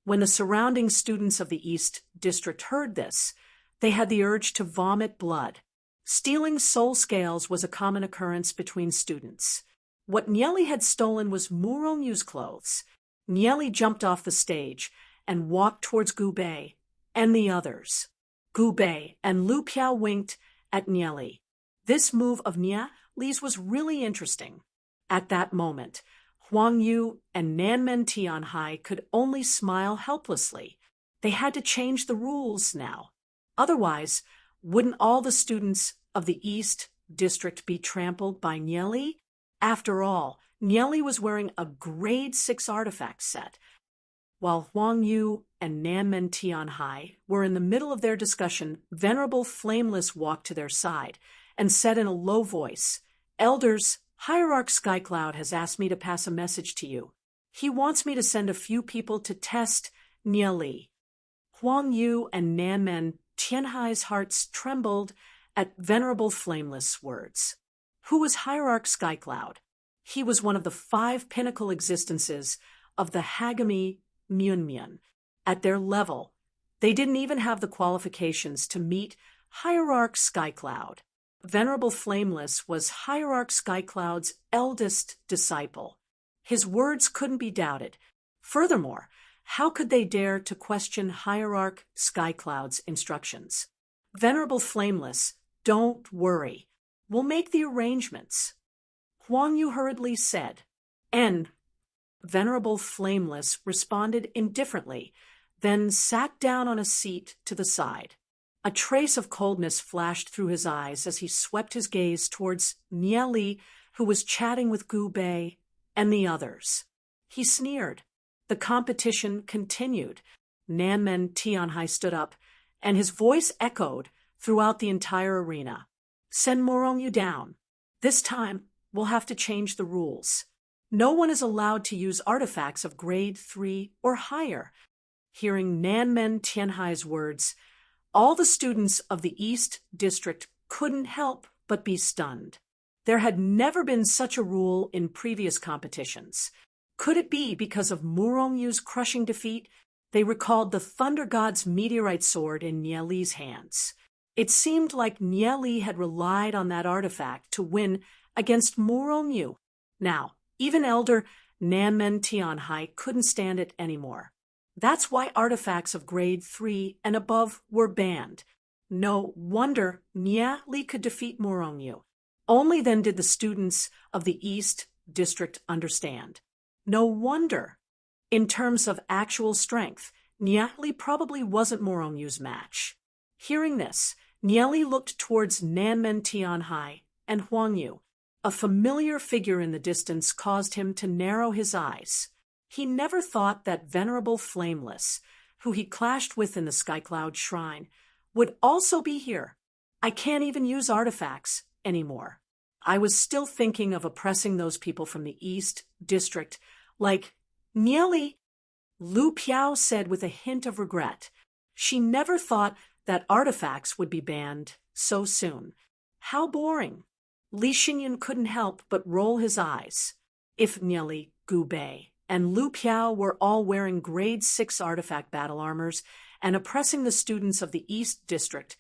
When the surrounding students of the East District heard this, they had the urge to vomit blood. Stealing soul scales was a common occurrence between students. What Nieli had stolen was Muronyu's clothes. Nieli jumped off the stage and walked towards Gubei and the others. Gubei and Lu Piao winked at Nieli. This move of Nieli's was really interesting. At that moment, Huang Yu and Nanmen Tianhai could only smile helplessly. They had to change the rules now. Otherwise, wouldn't all the students of the East District be trampled by Nieli? After all, Nieli was wearing a grade 6 artifact set. While Huang Yu and Nanmen Tianhai were in the middle of their discussion, Venerable Flameless walked to their side and said in a low voice, "Elders, Hierarch Skycloud has asked me to pass a message to you. He wants me to send a few people to test Nieli." Huang Yu and Nanmen Tianhai's hearts trembled at Venerable Flameless' words. Who was Hierarch Skycloud? He was one of the 5 pinnacle existences of the Hagami Myunmyun. At their level, they didn't even have the qualifications to meet Hierarch Skycloud. Venerable Flameless was Hierarch Skycloud's eldest disciple. His words couldn't be doubted. Furthermore, how could they dare to question Hierarch Skycloud's instructions? Venerable Flameless, don't worry. We'll make the arrangements. Huang Yu hurriedly said, and Venerable Flameless responded indifferently, then sat down on a seat to the side. A trace of coldness flashed through his eyes as he swept his gaze towards Nieli, who was chatting with Gubei and the others. He sneered. The competition continued. Nanmen Tianhai stood up, and his voice echoed throughout the entire arena. "Send Morongyu down. This time, we'll have to change the rules. No one is allowed to use artifacts of grade 3 or higher." Hearing Nanmen Tianhai's words, all the students of the East District couldn't help but be stunned. There had never been such a rule in previous competitions. Could it be because of Murongyu's crushing defeat? They recalled the Thunder God's meteorite sword in Nieli's hands. It seemed like Nieli had relied on that artifact to win against Murongyu. Now, even Elder Nanmen Tianhai couldn't stand it anymore. That's why artifacts of grade 3 and above were banned. No wonder Nieli could defeat Murongyu. Only then did the students of the East District understand. No wonder. In terms of actual strength, Nieli probably wasn't Murongyu's match. Hearing this, Nieli looked towards Nanmen Tianhai and Huang Yu. A familiar figure in the distance caused him to narrow his eyes. He never thought that Venerable Flameless, who he clashed with in the Skycloud Shrine, would also be here. "I can't even use artifacts anymore. I was still thinking of oppressing those people from the East District, like Nieli," Lu Piao said with a hint of regret. She never thought that artifacts would be banned so soon. How boring. Li Xingyun couldn't help but roll his eyes. If Nieli, Gubei, and Lu Piao were all wearing grade 6 artifact battle armors and oppressing the students of the East District,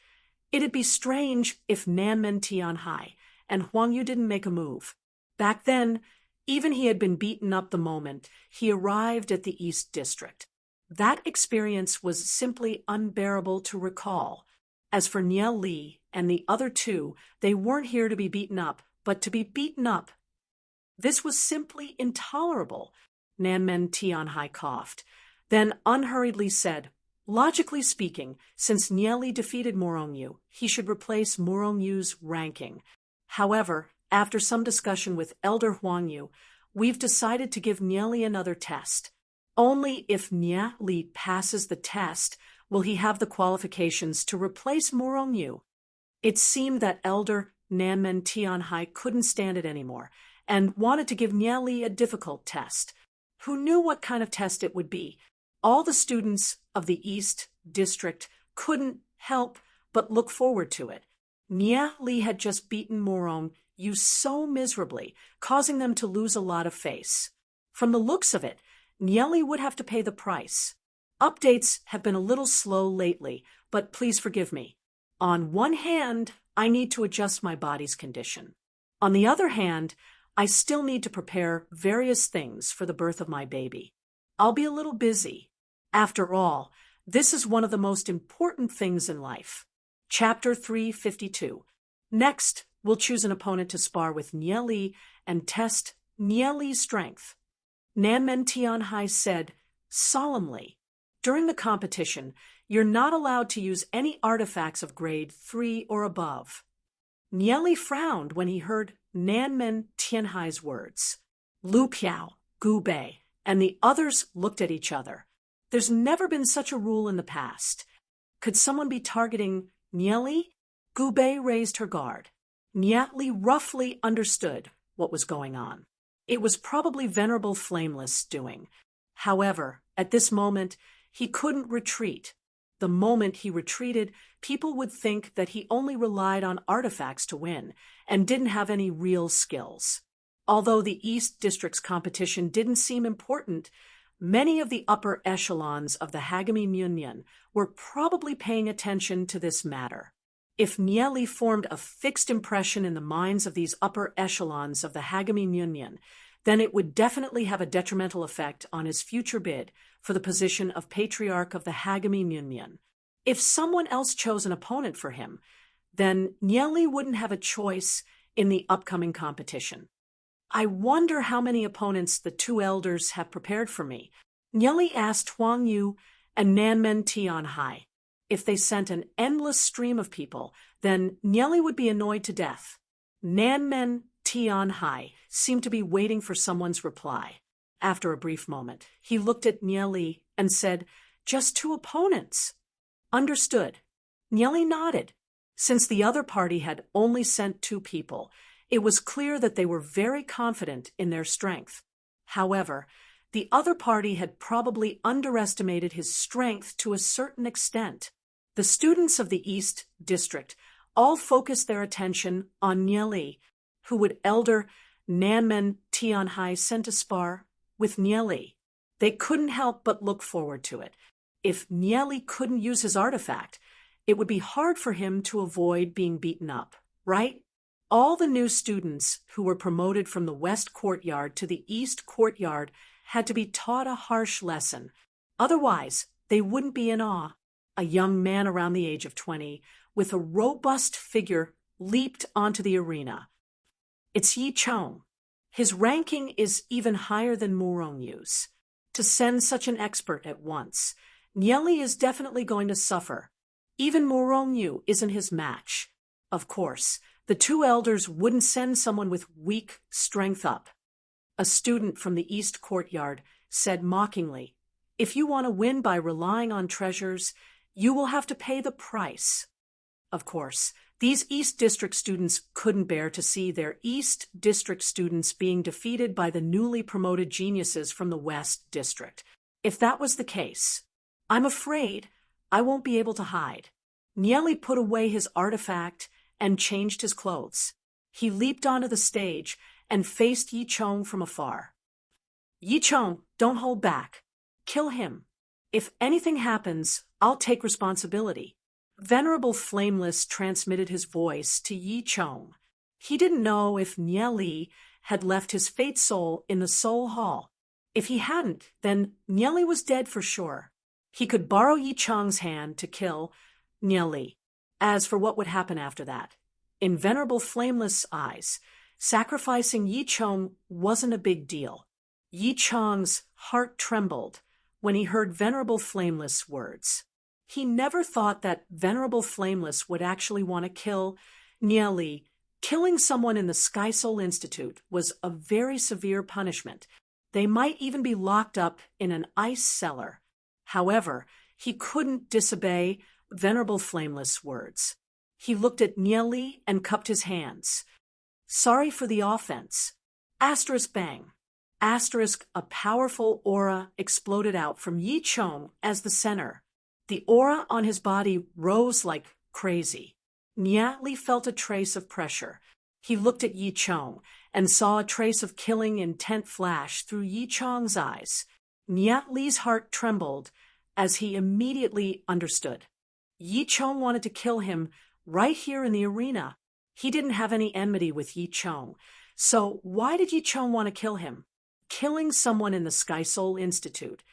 it'd be strange if Nanmen Tianhai and Huang Yu didn't make a move. Back then, even he had been beaten up the moment he arrived at the East District. That experience was simply unbearable to recall. As for Nieli and the other 2, they weren't here to be beaten up, but to be beaten up. This was simply intolerable. Nanmen Tianhai coughed, then unhurriedly said, "Logically speaking, since Nieli defeated Murongyu, he should replace Murongyu's ranking. However, after some discussion with Elder Huang Yu, we've decided to give Nieli another test. Only if Nieli passes the test will he have the qualifications to replace Murongyu." It seemed that Elder Nanmen Tianhai couldn't stand it anymore and wanted to give Nieli a difficult test. Who knew what kind of test it would be? All the students of the East District couldn't help but look forward to it. Nia Li had just beaten Morong Yu so miserably, causing them to lose a lot of face. From the looks of it, Nia Li would have to pay the price. Updates have been a little slow lately, but please forgive me. On one hand, I need to adjust my body's condition. On the other hand, I still need to prepare various things for the birth of my baby. I'll be a little busy. After all, this is one of the most important things in life. Chapter 352. Next, we'll choose an opponent to spar with Nia Li and test Nia Li's strength. Nanmen Tianhai said, solemnly, during the competition, you're not allowed to use any artifacts of grade 3 or above. Nia Li frowned when he heard Nanmen Tianhai's words. Lu Piao, Gu Bei, and the others looked at each other. There's never been such a rule in the past. Could someone be targeting Nia Li? Gu Bei raised her guard. Nia Li roughly understood what was going on. It was probably Venerable Flameless doing. However, at this moment, he couldn't retreat. The moment he retreated, people would think that he only relied on artifacts to win and didn't have any real skills. Although the East District's competition didn't seem important, many of the upper echelons of the Hagami Munyan were probably paying attention to this matter. If Nia Li formed a fixed impression in the minds of these upper echelons of the Hagami Munyan, then it would definitely have a detrimental effect on his future bid for the position of Patriarch of the Hagami Munyan. If someone else chose an opponent for him, then Nia Li wouldn't have a choice in the upcoming competition. I wonder how many opponents the two elders have prepared for me. Nia Li asked Huang Yu and Nanmen Tianhai. If they sent an endless stream of people, then Nia Li would be annoyed to death. Nanmen Tianhai seemed to be waiting for someone's reply. After a brief moment, he looked at Nia Li and said, just 2 opponents. Understood. Nia Li nodded. Since the other party had only sent 2 people, it was clear that they were very confident in their strength. However, the other party had probably underestimated his strength to a certain extent. The students of the East District all focused their attention on Nia Li, who would Elder Nanmen Tianhai send to spar with Nia Li. They couldn't help but look forward to it. If Nia Li couldn't use his artifact, it would be hard for him to avoid being beaten up, right? All the new students who were promoted from the West Courtyard to the East Courtyard had to be taught a harsh lesson. Otherwise, they wouldn't be in awe. A young man around the age of 20, with a robust figure, leaped onto the arena. It's Yi Chong. His ranking is even higher than Morong Yu's. To send such an expert at once, Nia Li is definitely going to suffer. Even Morong Yu isn't his match. Of course, the 2 elders wouldn't send someone with weak strength up. A student from the East Courtyard said mockingly, if you want to win by relying on treasures, you will have to pay the price. Of course, these East District students couldn't bear to see their East District students being defeated by the newly promoted geniuses from the West District. If that was the case, I'm afraid I won't be able to hide. Nia Li put away his artifact and changed his clothes. He leaped onto the stage and faced Yi Chong from afar. Yi Chong, don't hold back. Kill him. If anything happens, I'll take responsibility. Venerable Flameless transmitted his voice to Yi Chong. He didn't know if Nia Li had left his fate soul in the Soul Hall. If he hadn't, then Nia Li was dead for sure. He could borrow Yi Chong's hand to kill Nia Li. As for what would happen after that, in Venerable Flameless' eyes, sacrificing Yi Chong wasn't a big deal. Yi Chong's heart trembled when he heard Venerable Flameless' words. He never thought that Venerable Flameless would actually want to kill Nia Li. Killing someone in the Sky Soul Institute was a very severe punishment. They might even be locked up in an ice cellar. However, he couldn't disobey Venerable Flameless' words. He looked at Nia Li and cupped his hands. Sorry for the offense. Asterisk bang. Asterisk, a powerful aura exploded out from Yi Chong as the center. The aura on his body rose like crazy. Niali felt a trace of pressure. He looked at Yi Chong and saw a trace of killing intent flash through Yi Chong's eyes. Niali's heart trembled as he immediately understood. Yi Chong wanted to kill him right here in the arena. He didn't have any enmity with Yi Chong, so why did Yi Chong want to kill him? Killing someone in the Sky Soul Institute,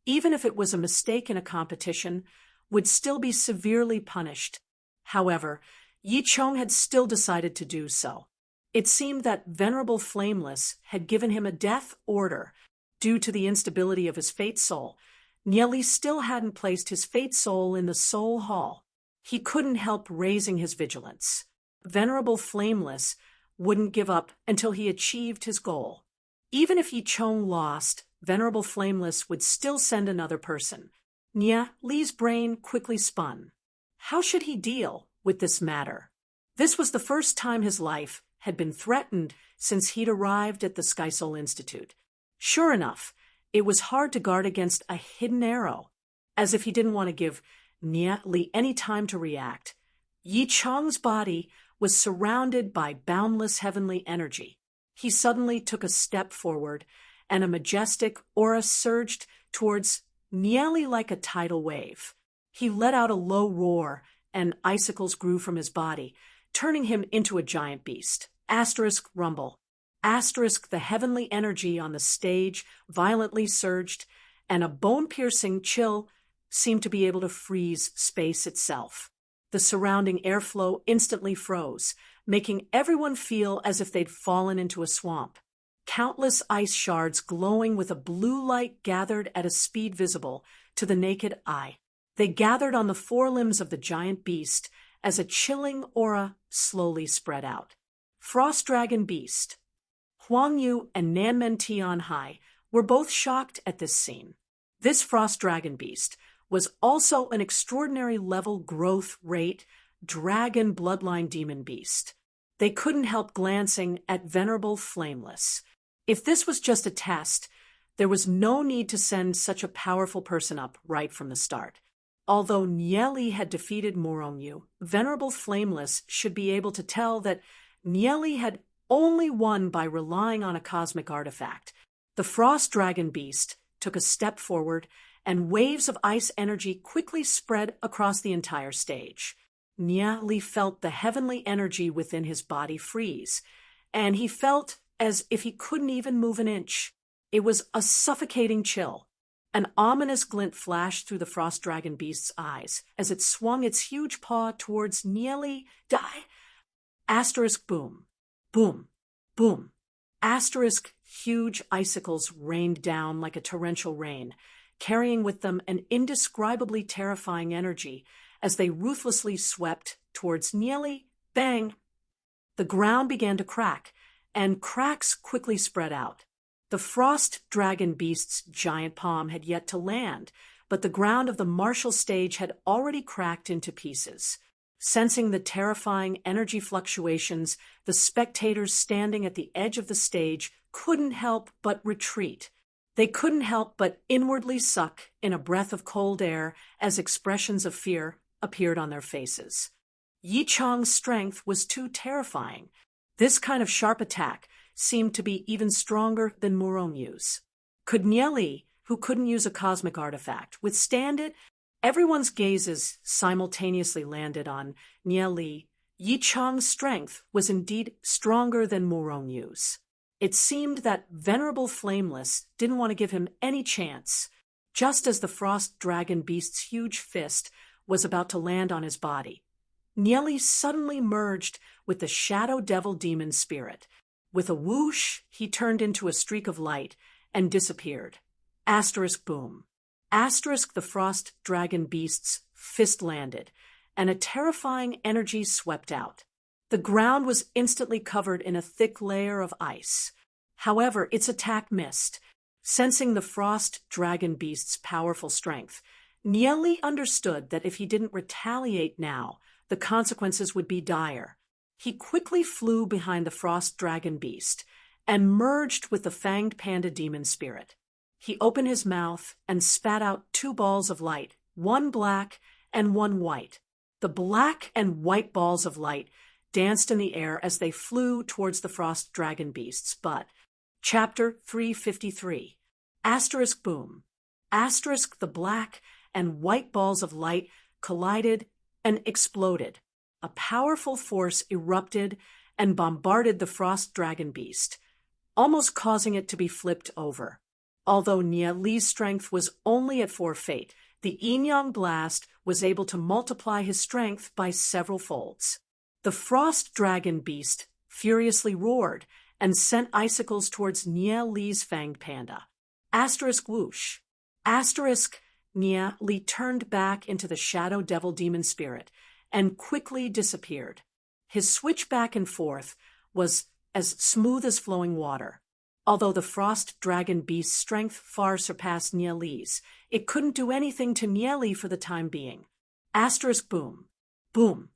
even if it was a mistake in a competition, would still be severely punished. However, Yi Chong had still decided to do so. It seemed that Venerable Flameless had given him a death order due to the instability of his Fate Soul. Niali still hadn't placed his Fate Soul in the Soul Hall. He couldn't help raising his vigilance. Venerable Flameless wouldn't give up until he achieved his goal. Even if Yi Chong lost, Venerable Flameless would still send another person. Li's brain quickly spun. How should he deal with this matter? This was the first time his life had been threatened since he'd arrived at the Sky Soul Institute. Sure enough, it was hard to guard against a hidden arrow. As if he didn't want to give Li any time to react, Yi Chong's body was surrounded by boundless heavenly energy. He suddenly took a step forward, and a majestic aura surged towards Niali like a tidal wave. He let out a low roar, and icicles grew from his body, turning him into a giant beast. Asterisk rumble. Asterisk the heavenly energy on the stage violently surged, and a bone-piercing chill seemed to be able to freeze space itself. The surrounding airflow instantly froze, making everyone feel as if they'd fallen into a swamp. Countless ice shards glowing with a blue light gathered at a speed visible to the naked eye. They gathered on the forelimbs of the giant beast as a chilling aura slowly spread out. Frost Dragon Beast. Huang Yu and Nanmen Tianhai were both shocked at this scene. This Frost Dragon Beast was also an extraordinary level growth rate dragon bloodline demon beast. They couldn't help glancing at Venerable Flameless. If this was just a test, there was no need to send such a powerful person up right from the start. Although Niali had defeated Morongyu, Venerable Flameless should be able to tell that Niali had only won by relying on a cosmic artifact. The Frost Dragon Beast took a step forward, and waves of ice energy quickly spread across the entire stage. Niali felt the heavenly energy within his body freeze, and he felt as if he couldn't even move an inch. It was a suffocating chill. An ominous glint flashed through the Frost Dragon Beast's eyes as it swung its huge paw towards Niali. Die! Asterisk boom. Boom. Boom. Asterisk huge icicles rained down like a torrential rain, carrying with them an indescribably terrifying energy as they ruthlessly swept towards Niali. Bang! The ground began to crack, and cracks quickly spread out. The Frost Dragon Beast's giant palm had yet to land, but the ground of the martial stage had already cracked into pieces. Sensing the terrifying energy fluctuations, the spectators standing at the edge of the stage couldn't help but retreat. They couldn't help but inwardly suck in a breath of cold air as expressions of fear appeared on their faces. Yi Chong's strength was too terrifying. This kind of sharp attack seemed to be even stronger than Murongyu's. Could Niali, who couldn't use a cosmic artifact, withstand it? Everyone's gazes simultaneously landed on Niali. Yi Chong's strength was indeed stronger than Murongyu's. It seemed that Venerable Flameless didn't want to give him any chance. Just as the Frost Dragon Beast's huge fist was about to land on his body, Niali suddenly merged with the Shadow Devil Demon Spirit. With a whoosh, he turned into a streak of light and disappeared. Asterisk boom. Asterisk the Frost Dragon Beast's fist landed, and a terrifying energy swept out. The ground was instantly covered in a thick layer of ice. However, its attack missed. Sensing the Frost Dragon Beast's powerful strength, Niali understood that if he didn't retaliate now, the consequences would be dire. He quickly flew behind the Frost Dragon Beast and merged with the Fanged Panda Demon Spirit. He opened his mouth and spat out 2 balls of light one black and one white. The black and white balls of light danced in the air as they flew towards the frost dragon beasts, but Chapter 353. Asterisk boom. Asterisk the black and white balls of light collided and exploded. A powerful force erupted and bombarded the frost dragon beast, almost causing it to be flipped over. Although Nia Li's strength was only at 4 fate, the yin-yang blast was able to multiply his strength by several folds. The frost dragon beast furiously roared and sent icicles towards Nia Li's fanged panda. Asterisk whoosh. Asterisk Nia Li turned back into the shadow devil demon spirit and quickly disappeared. His switch back and forth was as smooth as flowing water. Although the frost dragon beast's strength far surpassed Nia Li's, it couldn't do anything to Nia Li for the time being. Asterisk boom. Boom.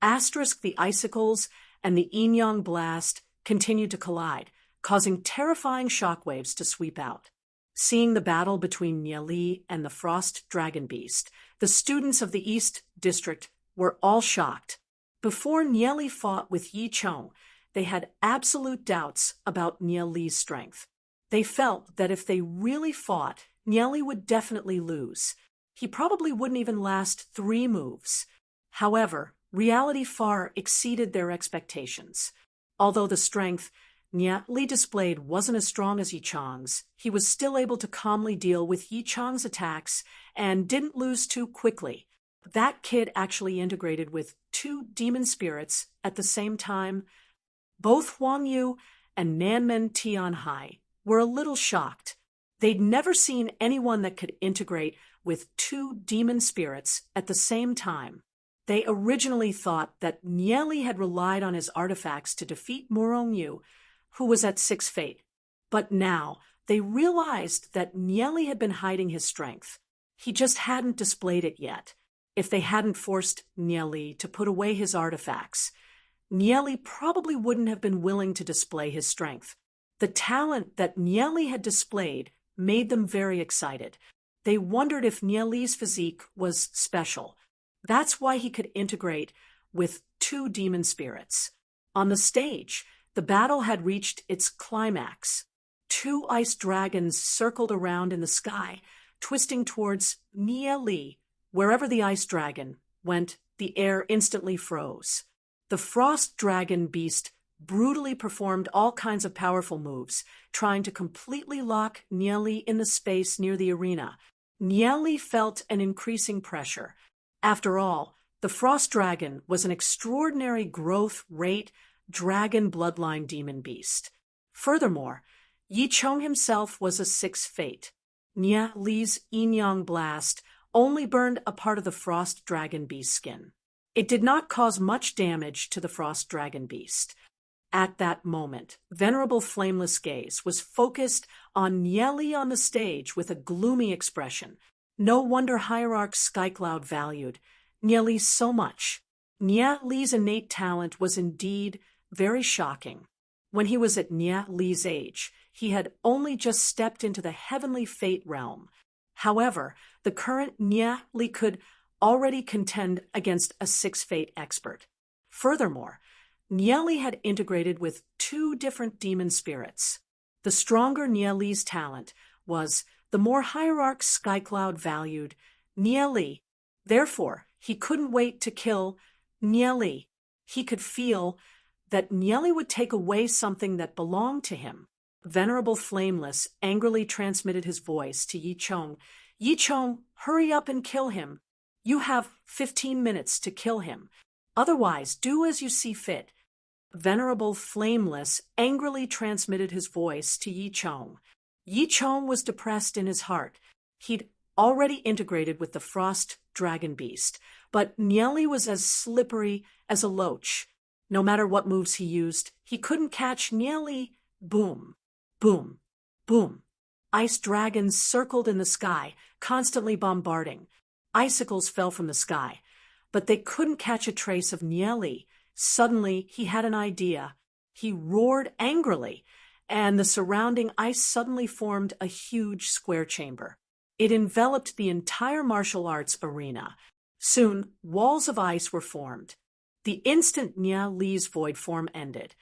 Asterisk the icicles and the yin-yang blast continued to collide, causing terrifying shockwaves to sweep out. Seeing the battle between Nia Li and the frost dragon beast, the students of the East District were all shocked. Before Nia Li fought with Yi Chong, they had absolute doubts about Nia Li's strength. They felt that if they really fought, Nia Li would definitely lose. He probably wouldn't even last 3 moves. However, reality far exceeded their expectations. Although the strength Nia Li displayed wasn't as strong as Yi Chong's, he was still able to calmly deal with Yi Chong's attacks and didn't lose too quickly. That kid actually integrated with 2 demon spirits at the same time. Both Huang Yu and Nanmen Tianhai were a little shocked. They'd never seen anyone that could integrate with 2 demon spirits at the same time. They originally thought that Nia Li had relied on his artifacts to defeat Murong Yu, who was at 6 fate. But now they realized that Nia Li had been hiding his strength. He just hadn't displayed it yet. If they hadn't forced Nia Li to put away his artifacts, Nia Li probably wouldn't have been willing to display his strength. The talent that Nia Li had displayed made them very excited. They wondered if Nia Li's physique was special. That's why he could integrate with 2 demon spirits. On the stage, the battle had reached its climax. 2 ice dragons circled around in the sky, twisting towards Nia Li. Wherever the ice dragon went, the air instantly froze. The frost dragon beast brutally performed all kinds of powerful moves, trying to completely lock Nia Li in the space near the arena. Nia Li felt an increasing pressure. After all, the frost dragon was an extraordinary growth rate dragon bloodline demon beast. Furthermore, Yi Chong himself was a 6 fate. Nia Li's yin-yang blast only burned a part of the frost dragon beast's skin. It did not cause much damage to the frost dragon beast. At that moment, Venerable Flameless Gaze was focused on Nia Li on the stage with a gloomy expression. No wonder Hierarch Skycloud valued Nia Li so much. Nia Li's innate talent was indeed very shocking. When he was at Nia Li's age, he had only just stepped into the heavenly fate realm. However, the current Nia Li could already contend against a 6 fate expert. Furthermore, Nia Li had integrated with 2 different demon spirits. The stronger Nia Li's talent was, the more Hierarch Skycloud valued Nia Li. Therefore, he couldn't wait to kill Nia Li. He could feel that Nia Li would take away something that belonged to him. Venerable Flameless angrily transmitted his voice to Yi Chong. Yi Chong, hurry up and kill him. You have 15 minutes to kill him. Otherwise, do as you see fit. Venerable Flameless angrily transmitted his voice to Yi Chong. Yi Chong was depressed in his heart. He'd already integrated with the frost dragon beast, but Nia Li was as slippery as a loach. No matter what moves he used, he couldn't catch Nia Li. Boom, boom, boom. Ice dragons circled in the sky, constantly bombarding. Icicles fell from the sky, but they couldn't catch a trace of Nia Li. Suddenly, he had an idea. He roared angrily, and the surrounding ice suddenly formed a huge square chamber. It enveloped the entire martial arts arena. Soon, walls of ice were formed. The instant Nia Li's void form ended,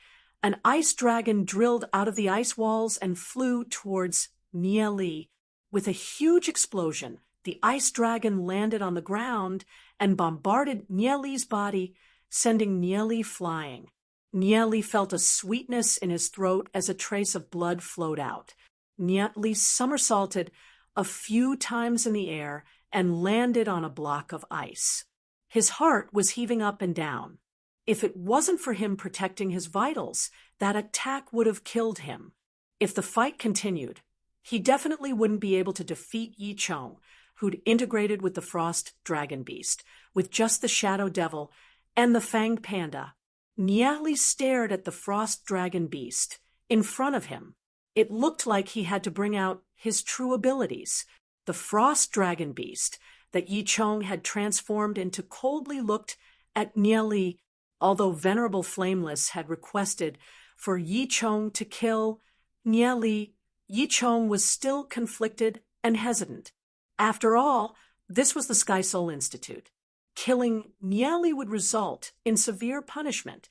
an ice dragon drilled out of the ice walls and flew towards Nia Li. With a huge explosion, the ice dragon landed on the ground and bombarded Nia Li's body, sending Nia Li flying. Nia Li felt a sweetness in his throat as a trace of blood flowed out. Nia Li somersaulted a few times in the air and landed on a block of ice. His heart was heaving up and down. If it wasn't for him protecting his vitals, that attack would have killed him. If the fight continued, he definitely wouldn't be able to defeat Yi Chong, who'd integrated with the Frost Dragon Beast, with just the Shadow Devil and the Fanged Panda. Nia Li stared at the Frost Dragon Beast in front of him. It looked like he had to bring out his true abilities. The Frost Dragon Beast that Yi Chong had transformed into coldly looked at Nia Li, although Venerable Flameless had requested for Yi Chong to kill Nia Li. Yi Chong was still conflicted and hesitant. After all, this was the Sky Soul Institute. Killing Nia Li would result in severe punishment.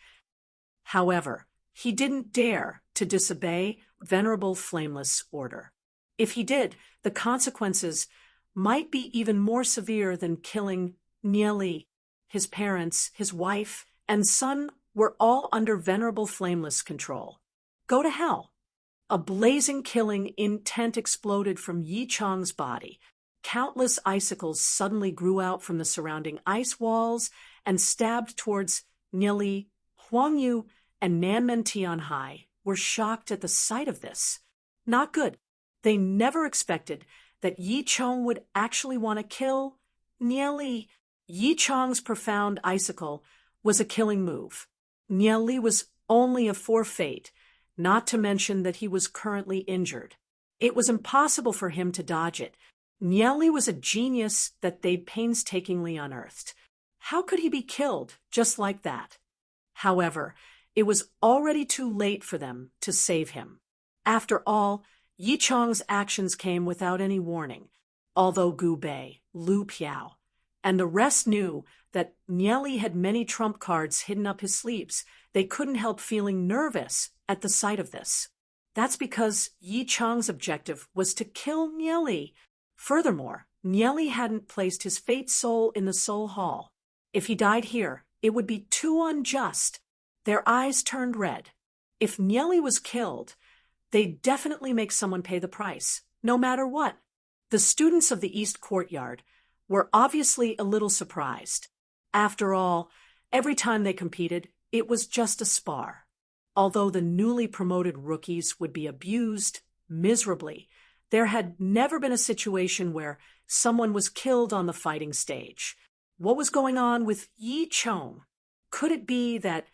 However, he didn't dare to disobey Venerable Flameless' order. If he did, the consequences might be even more severe than killing Nia Li. His parents, his wife, and son were all under Venerable Flameless control. Go to hell. A blazing killing intent exploded from Yi Chong's body. Countless icicles suddenly grew out from the surrounding ice walls and stabbed towards Nia Li. Huang Yu and Nanmen Tianhai were shocked at the sight of this. Not good. They never expected that Yi Chong would actually want to kill Nia Li. Yi Chong's profound icicle was a killing move. Nia Li was only a forfeit, not to mention that he was currently injured. It was impossible for him to dodge it. Nia Li was a genius that they'd painstakingly unearthed. How could he be killed just like that? However, it was already too late for them to save him. After all, Yi Chong's actions came without any warning, although Gu Bei, Lu Piao, and the rest knew that Nia Li had many trump cards hidden up his sleeves. They couldn't help feeling nervous at the sight of this. That's because Yi Chong's objective was to kill Nia Li. Furthermore, Nia Li hadn't placed his fate soul in the soul hall. If he died here, it would be too unjust. Their eyes turned red. If Nia Li was killed, they'd definitely make someone pay the price, no matter what. The students of the East Courtyard were obviously a little surprised. After all, every time they competed, it was just a spar. Although the newly promoted rookies would be abused miserably, there had never been a situation where someone was killed on the fighting stage. What was going on with Yi Chong? Could it be that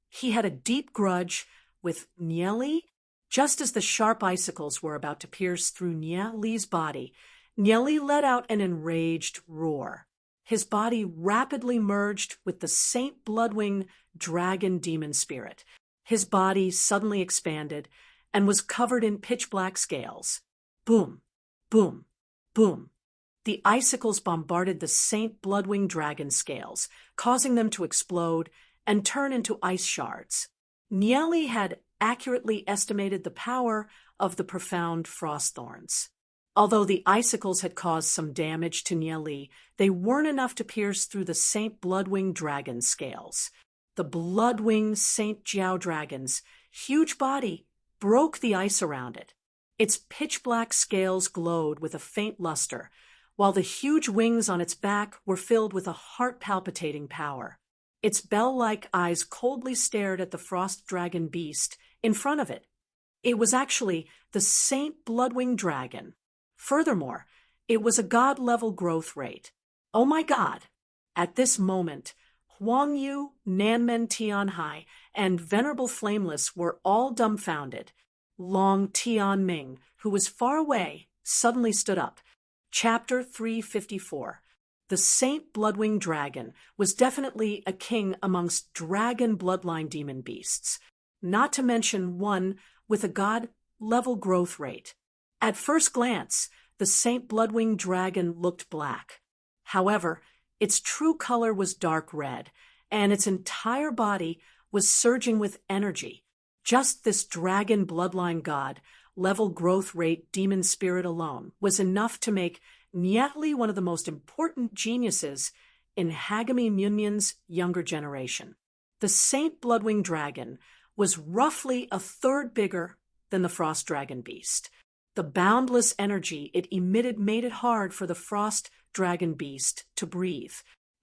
he had a deep grudge with Nia Li? Just as the sharp icicles were about to pierce through Nia Li's body, Nia Li let out an enraged roar. His body rapidly merged with the Saint Bloodwing dragon demon spirit. His body suddenly expanded and was covered in pitch-black scales. Boom, boom, boom. The icicles bombarded the Saint Bloodwing dragon scales, causing them to explode and turn into ice shards. Nia Li had accurately estimated the power of the profound frost thorns. Although the icicles had caused some damage to Nia Li, they weren't enough to pierce through the Saint Bloodwing dragon scales. The Bloodwing Saint Jiao dragon's huge body broke the ice around it. Its pitch-black scales glowed with a faint luster, while the huge wings on its back were filled with a heart-palpitating power. Its bell-like eyes coldly stared at the frost dragon beast in front of it. It was actually the Saint Bloodwing dragon. Furthermore, it was a god-level growth rate. Oh my god! At this moment, Huang Yu, Nanmen Tianhai, and Venerable Flameless were all dumbfounded. Long Tianming, who was far away, suddenly stood up. Chapter 354. The Saint Bloodwing Dragon was definitely a king amongst dragon bloodline demon beasts, not to mention one with a god-level growth rate. At first glance, the Saint Bloodwing dragon looked black. However, its true color was dark red, and its entire body was surging with energy. Just this dragon bloodline god, level growth rate demon spirit alone, was enough to make Nyatli one of the most important geniuses in Hagami Munyan's younger generation. The Saint Bloodwing dragon was roughly a third bigger than the Frost Dragon Beast. The boundless energy it emitted made it hard for the Frost Dragon Beast to breathe.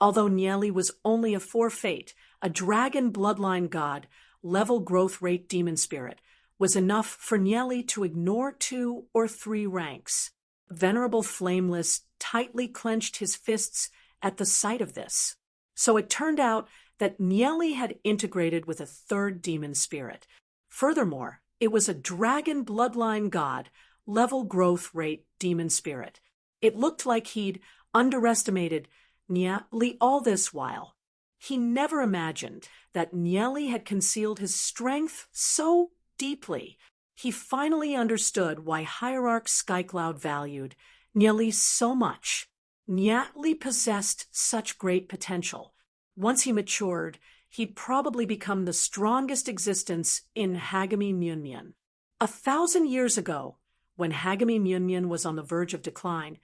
Although Nyeli was only a 4 fate, a dragon bloodline god, level growth rate demon spirit, was enough for Nyeli to ignore 2 or 3 ranks. Venerable Flameless tightly clenched his fists at the sight of this. So it turned out that Nyeli had integrated with a 3rd demon spirit. Furthermore, it was a dragon bloodline god, level growth rate demon spirit. It looked like he'd underestimated Nyeli all this while. He never imagined that Nyeli had concealed his strength so deeply. He finally understood why Hierarch Skycloud valued Nyeli so much. Nyatli possessed such great potential. Once he matured, he'd probably become the strongest existence in Hagami Munyan. 1,000 years ago, when Hagami Munyan was on the verge of decline,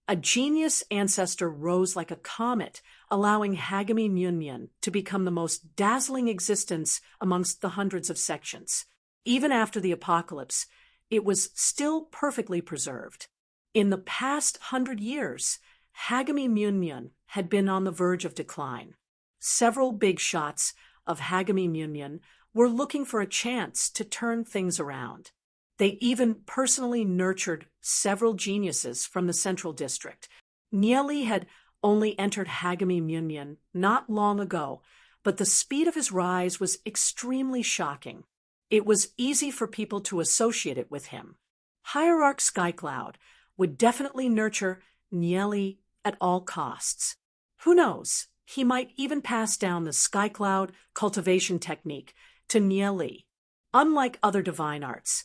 a genius ancestor rose like a comet, allowing Hagami Munyan to become the most dazzling existence amongst the hundreds of sections. Even after the apocalypse, it was still perfectly preserved. In the past 100 years, Hagami Munyan had been on the verge of decline. Several big shots of Hagami Munyan were looking for a chance to turn things around. They even personally nurtured several geniuses from the Central District. Nyeli had only entered Hagami Munyan not long ago, but the speed of his rise was extremely shocking. It was easy for people to associate it with him. Hierarch Skycloud would definitely nurture Nyeli at all costs. Who knows? He might even pass down the Skycloud cultivation technique to Nyeli. Unlike other divine arts,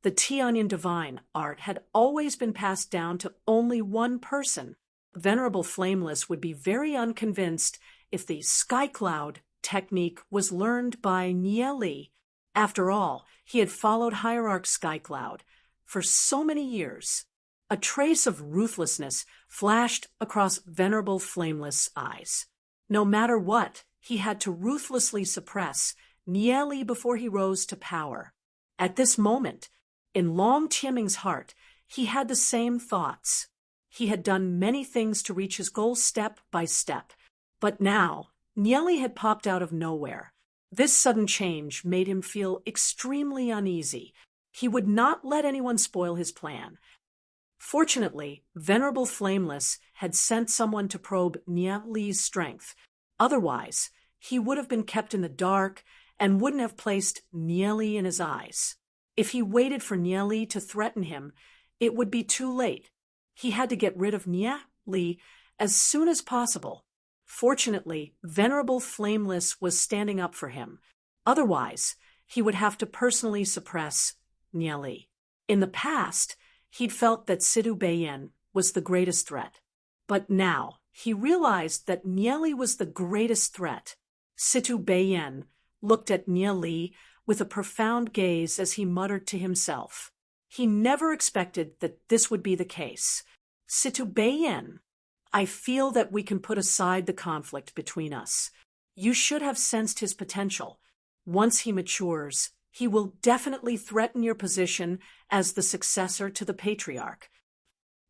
the Tianyan divine art had always been passed down to only one person. Venerable Flameless would be very unconvinced if the Skycloud technique was learned by Nyeli. After all, he had followed Hierarch Skycloud for so many years. A trace of ruthlessness flashed across Venerable Flameless' eyes. No matter what, he had to ruthlessly suppress Nyeli before he rose to power. At this moment, in Long Tianming's heart, he had the same thoughts. He had done many things to reach his goal step by step. But now, Nyeli had popped out of nowhere. This sudden change made him feel extremely uneasy. He would not let anyone spoil his plan. Fortunately, Venerable Flameless had sent someone to probe Nyeli's strength. Otherwise, he would have been kept in the dark and wouldn't have placed Nyeli in his eyes. If he waited for Nyeli to threaten him, it would be too late. He had to get rid of Nyeli as soon as possible. Fortunately, Venerable Flameless was standing up for him. Otherwise, he would have to personally suppress Nyeli. In the past, he'd felt that Sidu Bayen was the greatest threat. But now, he realized that Nyeli was the greatest threat. Situ Bayen looked at Nyeli with a profound gaze as he muttered to himself. He never expected that this would be the case. Situ Bayen, I feel that we can put aside the conflict between us. You should have sensed his potential. Once he matures, he will definitely threaten your position as the successor to the Patriarch.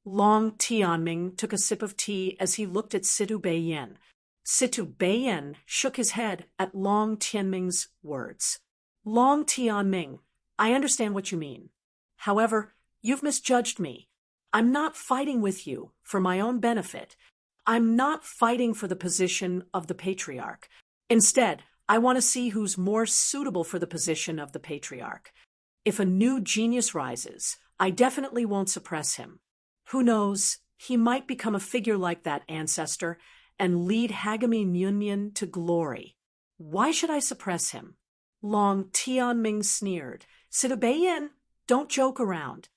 Long Tianming took a sip of tea as he looked at Situ Bayen. Situ Bayen shook his head at Long Tianming's words. Long Tianming, I understand what you mean. However, you've misjudged me. I'm not fighting with you for my own benefit. I'm not fighting for the position of the Patriarch. Instead, I want to see who's more suitable for the position of the Patriarch. If a new genius rises, I definitely won't suppress him. Who knows, he might become a figure like that ancestor and lead Hagami Munyan to glory. Why should I suppress him? Long Tianming sneered. Situ Bayen, don't joke around.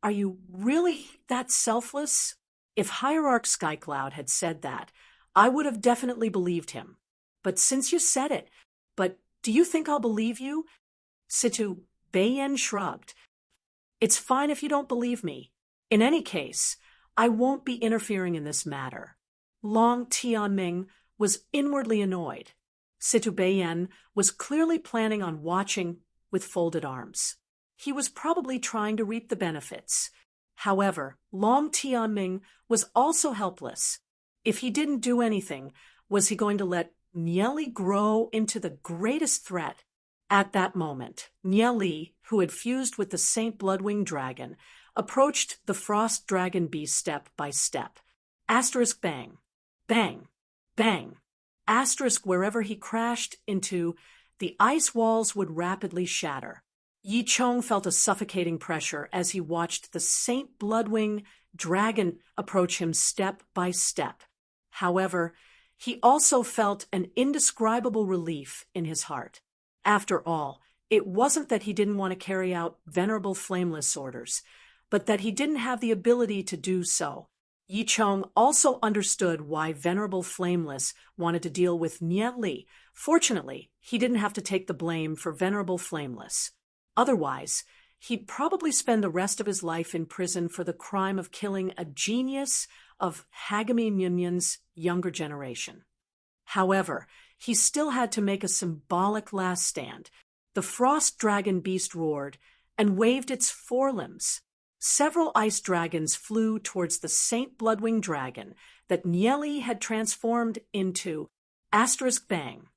Are you really that selfless? If Hierarch Skycloud had said that, I would have definitely believed him. But since you said it, but do you think I'll believe you? Situ Beiyan shrugged. It's fine if you don't believe me. In any case, I won't be interfering in this matter. Long Tianming was inwardly annoyed. Situ Beiyan was clearly planning on watching with folded arms. He was probably trying to reap the benefits. However, Long Tianming was also helpless. If he didn't do anything, was he going to let Nieli grow into the greatest threat? At that moment, Nieli, who had fused with the Saint Bloodwing Dragon, approached the Frost Dragon Beast step by step. Asterisk bang, bang, bang. Asterisk wherever he crashed into, the ice walls would rapidly shatter. Yi Chong felt a suffocating pressure as he watched the Saint Bloodwing Dragon approach him step by step. However, he also felt an indescribable relief in his heart. After all, it wasn't that he didn't want to carry out Venerable Flameless orders, but that he didn't have the ability to do so. Yi Chong also understood why Venerable Flameless wanted to deal with Nieli. Fortunately, he didn't have to take the blame for Venerable Flameless. Otherwise, he'd probably spend the rest of his life in prison for the crime of killing a genius of Hagami Munyun's younger generation. However, he still had to make a symbolic last stand. The Frost Dragon Beast roared and waved its forelimbs. Several ice dragons flew towards the Saint Bloodwing Dragon that Nieli had transformed into. Asterisk bang,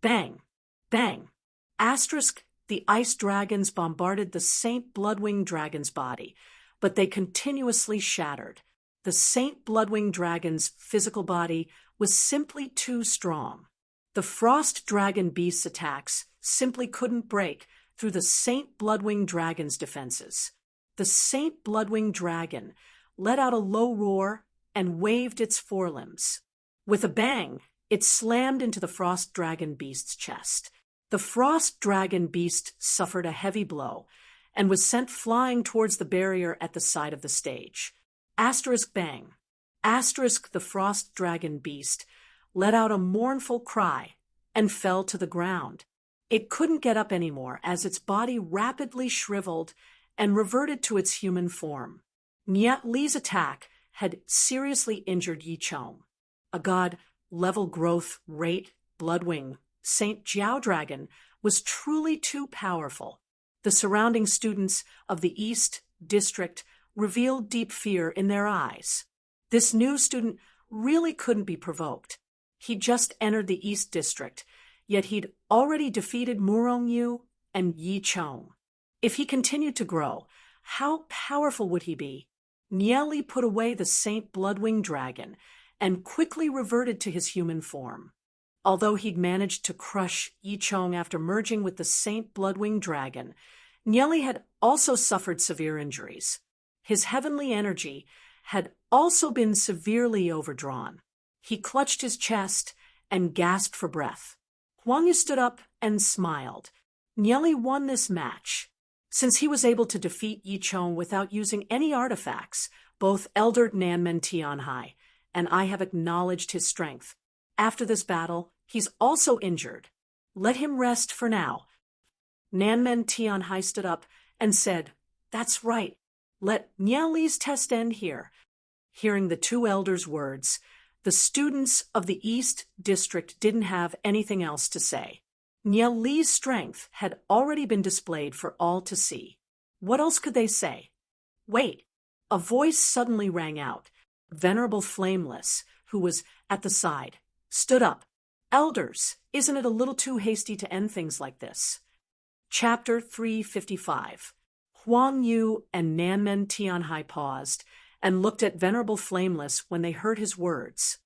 bang, bang. Asterisk the ice dragons bombarded the Saint Bloodwing Dragon's body, but they continuously shattered. The Saint Bloodwing Dragon's physical body was simply too strong. The Frost Dragon Beast's attacks simply couldn't break through the Saint Bloodwing Dragon's defenses. The Saint Bloodwing Dragon let out a low roar and waved its forelimbs. With a bang, it slammed into the Frost Dragon Beast's chest. The Frost Dragon Beast suffered a heavy blow and was sent flying towards the barrier at the side of the stage. Asterisk bang. Asterisk the Frost Dragon Beast let out a mournful cry and fell to the ground. It couldn't get up anymore as its body rapidly shriveled and reverted to its human form. Niet Li's attack had seriously injured Yi Chong. A god-level growth rate Bloodwing Saint Jiao Dragon was truly too powerful. The surrounding students of the East District revealed deep fear in their eyes. This new student really couldn't be provoked. He'd just entered the East District, yet he'd already defeated Murong Yu and Yi Chong. If he continued to grow, how powerful would he be? Nieli put away the Saint Bloodwing Dragon and quickly reverted to his human form. Although he'd managed to crush Yi Chong after merging with the Saint Bloodwing Dragon, Nieli had also suffered severe injuries. His heavenly energy had also been severely overdrawn. He clutched his chest and gasped for breath. Huang Yu stood up and smiled. Nieli won this match. Since he was able to defeat Yi Chong without using any artifacts, both Elder Nanmen Tianhai and I have acknowledged his strength. After this battle, he's also injured. Let him rest for now. Nanmen Tianhai stood up and said, "That's right. Let Nieli's test end here." Hearing the two elders' words, the students of the East District didn't have anything else to say. Nieli's strength had already been displayed for all to see. What else could they say? Wait! A voice suddenly rang out. Venerable Flameless, who was at the side, stood up. "Elders, isn't it a little too hasty to end things like this?" Chapter 355. Huang Yu and Nanmen Tianhai paused and looked at Venerable Flameless when they heard his words.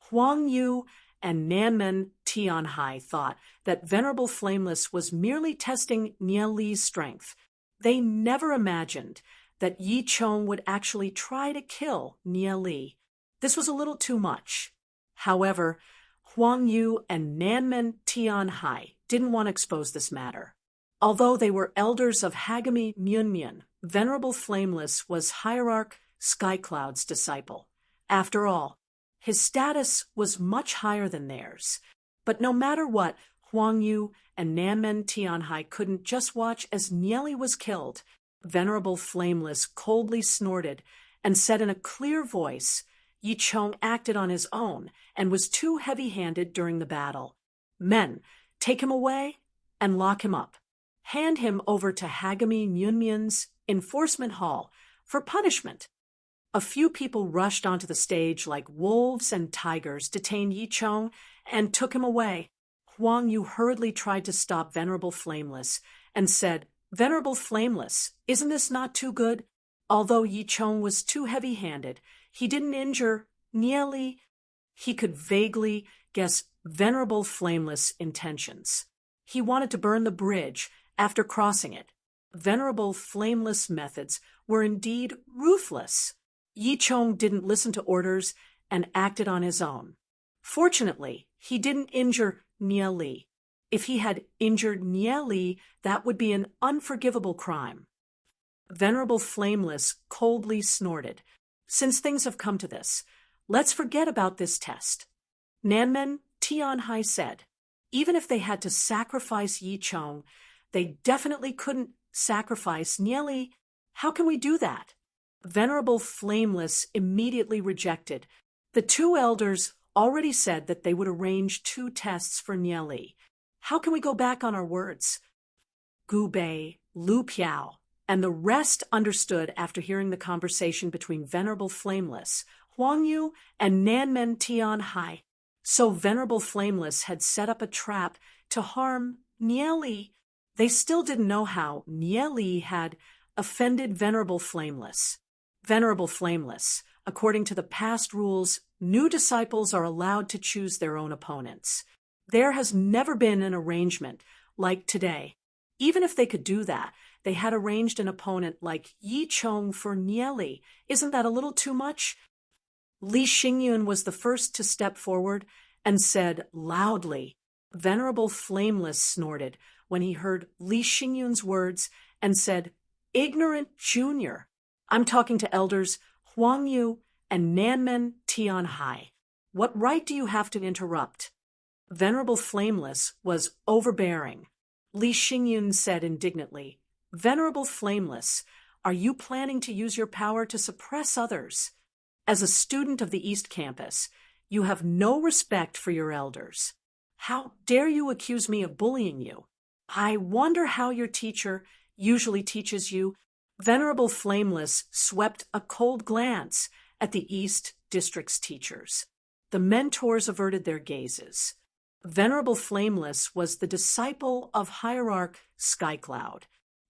Huang Yu and Nanmen Tianhai thought that Venerable Flameless was merely testing Nieli's strength. They never imagined that Yi Chong would actually try to kill Nieli. This was a little too much. However, Huang Yu and Nanmen Tianhai didn't want to expose this matter. Although they were elders of Hagami Myunmyun, Venerable Flameless was Hierarch Skycloud's disciple. After all, his status was much higher than theirs. But no matter what, Huang Yu and Nanmen Tianhai couldn't just watch as Nieli was killed. Venerable Flameless coldly snorted and said in a clear voice, Yi Chong acted on his own and was too heavy-handed during the battle. Men, take him away and lock him up. Hand him over to Hagami Nyunmyun's enforcement hall for punishment. A few people rushed onto the stage like wolves and tigers, detained Yi Chong, and took him away. Huang Yu hurriedly tried to stop Venerable Flameless and said, Venerable Flameless, isn't this not too good? Although Yi Chong was too heavy-handed, he didn't injure Nieli. He could vaguely guess Venerable Flameless' intentions. He wanted to burn the bridge after crossing it. Venerable Flameless methods were indeed ruthless. Yi Chong didn't listen to orders and acted on his own. Fortunately, he didn't injure Nieli. If he had injured Nieli, that would be an unforgivable crime. Venerable Flameless coldly snorted. Since things have come to this, let's forget about this test. Nanmen Tianhai said, even if they had to sacrifice Yi Chong, they definitely couldn't sacrifice Nieli. How can we do that? Venerable Flameless immediately rejected. The two elders already said that they would arrange 2 tests for Nieli. How can we go back on our words? Gu Bei, Lu Piao, and the rest understood after hearing the conversation between Venerable Flameless, Huang Yu, and Nanmen Tianhai. So Venerable Flameless had set up a trap to harm Nieli. They still didn't know how Nieli had offended Venerable Flameless. Venerable Flameless, according to the past rules, new disciples are allowed to choose their own opponents. There has never been an arrangement like today. Even if they could do that, they had arranged an opponent like Yi Chong for Nieli. Isn't that a little too much? Li Xingyun was the first to step forward and said loudly. Venerable Flameless snorted when he heard Li Xingyun's words and said, Ignorant Junior. I'm talking to elders Huang Yu and Nanmen Tianhai. What right do you have to interrupt? Venerable Flameless was overbearing. Li Xingyun said indignantly, Venerable Flameless, are you planning to use your power to suppress others? As a student of the East Campus, you have no respect for your elders. How dare you accuse me of bullying you? I wonder how your teacher usually teaches you. Venerable Flameless swept a cold glance at the East District's teachers. The mentors averted their gazes. Venerable Flameless was the disciple of Hierarch Skycloud.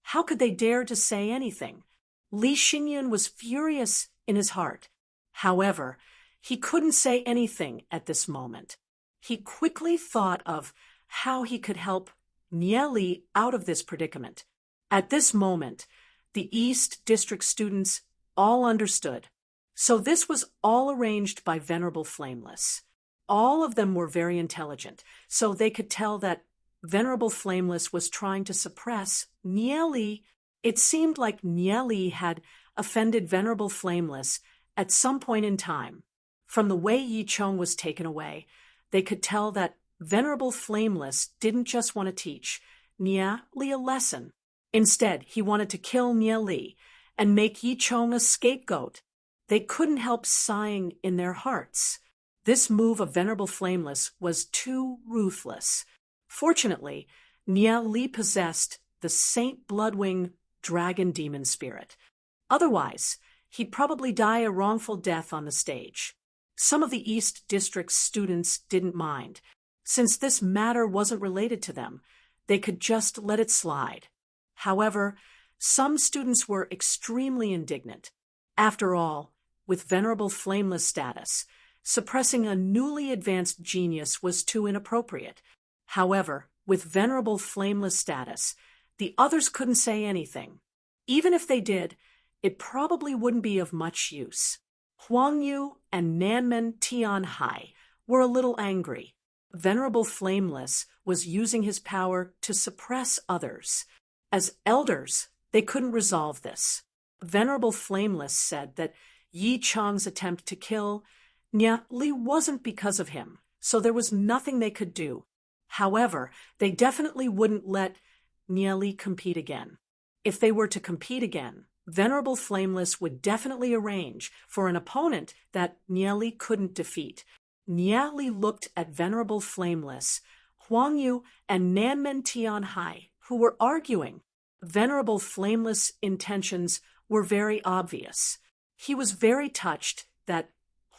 How could they dare to say anything? Li Xingyun was furious in his heart. However, he couldn't say anything at this moment. He quickly thought of how he could help Nieli out of this predicament. At this moment, the East District students all understood. So this was all arranged by Venerable Flameless. All of them were very intelligent, so they could tell that Venerable Flameless was trying to suppress Nieli. It seemed like Nieli had offended Venerable Flameless at some point in time. From the way Yi Chong was taken away, they could tell that Venerable Flameless didn't just want to teach Nieli a lesson. Instead, he wanted to kill Nieli and make Yi Chong a scapegoat. They couldn't help sighing in their hearts. This move of Venerable Flameless was too ruthless. Fortunately, Nieli possessed the Saint Bloodwing dragon demon spirit. Otherwise, he'd probably die a wrongful death on the stage. Some of the East District's students didn't mind. Since this matter wasn't related to them, they could just let it slide. However, some students were extremely indignant. After all, with Venerable Flameless status, suppressing a newly advanced genius was too inappropriate. However, with Venerable Flameless status, the others couldn't say anything. Even if they did, it probably wouldn't be of much use. Huang Yu and Nanmen Tianhai were a little angry. Venerable Flameless was using his power to suppress others. As elders, They couldn't resolve this. Venerable Flameless said that Yi Chang's attempt to kill Nya Li wasn't because of him, so there was nothing they could do. However, they definitely wouldn't let Nya Li compete again. If they were to compete again, Venerable Flameless would definitely arrange for an opponent that Nya Li couldn't defeat. Nya Li looked at Venerable Flameless, Huang Yu, and Nanmen Tianhai, who were arguing. Venerable Flameless' intentions were very obvious. He was very touched that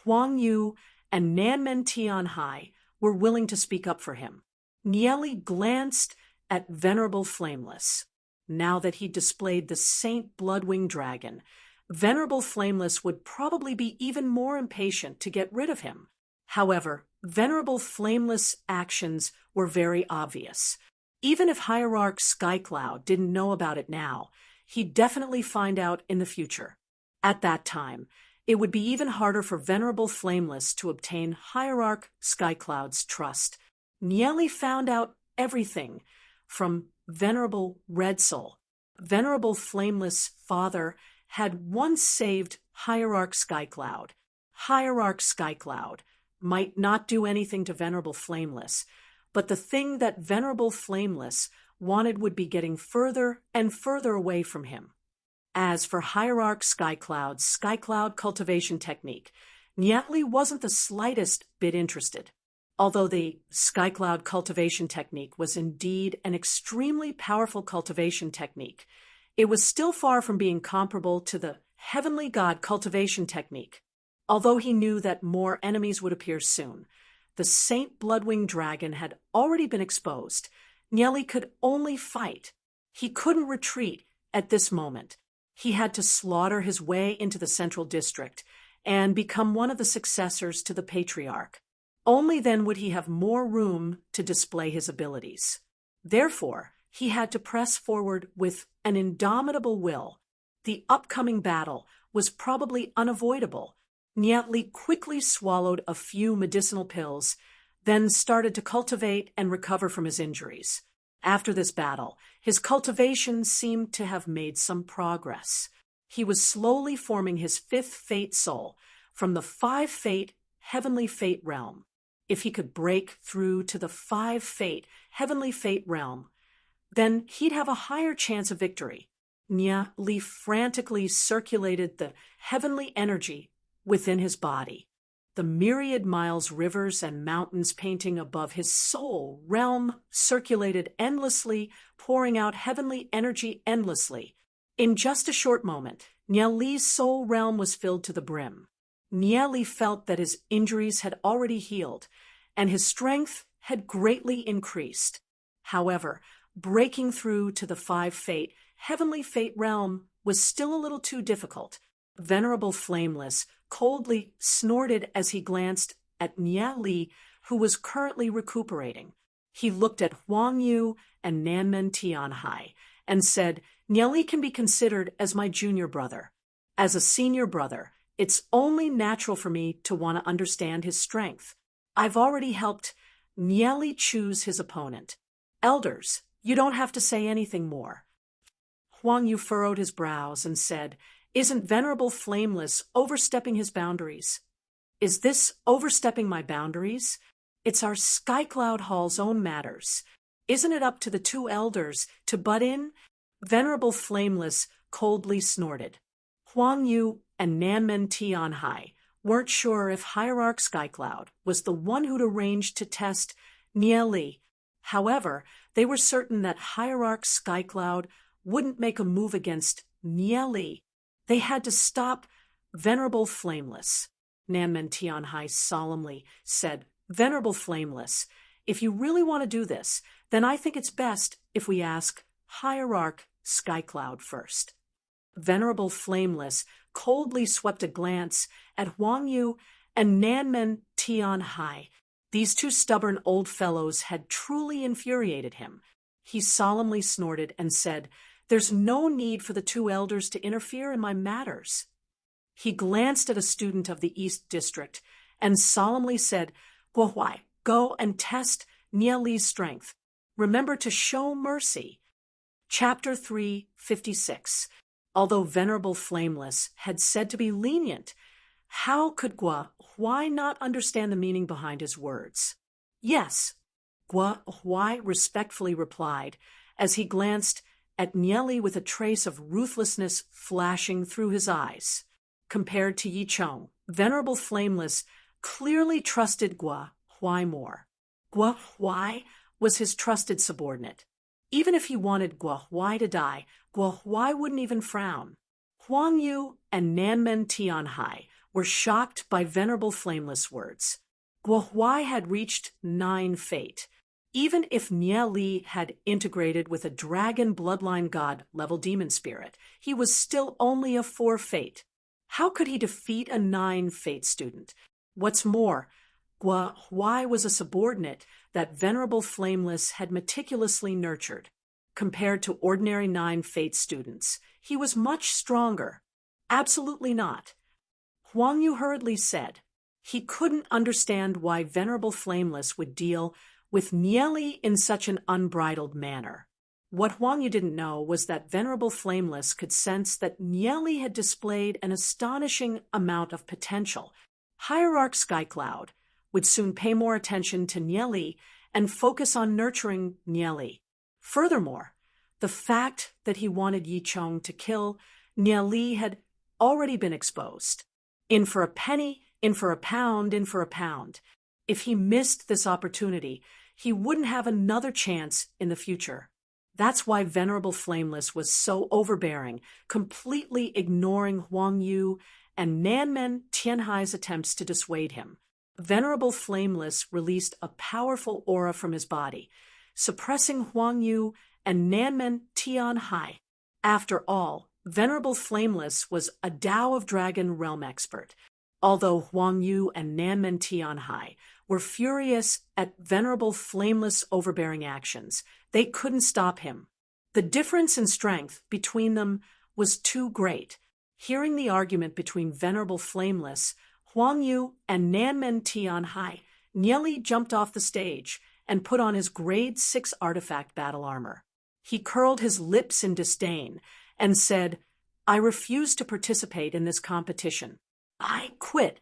Huang Yu and Nanmen Tianhai were willing to speak up for him. Nya Li glanced at Venerable Flameless. Now that he displayed the Saint Bloodwing Dragon, Venerable Flameless would probably be even more impatient to get rid of him. However, Venerable Flameless' actions were very obvious. Even if Hierarch Skycloud didn't know about it now, he'd definitely find out in the future. At that time, it would be even harder for Venerable Flameless to obtain Hierarch Skycloud's trust. Nya Li found out everything from Venerable Red Soul. Venerable Flameless' father had once saved Hierarch Skycloud. Hierarch Skycloud might not do anything to Venerable Flameless, but the thing that Venerable Flameless wanted would be getting further and further away from him. As for Hierarch Skycloud's Skycloud cultivation technique, Nya Li wasn't the slightest bit interested. Although the Skycloud cultivation technique was indeed an extremely powerful cultivation technique, it was still far from being comparable to the Heavenly God cultivation technique. Although he knew that more enemies would appear soon, the Saint Bloodwing Dragon had already been exposed. Nya Li could only fight. He couldn't retreat at this moment. He had to slaughter his way into the Central District and become one of the successors to the Patriarch. Only then would he have more room to display his abilities. Therefore, he had to press forward with an indomitable will. The upcoming battle was probably unavoidable. Nya Li quickly swallowed a few medicinal pills, then started to cultivate and recover from his injuries. After this battle, his cultivation seemed to have made some progress. He was slowly forming his fifth Fate Soul from the 5 Fate Heavenly Fate realm. If he could break through to the 5 Fate Heavenly Fate realm, then he'd have a higher chance of victory. Nya Li frantically circulated the heavenly energy within his body. The myriad miles rivers and mountains painting above his soul realm circulated endlessly, pouring out heavenly energy endlessly. In just a short moment, Nya Li's soul realm was filled to the brim. Nya Li felt that his injuries had already healed, and his strength had greatly increased. However, breaking through to the 5 Fate Heavenly Fate realm was still a little too difficult. Venerable Flameless coldly snorted as he glanced at Nya Li, who was currently recuperating. He looked at Huang Yu and Nanmen Tianhai and said, "Nya Li can be considered as my junior brother. As a senior brother, it's only natural for me to want to understand his strength. I've already helped Nya Li choose his opponent. Elders, you don't have to say anything more." Huang Yu furrowed his brows and said, "Isn't Venerable Flameless overstepping his boundaries?" "Is this overstepping my boundaries? It's our Skycloud Hall's own matters. Isn't it up to the 2 elders to butt in?" Venerable Flameless coldly snorted. Huang Yu and Nanmen Tianhai weren't sure if Hierarch Skycloud was the one who'd arranged to test Nya Li. However, they were certain that Hierarch Skycloud wouldn't make a move against Nya Li. They had to stop Venerable Flameless. Nanmen Tianhai solemnly said, "Venerable Flameless, if you really want to do this, then I think it's best if we ask Hierarch Skycloud first." Venerable Flameless coldly swept a glance at Huang Yu and Nanmen Tianhai. These 2 stubborn old fellows had truly infuriated him. He solemnly snorted and said, "There's no need for the 2 elders to interfere in my matters." He glanced at a student of the East District and solemnly said, "Guo Huai, go and test Nya Li's strength. Remember to show mercy." Chapter 356. Although Venerable Flameless had said to be lenient, how could Gua Huai not understand the meaning behind his words? Yes, Gua Huai respectfully replied as he glanced at Nieli with a trace of ruthlessness flashing through his eyes. Compared to Yi Chong, Venerable Flameless clearly trusted Gua Huai more. Gua Huai was his trusted subordinate. Even if he wanted Gua Huai to die, Gua Huai wouldn't even frown. Huang Yu and Nanmen Tianhai were shocked by Venerable Flameless' words. Gua Huai had reached 9 fate. Even if Nie Li had integrated with a dragon bloodline god level demon spirit, he was still only a 4 fate. How could he defeat a 9 fate student? What's more, Gua Huai was a subordinate that Venerable Flameless had meticulously nurtured. Compared to ordinary 9 fate students, he was much stronger. Absolutely not. Huang Yu hurriedly said. He couldn't understand why Venerable Flameless would deal with Nieli in such an unbridled manner. What Huang Yu didn't know was that Venerable Flameless could sense that Nieli had displayed an astonishing amount of potential. Hierarch Skycloud would soon pay more attention to Nieli and focus on nurturing Nieli. Furthermore, the fact that he wanted Yi Chong to kill Nieli had already been exposed. In for a penny, in for a pound, in for a pound. If he missed this opportunity, he wouldn't have another chance in the future. That's why Venerable Flameless was so overbearing, completely ignoring Huang Yu and Nanmen Tianhai's attempts to dissuade him. Venerable Flameless released a powerful aura from his body, suppressing Huang Yu and Nanmen Tianhai. After all, Venerable Flameless was a Tao of Dragon realm expert. Although Huang Yu and Nanmen Tianhai were furious at Venerable Flameless' overbearing actions, they couldn't stop him. The difference in strength between them was too great. Hearing the argument between Venerable Flameless, Huang Yu, and Nanmen Tianhai, Nieli jumped off the stage and put on his grade 6 artifact battle armor. He curled his lips in disdain and said, "I refuse to participate in this competition. I quit."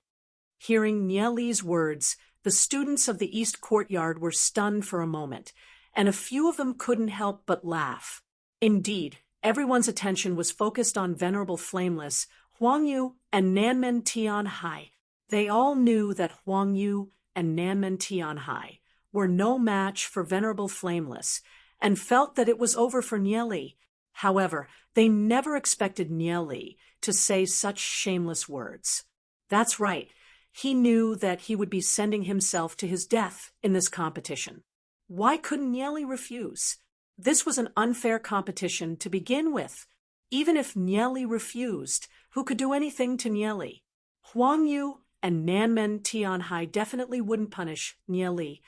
Hearing Nieli's words, the students of the East Courtyard were stunned for a moment, and a few of them couldn't help but laugh. Indeed, everyone's attention was focused on Venerable Flameless, Huang Yu, and Nanmen Tianhai. They all knew that Huang Yu and Nanmen Tianhai were no match for Venerable Flameless, and felt that it was over for Nieli. However, they never expected Nieli to say such shameless words. That's right, he knew that he would be sending himself to his death in this competition. Why couldn't Nieli refuse? This was an unfair competition to begin with. Even if Nieli refused, who could do anything to Nieli? Huang Yu and Nanmen Tianhai definitely wouldn't punish Nieli.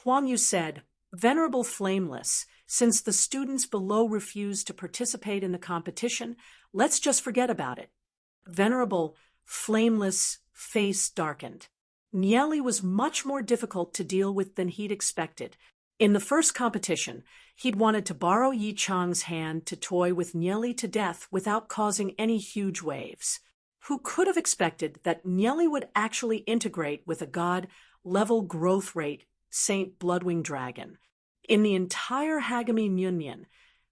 Huang Yu said, "Venerable Flameless, since the students below refused to participate in the competition, let's just forget about it." Venerable Flameless' face darkened. Nieli was much more difficult to deal with than he'd expected. In the first competition, he'd wanted to borrow Yi Chong's hand to toy with Nieli to death without causing any huge waves. Who could have expected that Nieli would actually integrate with a god-level growth rate Saint Bloodwing Dragon? In the entire Hagami Munyan,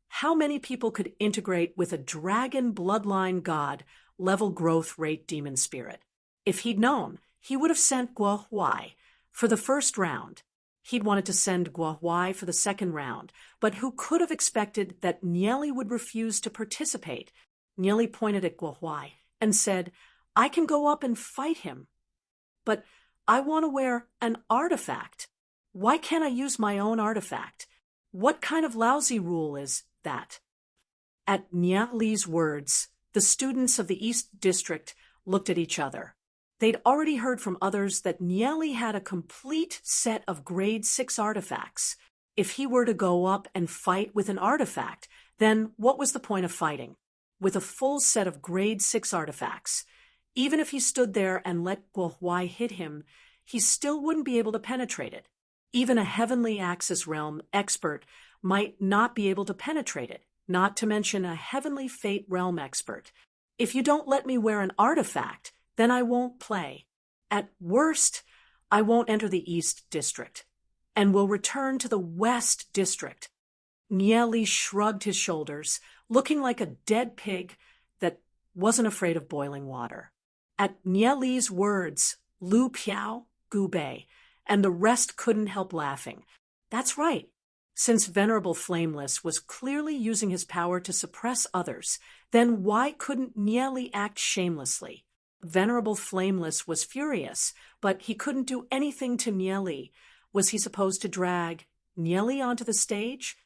how many people could integrate with a dragon bloodline god level growth rate demon spirit? If he'd known, he would have sent Gua Huai for the first round. He'd wanted to send Gua Huai for the second round, but who could have expected that Nieli would refuse to participate? Nieli pointed at Gua Huai and said, "I can go up and fight him, but I want to wear an artifact. Why can't I use my own artifact? What kind of lousy rule is that?" At Nieli's words, the students of the East District looked at each other. They'd already heard from others that Nieli had a complete set of grade 6 artifacts. If he were to go up and fight with an artifact, then what was the point of fighting? With a full set of grade 6 artifacts, even if he stood there and let Gua Huai hit him, he still wouldn't be able to penetrate it. Even a Heavenly Axis realm expert might not be able to penetrate it, not to mention a heavenly fate realm expert. If you don't let me wear an artifact, then I won't play. At worst, I won't enter the East District, and will return to the West District. Nieli shrugged his shoulders, looking like a dead pig that wasn't afraid of boiling water. At Nieli's words, Lu Piao, Gu Bei, and the rest couldn't help laughing. That's right. Since Venerable Flameless was clearly using his power to suppress others, then why couldn't Nieli act shamelessly? Venerable Flameless was furious, but he couldn't do anything to Nieli. Was he supposed to drag Nieli onto the stage?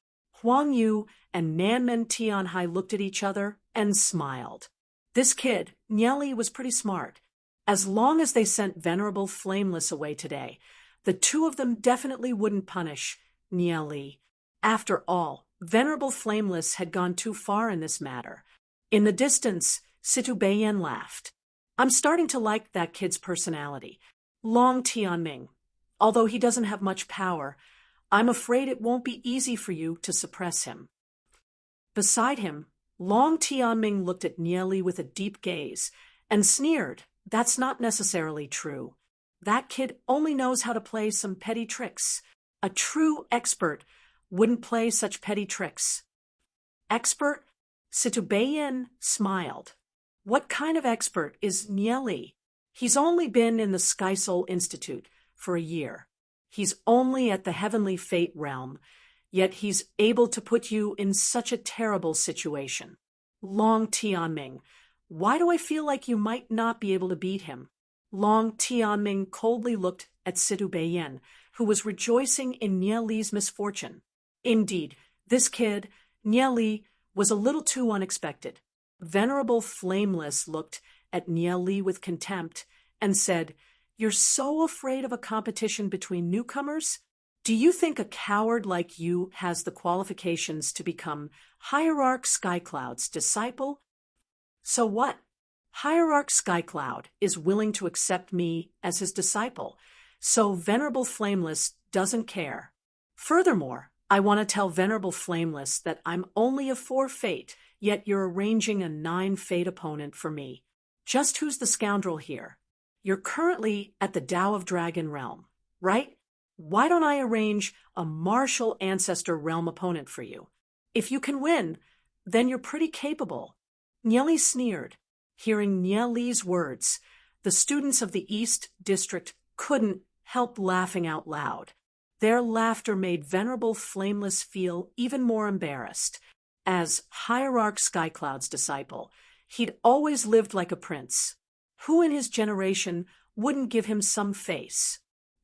Huang Yu and Nanmen Tianhai looked at each other and smiled. This kid, Nieli, was pretty smart. As long as they sent Venerable Flameless away today, the two of them definitely wouldn't punish Nieli. After all, Venerable Flameless had gone too far in this matter. In the distance, Situ Beiyan laughed. I'm starting to like that kid's personality. Long Tianming. Although he doesn't have much power, I'm afraid it won't be easy for you to suppress him. Beside him, Long Tianming looked at Nieli with a deep gaze and sneered. That's not necessarily true. That kid only knows how to play some petty tricks. A true expert wouldn't play such petty tricks. Expert? Situ Beiyan smiled. What kind of expert is Nieli? He's only been in the Sky Soul Institute for a year. He's only at the Heavenly Fate realm, yet he's able to put you in such a terrible situation. Long Tianming, why do I feel like you might not be able to beat him? Long Tianming coldly looked at Situ Beiyan, who was rejoicing in Nieli's misfortune. Indeed, this kid, Nieli, was a little too unexpected. Venerable Flameless looked at Nieli with contempt and said, You're so afraid of a competition between newcomers? Do you think a coward like you has the qualifications to become Hierarch Skycloud's disciple? So what? Hierarch Skycloud is willing to accept me as his disciple, so Venerable Flameless doesn't care. Furthermore, I want to tell Venerable Flameless that I'm only a 4 fate, yet you're arranging a 9 fate opponent for me. Just who's the scoundrel here? You're currently at the Tao of Dragon realm, right? Why don't I arrange a martial ancestor realm opponent for you? If you can win, then you're pretty capable. Nieli sneered. Hearing Nieli's words, the students of the East District couldn't help laughing out loud. Their laughter made Venerable Flameless feel even more embarrassed. As Hierarch Skycloud's disciple, he'd always lived like a prince. Who in his generation wouldn't give him some face?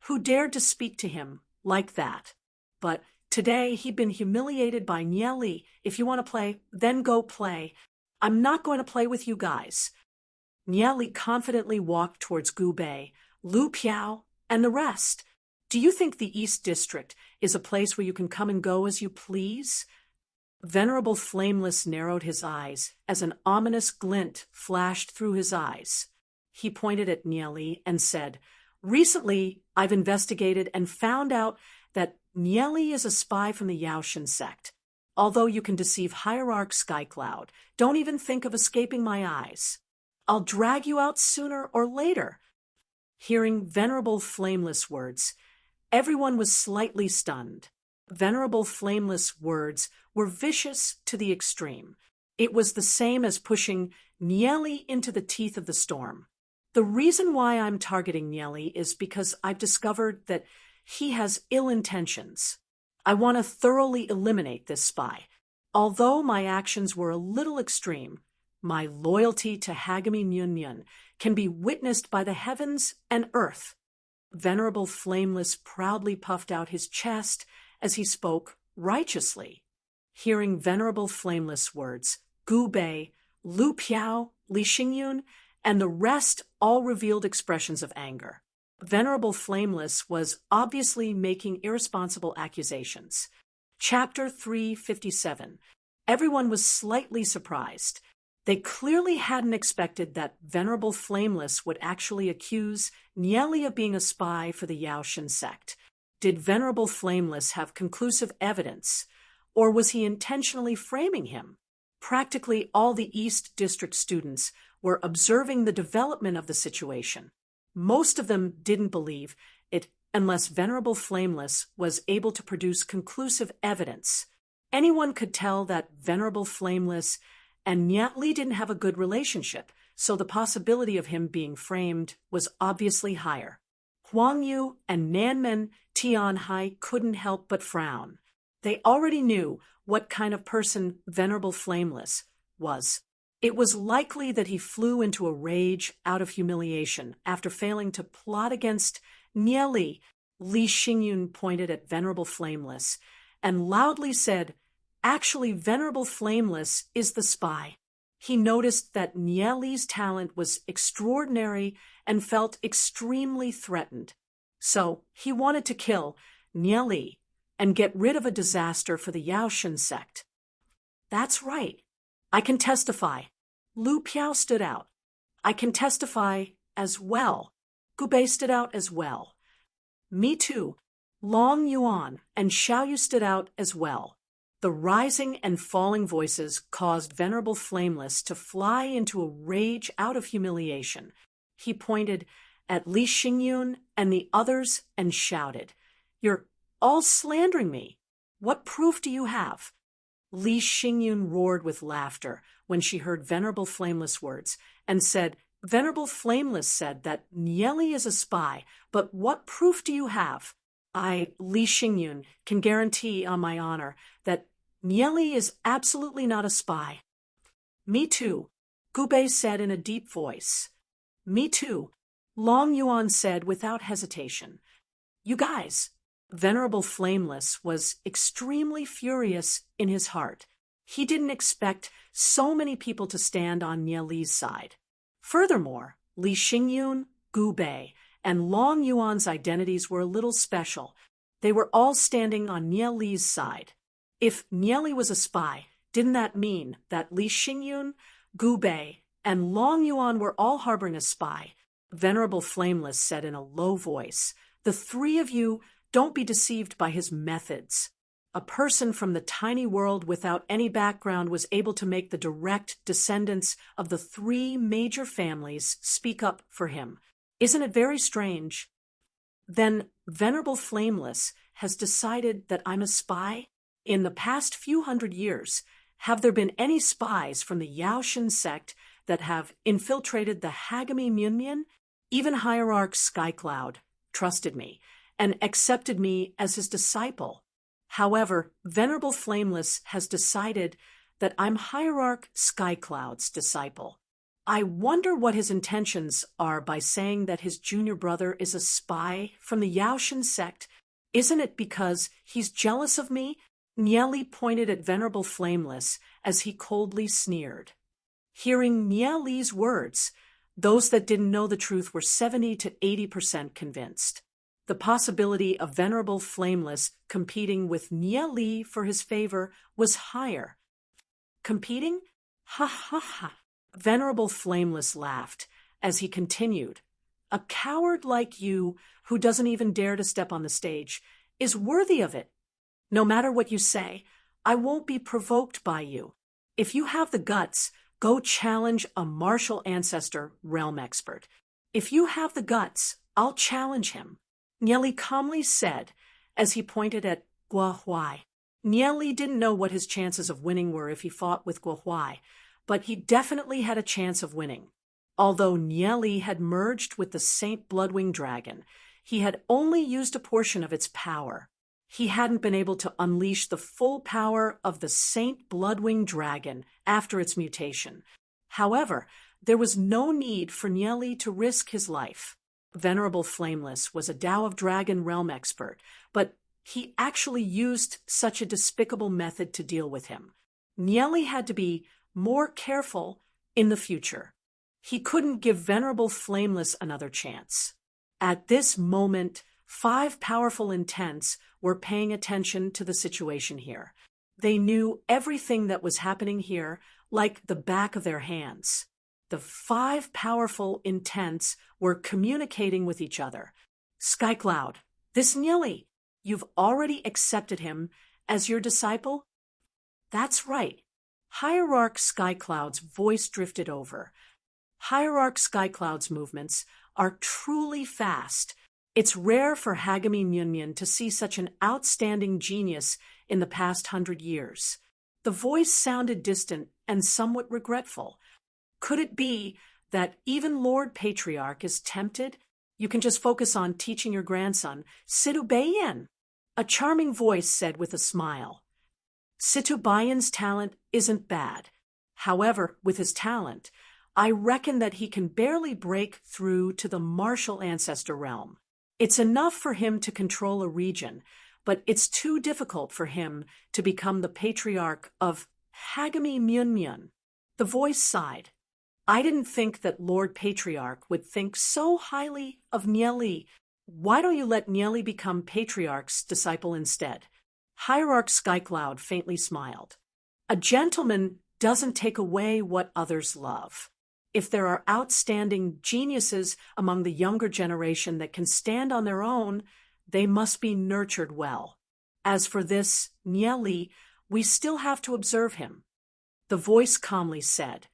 Who dared to speak to him like that? But today he'd been humiliated by Nieli. If you want to play, then go play. I'm not going to play with you guys. Nieli confidently walked towards Gu Bei, Lu Piao, and the rest. Do you think the East District is a place where you can come and go as you please? Venerable Flameless narrowed his eyes as an ominous glint flashed through his eyes. He pointed at Nieli and said, Recently, I've investigated and found out that Nieli is a spy from the Yaoshan sect. Although you can deceive Hierarch Skycloud, don't even think of escaping my eyes. I'll drag you out sooner or later. Hearing Venerable Flameless words, everyone was slightly stunned. Venerable Flameless words were vicious to the extreme. It was the same as pushing Nieli into the teeth of the storm. The reason why I'm targeting Nieli is because I've discovered that he has ill intentions. I want to thoroughly eliminate this spy. Although my actions were a little extreme, my loyalty to Hagami Nyun can be witnessed by the heavens and earth. Venerable Flameless proudly puffed out his chest as he spoke righteously. Hearing Venerable Flameless words, Gu Bei, Lu Piao, Li Xingyun, and the rest all revealed expressions of anger. Venerable Flameless was obviously making irresponsible accusations. Chapter 357. Everyone was slightly surprised. They clearly hadn't expected that Venerable Flameless would actually accuse Nieli of being a spy for the Yaoshan sect. Did Venerable Flameless have conclusive evidence? Or was he intentionally framing him? Practically all the East District students were observing the development of the situation. Most of them didn't believe it unless Venerable Flameless was able to produce conclusive evidence. Anyone could tell that Venerable Flameless and Nyatli didn't have a good relationship, so the possibility of him being framed was obviously higher. Huang Yu and Nanmen Tianhai couldn't help but frown. They already knew what kind of person Venerable Flameless was. It was likely that he flew into a rage out of humiliation after failing to plot against Nieli. Li Xingyun pointed at Venerable Flameless and loudly said, "Actually, Venerable Flameless is the spy." He noticed that Nieli's talent was extraordinary and felt extremely threatened. So he wanted to kill Nieli and get rid of a disaster for the Yaoshan sect. "That's right. I can testify." Lu Piao stood out. "I can testify as well." Gubei stood out as well. "Me too." Long Yuan and Xiaoyu stood out as well. The rising and falling voices caused Venerable Flameless to fly into a rage out of humiliation. He pointed at Li Xingyun and the others and shouted, "You're all slandering me. What proof do you have?" Li Xingyun roared with laughter when she heard Venerable Flameless words and said, "Venerable Flameless said that Nieli is a spy, but what proof do you have?" "I, Li Xingyun, can guarantee on my honor that Nieli is absolutely not a spy." "Me too," Gubei said in a deep voice. "Me too," Long Yuan said without hesitation. "You guys." Venerable Flameless was extremely furious in his heart. He didn't expect so many people to stand on Nieli's side. Furthermore, Li Xingyun, Gubei, and Long Yuan's identities were a little special. They were all standing on Nieli's side. If Nieli was a spy, didn't that mean that Li Xingyun, Gubei, and Long Yuan were all harboring a spy? Venerable Flameless said in a low voice, "The three of you don't be deceived by his methods." A person from the tiny world without any background was able to make the direct descendants of the three major families speak up for him. Isn't it very strange? Then Venerable Flameless has decided that I'm a spy? In the past few hundred years, have there been any spies from the Yaoshan sect that have infiltrated the Hagami Myunmyun? Even Hierarch Skycloud trusted me and accepted me as his disciple. However, Venerable Flameless has decided that I'm Hierarch Skycloud's disciple. I wonder what his intentions are by saying that his junior brother is a spy from the Yaoshan sect. Isn't it because he's jealous of me? Nieli pointed at Venerable Flameless as he coldly sneered. Hearing Nieli's words, those that didn't know the truth were 70 to 80% convinced. The possibility of Venerable Flameless competing with Nieli for his favor was higher. Competing? Ha ha ha. Venerable Flameless laughed as he continued. "A coward like you, who doesn't even dare to step on the stage, is worthy of it. No matter what you say, I won't be provoked by you. If you have the guts, go challenge a martial ancestor realm expert. If you have the guts, I'll challenge him," Nieli calmly said as he pointed at Guo Huai. Nieli didn't know what his chances of winning were if he fought with Guo Huai, but he definitely had a chance of winning. Although Nieli had merged with the Saint Bloodwing Dragon, he had only used a portion of its power. He hadn't been able to unleash the full power of the Saint Bloodwing Dragon after its mutation. However, there was no need for Nieli to risk his life. Venerable Flameless was a Tao of Dragon realm expert, but he actually used such a despicable method to deal with him. Nieli had to be more careful in the future. He couldn't give Venerable Flameless another chance. At this moment, 5 powerful intents were paying attention to the situation here. They knew everything that was happening here like the back of their hands. The 5 powerful intents were communicating with each other. "Skycloud, this Nieli, you've already accepted him as your disciple?" That's right. Hierarch Skycloud's voice drifted over. Hierarch Skycloud's movements are truly fast. It's rare for Hagami Nyunmyun to see such an outstanding genius in the past 100 years. The voice sounded distant and somewhat regretful. Could it be that even Lord Patriarch is tempted? You can just focus on teaching your grandson Situbayan. A charming voice said with a smile. Situbayan's talent isn't bad. However, with his talent, I reckon that he can barely break through to the martial ancestor realm. It's enough for him to control a region, but it's too difficult for him to become the patriarch of Hagami Myunmyun. The voice sighed. I didn't think that Lord Patriarch would think so highly of Nyeli. Why don't you let Nyeli become Patriarch's disciple instead? Hierarch Skycloud faintly smiled. A gentleman doesn't take away what others love. If there are outstanding geniuses among the younger generation that can stand on their own, they must be nurtured well. As for this Nyeli, we still have to observe him. The voice calmly said,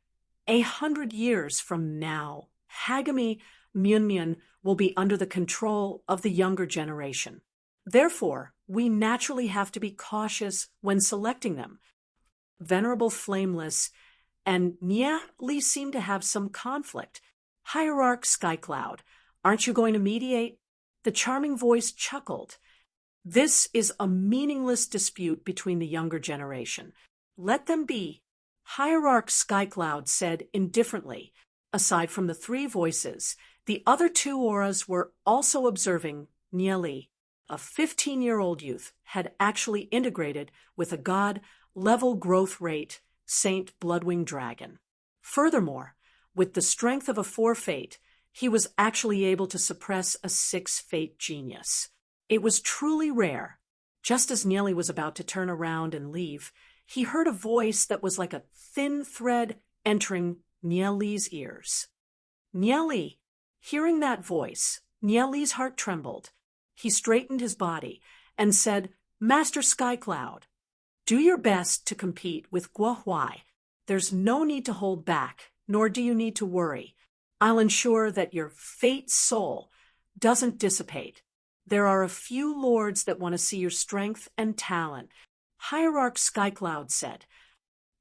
100 years from now, Hagami Myunmyun will be under the control of the younger generation. Therefore, we naturally have to be cautious when selecting them. Venerable Flameless and Nyeli seem to have some conflict. Hierarch Skycloud, aren't you going to mediate? The charming voice chuckled. This is a meaningless dispute between the younger generation. Let them be. Hierarch Skycloud said indifferently. Aside from the three voices, the other two auras were also observing Nyeli. A 15-year-old youth had actually integrated with a god-level growth rate Saint Bloodwing Dragon. Furthermore, with the strength of a 4 fate, he was actually able to suppress a 6 fate genius. It was truly rare. Just as Nyeli was about to turn around and leave, he heard a voice that was like a thin thread entering Nyeli's ears. Nyeli! Hearing that voice, Nyeli's heart trembled. He straightened his body and said, Master Skycloud, do your best to compete with Guohuai. There's no need to hold back, nor do you need to worry. I'll ensure that your fate soul doesn't dissipate. There are a few lords that want to see your strength and talent. Hierarch Skycloud said.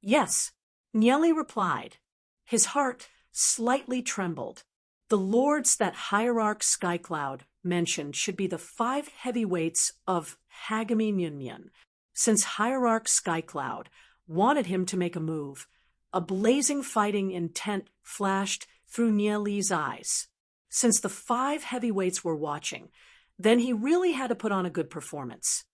Yes, Nyeli replied. His heart slightly trembled. The lords that Hierarch Skycloud mentioned should be the 5 heavyweights of Hagami Myunmyun. Since Hierarch Skycloud wanted him to make a move, a blazing fighting intent flashed through Nyeli's eyes. Since the 5 heavyweights were watching, then he really had to put on a good performance.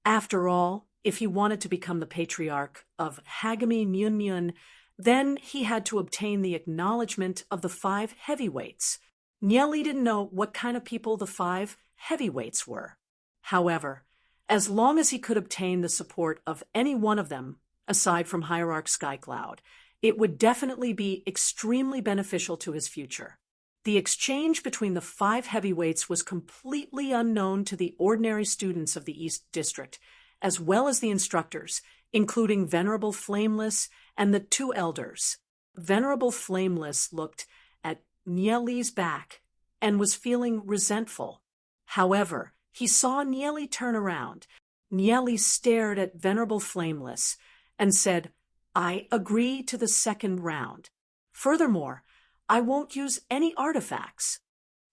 After all, if he wanted to become the patriarch of Hagami Myunmyun, then he had to obtain the acknowledgement of the 5 heavyweights. Nyeli didn't know what kind of people the 5 heavyweights were. However, as long as he could obtain the support of any one of them, aside from Hierarch Skycloud, it would definitely be extremely beneficial to his future. The exchange between the 5 heavyweights was completely unknown to the ordinary students of the East District, as well as the instructors, including Venerable Flameless and the 2 elders. Venerable Flameless looked at Nyeli's back and was feeling resentful. However, he saw Nyeli turn around. Nyeli stared at Venerable Flameless and said, I agree to the 2nd round. Furthermore, I won't use any artifacts.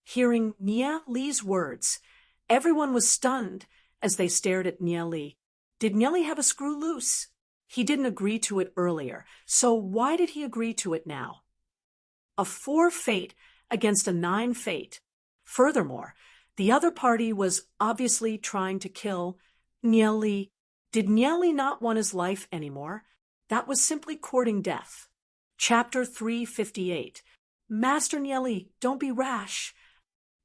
Hearing Nyeli's words, everyone was stunned as they stared at Nyeli. Did Nyeli have a screw loose? He didn't agree to it earlier, so why did he agree to it now? A 4 fate against a 9 fate. Furthermore, the other party was obviously trying to kill Nyeli. Did Nyeli not want his life anymore? That was simply courting death. Chapter 358. Master Nyeli, don't be rash.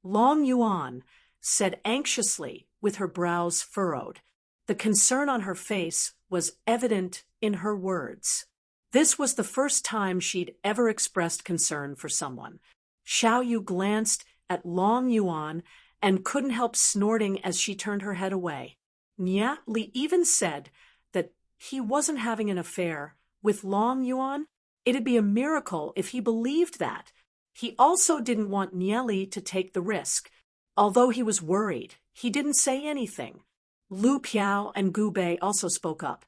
Long Yuan said anxiously with her brows furrowed. The concern on her face was evident in her words. This was the first time she'd ever expressed concern for someone. Xiao Yu glanced at Long Yuan and couldn't help snorting as she turned her head away. Nya Li even said that He wasn't having an affair with Long Yuan. It'd be a miracle if he believed that. He also didn't want Nieli to take the risk. Although he was worried, he didn't say anything. Lu Piao and Gu Bei also spoke up.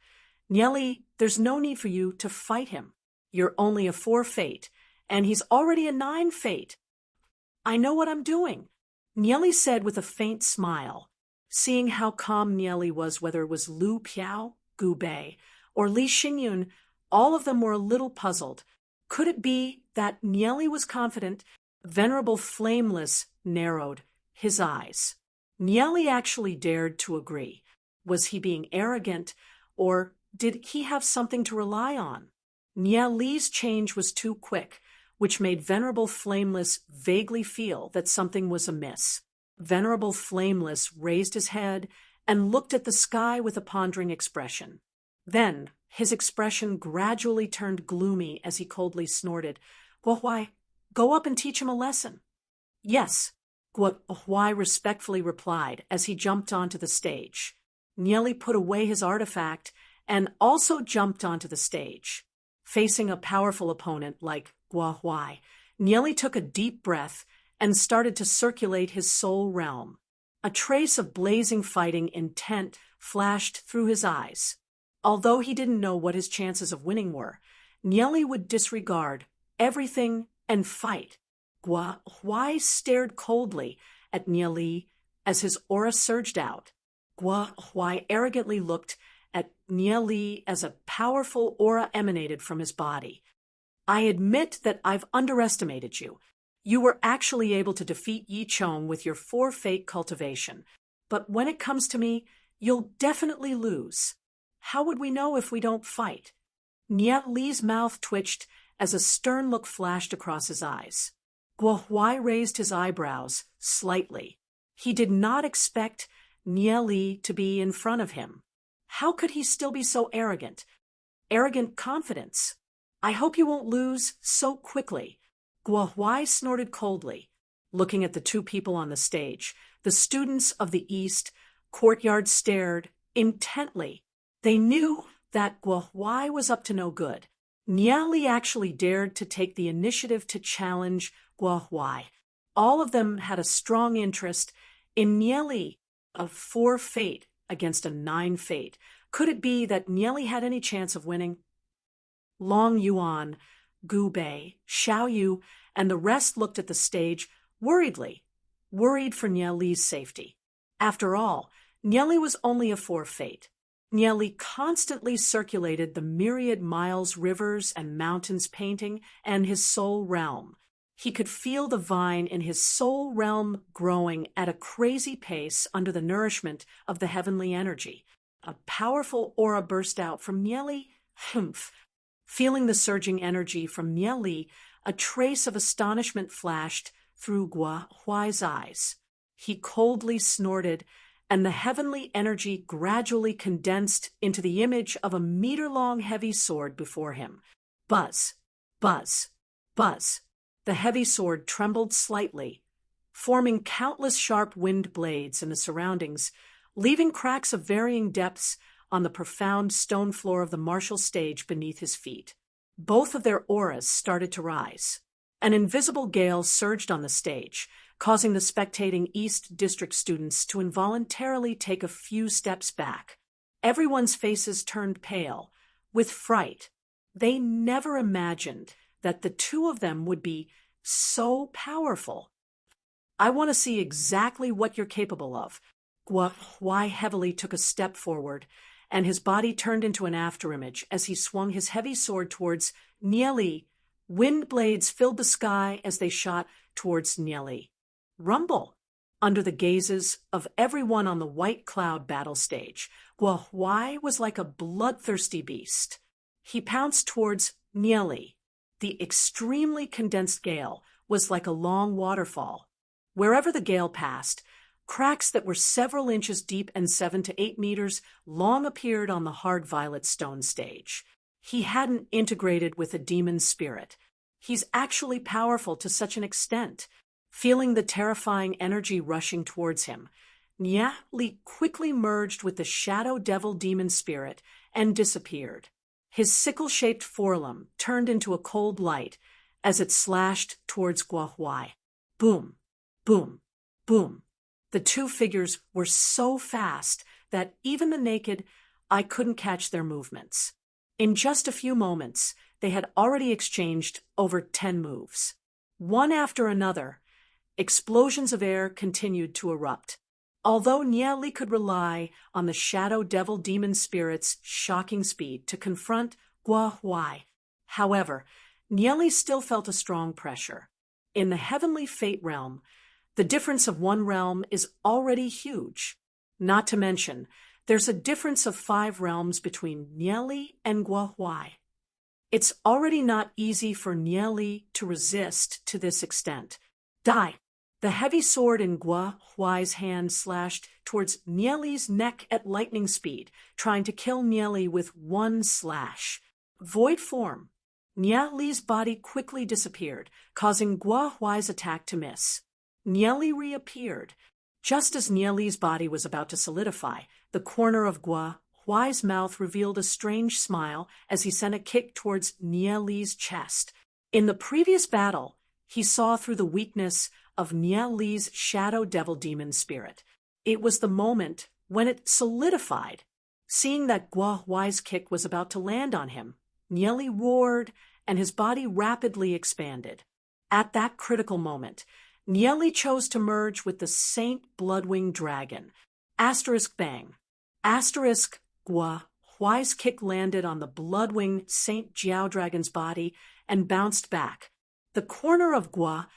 Nieli, there's no need for you to fight him. You're only a 4 fate, and he's already a 9 fate. I know what I'm doing, Nieli said with a faint smile. Seeing how calm Nieli was, whether it was Lu Piao, Gu Bei, or Li Xingyun, all of them were a little puzzled. Could it be that Nieli was confident? Venerable Flameless narrowed his eyes. Nieli actually dared to agree. Was he being arrogant, or did he have something to rely on? Nieli's change was too quick, which made Venerable Flameless vaguely feel that something was amiss. Venerable Flameless raised his head and looked at the sky with a pondering expression. Then his expression gradually turned gloomy as he coldly snorted, "Guohuai, go up and teach him a lesson." "Yes," Guohuai respectfully replied as he jumped onto the stage. Nieli put away his artifact and also jumped onto the stage. Facing a powerful opponent like Guohuai, Nieli took a deep breath and started to circulate his soul realm. A trace of blazing fighting intent flashed through his eyes. Although he didn't know what his chances of winning were, Nieli would disregard everything and fight. Guohuai stared coldly at Nieli as his aura surged out. Guohuai arrogantly looked at Nieli as a powerful aura emanated from his body. "I admit that I've underestimated you. You were actually able to defeat Yi Chong with your 4 fate cultivation. But when it comes to me, you'll definitely lose. How would we know if we don't fight?" Nieli's mouth twitched as a stern look flashed across his eyes. Guohuai raised his eyebrows slightly. He did not expect Nieli to be in front of him. How could he still be so arrogant? Arrogant confidence. "I hope you won't lose so quickly." Guohuai snorted coldly, looking at the 2 people on the stage. The students of the East courtyard stared intently. They knew that Guohuai was up to no good. Nieli actually dared to take the initiative to challenge Guohuai. All of them had a strong interest in Nieli, a 4 fate against a 9 fate. Could it be that Nieli had any chance of winning? Long Yuan, Gu Bei, Xiao Yu, and the rest looked at the stage worriedly, worried for Nieli's safety. After all, Nieli was only a 4 fate. Nieli constantly circulated the myriad miles, rivers, and mountains painting and his soul realm. He could feel the vine in his soul realm growing at a crazy pace under the nourishment of the heavenly energy. A powerful aura burst out from Nieli. Humph! Feeling the surging energy from Nieli, a trace of astonishment flashed through Guohuai's eyes. He coldly snorted, and the heavenly energy gradually condensed into the image of a meter-long heavy sword before him. Buzz, buzz, buzz. The heavy sword trembled slightly, forming countless sharp wind blades in the surroundings, leaving cracks of varying depths on the profound stone floor of the martial stage beneath his feet. Both of their auras started to rise. An invisible gale surged on the stage, causing the spectating East District students to involuntarily take a few steps back. Everyone's faces turned pale, with fright. They never imagined that the 2 of them would be so powerful. "I want to see exactly what you're capable of." Guohuai heavily took a step forward, and his body turned into an afterimage as he swung his heavy sword towards Nieli. Wind blades filled the sky as they shot towards Nieli. Rumble! Under the gazes of everyone on the white cloud battle stage, Guohuai was like a bloodthirsty beast. He pounced towards Nieli. The extremely condensed gale was like a long waterfall. Wherever the gale passed, cracks that were several inches deep and 7 to 8 meters long appeared on the hard violet stone stage. He hadn't integrated with a demon spirit. He's actually powerful to such an extent. Feeling the terrifying energy rushing towards him, Nya Li quickly merged with the shadow devil demon spirit and disappeared. His sickle-shaped forelimb turned into a cold light as it slashed towards Guo Huai. Boom, boom, boom. The two figures were so fast that even the naked eye couldn't catch their movements. In just a few moments, they had already exchanged over 10 moves. One after another, explosions of air continued to erupt. Although Nya Li could rely on the shadow devil demon spirit's shocking speed to confront Guo Huai, however, Nya Li still felt a strong pressure. In the heavenly fate realm, the difference of one realm is already huge. Not to mention, there's a difference of 5 realms between Nya Li and Guo Huai. It's already not easy for Nya Li to resist to this extent. Die! The heavy sword in Guo Huai's hand slashed towards Nya Li's neck at lightning speed, trying to kill Nya Li with one slash. Void form. Nya Li's body quickly disappeared, causing Guo Huai's attack to miss. Nya Li reappeared. Just as Nya Li's body was about to solidify, the corner of Guo Huai's mouth revealed a strange smile as he sent a kick towards Nya Li's chest. In the previous battle, he saw through the weakness of Nya Li's shadow devil demon spirit. It was the moment when it solidified. Seeing that Guo Huai's kick was about to land on him, Nya Li roared and his body rapidly expanded. At that critical moment, Nya Li chose to merge with the Saint Bloodwing Dragon. Asterisk bang. Asterisk Guo Huai's kick landed on the Bloodwing Saint Jiao Dragon's body and bounced back. The corner of Guo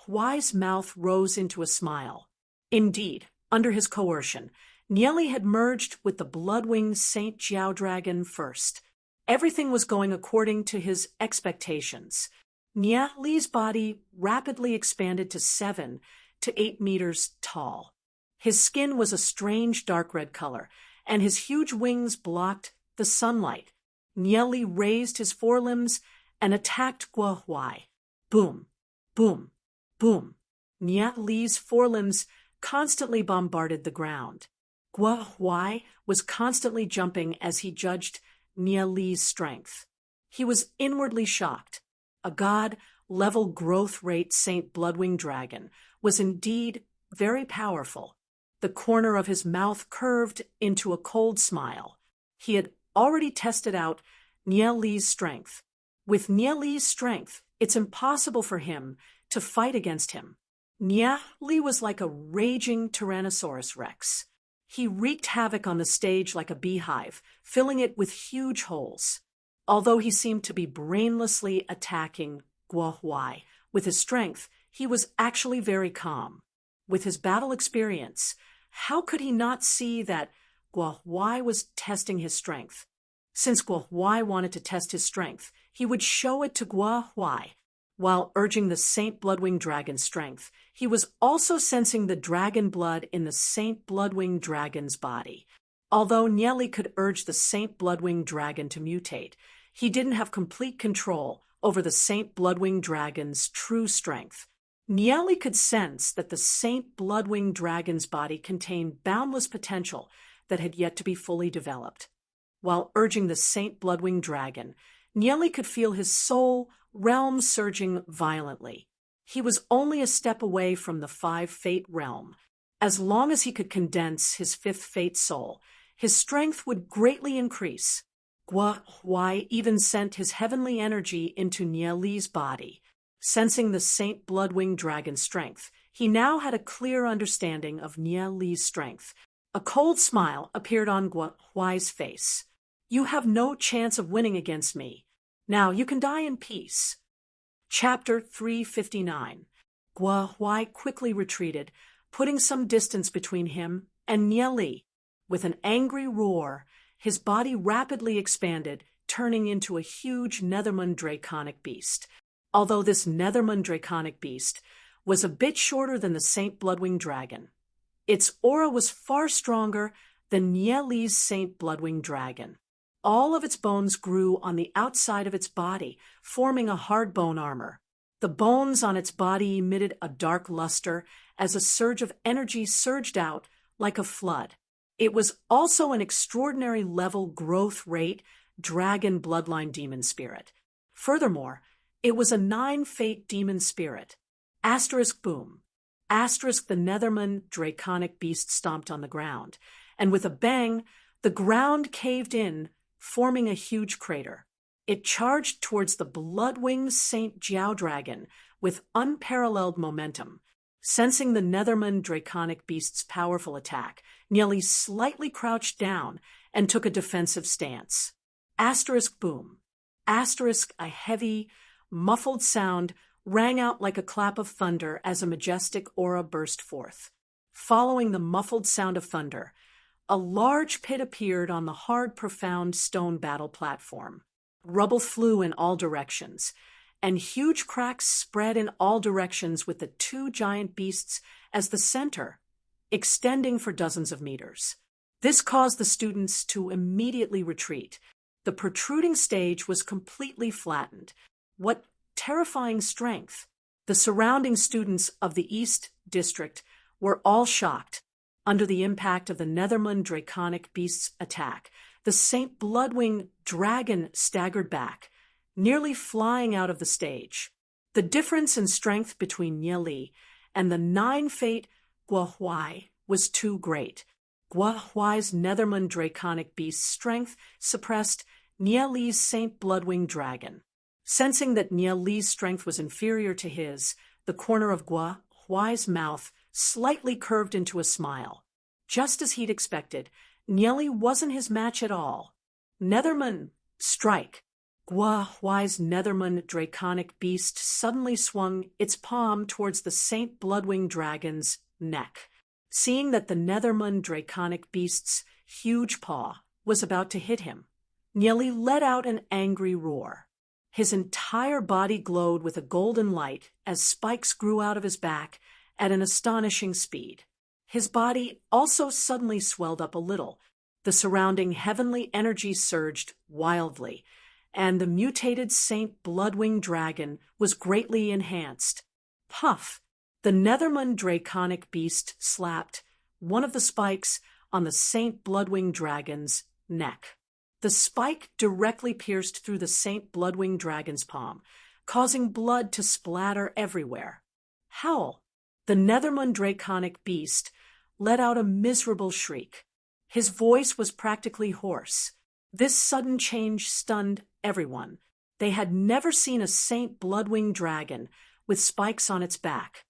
Huai's mouth rose into a smile. Indeed, under his coercion, Nya Li had merged with the Bloodwing Saint Jiao Dragon first. Everything was going according to his expectations. Nya Li's body rapidly expanded to 7 to 8 meters tall. His skin was a strange dark red color, and his huge wings blocked the sunlight. Nya Li raised his forelimbs and attacked Guo Huai. Boom, boom, boom. Nya Li's forelimbs constantly bombarded the ground. Guo Huai was constantly jumping as he judged Nya Li's strength. He was inwardly shocked. A god-level growth rate Saint Bloodwing Dragon was indeed very powerful. The corner of his mouth curved into a cold smile. He had already tested out Nya Li's strength. With Nya Li's strength, it's impossible for him to fight against him. Nya Li was like a raging Tyrannosaurus Rex. He wreaked havoc on the stage like a beehive, filling it with huge holes. Although he seemed to be brainlessly attacking Guo Huai with his strength, he was actually very calm. With his battle experience, how could he not see that Guo Huai was testing his strength? Since Guo Huai wanted to test his strength, he would show it to Guo Huai. While urging the Saint Bloodwing Dragon's strength, he was also sensing the dragon blood in the Saint Bloodwing Dragon's body. Although Nya Li could urge the Saint Bloodwing Dragon to mutate, he didn't have complete control over the Saint Bloodwing Dragon's true strength. Nya Li could sense that the Saint Bloodwing Dragon's body contained boundless potential that had yet to be fully developed. While urging the Saint Bloodwing Dragon, Nya Li could feel his soul realm surging violently. He was only a step away from the 5 fate realm. As long as he could condense his 5th fate soul, his strength would greatly increase. Guo Huai even sent his heavenly energy into Nya Li's body. Sensing the Saint Bloodwing Dragon's strength, he now had a clear understanding of Nya Li's strength. A cold smile appeared on Guo Huai's face. "You have no chance of winning against me. Now you can die in peace." Chapter 359. Guo Huai quickly retreated, putting some distance between him and Nya Li. With an angry roar, his body rapidly expanded, turning into a huge Netherman draconic beast. Although this Netherman draconic beast was a bit shorter than the Saint Bloodwing Dragon, its aura was far stronger than Nya Li's Saint Bloodwing Dragon. All of its bones grew on the outside of its body, forming a hard bone armor. The bones on its body emitted a dark luster as a surge of energy surged out like a flood. It was also an extraordinary level growth rate dragon bloodline demon spirit. Furthermore, it was a 9 fate demon spirit. Asterisk boom. Asterisk the Netherman draconic beast stomped on the ground, and with a bang, the ground caved in, forming a huge crater. It charged towards the blood-winged Saint Jiao dragon with unparalleled momentum. Sensing the Netherman draconic beast's powerful attack, Nieli slightly crouched down and took a defensive stance. Asterisk boom. Asterisk a heavy, muffled sound rang out like a clap of thunder as a majestic aura burst forth. Following the muffled sound of thunder, a large pit appeared on the hard, profound stone battle platform. Rubble flew in all directions, and huge cracks spread in all directions with the 2 giant beasts as the center, extending for dozens of meters. This caused the students to immediately retreat. The protruding stage was completely flattened. What terrifying strength! The surrounding students of the East District were all shocked. Under the impact of the Netherman draconic beast's attack, the Saint Bloodwing dragon staggered back, nearly flying out of the stage. The difference in strength between Nieli and the 9 fate Guohuai was too great. Guohuai's Netherman draconic beast's strength suppressed Nieli's Saint Bloodwing dragon. Sensing that Nieli's strength was inferior to his, the corner of Guohuai's mouth slightly curved into a smile. Just as he'd expected, Nieli wasn't his match at all. Netherman, strike! Guohuai's Netherman draconic beast suddenly swung its palm towards the Saint Bloodwing dragon's neck. Seeing that the Netherman draconic beast's huge paw was about to hit him, Nieli let out an angry roar. His entire body glowed with a golden light as spikes grew out of his back at an astonishing speed. His body also suddenly swelled up a little. The surrounding heavenly energy surged wildly, and the mutated Saint Bloodwing dragon was greatly enhanced. Puff! The Netherman draconic beast slapped one of the spikes on the Saint Bloodwing dragon's neck. The spike directly pierced through the Saint Bloodwing dragon's palm, causing blood to splatter everywhere. Howl! The Netherman draconic beast let out a miserable shriek. His voice was practically hoarse. This sudden change stunned everyone. They had never seen a Saint Bloodwing dragon with spikes on its back.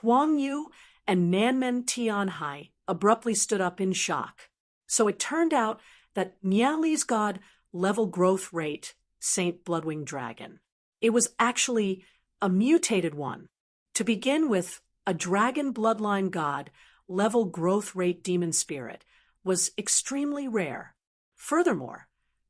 Huang Yu and Nanmen Tianhai abruptly stood up in shock. So it turned out that Nieli's god level growth rate Saint Bloodwing dragon. It was actually a mutated one. To begin with, a dragon bloodline god level growth rate demon spirit was extremely rare. Furthermore,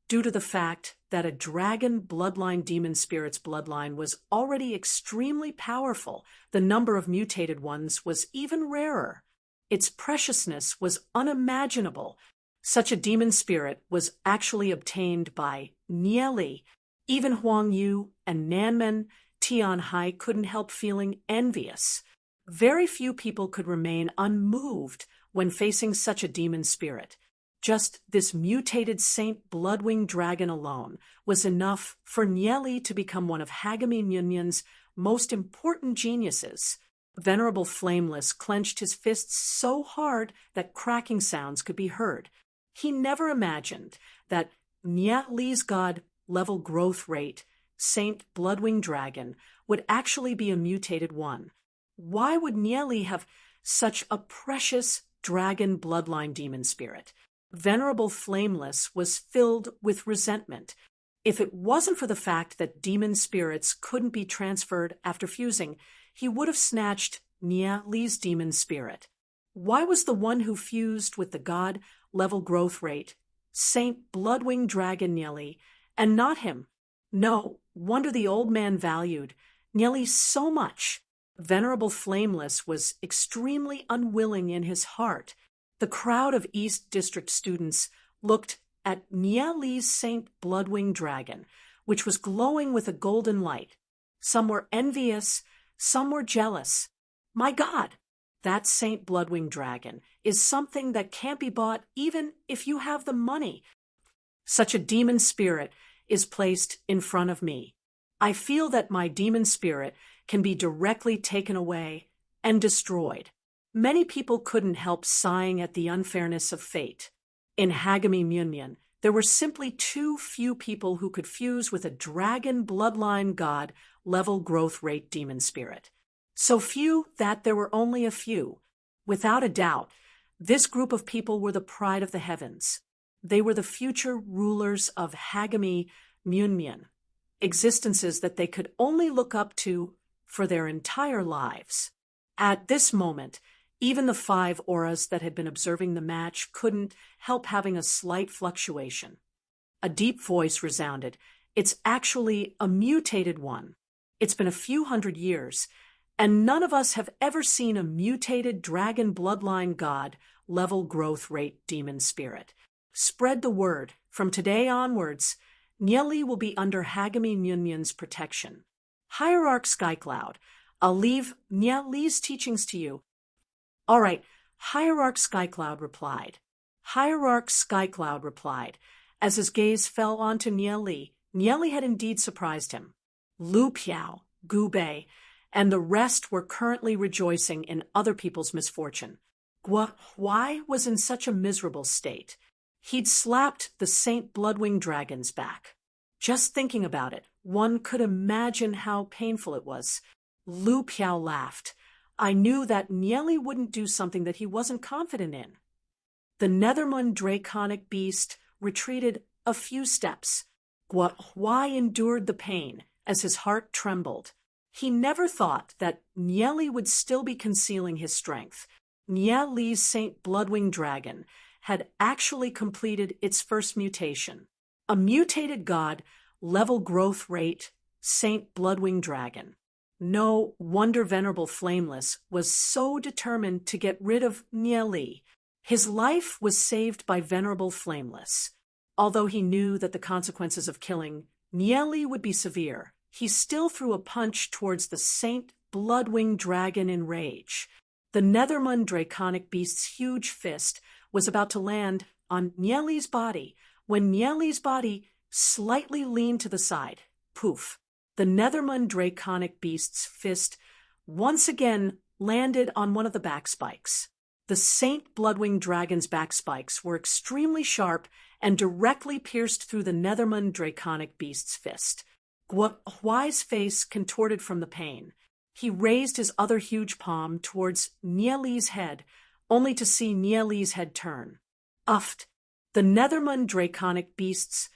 due to the fact that a dragon bloodline demon spirit's bloodline was already extremely powerful, the number of mutated ones was even rarer. Its preciousness was unimaginable. Such a demon spirit was actually obtained by Nieli. Even Huang Yu and Nanmen Tianhai couldn't help feeling envious. Very few people could remain unmoved when facing such a demon spirit. Just this mutated Saint Bloodwing dragon alone was enough for Nieli to become one of Hagami Yunyun's most important geniuses. Venerable Flameless clenched his fists so hard that cracking sounds could be heard. He never imagined that Nieli's god level growth rate Saint Bloodwing dragon would actually be a mutated one. Why would Nieli have such a precious dragon bloodline demon spirit? Venerable Flameless was filled with resentment. If it wasn't for the fact that demon spirits couldn't be transferred after fusing, he would have snatched Nieli's demon spirit. Why was the one who fused with the god level growth rate Saint Bloodwing dragon Nieli, and not him? No wonder the old man valued Nieli so much. Venerable Flameless was extremely unwilling in his heart. The crowd of East District students looked at Nieli's Saint Bloodwing dragon, which was glowing with a golden light. Some were envious, some were jealous. My God! that Saint Bloodwing dragon is something that can't be bought even if you have the money. Such a demon spirit is placed in front of me. I feel that my demon spirit can be directly taken away and destroyed. Many people couldn't help sighing at the unfairness of fate. In Hagami Munyan, there were simply too few people who could fuse with a dragon bloodline god level growth rate demon spirit. So few that there were only a few. Without a doubt, this group of people were the pride of the heavens. They were the future rulers of Hagami Munyan, existences that they could only look up to for their entire lives. At this moment, even the 5 auras that had been observing the match couldn't help having a slight fluctuation. A deep voice resounded. It's actually a mutated one. It's been a few hundred years, and none of us have ever seen a mutated dragon bloodline god level growth rate demon spirit. Spread the word. From today onwards, Nyeli will be under Hagami Munyan's protection. Hierarch Skycloud, I'll leave Nyeli's teachings to you. All right, Hierarch Skycloud replied. Hierarch Skycloud replied. As his gaze fell onto Nyeli, Nyeli had indeed surprised him. Lu Piao, Gu Bei, and the rest were currently rejoicing in other people's misfortune. Gua Huai was in such a miserable state. He'd slapped the Saint Bloodwing dragon's back. Just thinking about it, one could imagine how painful it was. Lu Piao laughed. I knew that Nyeli wouldn't do something that he wasn't confident in. The Nethermund draconic beast retreated a few steps. Gua Huai endured the pain as his heart trembled. He never thought that Nyeli would still be concealing his strength. Nyeli's Saint Bloodwing dragon had actually completed its first mutation. A mutated god, level growth rate, Saint Bloodwing dragon. No wonder Venerable Flameless was so determined to get rid of Nyeli. His life was saved by Venerable Flameless. Although he knew that the consequences of killing Nyeli would be severe, he still threw a punch towards the Saint Bloodwing dragon in rage. The Nethermund draconic beast's huge fist was about to land on Nyeli's body when Nyeli's body slightly leaned to the side. Poof. The Nethermund draconic beast's fist once again landed on one of the back spikes. The Saint Bloodwing dragon's back spikes were extremely sharp and directly pierced through the Nethermund draconic beast's fist. Gua Huai's face contorted from the pain. He raised his other huge palm towards Nyeli's head, only to see Nyeli's head turn. Uffed. The Nethermund draconic beast's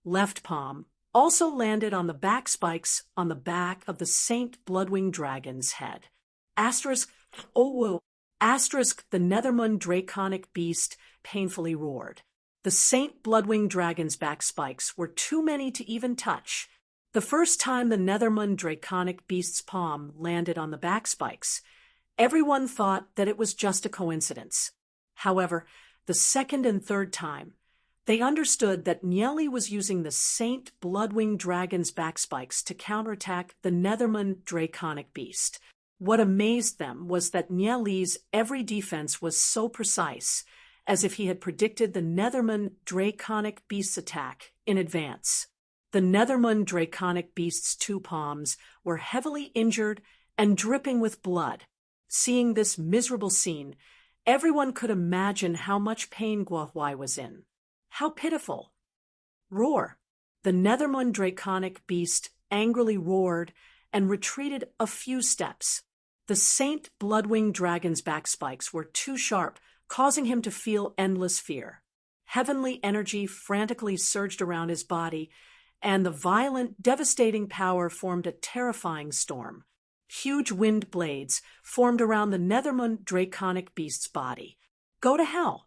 left palm also landed on the back spikes on the back of the Saint Bloodwing dragon's head. Asterisk, oh whoa. Asterisk, the Nethermund draconic beast painfully roared. The Saint Bloodwing dragon's back spikes were too many to even touch. The first time the Nethermund draconic beast's palm landed on the back spikes, everyone thought that it was just a coincidence. However, the second and third time, they understood that Nyeli was using the Saint Bloodwing dragon's back spikes to counterattack the Nethermund draconic beast. What amazed them was that Nyeli's every defense was so precise, as if he had predicted the Nethermund draconic beast's attack in advance. The Nethermund draconic beast's 2 palms were heavily injured and dripping with blood. Seeing this miserable scene, everyone could imagine how much pain Gua Huai was in. How pitiful. Roar. The Nethermund draconic beast angrily roared and retreated a few steps. The Saint Bloodwing dragon's back spikes were too sharp, causing him to feel endless fear. Heavenly energy frantically surged around his body, and the violent, devastating power formed a terrifying storm. Huge wind blades formed around the Nethermund draconic beast's body. Go to hell!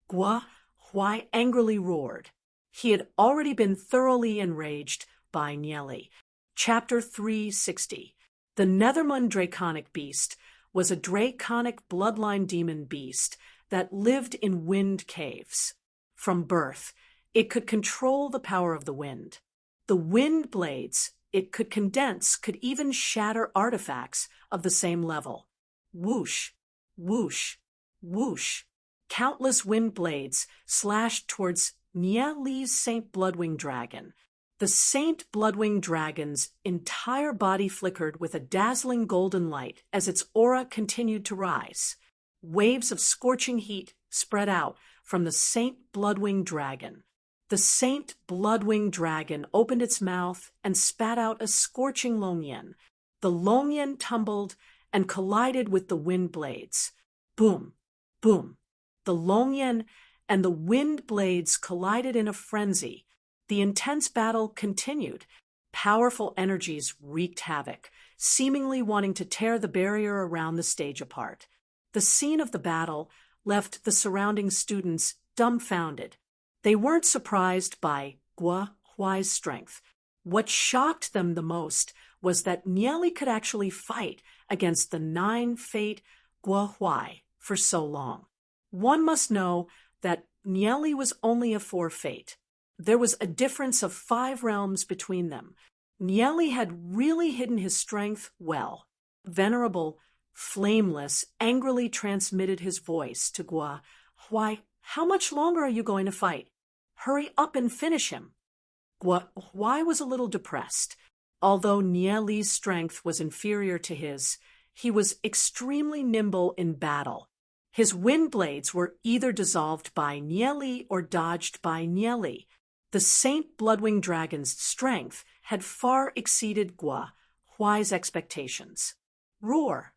Gua Huai angrily roared. He had already been thoroughly enraged by Nyeli. Chapter 360. The Nethermund draconic beast was a draconic bloodline demon beast that lived in wind caves. From birth, it could control the power of the wind. The wind blades it could condense could even shatter artifacts of the same level. Whoosh! Whoosh, whoosh. Countless wind blades slashed towards Nia Li's Saint Bloodwing Dragon. The Saint Bloodwing Dragon's entire body flickered with a dazzling golden light as its aura continued to rise. Waves of scorching heat spread out from the Saint Bloodwing Dragon. The Saint Bloodwing Dragon opened its mouth and spat out a scorching longyan. The longyan tumbled and collided with the wind blades. Boom, boom. The longyan and the wind blades collided in a frenzy. The intense battle continued. Powerful energies wreaked havoc, seemingly wanting to tear the barrier around the stage apart. The scene of the battle left the surrounding students dumbfounded. They weren't surprised by Guo Huai's strength. What shocked them the most was that Nieli could actually fight against the 9-fate Guo Huai for so long. One must know that Nieli was only a 4-fate. There was a difference of 5 realms between them. Nieli had really hidden his strength well. Venerable, Flameless angrily transmitted his voice to Guo. "Why, how much longer are you going to fight? Hurry up and finish him." Guo Huai was a little depressed. Although Nieli's strength was inferior to his, he was extremely nimble in battle. His wind blades were either dissolved by Nieli or dodged by Nieli. The Saint Bloodwing Dragon's strength had far exceeded Guo Huai's expectations. Roar!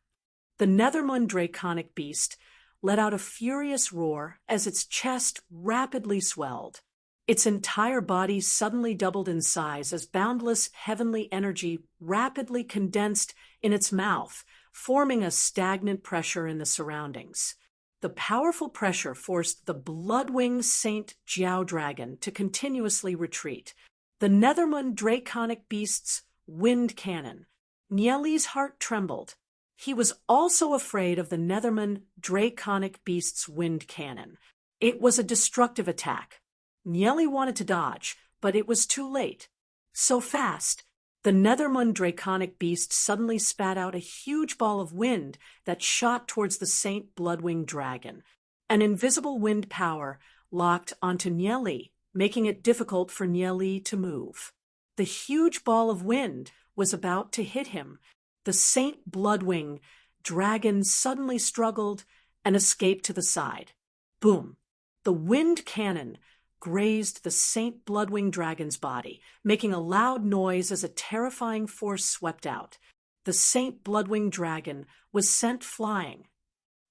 The Nethermund draconic beast let out a furious roar as its chest rapidly swelled. Its entire body suddenly doubled in size as boundless heavenly energy rapidly condensed in its mouth, forming a stagnant pressure in the surroundings. The powerful pressure forced the Bloodwing Saint Jiao Dragon to continuously retreat. The Nethermund draconic beast's wind cannon. Nieli's heart trembled. He was also afraid of the Nethermund draconic beast's wind cannon. It was a destructive attack. Nieli wanted to dodge, but it was too late. So fast, the Nethermund draconic beast suddenly spat out a huge ball of wind that shot towards the Saint Bloodwing Dragon. An invisible wind power locked onto Nieli, making it difficult for Nieli to move. The huge ball of wind was about to hit him. The Saint Bloodwing Dragon suddenly struggled and escaped to the side. Boom! The wind cannon grazed the Saint Bloodwing Dragon's body, making a loud noise as a terrifying force swept out. The Saint Bloodwing Dragon was sent flying.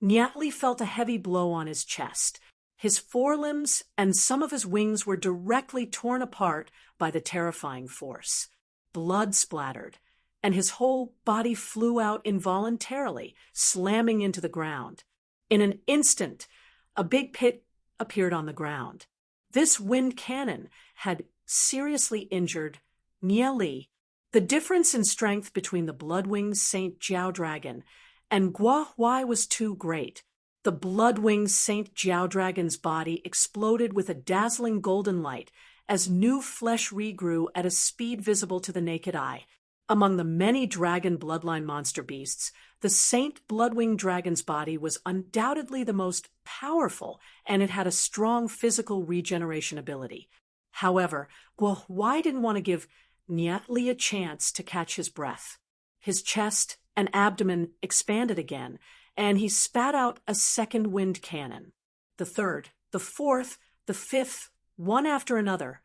Nieli felt a heavy blow on his chest. His forelimbs and some of his wings were directly torn apart by the terrifying force. Blood splattered, and his whole body flew out involuntarily, slamming into the ground. In an instant, a big pit appeared on the ground. This wind cannon had seriously injured Nieli. The difference in strength between the Bloodwing Saint Jiao Dragon and Guo Huai was too great. The Bloodwing Saint Jiao Dragon's body exploded with a dazzling golden light as new flesh regrew at a speed visible to the naked eye. Among the many dragon bloodline monster beasts, the Saint Bloodwing Dragon's body was undoubtedly the most powerful, and it had a strong physical regeneration ability. However, Guo Huai didn't want to give Nieli a chance to catch his breath. His chest and abdomen expanded again, and he spat out a second wind cannon. The third, the fourth, the fifth, one after another.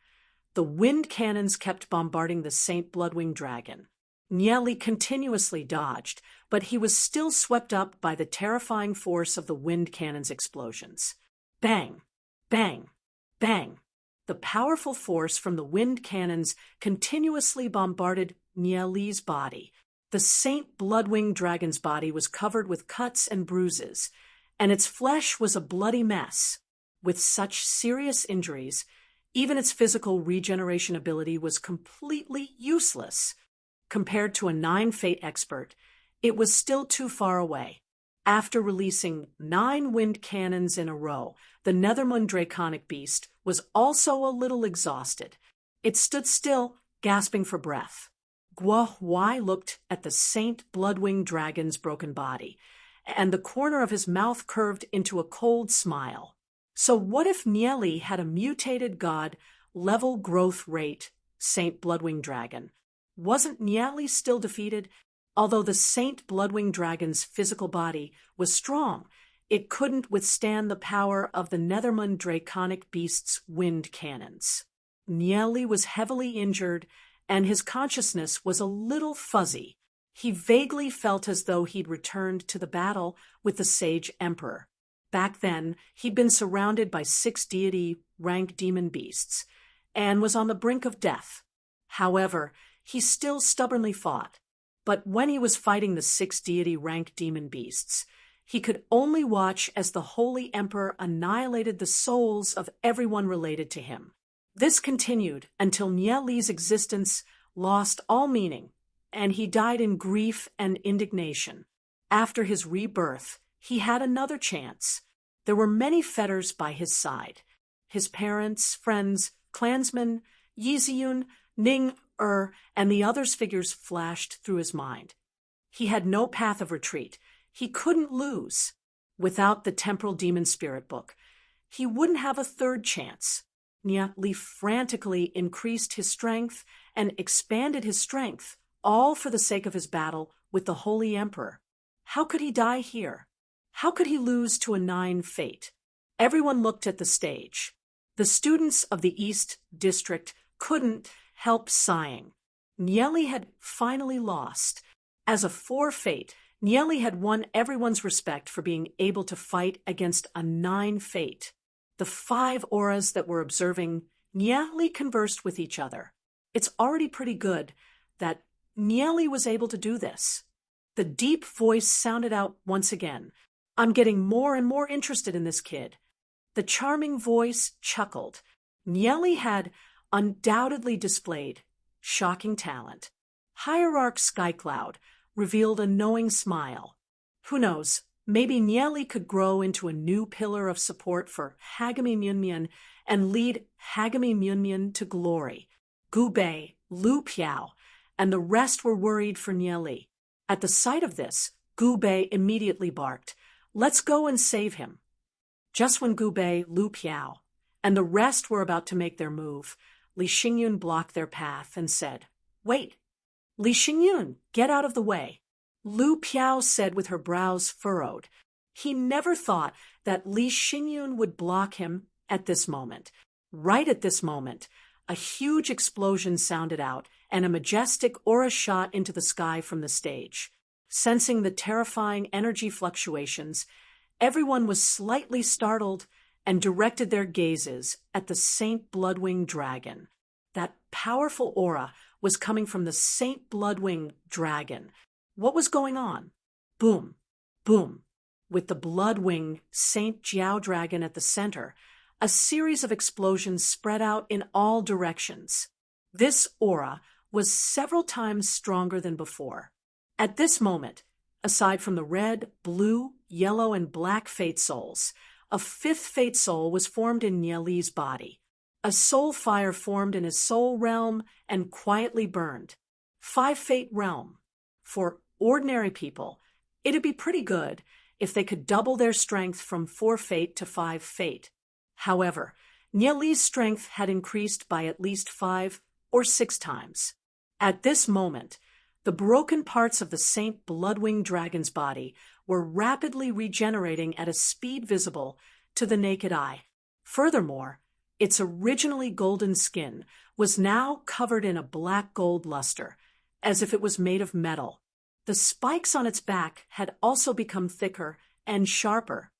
The wind cannons kept bombarding the Saint Bloodwing Dragon. Nieli continuously dodged, but he was still swept up by the terrifying force of the wind cannon's explosions. Bang! Bang! Bang! The powerful force from the wind cannons continuously bombarded Nieli's body. The Saint Bloodwing Dragon's body was covered with cuts and bruises, and its flesh was a bloody mess. With such serious injuries, even its physical regeneration ability was completely useless. Compared to a 9-fate expert, it was still too far away. After releasing 9 wind cannons in a row, the Nethermund draconic beast was also a little exhausted. It stood still, gasping for breath. Guo Huai looked at the Saint Bloodwing Dragon's broken body, and the corner of his mouth curved into a cold smile. So what if Nieli had a mutated god, level growth rate, Saint Bloodwing Dragon? Wasn't Nieli still defeated? Although the Saint Bloodwing Dragon's physical body was strong, it couldn't withstand the power of the Nethermund draconic beast's wind cannons. Nieli was heavily injured, and his consciousness was a little fuzzy. He vaguely felt as though he'd returned to the battle with the Sage Emperor. Back then, he'd been surrounded by 6 deity-rank demon beasts, and was on the brink of death. However, he still stubbornly fought. But when he was fighting the 6 deity-rank demon beasts, he could only watch as the Holy Emperor annihilated the souls of everyone related to him. This continued until Nieli's existence lost all meaning, and he died in grief and indignation. After his rebirth, he had another chance. There were many fetters by his side. His parents, friends, clansmen, Yiziyun, Ning-Er, and the others' figures flashed through his mind. He had no path of retreat. He couldn't lose. Without the Temporal Demon Spirit book, he wouldn't have a third chance. Nieli frantically increased his strength and expanded his strength, all for the sake of his battle with the Holy Emperor. How could he die here? How could he lose to a 9 fate? Everyone looked at the stage. The students of the East District couldn't help sighing. Nieli had finally lost. As a 4 fate, Nieli had won everyone's respect for being able to fight against a 9 fate. The 5 auras that were observing Nieli conversed with each other. It's already pretty good that Nieli was able to do this. The deep voice sounded out once again. I'm getting more and more interested in this kid. The charming voice chuckled. Nieli had undoubtedly displayed shocking talent. Hierarch Skycloud revealed a knowing smile. Who knows, maybe Nieli could grow into a new pillar of support for Hagami Myunmyun and lead Hagami Myunmyun to glory. Gu Bei, Lu Piao, and the rest were worried for Nieli. At the sight of this, Gu Bei immediately barked, "Let's go and save him." Just when Gu Bei, Lu Piao, and the rest were about to make their move, Li Xingyun blocked their path and said, "Wait, Li Xingyun, get out of the way." Lu Piao said with her brows furrowed. He never thought that Li Xingyun would block him at this moment. Right at this moment, a huge explosion sounded out, and a majestic aura shot into the sky from the stage. Sensing the terrifying energy fluctuations, everyone was slightly startled and directed their gazes at the Saint Bloodwing Dragon. That powerful aura was coming from the Saint Bloodwing Dragon. What was going on? Boom, boom. With the Bloodwing Saint Jiao Dragon at the center, a series of explosions spread out in all directions. This aura was several times stronger than before. At this moment, aside from the red, blue, yellow, and black fate souls, a 5th fate soul was formed in Nieli's body. A soul fire formed in his soul realm and quietly burned. 5 fate realm. For ordinary people, it'd be pretty good if they could double their strength from 4 fate to 5 fate. However, Nieli's strength had increased by at least 5 or 6 times. At this moment, the broken parts of the Saint Bloodwing Dragon's body were rapidly regenerating at a speed visible to the naked eye. Furthermore, its originally golden skin was now covered in a black gold luster, as if it was made of metal. The spikes on its back had also become thicker and sharper.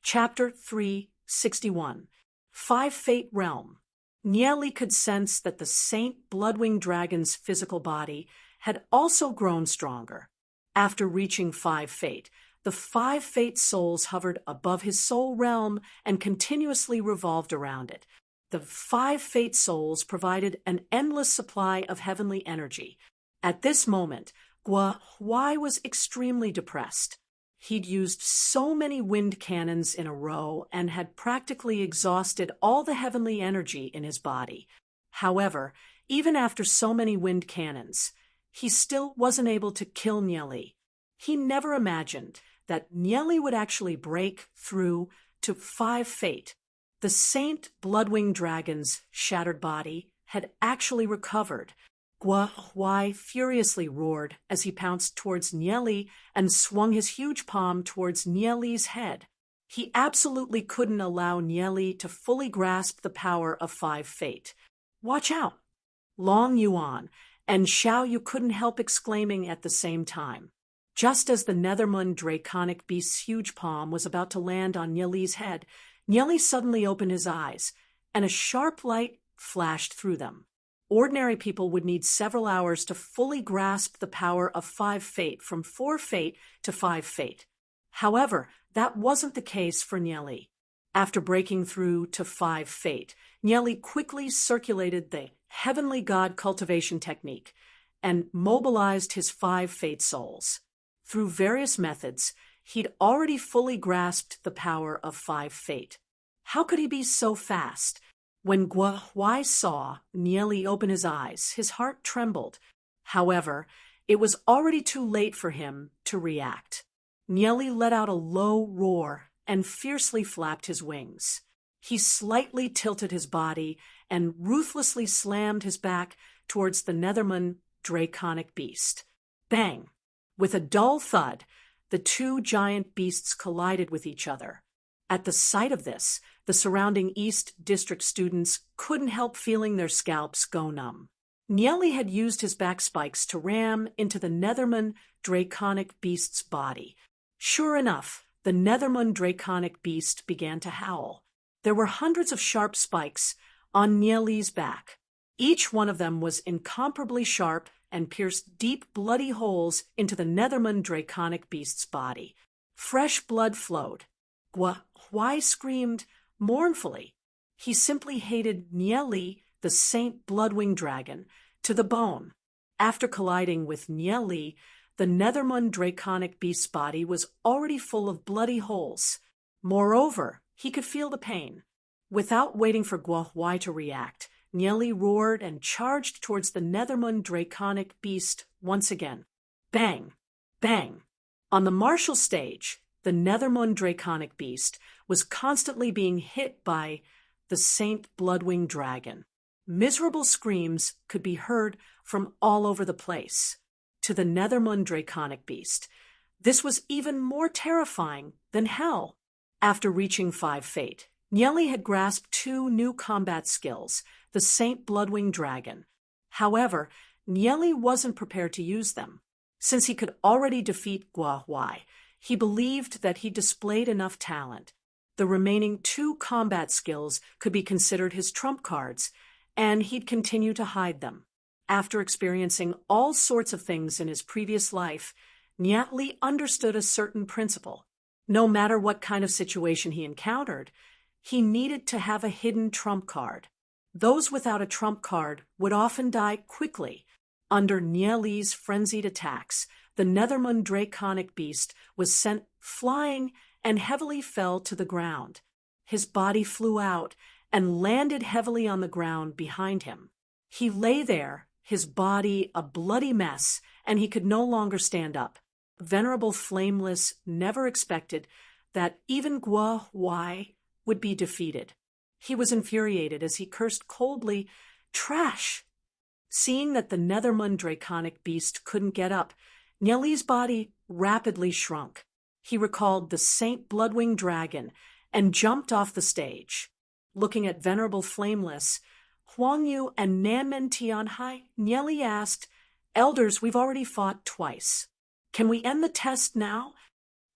Chapter 361. 5 Fate Realm. Nieli could sense that the Saint Bloodwing Dragon's physical body had also grown stronger. After reaching 5 Fate, the 5 Fate souls hovered above his soul realm and continuously revolved around it. The 5 Fate souls provided an endless supply of heavenly energy. At this moment, Gua Huai was extremely depressed. He'd used so many wind cannons in a row and had practically exhausted all the heavenly energy in his body. However, even after so many wind cannons, he still wasn't able to kill Nieli. He never imagined that Nieli would actually break through to 5 fate. The Saint Bloodwing Dragon's shattered body had actually recovered. Gua Huai furiously roared as he pounced towards Nieli and swung his huge palm towards Nieli's head. He absolutely couldn't allow Nieli to fully grasp the power of 5 fate. Watch out! Long Yuan and Xiao Yu couldn't help exclaiming at the same time. Just as the Nethermund draconic beast's huge palm was about to land on Nieli's head, Nieli suddenly opened his eyes, and a sharp light flashed through them. Ordinary people would need several hours to fully grasp the power of 5 fate, from 4 fate to 5 fate. However, that wasn't the case for Nieli. After breaking through to 5 fate, Nieli quickly circulated the Heavenly God cultivation technique and mobilized his 5 fate souls. Through various methods, he'd already fully grasped the power of 5 fate. How could he be so fast? When Gua Huai saw Nieli open his eyes, his heart trembled. However, it was already too late for him to react. Nieli let out a low roar and fiercely flapped his wings. He slightly tilted his body and ruthlessly slammed his back towards the Nethermund draconic beast. Bang! With a dull thud, the 2 giant beasts collided with each other. At the sight of this, the surrounding East District students couldn't help feeling their scalps go numb. Nieli had used his back spikes to ram into the Nethermund draconic beast's body. Sure enough, the Nethermund draconic beast began to howl. There were hundreds of sharp spikes on Nieli's back. Each one of them was incomparably sharp and pierced deep, bloody holes into the Nethermund draconic beast's body. Fresh blood flowed. Gua Huai screamed mournfully. He simply hated Nieli, the Saint Bloodwing Dragon, to the bone. After colliding with Nieli, the Nethermund draconic beast's body was already full of bloody holes. Moreover, he could feel the pain. Without waiting for Gua Huai to react, Nieli roared and charged towards the Nethermund draconic beast once again. Bang! Bang! On the martial stage, the Nethermund draconic beast was constantly being hit by the Saint Bloodwing Dragon. Miserable screams could be heard from all over the place. To the Nethermund draconic beast, this was even more terrifying than hell. After reaching 5 fate, Nieli had grasped 2 new combat skills, the Saint Bloodwing Dragon. However, Nieli wasn't prepared to use them. Since he could already defeat Gua Huai, he believed that he displayed enough talent. The remaining 2 combat skills could be considered his trump cards, and he'd continue to hide them. After experiencing all sorts of things in his previous life, Nieli understood a certain principle. No matter what kind of situation he encountered, he needed to have a hidden trump card. Those without a trump card would often die quickly. Under Nieli's frenzied attacks, the Nethermund draconic beast was sent flying and heavily fell to the ground. His body flew out and landed heavily on the ground behind him. He lay there, his body a bloody mess, and he could no longer stand up. Venerable Flameless never expected that even Gua Huai would be defeated. He was infuriated as he cursed coldly, "Trash!" Seeing that the Nethermund draconic beast couldn't get up, Nieli's body rapidly shrunk. He recalled the Saint Bloodwing Dragon and jumped off the stage. Looking at Venerable Flameless, Huang Yu and Nanmen Tianhai, Nieli asked, "Elders, we've already fought twice. Can we end the test now?"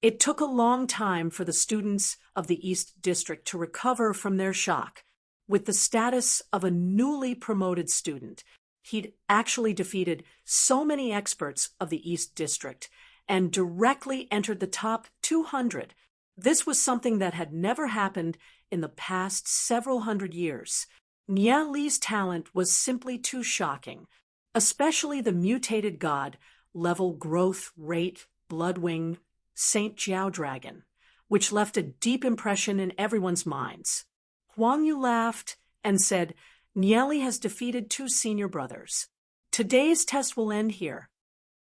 It took a long time for the students of the East District to recover from their shock. With the status of a newly promoted student, he'd actually defeated so many experts of the East District and directly entered the top 200. This was something that had never happened in the past several hundred years. Nieli's talent was simply too shocking, especially the mutated god, level growth rate, Bloodwing, Saint Jiao Dragon, which left a deep impression in everyone's minds. Huang Yu laughed and said, "Nieli has defeated 2 senior brothers. Today's test will end here."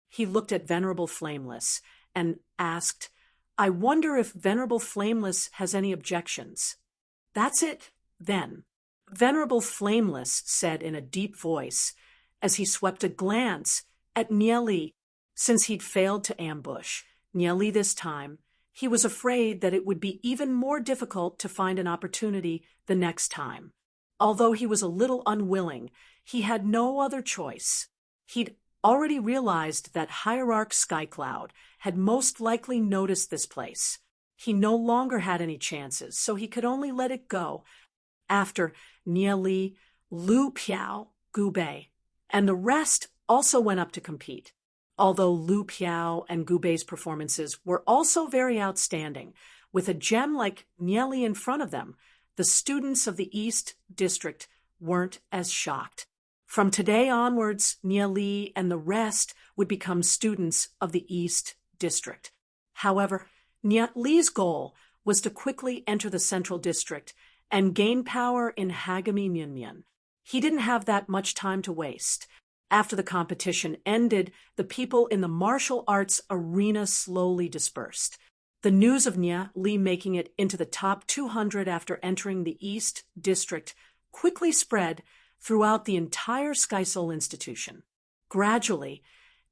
He looked at Venerable Flameless and asked, I wonder if Venerable Flameless has any objections. That's it, then. Venerable Flameless said in a deep voice, as he swept a glance at Nieli. Since he'd failed to ambush Nieli this time, he was afraid that it would be even more difficult to find an opportunity the next time. Although he was a little unwilling, he had no other choice. He'd already realized that Hierarch Skycloud had most likely noticed this place. He no longer had any chances, so he could only let it go. After Nieli, Lu Piao, Gubei, and the rest also went up to compete. Although Lu Piao and Gubei's performances were also very outstanding, with a gem like Nieli in front of them, the students of the East District weren't as shocked. From today onwards, Nieli and the rest would become students of the East District. However, Nieli's goal was to quickly enter the Central District and gain power in Hagami Myunmyun. He didn't have that much time to waste. After the competition ended, the people in the martial arts arena slowly dispersed. The news of Nieli making it into the top 200 after entering the East District quickly spread throughout the entire Skysoul institution. Gradually,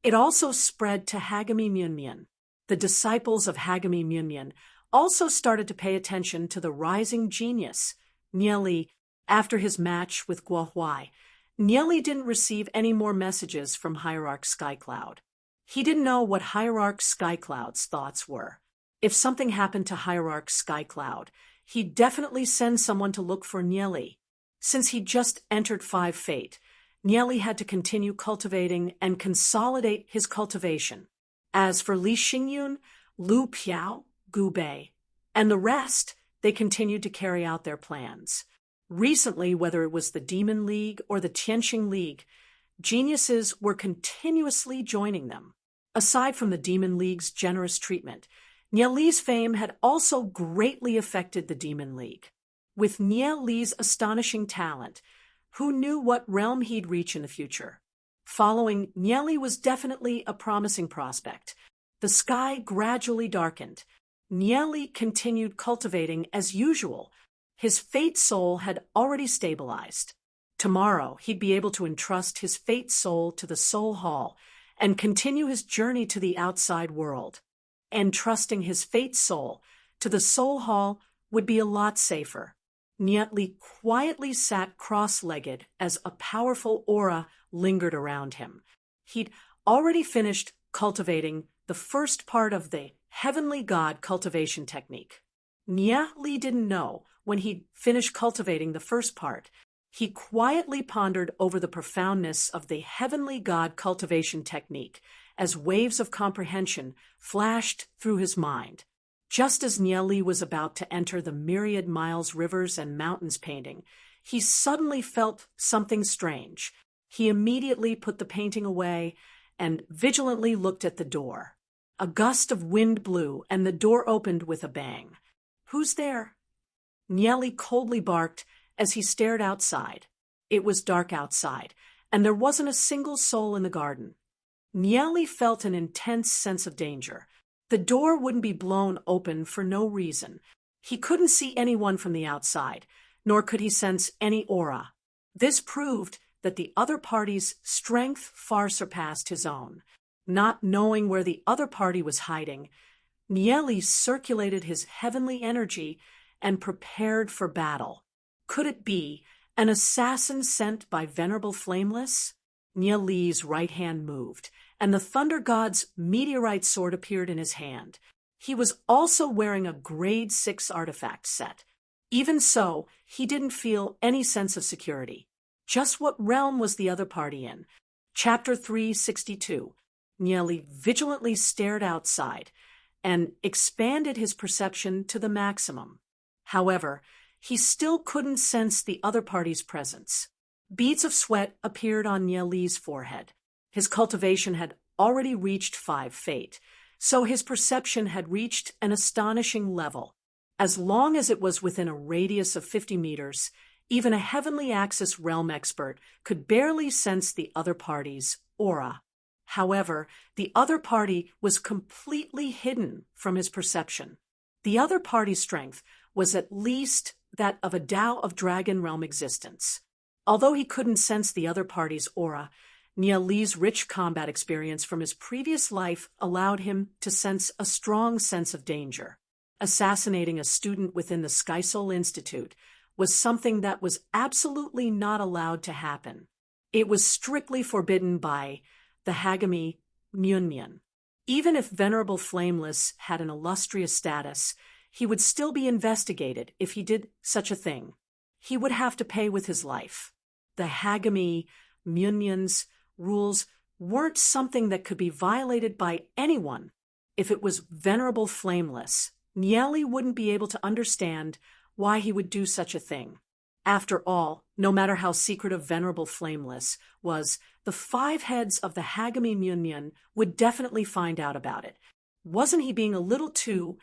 it also spread to Hagami Myunmyun. The disciples of Hagami Myunmyun also started to pay attention to the rising genius, Nieli. After his match with Guo Huai, Nieli didn't receive any more messages from Hierarch Skycloud. He didn't know what Hierarch Skycloud's thoughts were. If something happened to Hierarch Skycloud, he'd definitely send someone to look for Nieli. Since he'd just entered 5 Fate, Nieli had to continue cultivating and consolidate his cultivation. As for Li Xingyun, Lu Piao, Gubei, and the rest, they continued to carry out their plans. Recently, whether it was the Demon League or the Tianqing League, geniuses were continuously joining them. Aside from the Demon League's generous treatment, Nieli's fame had also greatly affected the Demon League. With Nieli's astonishing talent, who knew what realm he'd reach in the future? Following Nieli was definitely a promising prospect. The sky gradually darkened. Nieli continued cultivating as usual. His fate soul had already stabilized. Tomorrow, he'd be able to entrust his fate soul to the Soul Hall and continue his journey to the outside world. Entrusting his fate soul to the Soul Hall would be a lot safer. Nieli quietly sat cross-legged as a powerful aura lingered around him. He'd already finished cultivating the first part of the Heavenly God cultivation technique. Nieli didn't know when he'd finished cultivating the first part. He quietly pondered over the profoundness of the Heavenly God cultivation technique as waves of comprehension flashed through his mind. Just as Nieli was about to enter the myriad miles rivers and mountains painting, he suddenly felt something strange. He immediately put the painting away and vigilantly looked at the door. A gust of wind blew and the door opened with a bang. "Who's there?" Nieli coldly barked as he stared outside. It was dark outside, and there wasn't a single soul in the garden. Nieli felt an intense sense of danger. The door wouldn't be blown open for no reason. He couldn't see anyone from the outside, nor could he sense any aura. This proved that the other party's strength far surpassed his own. Not knowing where the other party was hiding, Nieli circulated his heavenly energy and prepared for battle. Could it be an assassin sent by Venerable Flameless? Nieli's right hand moved, and the Thunder God's meteorite sword appeared in his hand. He was also wearing a grade 6 artifact set. Even so, he didn't feel any sense of security. Just what realm was the other party in? Chapter 362. Nieli vigilantly stared outside and expanded his perception to the maximum. However, he still couldn't sense the other party's presence. Beads of sweat appeared on Nieli's forehead. His cultivation had already reached 5 Fate, so his perception had reached an astonishing level. As long as it was within a radius of 50 meters, even a Heavenly Axis realm expert could barely sense the other party's aura. However, the other party was completely hidden from his perception. The other party's strength was at least that of a Tao of Dragon Realm existence. Although he couldn't sense the other party's aura, Nia Li's rich combat experience from his previous life allowed him to sense a strong sense of danger. Assassinating a student within the Sky Soul Institute was something that was absolutely not allowed to happen. It was strictly forbidden by the Hagami Myunmyun. Even if Venerable Flameless had an illustrious status, he would still be investigated if he did such a thing. He would have to pay with his life. The Hagami Myunmyun's rules weren't something that could be violated by anyone. If it was Venerable Flameless, Nieli wouldn't be able to understand why he would do such a thing. After all, no matter how secretive Venerable Flameless was, the 5 heads of the Hagami Myunmyun would definitely find out about it. Wasn't he being a little too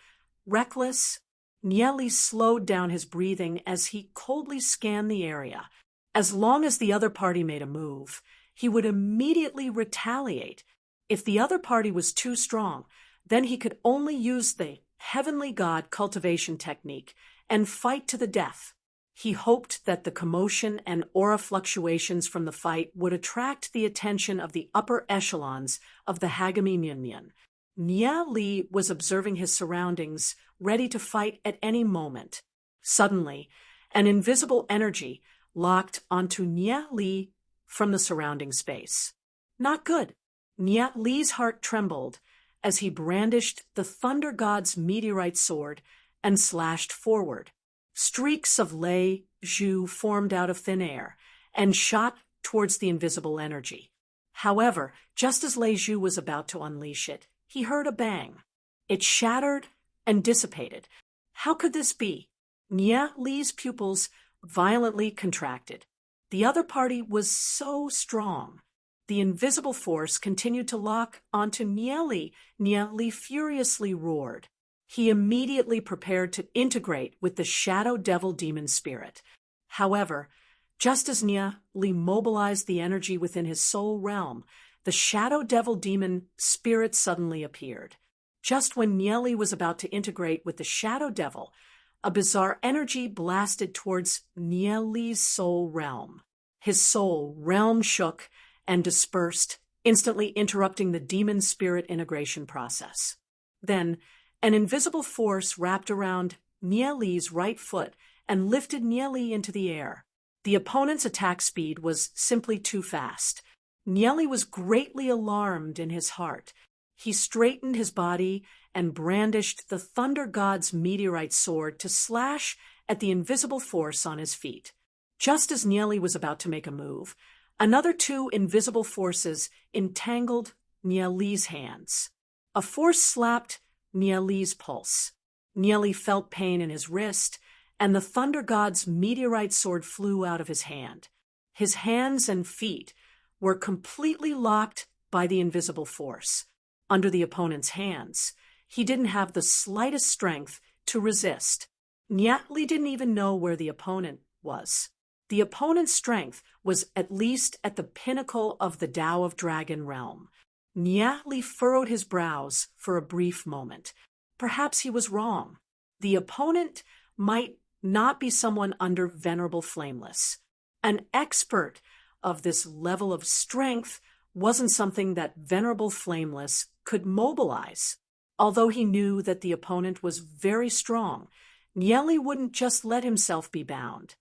reckless? Nieli slowed down his breathing as he coldly scanned the area. As long as the other party made a move, he would immediately retaliate. If the other party was too strong, then he could only use the Heavenly God cultivation technique and fight to the death. He hoped that the commotion and aura fluctuations from the fight would attract the attention of the upper echelons of the Hagami Myunmyun. Nia Li was observing his surroundings, ready to fight at any moment. Suddenly, an invisible energy locked onto Nia Li from the surrounding space. Not good. Nia Li's heart trembled as he brandished the Thunder God's meteorite sword and slashed forward. Streaks of Lei Zhu formed out of thin air and shot towards the invisible energy. However, just as Lei Zhu was about to unleash it, he heard a bang. It shattered and dissipated. How could this be? Nia Li's pupils violently contracted. The other party was so strong. The invisible force continued to lock onto Nia Li. Nia Li furiously roared. He immediately prepared to integrate with the Shadow Devil Demon Spirit. However, just as Nia Li mobilized the energy within his soul realm, the Shadow Devil Demon Spirit suddenly appeared. Just when Nia Li was about to integrate with the Shadow Devil, a bizarre energy blasted towards Nia Li's soul realm. His soul realm shook and dispersed, instantly interrupting the demon spirit integration process. Then, an invisible force wrapped around Nia Li's right foot and lifted Nia Li into the air. The opponent's attack speed was simply too fast. Nia Li was greatly alarmed in his heart. He straightened his body and brandished the Thunder God's meteorite sword to slash at the invisible force on his feet. Just as Nia Li was about to make a move, another 2 invisible forces entangled Nia Li's hands. A force slapped Nia Li's pulse. Nia Li felt pain in his wrist, and the Thunder God's meteorite sword flew out of his hand. His hands and feet were completely locked by the invisible force. Under the opponent's hands, he didn't have the slightest strength to resist. Nia Li didn't even know where the opponent was. The opponent's strength was at least at the pinnacle of the Tao of Dragon Realm. Nia Li furrowed his brows for a brief moment. Perhaps he was wrong. The opponent might not be someone under Venerable Flameless. An expert of this level of strength wasn't something that Venerable Flameless could mobilize. Although he knew that the opponent was very strong, Nia Li wouldn't just let himself be bound.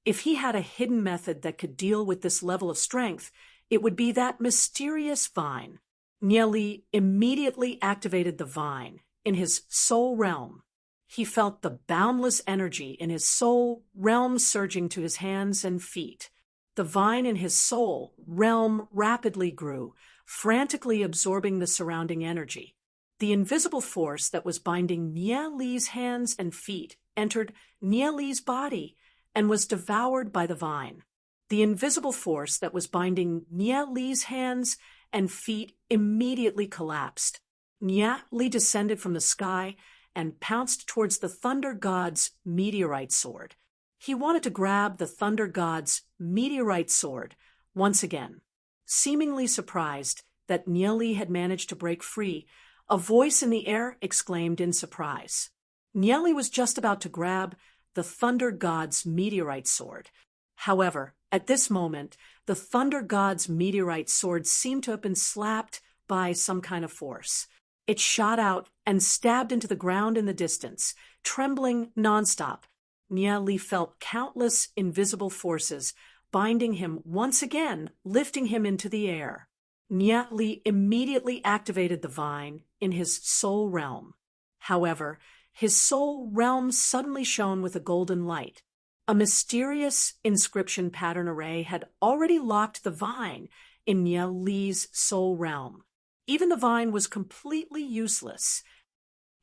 If he had a hidden method that could deal with this level of strength, it would be that mysterious vine. Nia Li immediately activated the vine in his soul realm. He felt the boundless energy in his soul realm surging to his hands and feet. The vine in his soul realm rapidly grew, frantically absorbing the surrounding energy. The invisible force that was binding Nia Li's hands and feet entered Nia Li's body and was devoured by the vine. The invisible force that was binding Nia Li's hands and feet immediately collapsed. Nia Li descended from the sky and pounced towards the Thunder God's meteorite sword. He wanted to grab the Thunder God's meteorite sword once again. Seemingly surprised that Niali had managed to break free, a voice in the air exclaimed in surprise. Niali was just about to grab the Thunder God's meteorite sword. However, at this moment, the Thunder God's meteorite sword seemed to have been slapped by some kind of force. It shot out and stabbed into the ground in the distance, trembling nonstop. Niali felt countless invisible forces binding him once again, lifting him into the air. Niali immediately activated the vine in his soul realm. However, his soul realm suddenly shone with a golden light. A mysterious inscription pattern array had already locked the vine in Niali's soul realm. Even the vine was completely useless.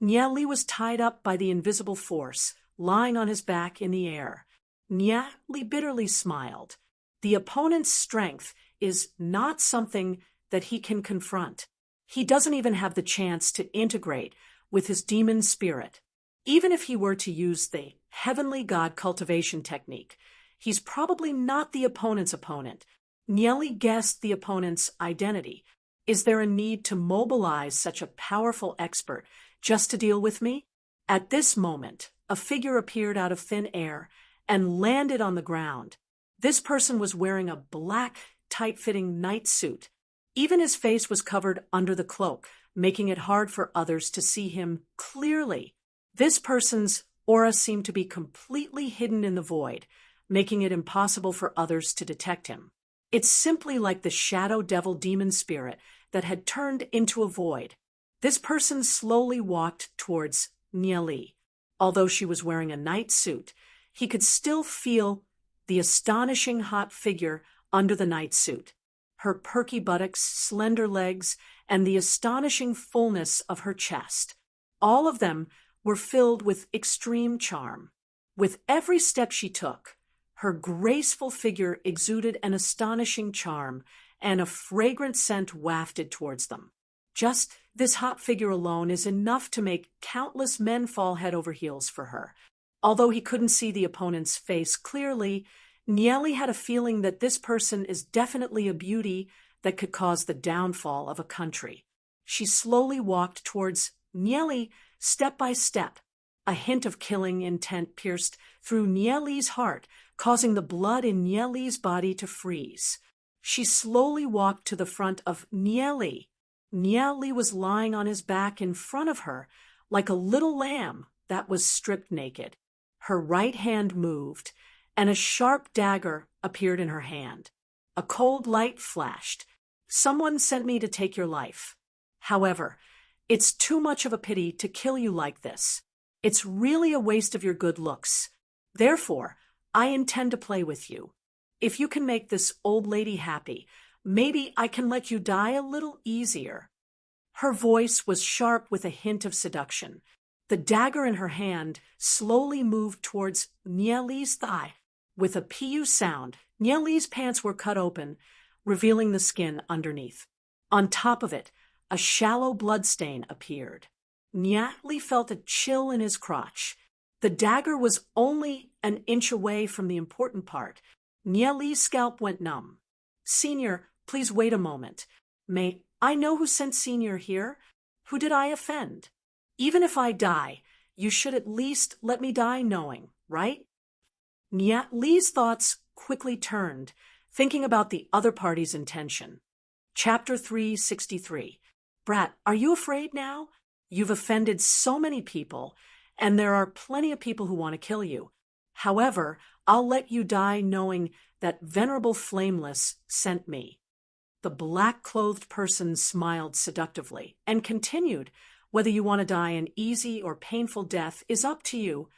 Niali was tied up by the invisible force, lying on his back in the air. Niali bitterly smiled. The opponent's strength is not something that he can confront. He doesn't even have the chance to integrate with his demon spirit. Even if he were to use the heavenly god cultivation technique, he's probably not the opponent's opponent. Niali guessed the opponent's identity. Is there a need to mobilize such a powerful expert just to deal with me? At this moment, a figure appeared out of thin air and landed on the ground. This person was wearing a black, tight-fitting night suit. Even his face was covered under the cloak, making it hard for others to see him clearly. This person's aura seemed to be completely hidden in the void, making it impossible for others to detect him. It's simply like the shadow devil demon spirit that had turned into a void. This person slowly walked towards Niali. Although she was wearing a night suit, he could still feel the astonishing hot figure under the night suit. Her perky buttocks, slender legs, and the astonishing fullness of her chest. All of them were filled with extreme charm. With every step she took, her graceful figure exuded an astonishing charm, and a fragrant scent wafted towards them. Just this hot figure alone is enough to make countless men fall head over heels for her. Although he couldn't see the opponent's face clearly, Niali had a feeling that this person is definitely a beauty that could cause the downfall of a country. She slowly walked towards Niali step by step. A hint of killing intent pierced through Niali's heart, causing the blood in Niali's body to freeze. She slowly walked to the front of Niali. Niali was lying on his back in front of her, like a little lamb that was stripped naked. Her right hand moved, and a sharp dagger appeared in her hand. A cold light flashed. Someone sent me to take your life. However, it's too much of a pity to kill you like this. It's really a waste of your good looks. Therefore, I intend to play with you. If you can make this old lady happy, maybe I can let you die a little easier. Her voice was sharp with a hint of seduction. The dagger in her hand slowly moved towards Niali's thigh. With a pu sound, Niali's pants were cut open, revealing the skin underneath. On top of it, a shallow bloodstain appeared. Niali felt a chill in his crotch. The dagger was only an inch away from the important part. Niali's scalp went numb. Senior, please wait a moment. May I know who sent Senior here? Who did I offend? Even if I die, you should at least let me die knowing, right? Niali's thoughts quickly turned, thinking about the other party's intention. Chapter 363. Brat, are you afraid now? You've offended so many people, and there are plenty of people who want to kill you. However, I'll let you die knowing that Venerable Flameless sent me. The black-clothed person smiled seductively and continued, whether you want to die an easy or painful death is up to you.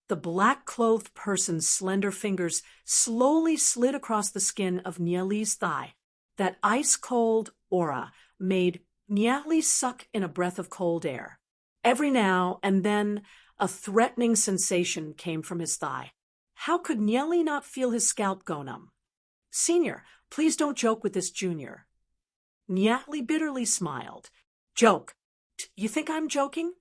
The black-clothed person's slender fingers slowly slid across the skin of Niali's thigh. That ice-cold aura made Niali suck in a breath of cold air. Every now and then, a threatening sensation came from his thigh. How could Niali not feel his scalp go numb? Senior, please don't joke with this junior. Niali bitterly smiled. Joke? You think I'm joking?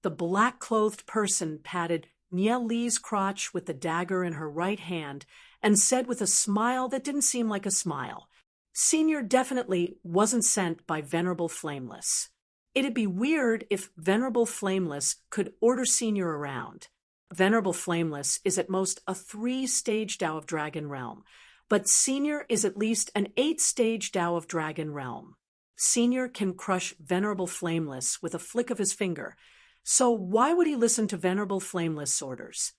The black-clothed person patted Niali's crotch with the dagger in her right hand and said with a smile that didn't seem like a smile, Senior definitely wasn't sent by Venerable Flameless. It'd be weird if Venerable Flameless could order Senior around. Venerable Flameless is at most a 3-stage Tao of Dragon realm, but Senior is at least an 8-stage Tao of Dragon realm. Senior can crush Venerable Flameless with a flick of his finger, so why would he listen to Venerable Flameless' orders?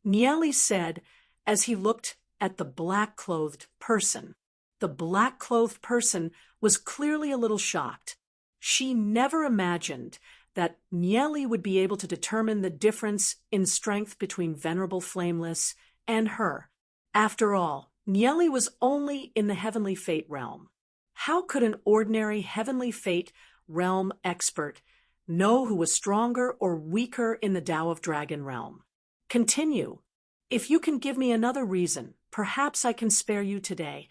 Nieli said as he looked at the black-clothed person. The black-clothed person was clearly a little shocked. She never imagined that Nieli would be able to determine the difference in strength between Venerable Flameless and her. After all, Nieli was only in the Heavenly Fate realm. How could an ordinary Heavenly Fate realm expert know who was stronger or weaker in the Tao of Dragon realm? Continue. If you can give me another reason, perhaps I can spare you today.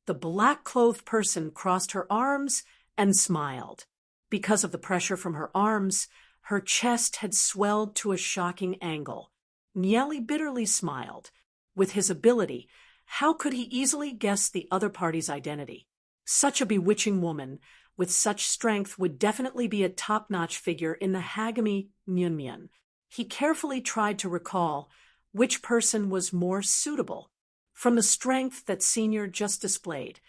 The black-clothed person crossed her arms and smiled. Because of the pressure from her arms, her chest had swelled to a shocking angle. Nieli bitterly smiled. With his ability, how could he easily guess the other party's identity? Such a bewitching woman with such strength would definitely be a top-notch figure in the Hagami Myunmyun. He carefully tried to recall which person was more suitable. From the strength that Senior just displayed,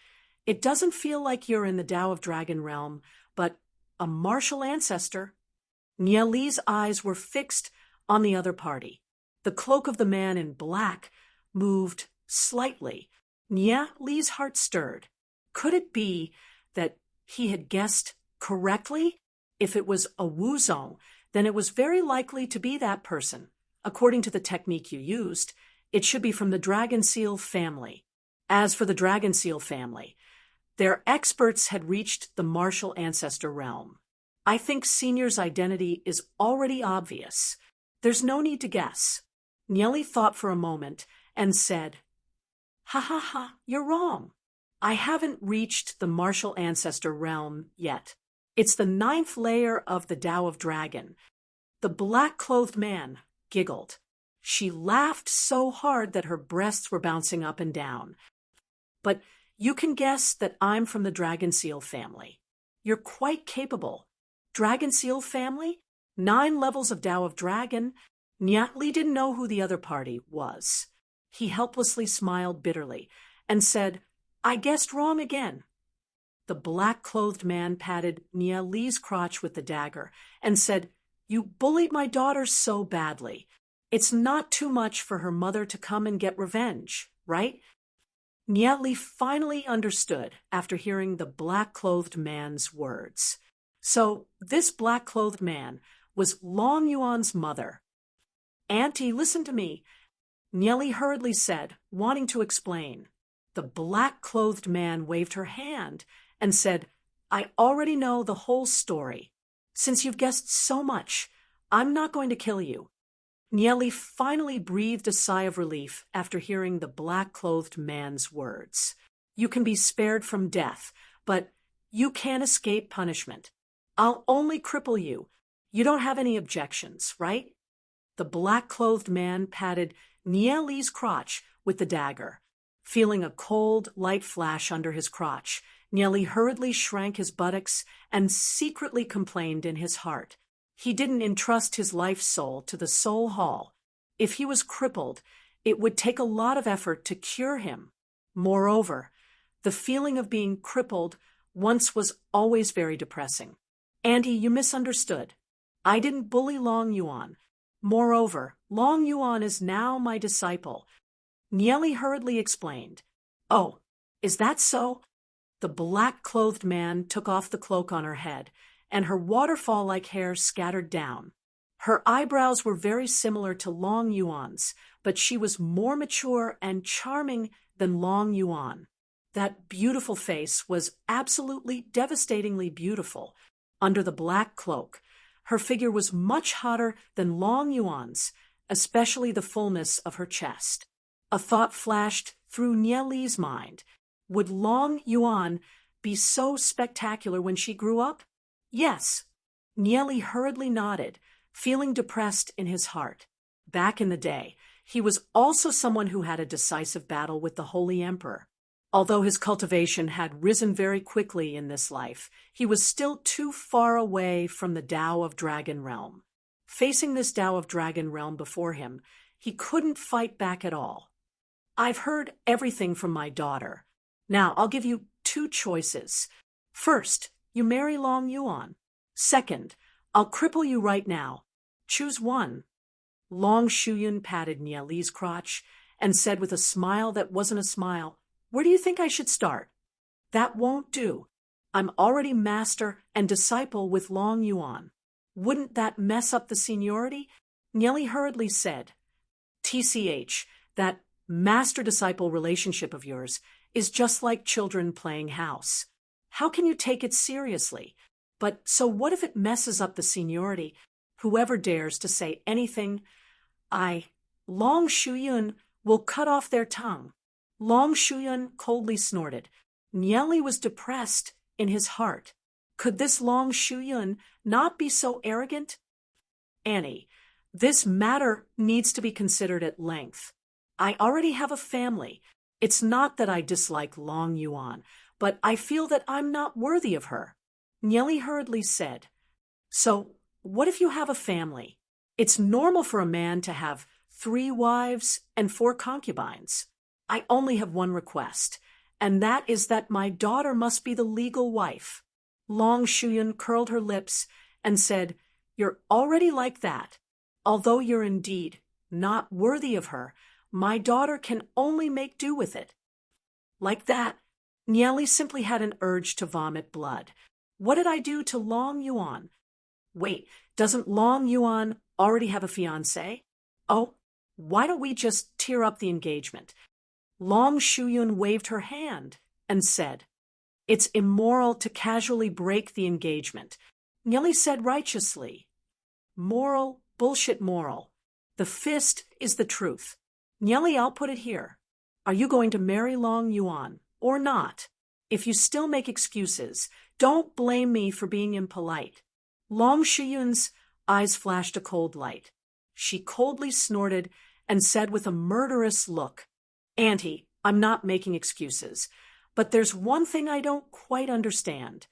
it doesn't feel like you're in the Tao of Dragon realm, but a martial ancestor. Nieli's eyes were fixed on the other party. The cloak of the man in black moved slightly. Nieli's heart stirred. Could it be that he had guessed correctly? If it was a Wuzong, then it was very likely to be that person. According to the technique you used, it should be from the Dragon Seal family. As for the Dragon Seal family, their experts had reached the martial ancestor realm. I think Senior's identity is already obvious. There's no need to guess. Nieli thought for a moment and said, "Ha ha ha, you're wrong. I haven't reached the martial ancestor realm yet. It's the 9th layer of the Tao of Dragon." The black-clothed man giggled. She laughed so hard that her breasts were bouncing up and down. "But you can guess that I'm from the Dragon Seal family. You're quite capable. Dragon Seal family? 9 levels of Tao of Dragon." Nieli didn't know who the other party was. He helplessly smiled bitterly and said, "I guessed wrong again." The black-clothed man patted Nieli's crotch with the dagger and said, "You bullied my daughter so badly. It's not too much for her mother to come and get revenge, right?" Nieli finally understood after hearing the black-clothed man's words. So this black-clothed man was Long Yuan's mother. "Auntie, listen to me," Nieli hurriedly said, wanting to explain. The black-clothed man waved her hand and said, "I already know the whole story. Since you've guessed so much, I'm not going to kill you." Nieli finally breathed a sigh of relief after hearing the black-clothed man's words. "You can be spared from death, but you can't escape punishment. I'll only cripple you. You don't have any objections, right?" The black-clothed man patted Nieli's crotch with the dagger. Feeling a cold, light flash under his crotch, Nieli hurriedly shrank his buttocks and secretly complained in his heart. He didn't entrust his life soul to the soul hall. If he was crippled, it would take a lot of effort to cure him. Moreover, the feeling of being crippled once was always very depressing. "Auntie, you misunderstood. I didn't bully Long Yuan. Moreover, Long Yuan is now my disciple," Nieli hurriedly explained. "Oh, is that so?" The black-clothed man took off the cloak on her head, and her waterfall-like hair scattered down. Her eyebrows were very similar to Long Yuan's, but she was more mature and charming than Long Yuan. That beautiful face was absolutely devastatingly beautiful. Under the black cloak, her figure was much hotter than Long Yuan's, especially the fullness of her chest. A thought flashed through Nieli's mind. Would Long Yuan be so spectacular when she grew up? Yes. Nieli hurriedly nodded, feeling depressed in his heart. Back in the day, he was also someone who had a decisive battle with the Holy Emperor. Although his cultivation had risen very quickly in this life, he was still too far away from the Tao of Dragon Realm. Facing this Tao of Dragon Realm before him, he couldn't fight back at all. I've heard everything from my daughter. Now, I'll give you two choices. First, you marry Long Yuan. Second, I'll cripple you right now. Choose one. Long Shuyun patted Nie Li's crotch and said with a smile that wasn't a smile, "Where do you think I should start?" "That won't do. I'm already master and disciple with Long Yuan. Wouldn't that mess up the seniority?" Nie Li hurriedly said, "TCH, that master-disciple relationship of yours is just like children playing house. How can you take it seriously? But so what if it messes up the seniority? Whoever dares to say anything, Long Shuyun, will cut off their tongue." Long Shuyun coldly snorted. Nie Li was depressed in his heart. Could this Long Shuyun not be so arrogant? "Annie, this matter needs to be considered at length. I already have a family. It's not that I dislike Long Yuan, but I feel that I'm not worthy of her." Nie Li hurriedly said, "So, what if you have a family? It's normal for a man to have 3 wives and 4 concubines. I only have one request, and that is that my daughter must be the legal wife." Long Shuyun curled her lips and said, "You're already like that. Although you're indeed not worthy of her, my daughter can only make do with it." Like that, Nie Li simply had an urge to vomit blood. What did I do to Long Yuan? Wait, doesn't Long Yuan already have a fiancé? Oh, why don't we just tear up the engagement? Long Shuyun waved her hand and said, "It's immoral to casually break the engagement." Nie Li said righteously, "Moral, bullshit moral. The fist is the truth. Nie Li, I'll put it here. Are you going to marry Long Yuan or not? If you still make excuses, don't blame me for being impolite." Long Shuyun's eyes flashed a cold light. She coldly snorted and said with a murderous look, "Auntie, I'm not making excuses, but there's one thing I don't quite understand."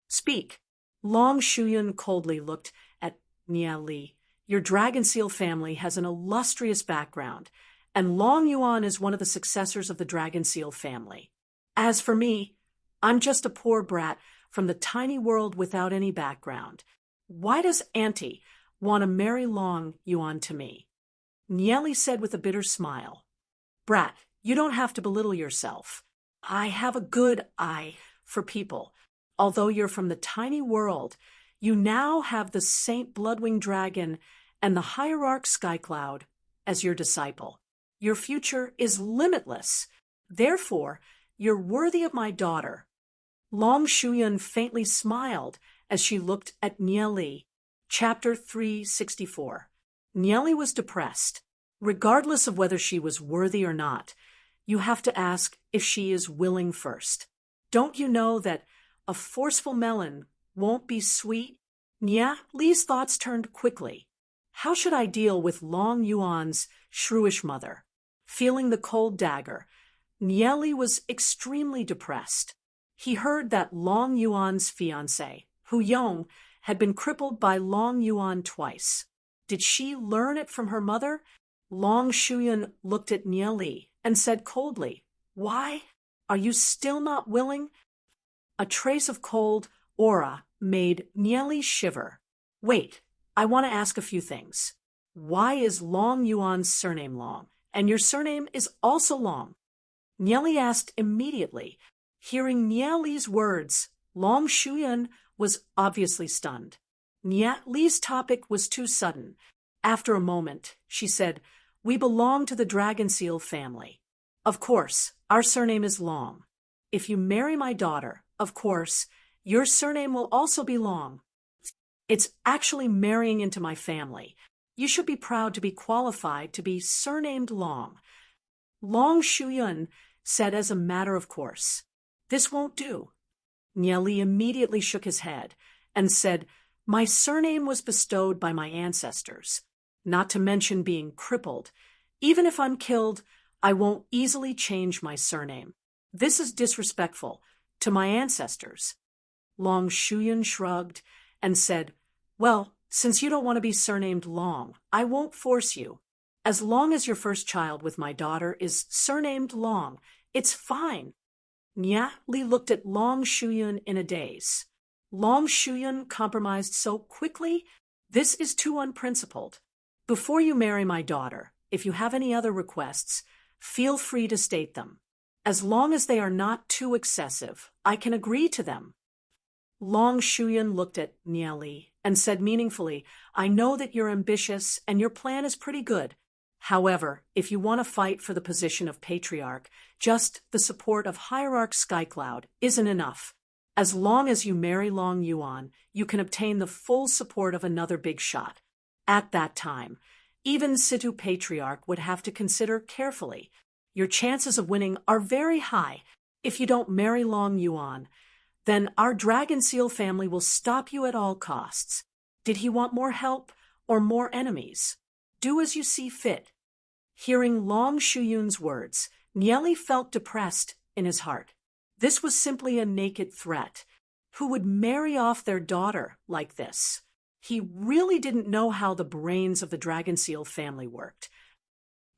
"Speak." Long Shuyun coldly looked at Nie Li. "Your Dragon Seal family has an illustrious background, and Long Yuan is one of the successors of the Dragon Seal family. As for me, I'm just a poor brat from the tiny world without any background. Why does Auntie want to marry Long Yuan to me?" Nie Li said with a bitter smile, "Brat, you don't have to belittle yourself. I have a good eye for people. Although you're from the tiny world, you now have the Saint Bloodwing Dragon and the Hierarch Skycloud as your disciple. Your future is limitless. Therefore, you're worthy of my daughter." Long Shuyun faintly smiled as she looked at Nie Li. Chapter 364. Nie Li was depressed. Regardless of whether she was worthy or not, you have to ask if she is willing first. Don't you know that a forceful melon won't be sweet? Nie Li's thoughts turned quickly. How should I deal with Long Yuan's shrewish mother? Feeling the cold dagger, Nie Li was extremely depressed. He heard that Long Yuan's fiancé, Hu Yong, had been crippled by Long Yuan twice. Did she learn it from her mother? Long Shuyun looked at Nie Li and said coldly, "Why? Are you still not willing?" A trace of cold aura made Nie Li shiver. "Wait, I want to ask a few things. Why is Long Yuan's surname Long, and your surname is also Long?" Nie Li asked immediately. Hearing Nie Li's words, Long Shuyun was obviously stunned. Nie Li's topic was too sudden. After a moment, she said, "We belong to the Dragon Seal family. Of course, our surname is Long. If you marry my daughter, of course, your surname will also be Long. It's actually marrying into my family. You should be proud to be qualified to be surnamed Long." Long Shuyun said as a matter of course, "This won't do." Nie Li immediately shook his head and said, "My surname was bestowed by my ancestors, not to mention being crippled. Even if I'm killed, I won't easily change my surname. This is disrespectful to my ancestors. Long Shuyan shrugged and said, well, since you don't want to be surnamed Long, I won't force you. As long as your first child with my daughter is surnamed Long, it's fine. Nya Li looked at Long Shuyan in a daze. Long Shuyan compromised so quickly? This is too unprincipled. Before you marry my daughter, if you have any other requests, feel free to state them. As long as they are not too excessive, I can agree to them. Long Shuyan looked at Nya Li and said meaningfully, I know that you're ambitious and your plan is pretty good. However, if you want to fight for the position of patriarch, just the support of Hierarch Skycloud isn't enough. As long as you marry Long Yuan, you can obtain the full support of another big shot. At that time, even Situ Patriarch would have to consider carefully. Your chances of winning are very high. If you don't marry Long Yuan, then our Dragon Seal family will stop you at all costs. Did he want more help or more enemies? Do as you see fit. Hearing Long Shuyun's words, Nya Li felt depressed in his heart. This was simply a naked threat. Who would marry off their daughter like this? He really didn't know how the brains of the Dragon Seal family worked.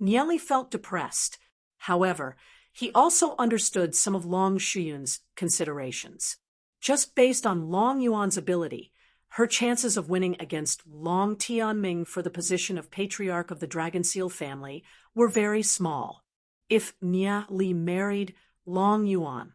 Nya Li felt depressed. However, he also understood some of Long Shuyun's considerations. Just based on Long Yuan's ability, her chances of winning against Long Tianming for the position of patriarch of the Dragon Seal family were very small. If Nya Li married Long Yuan,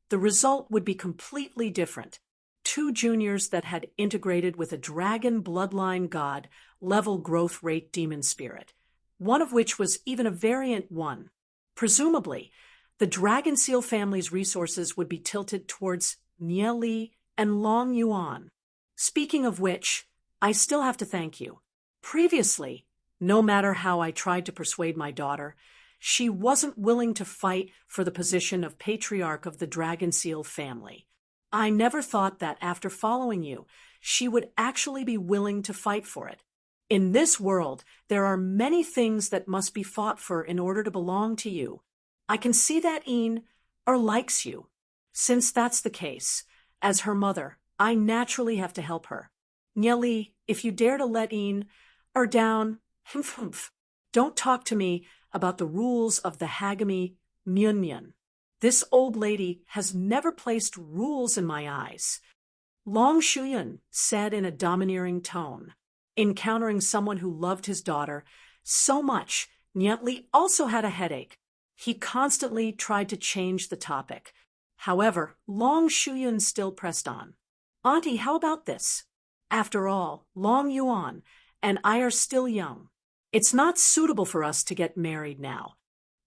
the result would be completely different. Two juniors that had integrated with a dragon bloodline god level growth rate demon spirit, one of which was even a variant one. Presumably, the Dragon Seal family's resources would be tilted towards Nya Li and Long Yuan. Speaking of which, I still have to thank you. Previously, no matter how I tried to persuade my daughter, she wasn't willing to fight for the position of patriarch of the Dragon Seal family. I never thought that after following you, she would actually be willing to fight for it. In this world, there are many things that must be fought for in order to belong to you. I can see that Een likes you. Since that's the case, as her mother, I naturally have to help her. Nya Li, if you dare to let Een down, don't talk to me about the rules of the Hagami Myunmyun. This old lady has never placed rules in my eyes. Long Shuyan said in a domineering tone. Encountering someone who loved his daughter so much, Nya Li also had a headache. He constantly tried to change the topic. However, Long Shuyan still pressed on. Auntie, how about this? After all, Long Yuan and I are still young. It's not suitable for us to get married now.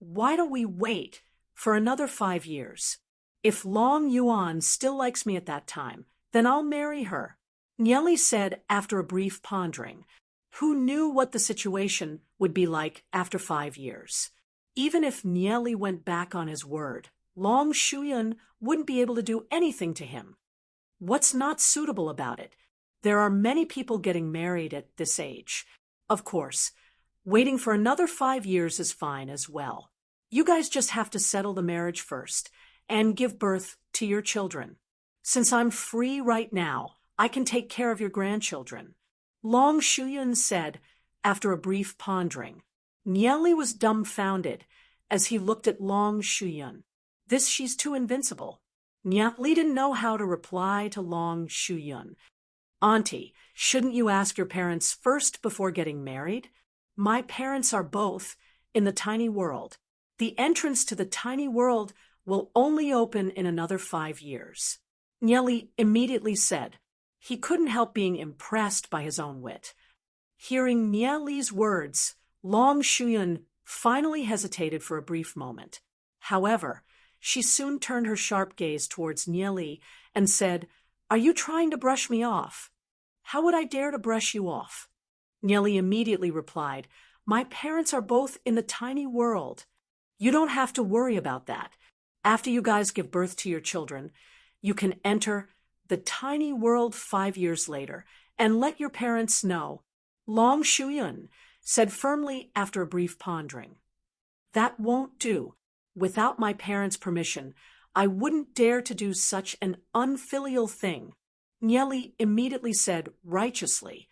Why don't we wait for another 5 years? If Long Yuan still likes me at that time, then I'll marry her. Nya Li said after a brief pondering. Who knew what the situation would be like after 5 years? Even if Nya Li went back on his word, Long Shuyan wouldn't be able to do anything to him. What's not suitable about it? There are many people getting married at this age. Of course, waiting for another 5 years is fine as well. You guys just have to settle the marriage first and give birth to your children. Since I'm free right now, I can take care of your grandchildren. Long Shuyan said after a brief pondering. Nya Li was dumbfounded as he looked at Long Shuyan. She's too invincible. Nya Li didn't know how to reply to Long Shuyan. Auntie, shouldn't you ask your parents first before getting married? My parents are both in the tiny world. The entrance to the tiny world will only open in another 5 years. Nya Li immediately said. He couldn't help being impressed by his own wit. Hearing Nya Li's words, Long Shuyan finally hesitated for a brief moment. However, she soon turned her sharp gaze towards Nya Li and said, Are you trying to brush me off? How would I dare to brush you off? Nya Li immediately replied, My parents are both in the tiny world. You don't have to worry about that. After you guys give birth to your children, you can enter the tiny world 5 years later and let your parents know. Long Shuyan said firmly after a brief pondering. That won't do. Without my parents' permission, I wouldn't dare to do such an unfilial thing. Nieli immediately said righteously,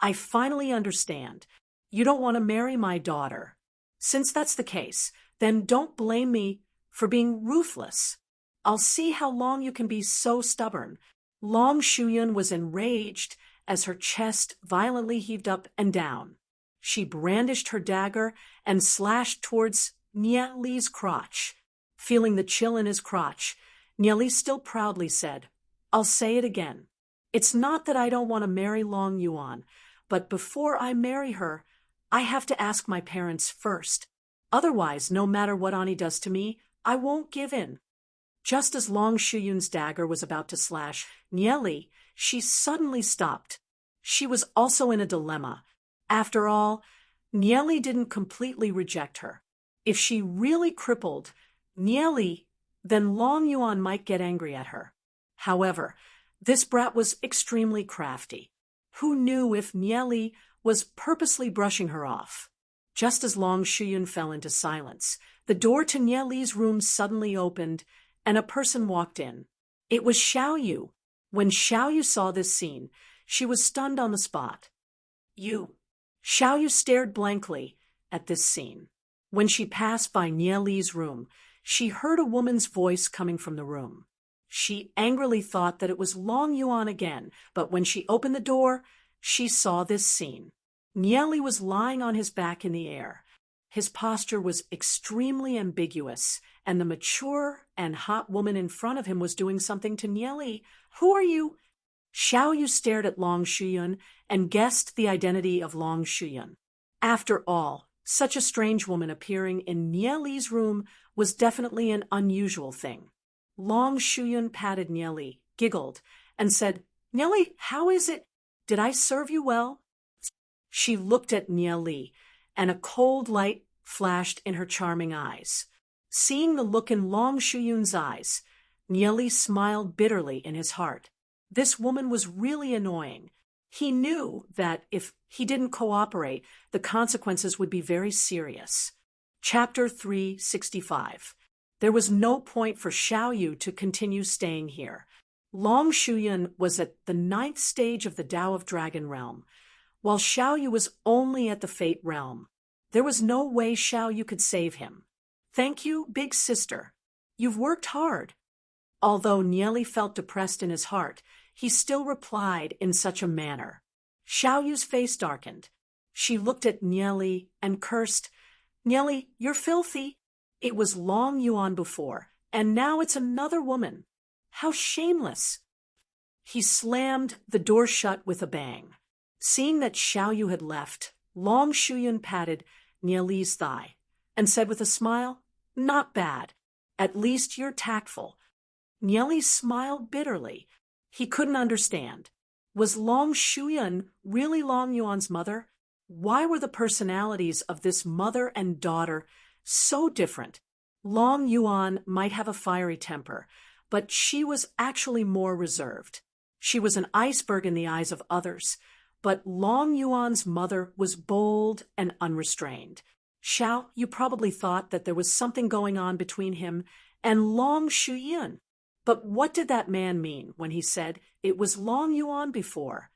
I finally understand. You don't want to marry my daughter. Since that's the case, then don't blame me for being ruthless. I'll see how long you can be so stubborn. Long Shuyun was enraged as her chest violently heaved up and down. She brandished her dagger and slashed towards Nieli's crotch. Feeling the chill in his crotch, Nieli still proudly said, I'll say it again. It's not that I don't want to marry Long Yuan, but before I marry her, I have to ask my parents first. Otherwise, no matter what Ani does to me, I won't give in. Just as Long Shuyun's dagger was about to slash Nieli, she suddenly stopped. She was also in a dilemma. After all, Nieli didn't completely reject her. If she really crippled Nieli, then Long Yuan might get angry at her. However, this brat was extremely crafty. Who knew if Nieli was purposely brushing her off? Just as Long Shuyun fell into silence, the door to Nieli's room suddenly opened, and a person walked in. It was Xiaoyu. When Xiaoyu saw this scene, she was stunned on the spot. You. Xiaoyu stared blankly at this scene. When she passed by Nieli's room, she heard a woman's voice coming from the room. She angrily thought that it was Long Yuan again, but when she opened the door, she saw this scene. Nieli was lying on his back in the air. His posture was extremely ambiguous, and the mature and hot woman in front of him was doing something to Nieli. Who are you? Xiaoyu stared at Long Shuyun and guessed the identity of Long Shuyun. After all, such a strange woman appearing in Nieli's room was definitely an unusual thing. Long Shuyun patted Nieli, giggled, and said, Nieli, how is it? Did I serve you well? She looked at Nieli, and a cold light flashed in her charming eyes. Seeing the look in Long Shuyun's eyes, Nieli smiled bitterly in his heart. This woman was really annoying. He knew that if he didn't cooperate, the consequences would be very serious. Chapter 365. There was no point for Xiaoyu to continue staying here. Long Shuyun was at the 9th stage of the Tao of Dragon Realm, while Xiaoyu was only at the Fate Realm. There was no way Xiaoyu could save him. Thank you, big sister. You've worked hard. Although Nieli felt depressed in his heart, he still replied in such a manner. Xiaoyu's face darkened. She looked at Nieli and cursed, Nieli, you're filthy. It was Long Yuan before, and now it's another woman. How shameless. He slammed the door shut with a bang. Seeing that Xiaoyu had left, Long Shuyun patted Nieli's thigh and said with a smile, Not bad. At least you're tactful. Nieli smiled bitterly. He couldn't understand. Was Long Shuyun really Long Yuan's mother? Why were the personalities of this mother and daughter so different? Long Yuan might have a fiery temper, but she was actually more reserved. She was an iceberg in the eyes of others, but Long Yuan's mother was bold and unrestrained. Xiao, you probably thought that there was something going on between him and Long Shuyun. But what did that man mean when he said it was Long Yuan before?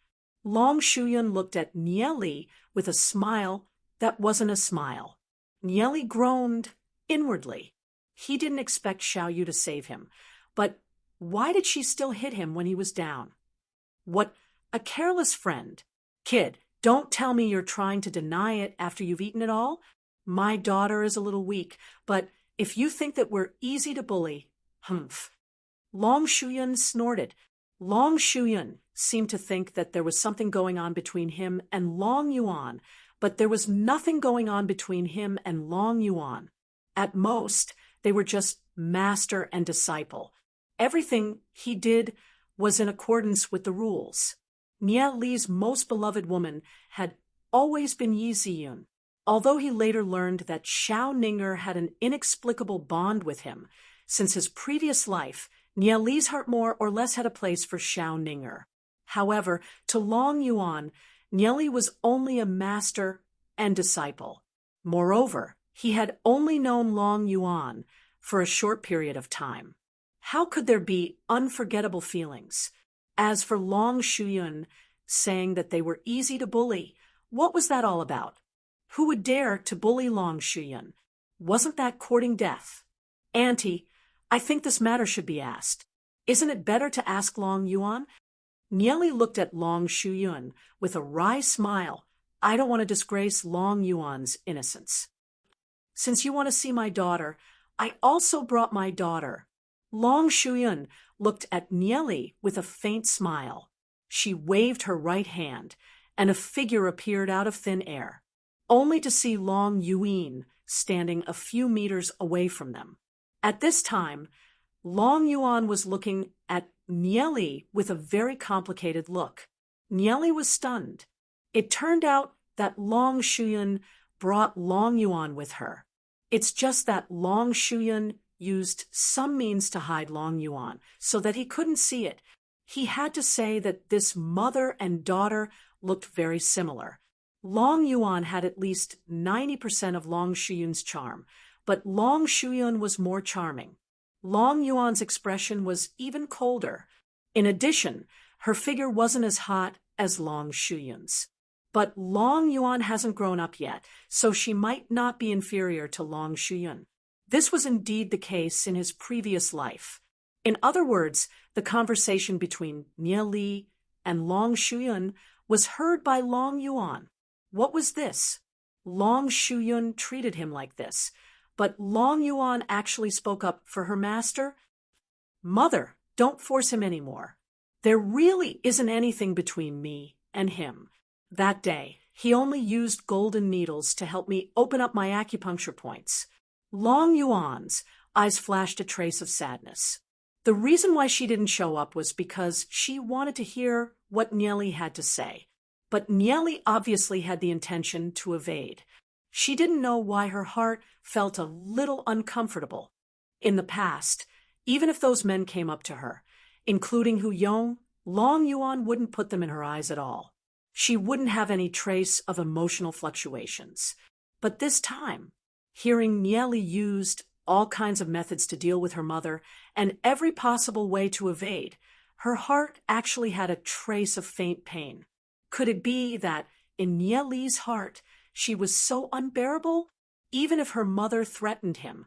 Long Shuyun looked at Nieli with a smile that wasn't a smile. Nieli groaned inwardly. He didn't expect Xiaoyu to save him, but why did she still hit him when he was down? What a careless friend. Kid, don't tell me you're trying to deny it after you've eaten it all. My daughter is a little weak, but if you think that we're easy to bully, humph. Long Shuyun snorted. Long Shuyun seemed to think that there was something going on between him and Long Yuan, but there was nothing going on between him and Long Yuan. At most, they were just master and disciple. Everything he did was in accordance with the rules. Nieli's most beloved woman had always been Yi Ziyun. Although he later learned that Xiao Ninger had an inexplicable bond with him, since his previous life, Nieli's heart more or less had a place for Xiao Ninger. However, to Long Yuan, Nieli was only a master and disciple. Moreover, He had only known Long Yuan for a short period of time. How could there be unforgettable feelings? As for Long Shuyun saying that they were easy to bully, what was that all about? Who would dare to bully Long Shuyun? Wasn't that courting death? Auntie, I think this matter should be asked. Isn't it better to ask Long Yuan? Nieli looked at Long Shuyun with a wry smile. I don't want to disgrace Long Yuan's innocence. Since you want to see my daughter, I also brought my daughter. Long Shuyun looked at Nieli with a faint smile. She waved her right hand, and a figure appeared out of thin air, only to see Long Yuan standing a few meters away from them. At this time, Long Yuan was looking at Nieli with a very complicated look. Nieli was stunned. It turned out that Long Shuyun brought Long Yuan with her. It's just that Long Shuyun used some means to hide Long Yuan so that he couldn't see it. He had to say that this mother and daughter looked very similar. Long Yuan had at least 90% of Long Shuyun's charm, but Long Shuyun was more charming. Long Yuan's expression was even colder. In addition, her figure wasn't as hot as Long Shuyun's. But Long Yuan hasn't grown up yet, so she might not be inferior to Long Shuyun. This was indeed the case in his previous life. In other words, the conversation between Nieli and Long Shuyun was heard by Long Yuan. What was this? Long Shuyun treated him like this, but Long Yuan actually spoke up for her master. Mother, don't force him anymore. There really isn't anything between me and him. That day, he only used golden needles to help me open up my acupuncture points. Long Yuan's eyes flashed a trace of sadness. The reason why she didn't show up was because she wanted to hear what Nieli had to say. But Nieli obviously had the intention to evade. She didn't know why her heart felt a little uncomfortable. In the past, even if those men came up to her, including Hu Yong, Long Yuan wouldn't put them in her eyes at all. She wouldn't have any trace of emotional fluctuations. But this time, hearing Nieli used all kinds of methods to deal with her mother and every possible way to evade, her heart actually had a trace of faint pain. Could it be that in Nieli's heart, she was so unbearable? Even if her mother threatened him,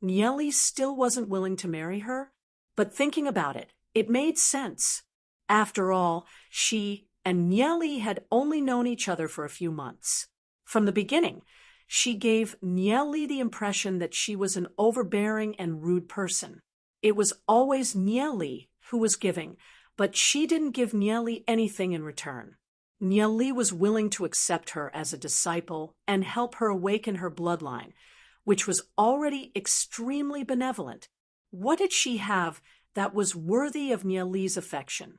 Nieli still wasn't willing to marry her? But thinking about it, it made sense. After all, she and Nieli had only known each other for a few months. From the beginning, she gave Nieli the impression that she was an overbearing and rude person. It was always Nieli who was giving, but she didn't give Nieli anything in return. Nieli was willing to accept her as a disciple and help her awaken her bloodline, which was already extremely benevolent. What did she have that was worthy of Nieli's affection?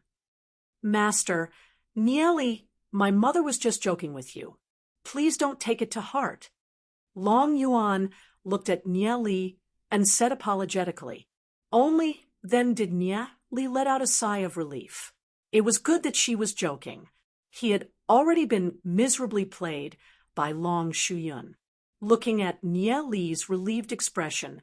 Master, Nieli, my mother was just joking with you. Please don't take it to heart. Long Yuan looked at Nieli and said apologetically. Only then did Nieli let out a sigh of relief. It was good that she was joking. He had already been miserably played by Long Shuyun. Looking at Nieli's relieved expression,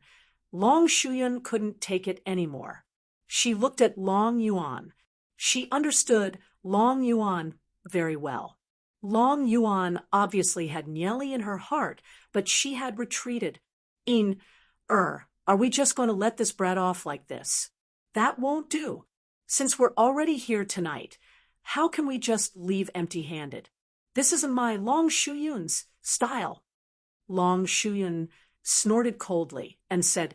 Long Shuyun couldn't take it anymore. She looked at Long Yuan. She understood Long Yuan very well. Long Yuan obviously had Nieli in her heart, but she had retreated. Are we just going to let this brat off like this? That won't do. Since we're already here tonight, how can we just leave empty-handed? This isn't my Long Shuyun's style. Long Shuyun snorted coldly and said,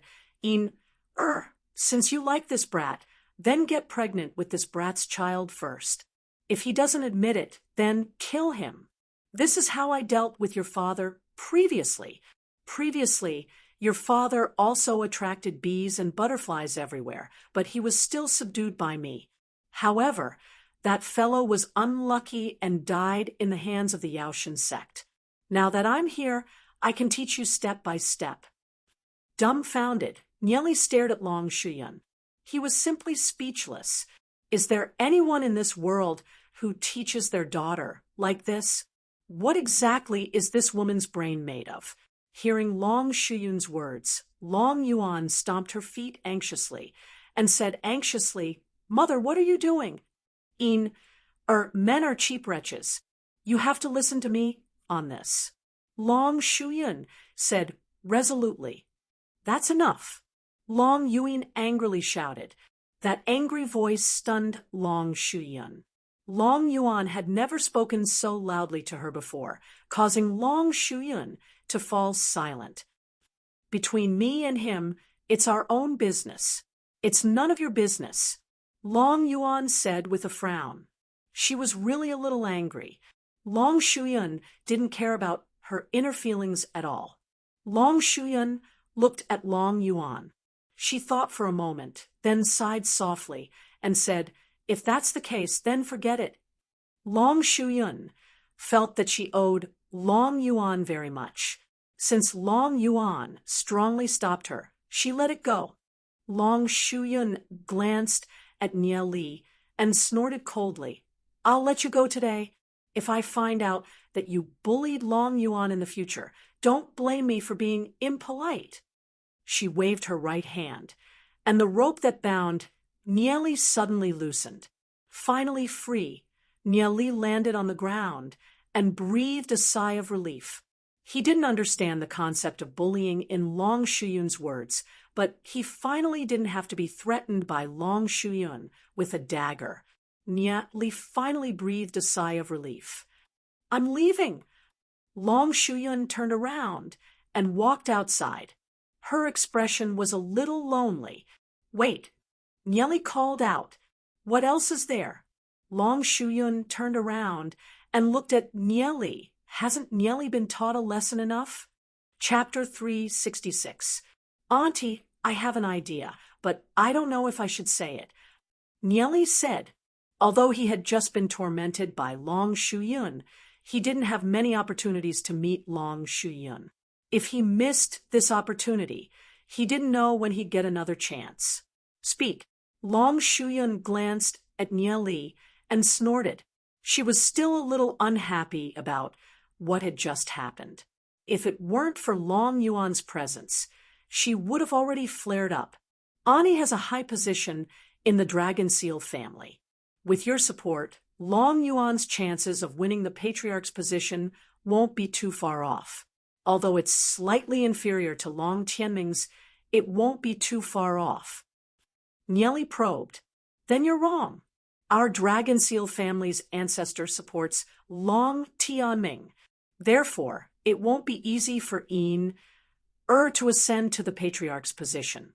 since you like this brat, then get pregnant with this brat's child first. If he doesn't admit it, then kill him. This is how I dealt with your father previously. Previously, your father also attracted bees and butterflies everywhere, but he was still subdued by me. However, that fellow was unlucky and died in the hands of the Yaoshan sect. Now that I'm here, I can teach you step by step. Dumbfounded, Nieli stared at Long Shuyun. He was simply speechless. Is there anyone in this world who teaches their daughter like this? What exactly is this woman's brain made of? Hearing Long Shuyun's words, Long Yuan stomped her feet anxiously and said anxiously, "Mother, what are you doing?" Men are cheap wretches. You have to listen to me on this." Long Shuyun said resolutely, "That's enough." Long Yuan angrily shouted. That angry voice stunned Long Shuyun. Long Yuan had never spoken so loudly to her before, causing Long Shuyun to fall silent. "Between me and him, it's our own business. It's none of your business," Long Yuan said with a frown. She was really a little angry. Long Shuyun didn't care about her inner feelings at all. Long Shuyun looked at Long Yuan. She thought for a moment, then sighed softly and said, "If that's the case, then forget it." Long Shuyun felt that she owed Long Yuan very much. Since Long Yuan strongly stopped her, she let it go. Long Shuyun glanced at Nie Li and snorted coldly. "I'll let you go today. If I find out that you bullied Long Yuan in the future, don't blame me for being impolite." She waved her right hand, and the rope that bound Nie Li suddenly loosened. Finally free, Nie Li landed on the ground and breathed a sigh of relief. He didn't understand the concept of bullying in Long Shuyun's words, but he finally didn't have to be threatened by Long Shuyun with a dagger. Nie Li finally breathed a sigh of relief. "I'm leaving." Long Shuyun turned around and walked outside. Her expression was a little lonely. "Wait," Nie Li called out. "What else is there?" Long Shuyun turned around and looked at Nie Li. Hasn't Nie Li been taught a lesson enough? Chapter 366. "Auntie, I have an idea, but I don't know if I should say it," Nie Li said. Although he had just been tormented by Long Shuyun, he didn't have many opportunities to meet Long Shuyun. If he missed this opportunity, he didn't know when he'd get another chance. "Speak." Long Shuyun glanced at Nie Li and snorted. She was still a little unhappy about what had just happened. If it weren't for Long Yuan's presence, she would have already flared up. "Ani has a high position in the Dragon Seal family. With your support, Long Yuan's chances of winning the Patriarch's position won't be too far off. Although it's slightly inferior to Long Tianming's, it won't be too far off." Nie Li probed. "Then you're wrong. Our Dragon Seal family's ancestor supports Long Tianming. Therefore, it won't be easy for to ascend to the Patriarch's position."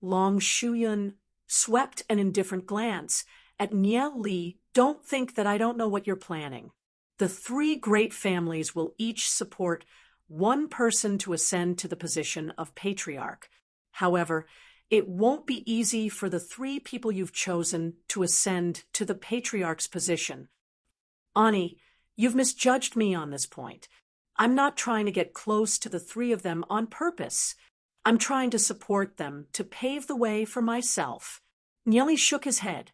Long Shuyun swept an indifferent glance at Nie Li. "Don't think that I don't know what you're planning. The three great families will each support one person to ascend to the position of Patriarch. However, it won't be easy for the three people you've chosen to ascend to the Patriarch's position. Ani, you've misjudged me on this point. I'm not trying to get close to the three of them on purpose. I'm trying to support them to pave the way for myself." Nie Li shook his head.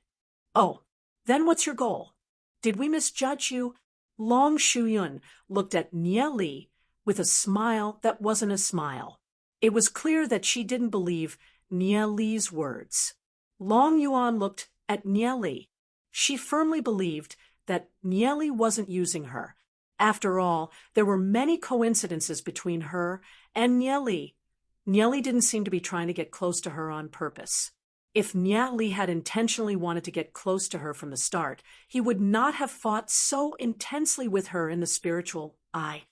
"Oh, then what's your goal? Did we misjudge you?" Long Shuyun looked at Nie Li with a smile that wasn't a smile. It was clear that she didn't believe Nie Li's words. Long Yuan looked at Nie Li. She firmly believed that Nie Li wasn't using her. After all, there were many coincidences between her and Nie Li. Nie Li didn't seem to be trying to get close to her on purpose. If Nie Li had intentionally wanted to get close to her from the start, he would not have fought so intensely with her in the spiritual eye.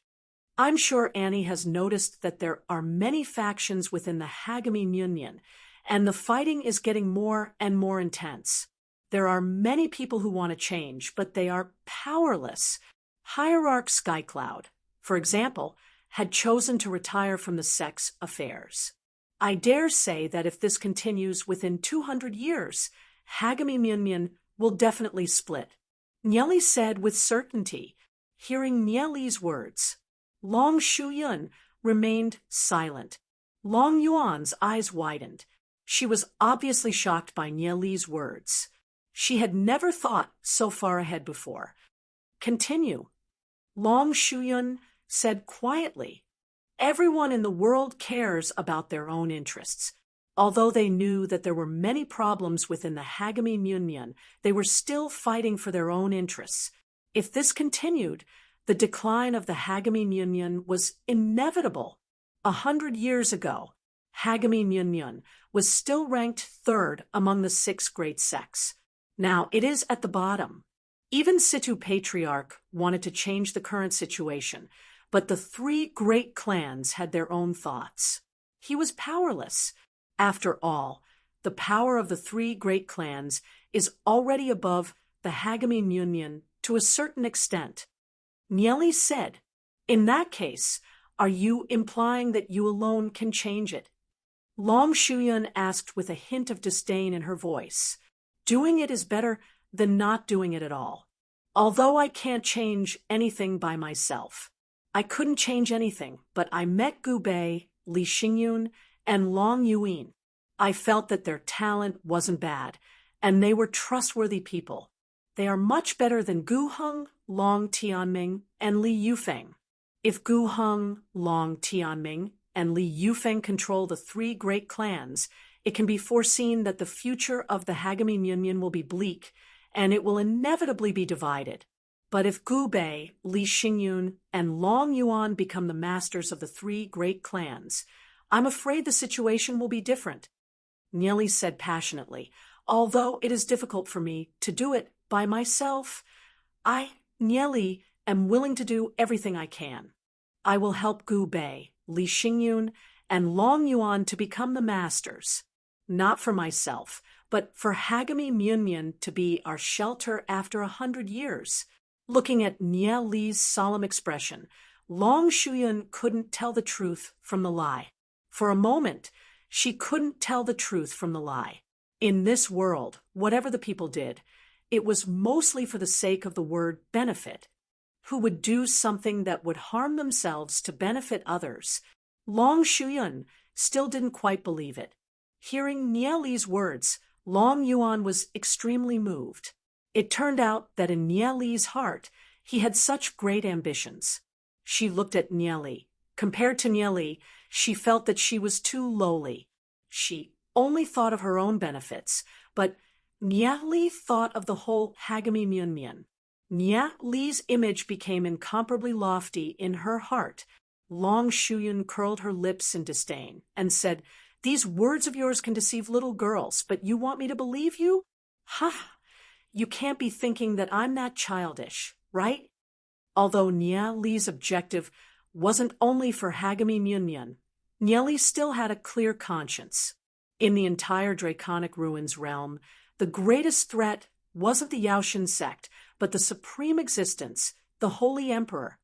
I'm sure Annie has noticed that there are many factions within the Hagamin Union, and the fighting is getting more and more intense. There are many people who want to change, but they are powerless. Hierarch Skycloud, for example, had chosen to retire from the sex affairs. I dare say that if this continues within 200 years, Hagamin Union will definitely split. Nie Li said with certainty, hearing Nie Li's words. Long Shuyun remained silent. Long Yuan's eyes widened. She was obviously shocked by Nie Li's words. She had never thought so far ahead before. "Continue," Long Shuyun said quietly. Everyone in the world cares about their own interests. Although they knew that there were many problems within the Hagami Munyan, they were still fighting for their own interests. If this continued, the decline of the Hagami Munyan was inevitable. 100 years ago, Hagami Munyan was still ranked third among the 6 great sects. Now it is at the bottom. Even Situ Patriarch wanted to change the current situation, but the 3 great clans had their own thoughts. He was powerless. After all, the power of the 3 great clans is already above the Hagami Munyan to a certain extent. Nieli said, "In that case, are you implying that you alone can change it?" Long Shuyun asked with a hint of disdain in her voice. "Doing it is better than not doing it at all. Although I can't change anything by myself. I couldn't change anything, but I met Gu Bei, Li Xingyun, and Long Yuan. I felt that their talent wasn't bad, and they were trustworthy people. They are much better than Gu Heng, Long Tianming, and Li Yufeng. If Gu Heng, Long Tianming, and Li Yufeng control the 3 great clans, it can be foreseen that the future of the Hagami Munyan will be bleak, and it will inevitably be divided. But if Gu Bei, Li Xingyun, and Long Yuan become the masters of the 3 great clans, I'm afraid the situation will be different." Nieli said passionately, "Although it is difficult for me to do it by myself, Nieli, am willing to do everything I can. I will help Gu Bei, Li Xingyun, and Long Yuan to become the masters. Not for myself, but for Hagami Munyan to be our shelter after 100 years. Looking at Nieli's solemn expression, Long Shuyun couldn't tell the truth from the lie. For a moment, she couldn't tell the truth from the lie. In this world, whatever the people did, it was mostly for the sake of the word benefit. Who would do something that would harm themselves to benefit others? Long Shuyun still didn't quite believe it. Hearing Nieli's words, Long Yuan was extremely moved. It turned out that in Nieli's heart, he had such great ambitions. She looked at Nieli. Compared to Nieli, she felt that she was too lowly. She only thought of her own benefits, but Nieli thought of the whole Hagami Munyan. Nieli's image became incomparably lofty in her heart. Long Shuyun curled her lips in disdain and said, "These words of yours can deceive little girls, but you want me to believe you? Ha! You can't be thinking that I'm that childish, right?" Although Nieli's objective wasn't only for Hagami Munyan, Nieli still had a clear conscience. In the entire Draconic Ruins realm, the greatest threat wasn't the Yaoshan sect, but the supreme existence, the Holy Emperor.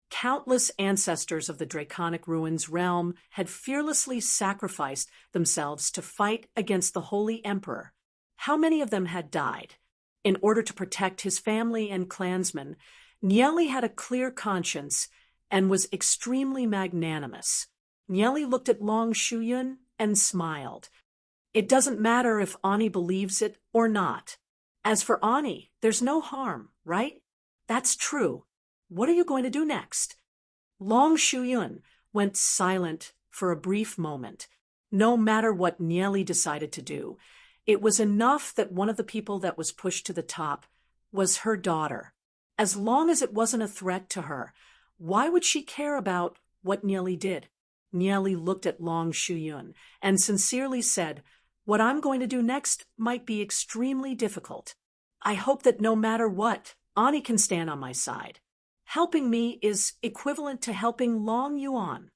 Countless ancestors of the Draconic Ruins realm had fearlessly sacrificed themselves to fight against the Holy Emperor. How many of them had died? In order to protect his family and clansmen, Nieli had a clear conscience and was extremely magnanimous. Nieli looked at Long Shuyun and smiled. It doesn't matter if Ani believes it or not. As for Ani, there's no harm, right? That's true. What are you going to do next? Long Shuyun went silent for a brief moment. No matter what Nieli decided to do, it was enough that one of the people that was pushed to the top was her daughter. As long as it wasn't a threat to her, why would she care about what Nieli did? Nieli looked at Long Shuyun and sincerely said, "What I'm going to do next might be extremely difficult. I hope that no matter what, Ani can stand on my side. Helping me is equivalent to helping Long Yuan.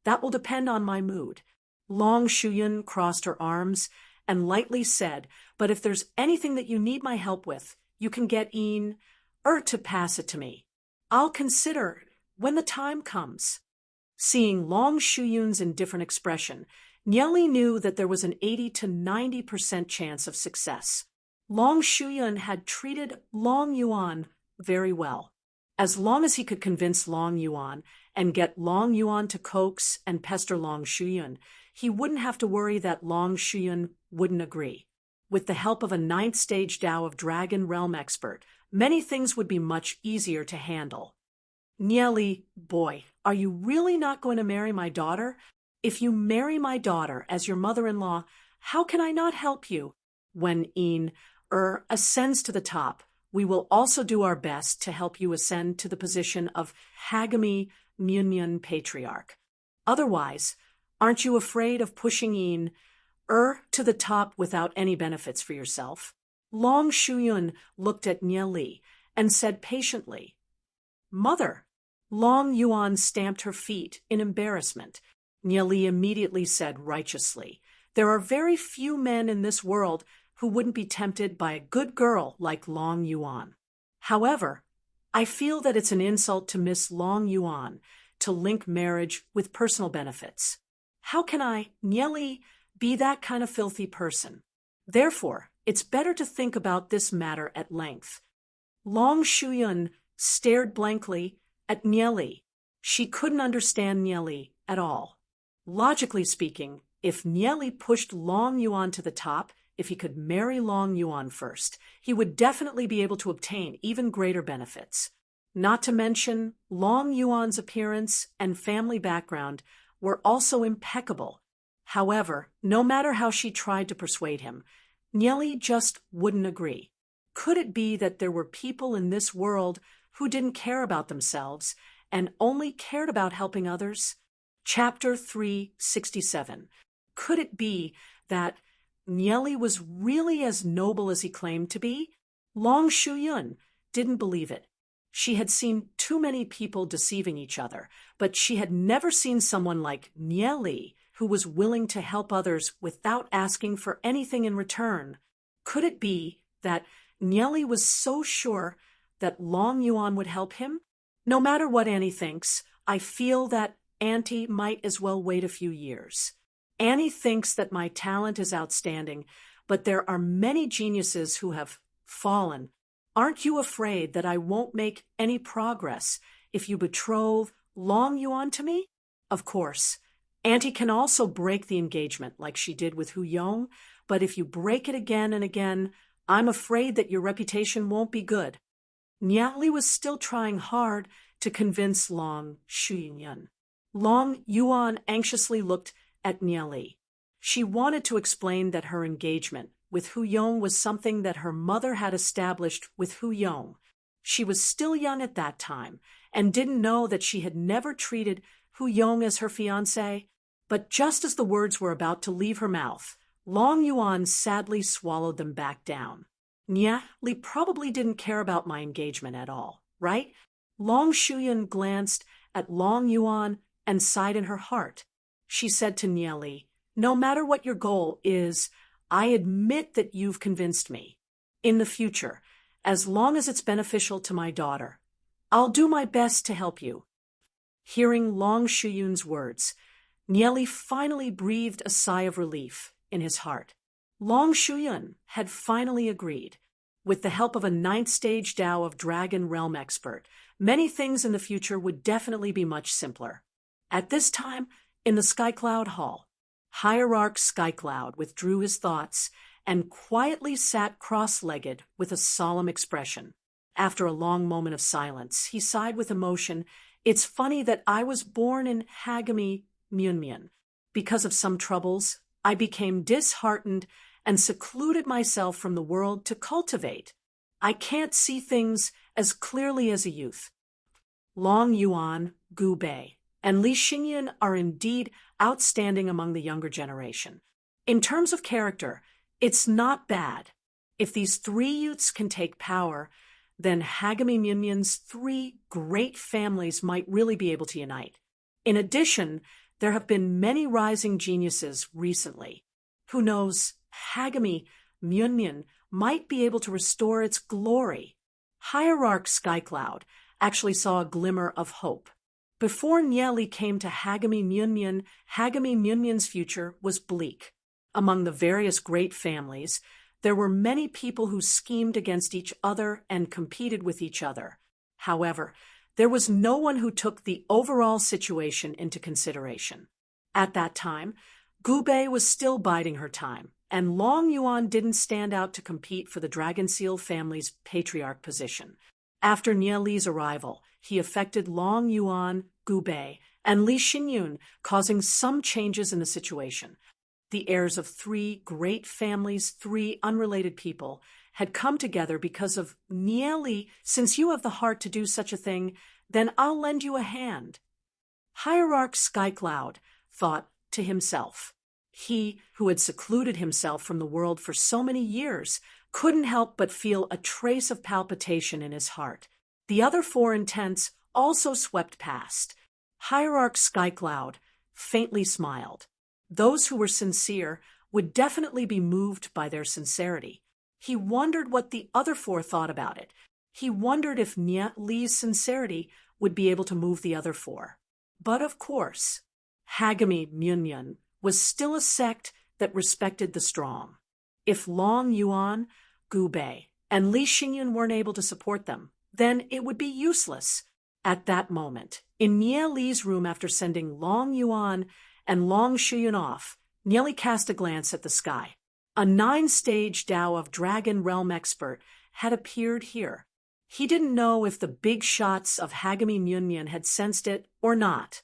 That will depend on my mood." Long Shuyun crossed her arms and lightly said, "But if there's anything that you need my help with, you can get to pass it to me. I'll consider when the time comes." Seeing Long Shuyun's indifferent expression, Nieli knew that there was an 80 to 90% chance of success. Long Shuyun had treated Long Yuan very well. As long as he could convince Long Yuan and get Long Yuan to coax and pester Long Shuyun, he wouldn't have to worry that Long Shuyun wouldn't agree. With the help of a 9th stage Tao of Dragon Realm expert, many things would be much easier to handle. "Nieli, boy, Are you really not going to marry my daughter? If you marry my daughter as your mother-in-law, how can I not help you? When ascends to the top, we will also do our best to help you ascend to the position of Hagami Munyan Patriarch. Otherwise, aren't you afraid of pushing to the top without any benefits for yourself? Long Shuyun looked at Nye Li and said patiently, Mother. Long Yuan stamped her feet in embarrassment. Nye Li immediately said righteously, There are very few men in this world who wouldn't be tempted by a good girl like Long Yuan. However, I feel that it's an insult to Miss Long Yuan to link marriage with personal benefits. How can I, Nye Li, be that kind of filthy person? Therefore, it's better to think about this matter at length. Long Shuyun stared blankly at Nye Li. She couldn't understand Nye Li at all. Logically speaking, if Nye Li pushed Long Yuan to the top, if he could marry Long Yuan first, he would definitely be able to obtain even greater benefits. Not to mention, Long Yuan's appearance and family background were also impeccable. However, no matter how she tried to persuade him, Nye Li just wouldn't agree. Could it be that there were people in this world who didn't care about themselves and only cared about helping others? Chapter 367. Could it be that Nye Li was really as noble as he claimed to be? Long Shuyun didn't believe it. She had seen too many people deceiving each other, but she had never seen someone like Nye Li who was willing to help others without asking for anything in return. Could it be that Nye Li was so sure that Long Yuan would help him? No matter what Annie thinks, I feel that Auntie might as well wait a few years. Annie thinks that my talent is outstanding, but there are many geniuses who have fallen. Aren't you afraid that I won't make any progress if you betroth Long Yuan to me? Of course, Auntie can also break the engagement like she did with Hu Yong, but if you break it again and again, I'm afraid that your reputation won't be good. Nye Li was still trying hard to convince Long Shuyun. Long Yuan anxiously looked at Nye Li. She wanted to explain that her engagement with Hu Yong was something that her mother had established with Hu Yong. She was still young at that time and didn't know that she had never treated Hu Yong as her fiancé. But just as the words were about to leave her mouth, Long Yuan sadly swallowed them back down. Nye Li probably didn't care about my engagement at all, right? Long Shuyun glanced at Long Yuan and sighed in her heart. She said to Nye Li, No matter what your goal is, I admit that you've convinced me. In the future, as long as it's beneficial to my daughter, I'll do my best to help you. Hearing Long Shuyun's words, Nye Li finally breathed a sigh of relief in his heart. Long Shuyun had finally agreed. With the help of a 9th stage Dao of Dragon Realm expert, many things in the future would definitely be much simpler. At this time, in the Skycloud Hall, Hierarch Skycloud withdrew his thoughts and quietly sat cross-legged with a solemn expression. After a long moment of silence, he sighed with emotion. It's funny that I was born in Hagami Munyan. Because of some troubles, I became disheartened and secluded myself from the world to cultivate. I can't see things as clearly as a youth. Long Yuan, Gu Bei, and Li Xingyan are indeed outstanding among the younger generation. In terms of character, it's not bad. If these 3 youths can take power, then Hagami Munyan's 3 great families might really be able to unite. In addition, there have been many rising geniuses recently. Who knows, Hagami Munyan might be able to restore its glory. Hierarch Skycloud actually saw a glimmer of hope. Before Nye Li came to Hagami Munyan, Hagami Munyan's future was bleak. Among the various great families, there were many people who schemed against each other and competed with each other. However, there was no one who took the overall situation into consideration. At that time, Gu Bei was still biding her time, and Long Yuan didn't stand out to compete for the Dragon Seal family's patriarch position. After Nye Li's arrival, he affected Long Yuan, Gu Bei, and Li Xingyun, causing some changes in the situation. The heirs of three great families, three unrelated people, had come together because of Nieli. Since you have the heart to do such a thing, then I'll lend you a hand. Hierarch Skycloud thought to himself. He, who had secluded himself from the world for so many years, couldn't help but feel a trace of palpitation in his heart. The other four intents also swept past. Hierarch Skycloud faintly smiled. Those who were sincere would definitely be moved by their sincerity. He wondered what the other four thought about it. He wondered if Nia Li's sincerity would be able to move the other four. But of course, Hagami Myunyan was still a sect that respected the strong. If Long Yuan, Gu Bei, and Li Xingyun weren't able to support them, then it would be useless. At that moment, in Nia Li's room after sending Long Yuan and Long Shuyun off, Nieli cast a glance at the sky. A 9-stage Tao of Dragon Realm expert had appeared here. He didn't know if the big shots of Hagami Myunyan had sensed it or not.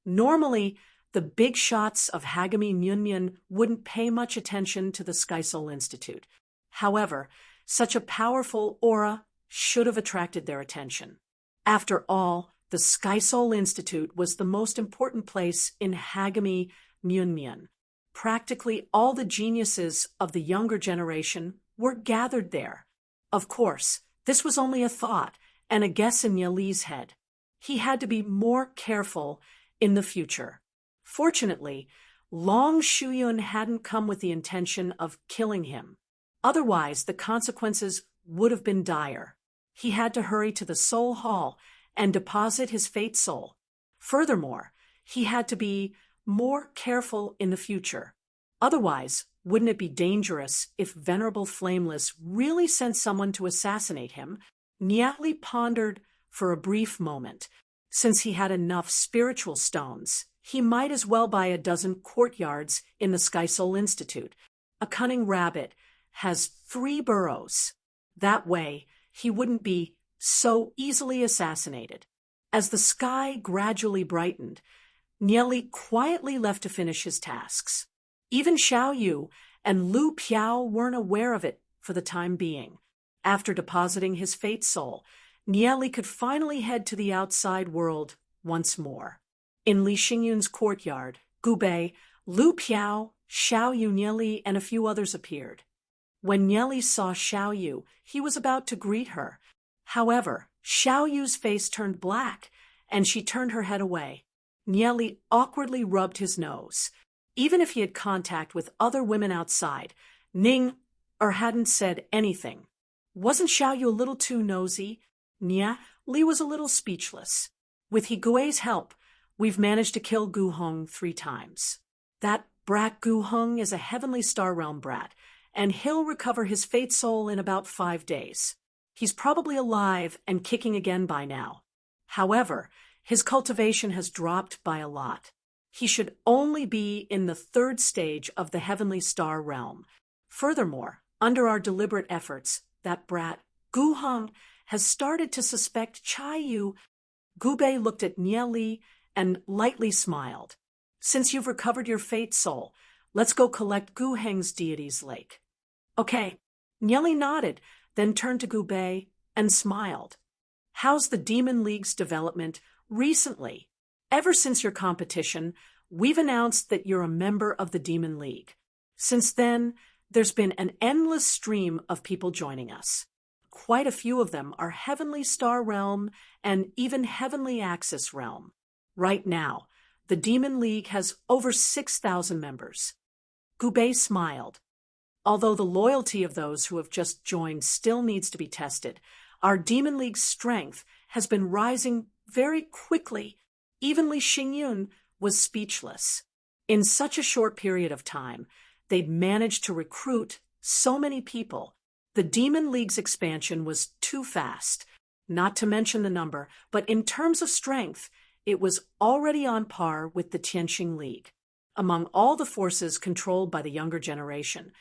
Normally, the big shots of Hagami Myunyan wouldn't pay much attention to the Sky Soul Institute. However, such a powerful aura should have attracted their attention. After all, the Sky Soul Institute was the most important place in Hagami Myunyan. Practically all the geniuses of the younger generation were gathered there. Of course, this was only a thought and a guess in Nieli's head. He had to be more careful in the future. Fortunately, Long Shuyun hadn't come with the intention of killing him. Otherwise, the consequences would have been dire. He had to hurry to the Soul Hall and deposit his fate soul. Furthermore, he had to be more careful in the future. Otherwise, wouldn't it be dangerous if Venerable Flameless really sent someone to assassinate him? Nieli pondered for a brief moment. Since he had enough spiritual stones, he might as well buy a dozen courtyards in the Sky Soul Institute. A cunning rabbit has 3 burrows. That way, he wouldn't be so easily assassinated. As the sky gradually brightened, Nieli quietly left to finish his tasks. Even Xiao Yu and Lu Piao weren't aware of it for the time being. After depositing his fate soul, Nieli could finally head to the outside world once more. In Li Xingyun's courtyard, Gu Bei, Lu Piao, Xiao Yu, Nieli, and a few others appeared. When Nieli saw Xiao Yu, he was about to greet her. However, Xiao Yu's face turned black, and she turned her head away. Nieli awkwardly rubbed his nose. Even if he had contact with other women outside, hadn't said anything. Wasn't Xiao Yu a little too nosy? Li was a little speechless. With Higui's help, we've managed to kill Gu Hong 3 times. That brat Gu Hong is a Heavenly Star Realm brat, and he'll recover his fate soul in about 5 days. He's probably alive and kicking again by now. However, his cultivation has dropped by a lot. He should only be in the 3rd stage of the Heavenly Star Realm. Furthermore, under our deliberate efforts, that brat, Gu Hong, has started to suspect Chai Yu. Gu Bei looked at Nieli and lightly smiled. Since you've recovered your fate soul, let's go collect Gu Heng's deity's lake. Okay. Nieli nodded, then turned to Gu Bei and smiled. How's the Demon League's development recently? Ever since your competition, we've announced that you're a member of the Demon League. Since then, there's been an endless stream of people joining us. Quite a few of them are Heavenly Star Realm and even Heavenly Axis Realm. Right now, the Demon League has over 6,000 members. Gu Bei smiled. Although the loyalty of those who have just joined still needs to be tested, our Demon League's strength has been rising very quickly. Even Li Xingyun was speechless. In such a short period of time, they'd managed to recruit so many people. The Demon League's expansion was too fast, not to mention the number, but in terms of strength, it was already on par with the Tianxing League. Among all the forces controlled by the younger generation,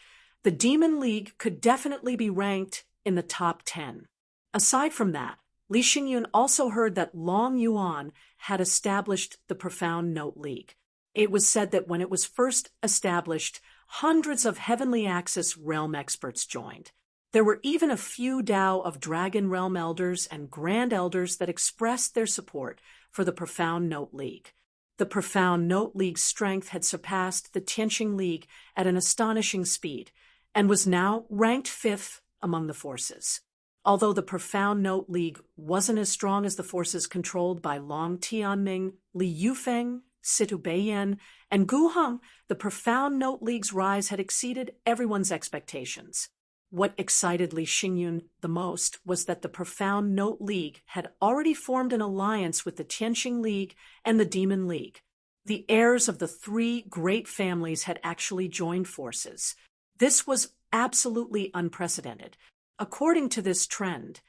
the Demon League could definitely be ranked in the top 10. Aside from that, Li Xingyun also heard that Long Yuan had established the Profound Note League. It was said that when it was first established, hundreds of Heavenly Axis realm experts joined. There were even a few Dao of Dragon Realm elders and Grand Elders that expressed their support for the Profound Note League. The Profound Note League's strength had surpassed the Tianqing League at an astonishing speed, and was now ranked 5th among the forces. Although the Profound Note League wasn't as strong as the forces controlled by Long Tianming, Li Yufeng, Situ Beiyan, and Gu Heng, the Profound Note League's rise had exceeded everyone's expectations. What excited Li Xingyun the most was that the Profound Note League had already formed an alliance with the Tianqing League and the Demon League. The heirs of the 3 great families had actually joined forces. This was absolutely unprecedented. According to this trend,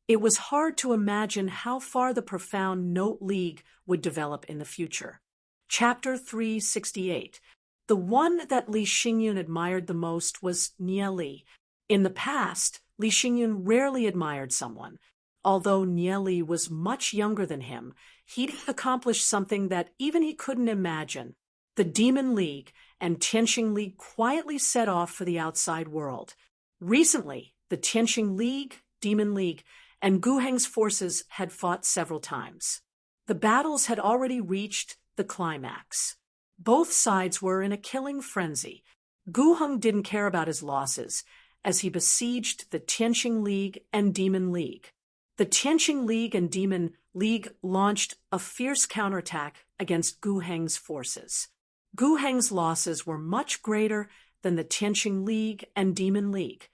it was hard to imagine how far the Profound Note League would develop in the future. Chapter 368. The one that Li Xingyun admired the most was Nie Li. In the past, Li Xingyun rarely admired someone. Although Nie Li was much younger than him, he'd accomplished something that even he couldn't imagine. The Demon League and Tianqing League quietly set off for the outside world. Recently, the Tianqing League, Demon League, and Gu Heng's forces had fought several times. The battles had already reached the climax. Both sides were in a killing frenzy. Gu Heng didn't care about his losses, as he besieged the Tianqing League and Demon League. The Tianqing League and Demon League launched a fierce counterattack against Gu Heng's forces. Gu Heng's losses were much greater than the Tianqing League and Demon League.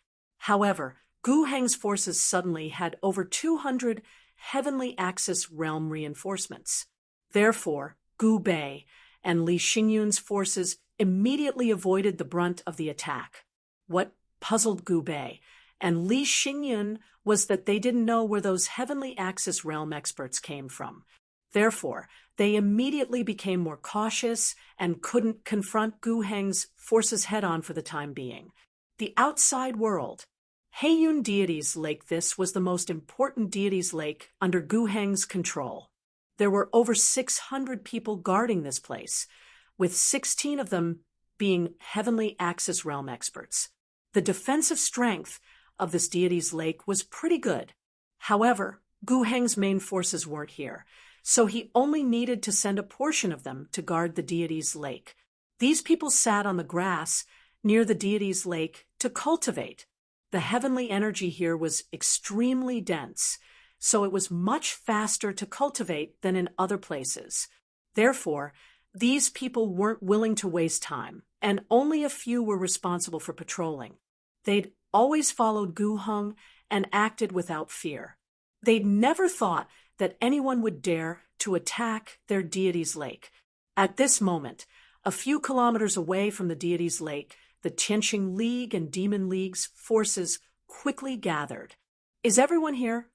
However, Gu Heng's forces suddenly had over 200 Heavenly Axis realm reinforcements. Therefore, Gu Bei and Li Xingyun's forces immediately avoided the brunt of the attack. What puzzled Gu Bei and Li Xingyun was that they didn't know where those Heavenly Axis realm experts came from. Therefore, they immediately became more cautious and couldn't confront Gu Heng's forces head-on for the time being. The outside world. Heiyun Deities Lake. This was the most important deities lake under Gu Heng's control. There were over 600 people guarding this place, with 16 of them being Heavenly Axis realm experts. The defensive strength of this deities lake was pretty good. However, Gu Heng's main forces weren't here, so he only needed to send a portion of them to guard the deities lake. These people sat on the grass near the deities lake to cultivate. The heavenly energy here was extremely dense, so it was much faster to cultivate than in other places. Therefore, these people weren't willing to waste time, and only a few were responsible for patrolling. They'd always followed Gu Heng and acted without fear. They'd never thought that anyone would dare to attack their deity's lake. At this moment, a few kilometers away from the deity's lake, the Tianqing League and Demon League's forces quickly gathered. "Is everyone here?"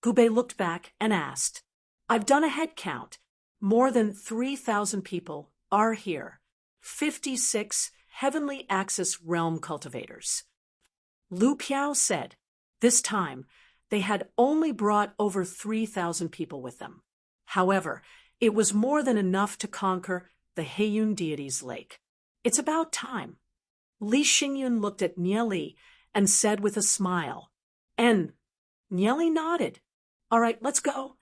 Gu Bei looked back and asked. "I've done a head count. More than 3,000 people are here. 56 Heavenly Axis realm cultivators." Lu Piao said. This time, they had only brought over 3,000 people with them. However, it was more than enough to conquer the Heiyun Deities Lake. "It's about time." Li Xingyun looked at Nie Li and said with a smile. "And?" Nie Li nodded. "All right, let's go."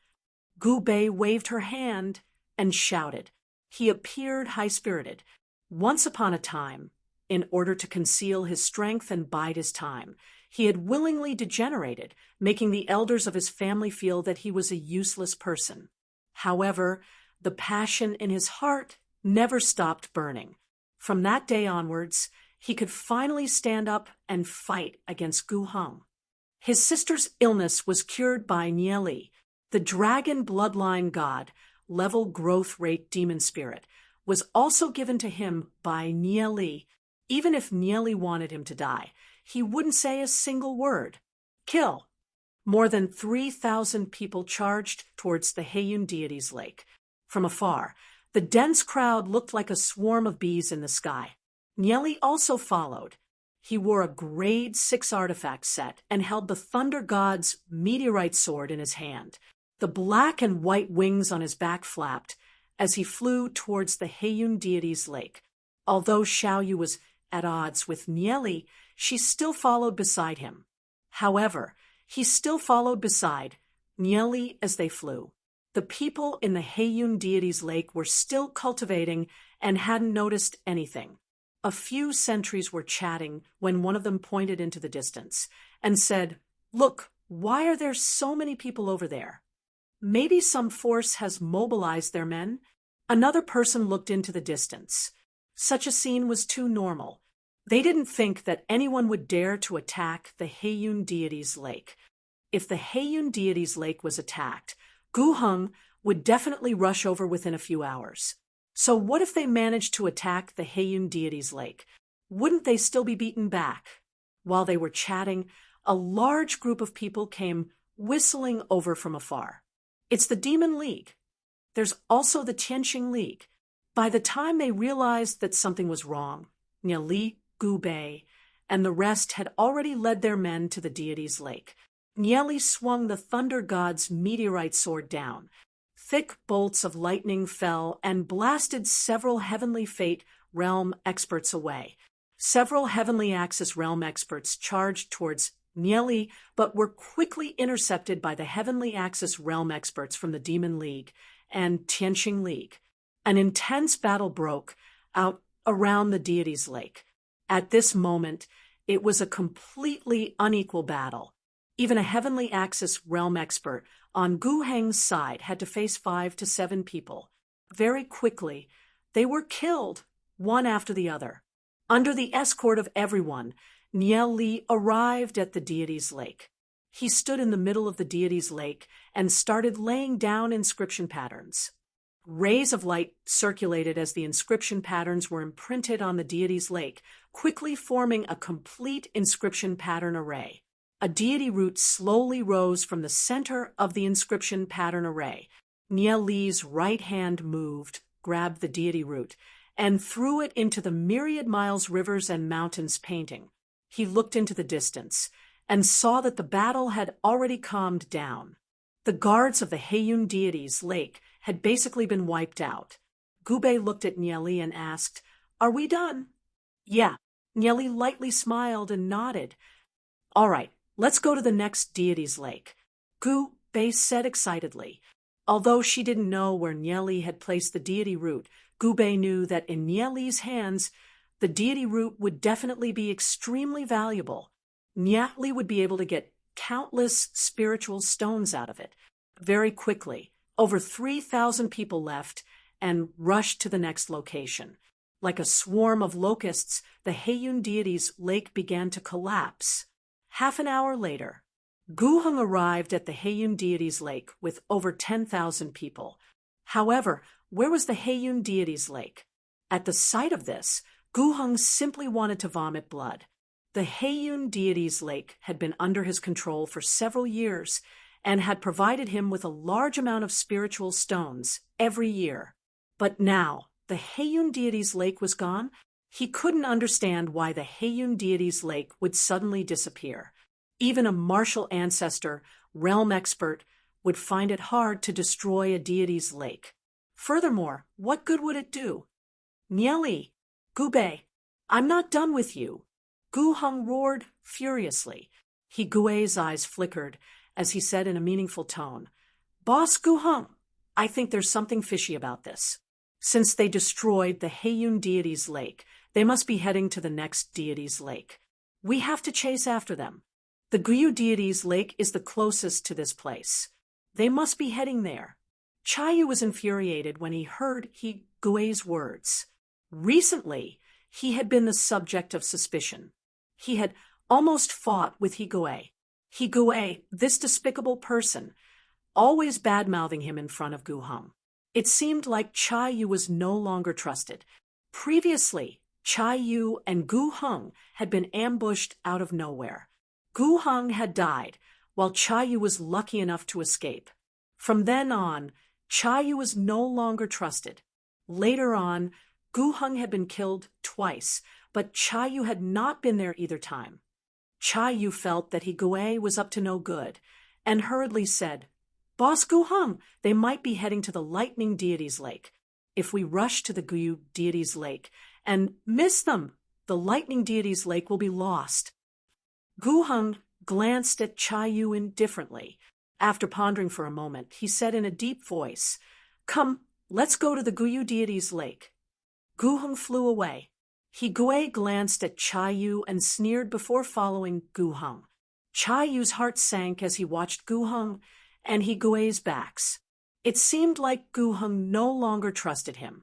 Gu Bei waved her hand and shouted. He appeared high-spirited. Once upon a time, in order to conceal his strength and bide his time, he had willingly degenerated, making the elders of his family feel that he was a useless person. However, the passion in his heart never stopped burning. From that day onwards, he could finally stand up and fight against Gu Heng. His sister's illness was cured by Nie Li, the dragon bloodline god, level growth rate demon spirit, was also given to him by Nie Li. Even if Nie Li wanted him to die, he wouldn't say a single word. Kill. More than 3,000 people charged towards the Heiyun Deities Lake. From afar, the dense crowd looked like a swarm of bees in the sky. Nie Li also followed. He wore a grade 6 artifact set and held the Thunder God's meteorite sword in his hand. The black and white wings on his back flapped as he flew towards the Heiyun deity's lake. Although Xiaoyu was at odds with Nieli, she still followed beside him. However, he still followed beside Nieli as they flew. The people in the Heiyun deity's lake were still cultivating and hadn't noticed anything. A few sentries were chatting when one of them pointed into the distance and said, "Look, why are there so many people over there? Maybe some force has mobilized their men." Another person looked into the distance. Such a scene was too normal. They didn't think that anyone would dare to attack the Heiyun deity's lake. If the Heiyun deity's lake was attacked, Gu Heng would definitely rush over within a few hours. So what if they managed to attack the Heiyun deity's lake? Wouldn't they still be beaten back? While they were chatting, a large group of people came whistling over from afar. It's the Demon League. There's also the Tianqing League. By the time they realized that something was wrong, Nieli, Gu Bei, and the rest had already led their men to the deity's lake. Nieli swung the Thunder God's meteorite sword down. Thick bolts of lightning fell and blasted several Heavenly Fate realm experts away. Several Heavenly Axis realm experts charged towards Nieli, but were quickly intercepted by the Heavenly Axis realm experts from the Demon League and Tianqing League. An intense battle broke out around the deity's lake. At this moment, it was a completely unequal battle. Even a Heavenly Axis realm expert on Gu Heng's side had to face 5 to 7 people. Very quickly, they were killed, one after the other. Under the escort of everyone, Nieli arrived at the deity's lake. He stood in the middle of the deity's lake and started laying down inscription patterns. Rays of light circulated as the inscription patterns were imprinted on the deity's lake, quickly forming a complete inscription pattern array. A deity root slowly rose from the center of the inscription pattern array. Nieli's right hand moved, grabbed the deity root, and threw it into the myriad miles rivers and mountains painting. He looked into the distance and saw that the battle had already calmed down. The guards of the Heiyun deity's lake had basically been wiped out. Gu Bei looked at Nieli and asked, "Are we done?" "Yeah." Nieli lightly smiled and nodded. "All right, let's go to the next deity's lake," Gu Bei said excitedly. Although she didn't know where Nieli had placed the deity root, Gu Bei knew that in Nieli's hands, the deity root would definitely be extremely valuable. Nieli would be able to get countless spiritual stones out of it. Very quickly, over 3,000 people left and rushed to the next location. Like a swarm of locusts, the Heiyun deity's lake began to collapse. Half an hour later, Gu Heng arrived at the Heiyun deity's lake with over 10,000 people. However, where was the Heiyun deity's lake? At the sight of this, Gu Heng simply wanted to vomit blood. The Heiyun deity's lake had been under his control for several years and had provided him with a large amount of spiritual stones every year. But now, the Heiyun deity's lake was gone. He couldn't understand why the Heiyun deity's lake would suddenly disappear. Even a martial ancestor, realm expert, would find it hard to destroy a deity's lake. Furthermore, what good would it do? "Nieli, Gu Bei, I'm not done with you." Gu Heng roared furiously. Gui's eyes flickered as he said in a meaningful tone, "Boss Gu Heng, I think there's something fishy about this. Since they destroyed the Heiyun deity's lake, they must be heading to the next deity's lake. We have to chase after them. The Guyu deity's lake is the closest to this place. They must be heading there." Chayu was infuriated when he heard Gui's words. Recently, he had been the subject of suspicion. He had almost fought with Gui. Gui, this despicable person, always bad-mouthing him in front of Gu Heng. It seemed like Chayu was no longer trusted. Previously, Chayu and Gu Heng had been ambushed out of nowhere. Gu Heng had died, while Chayu was lucky enough to escape. From then on, Chayu was no longer trusted. Later on, Gu Heng had been killed twice, but Cha Yu had not been there either time. Cha Yu felt that Higuei was up to no good, and hurriedly said, "Boss Gu Heng, they might be heading to the Lightning Deity's Lake. If we rush to the Gu Deity's Lake and miss them, the Lightning Deity's Lake will be lost." Gu Heng glanced at Cha Yu indifferently. After pondering for a moment, he said in a deep voice, "Come, let's go to the Guyu Deity's Lake." Gu Heng flew away. Higuei glanced at Cha Yu and sneered before following Gu Heng. Cha Yu's heart sank as he watched Gu Heng and Higuei's backs. It seemed like Gu Heng no longer trusted him,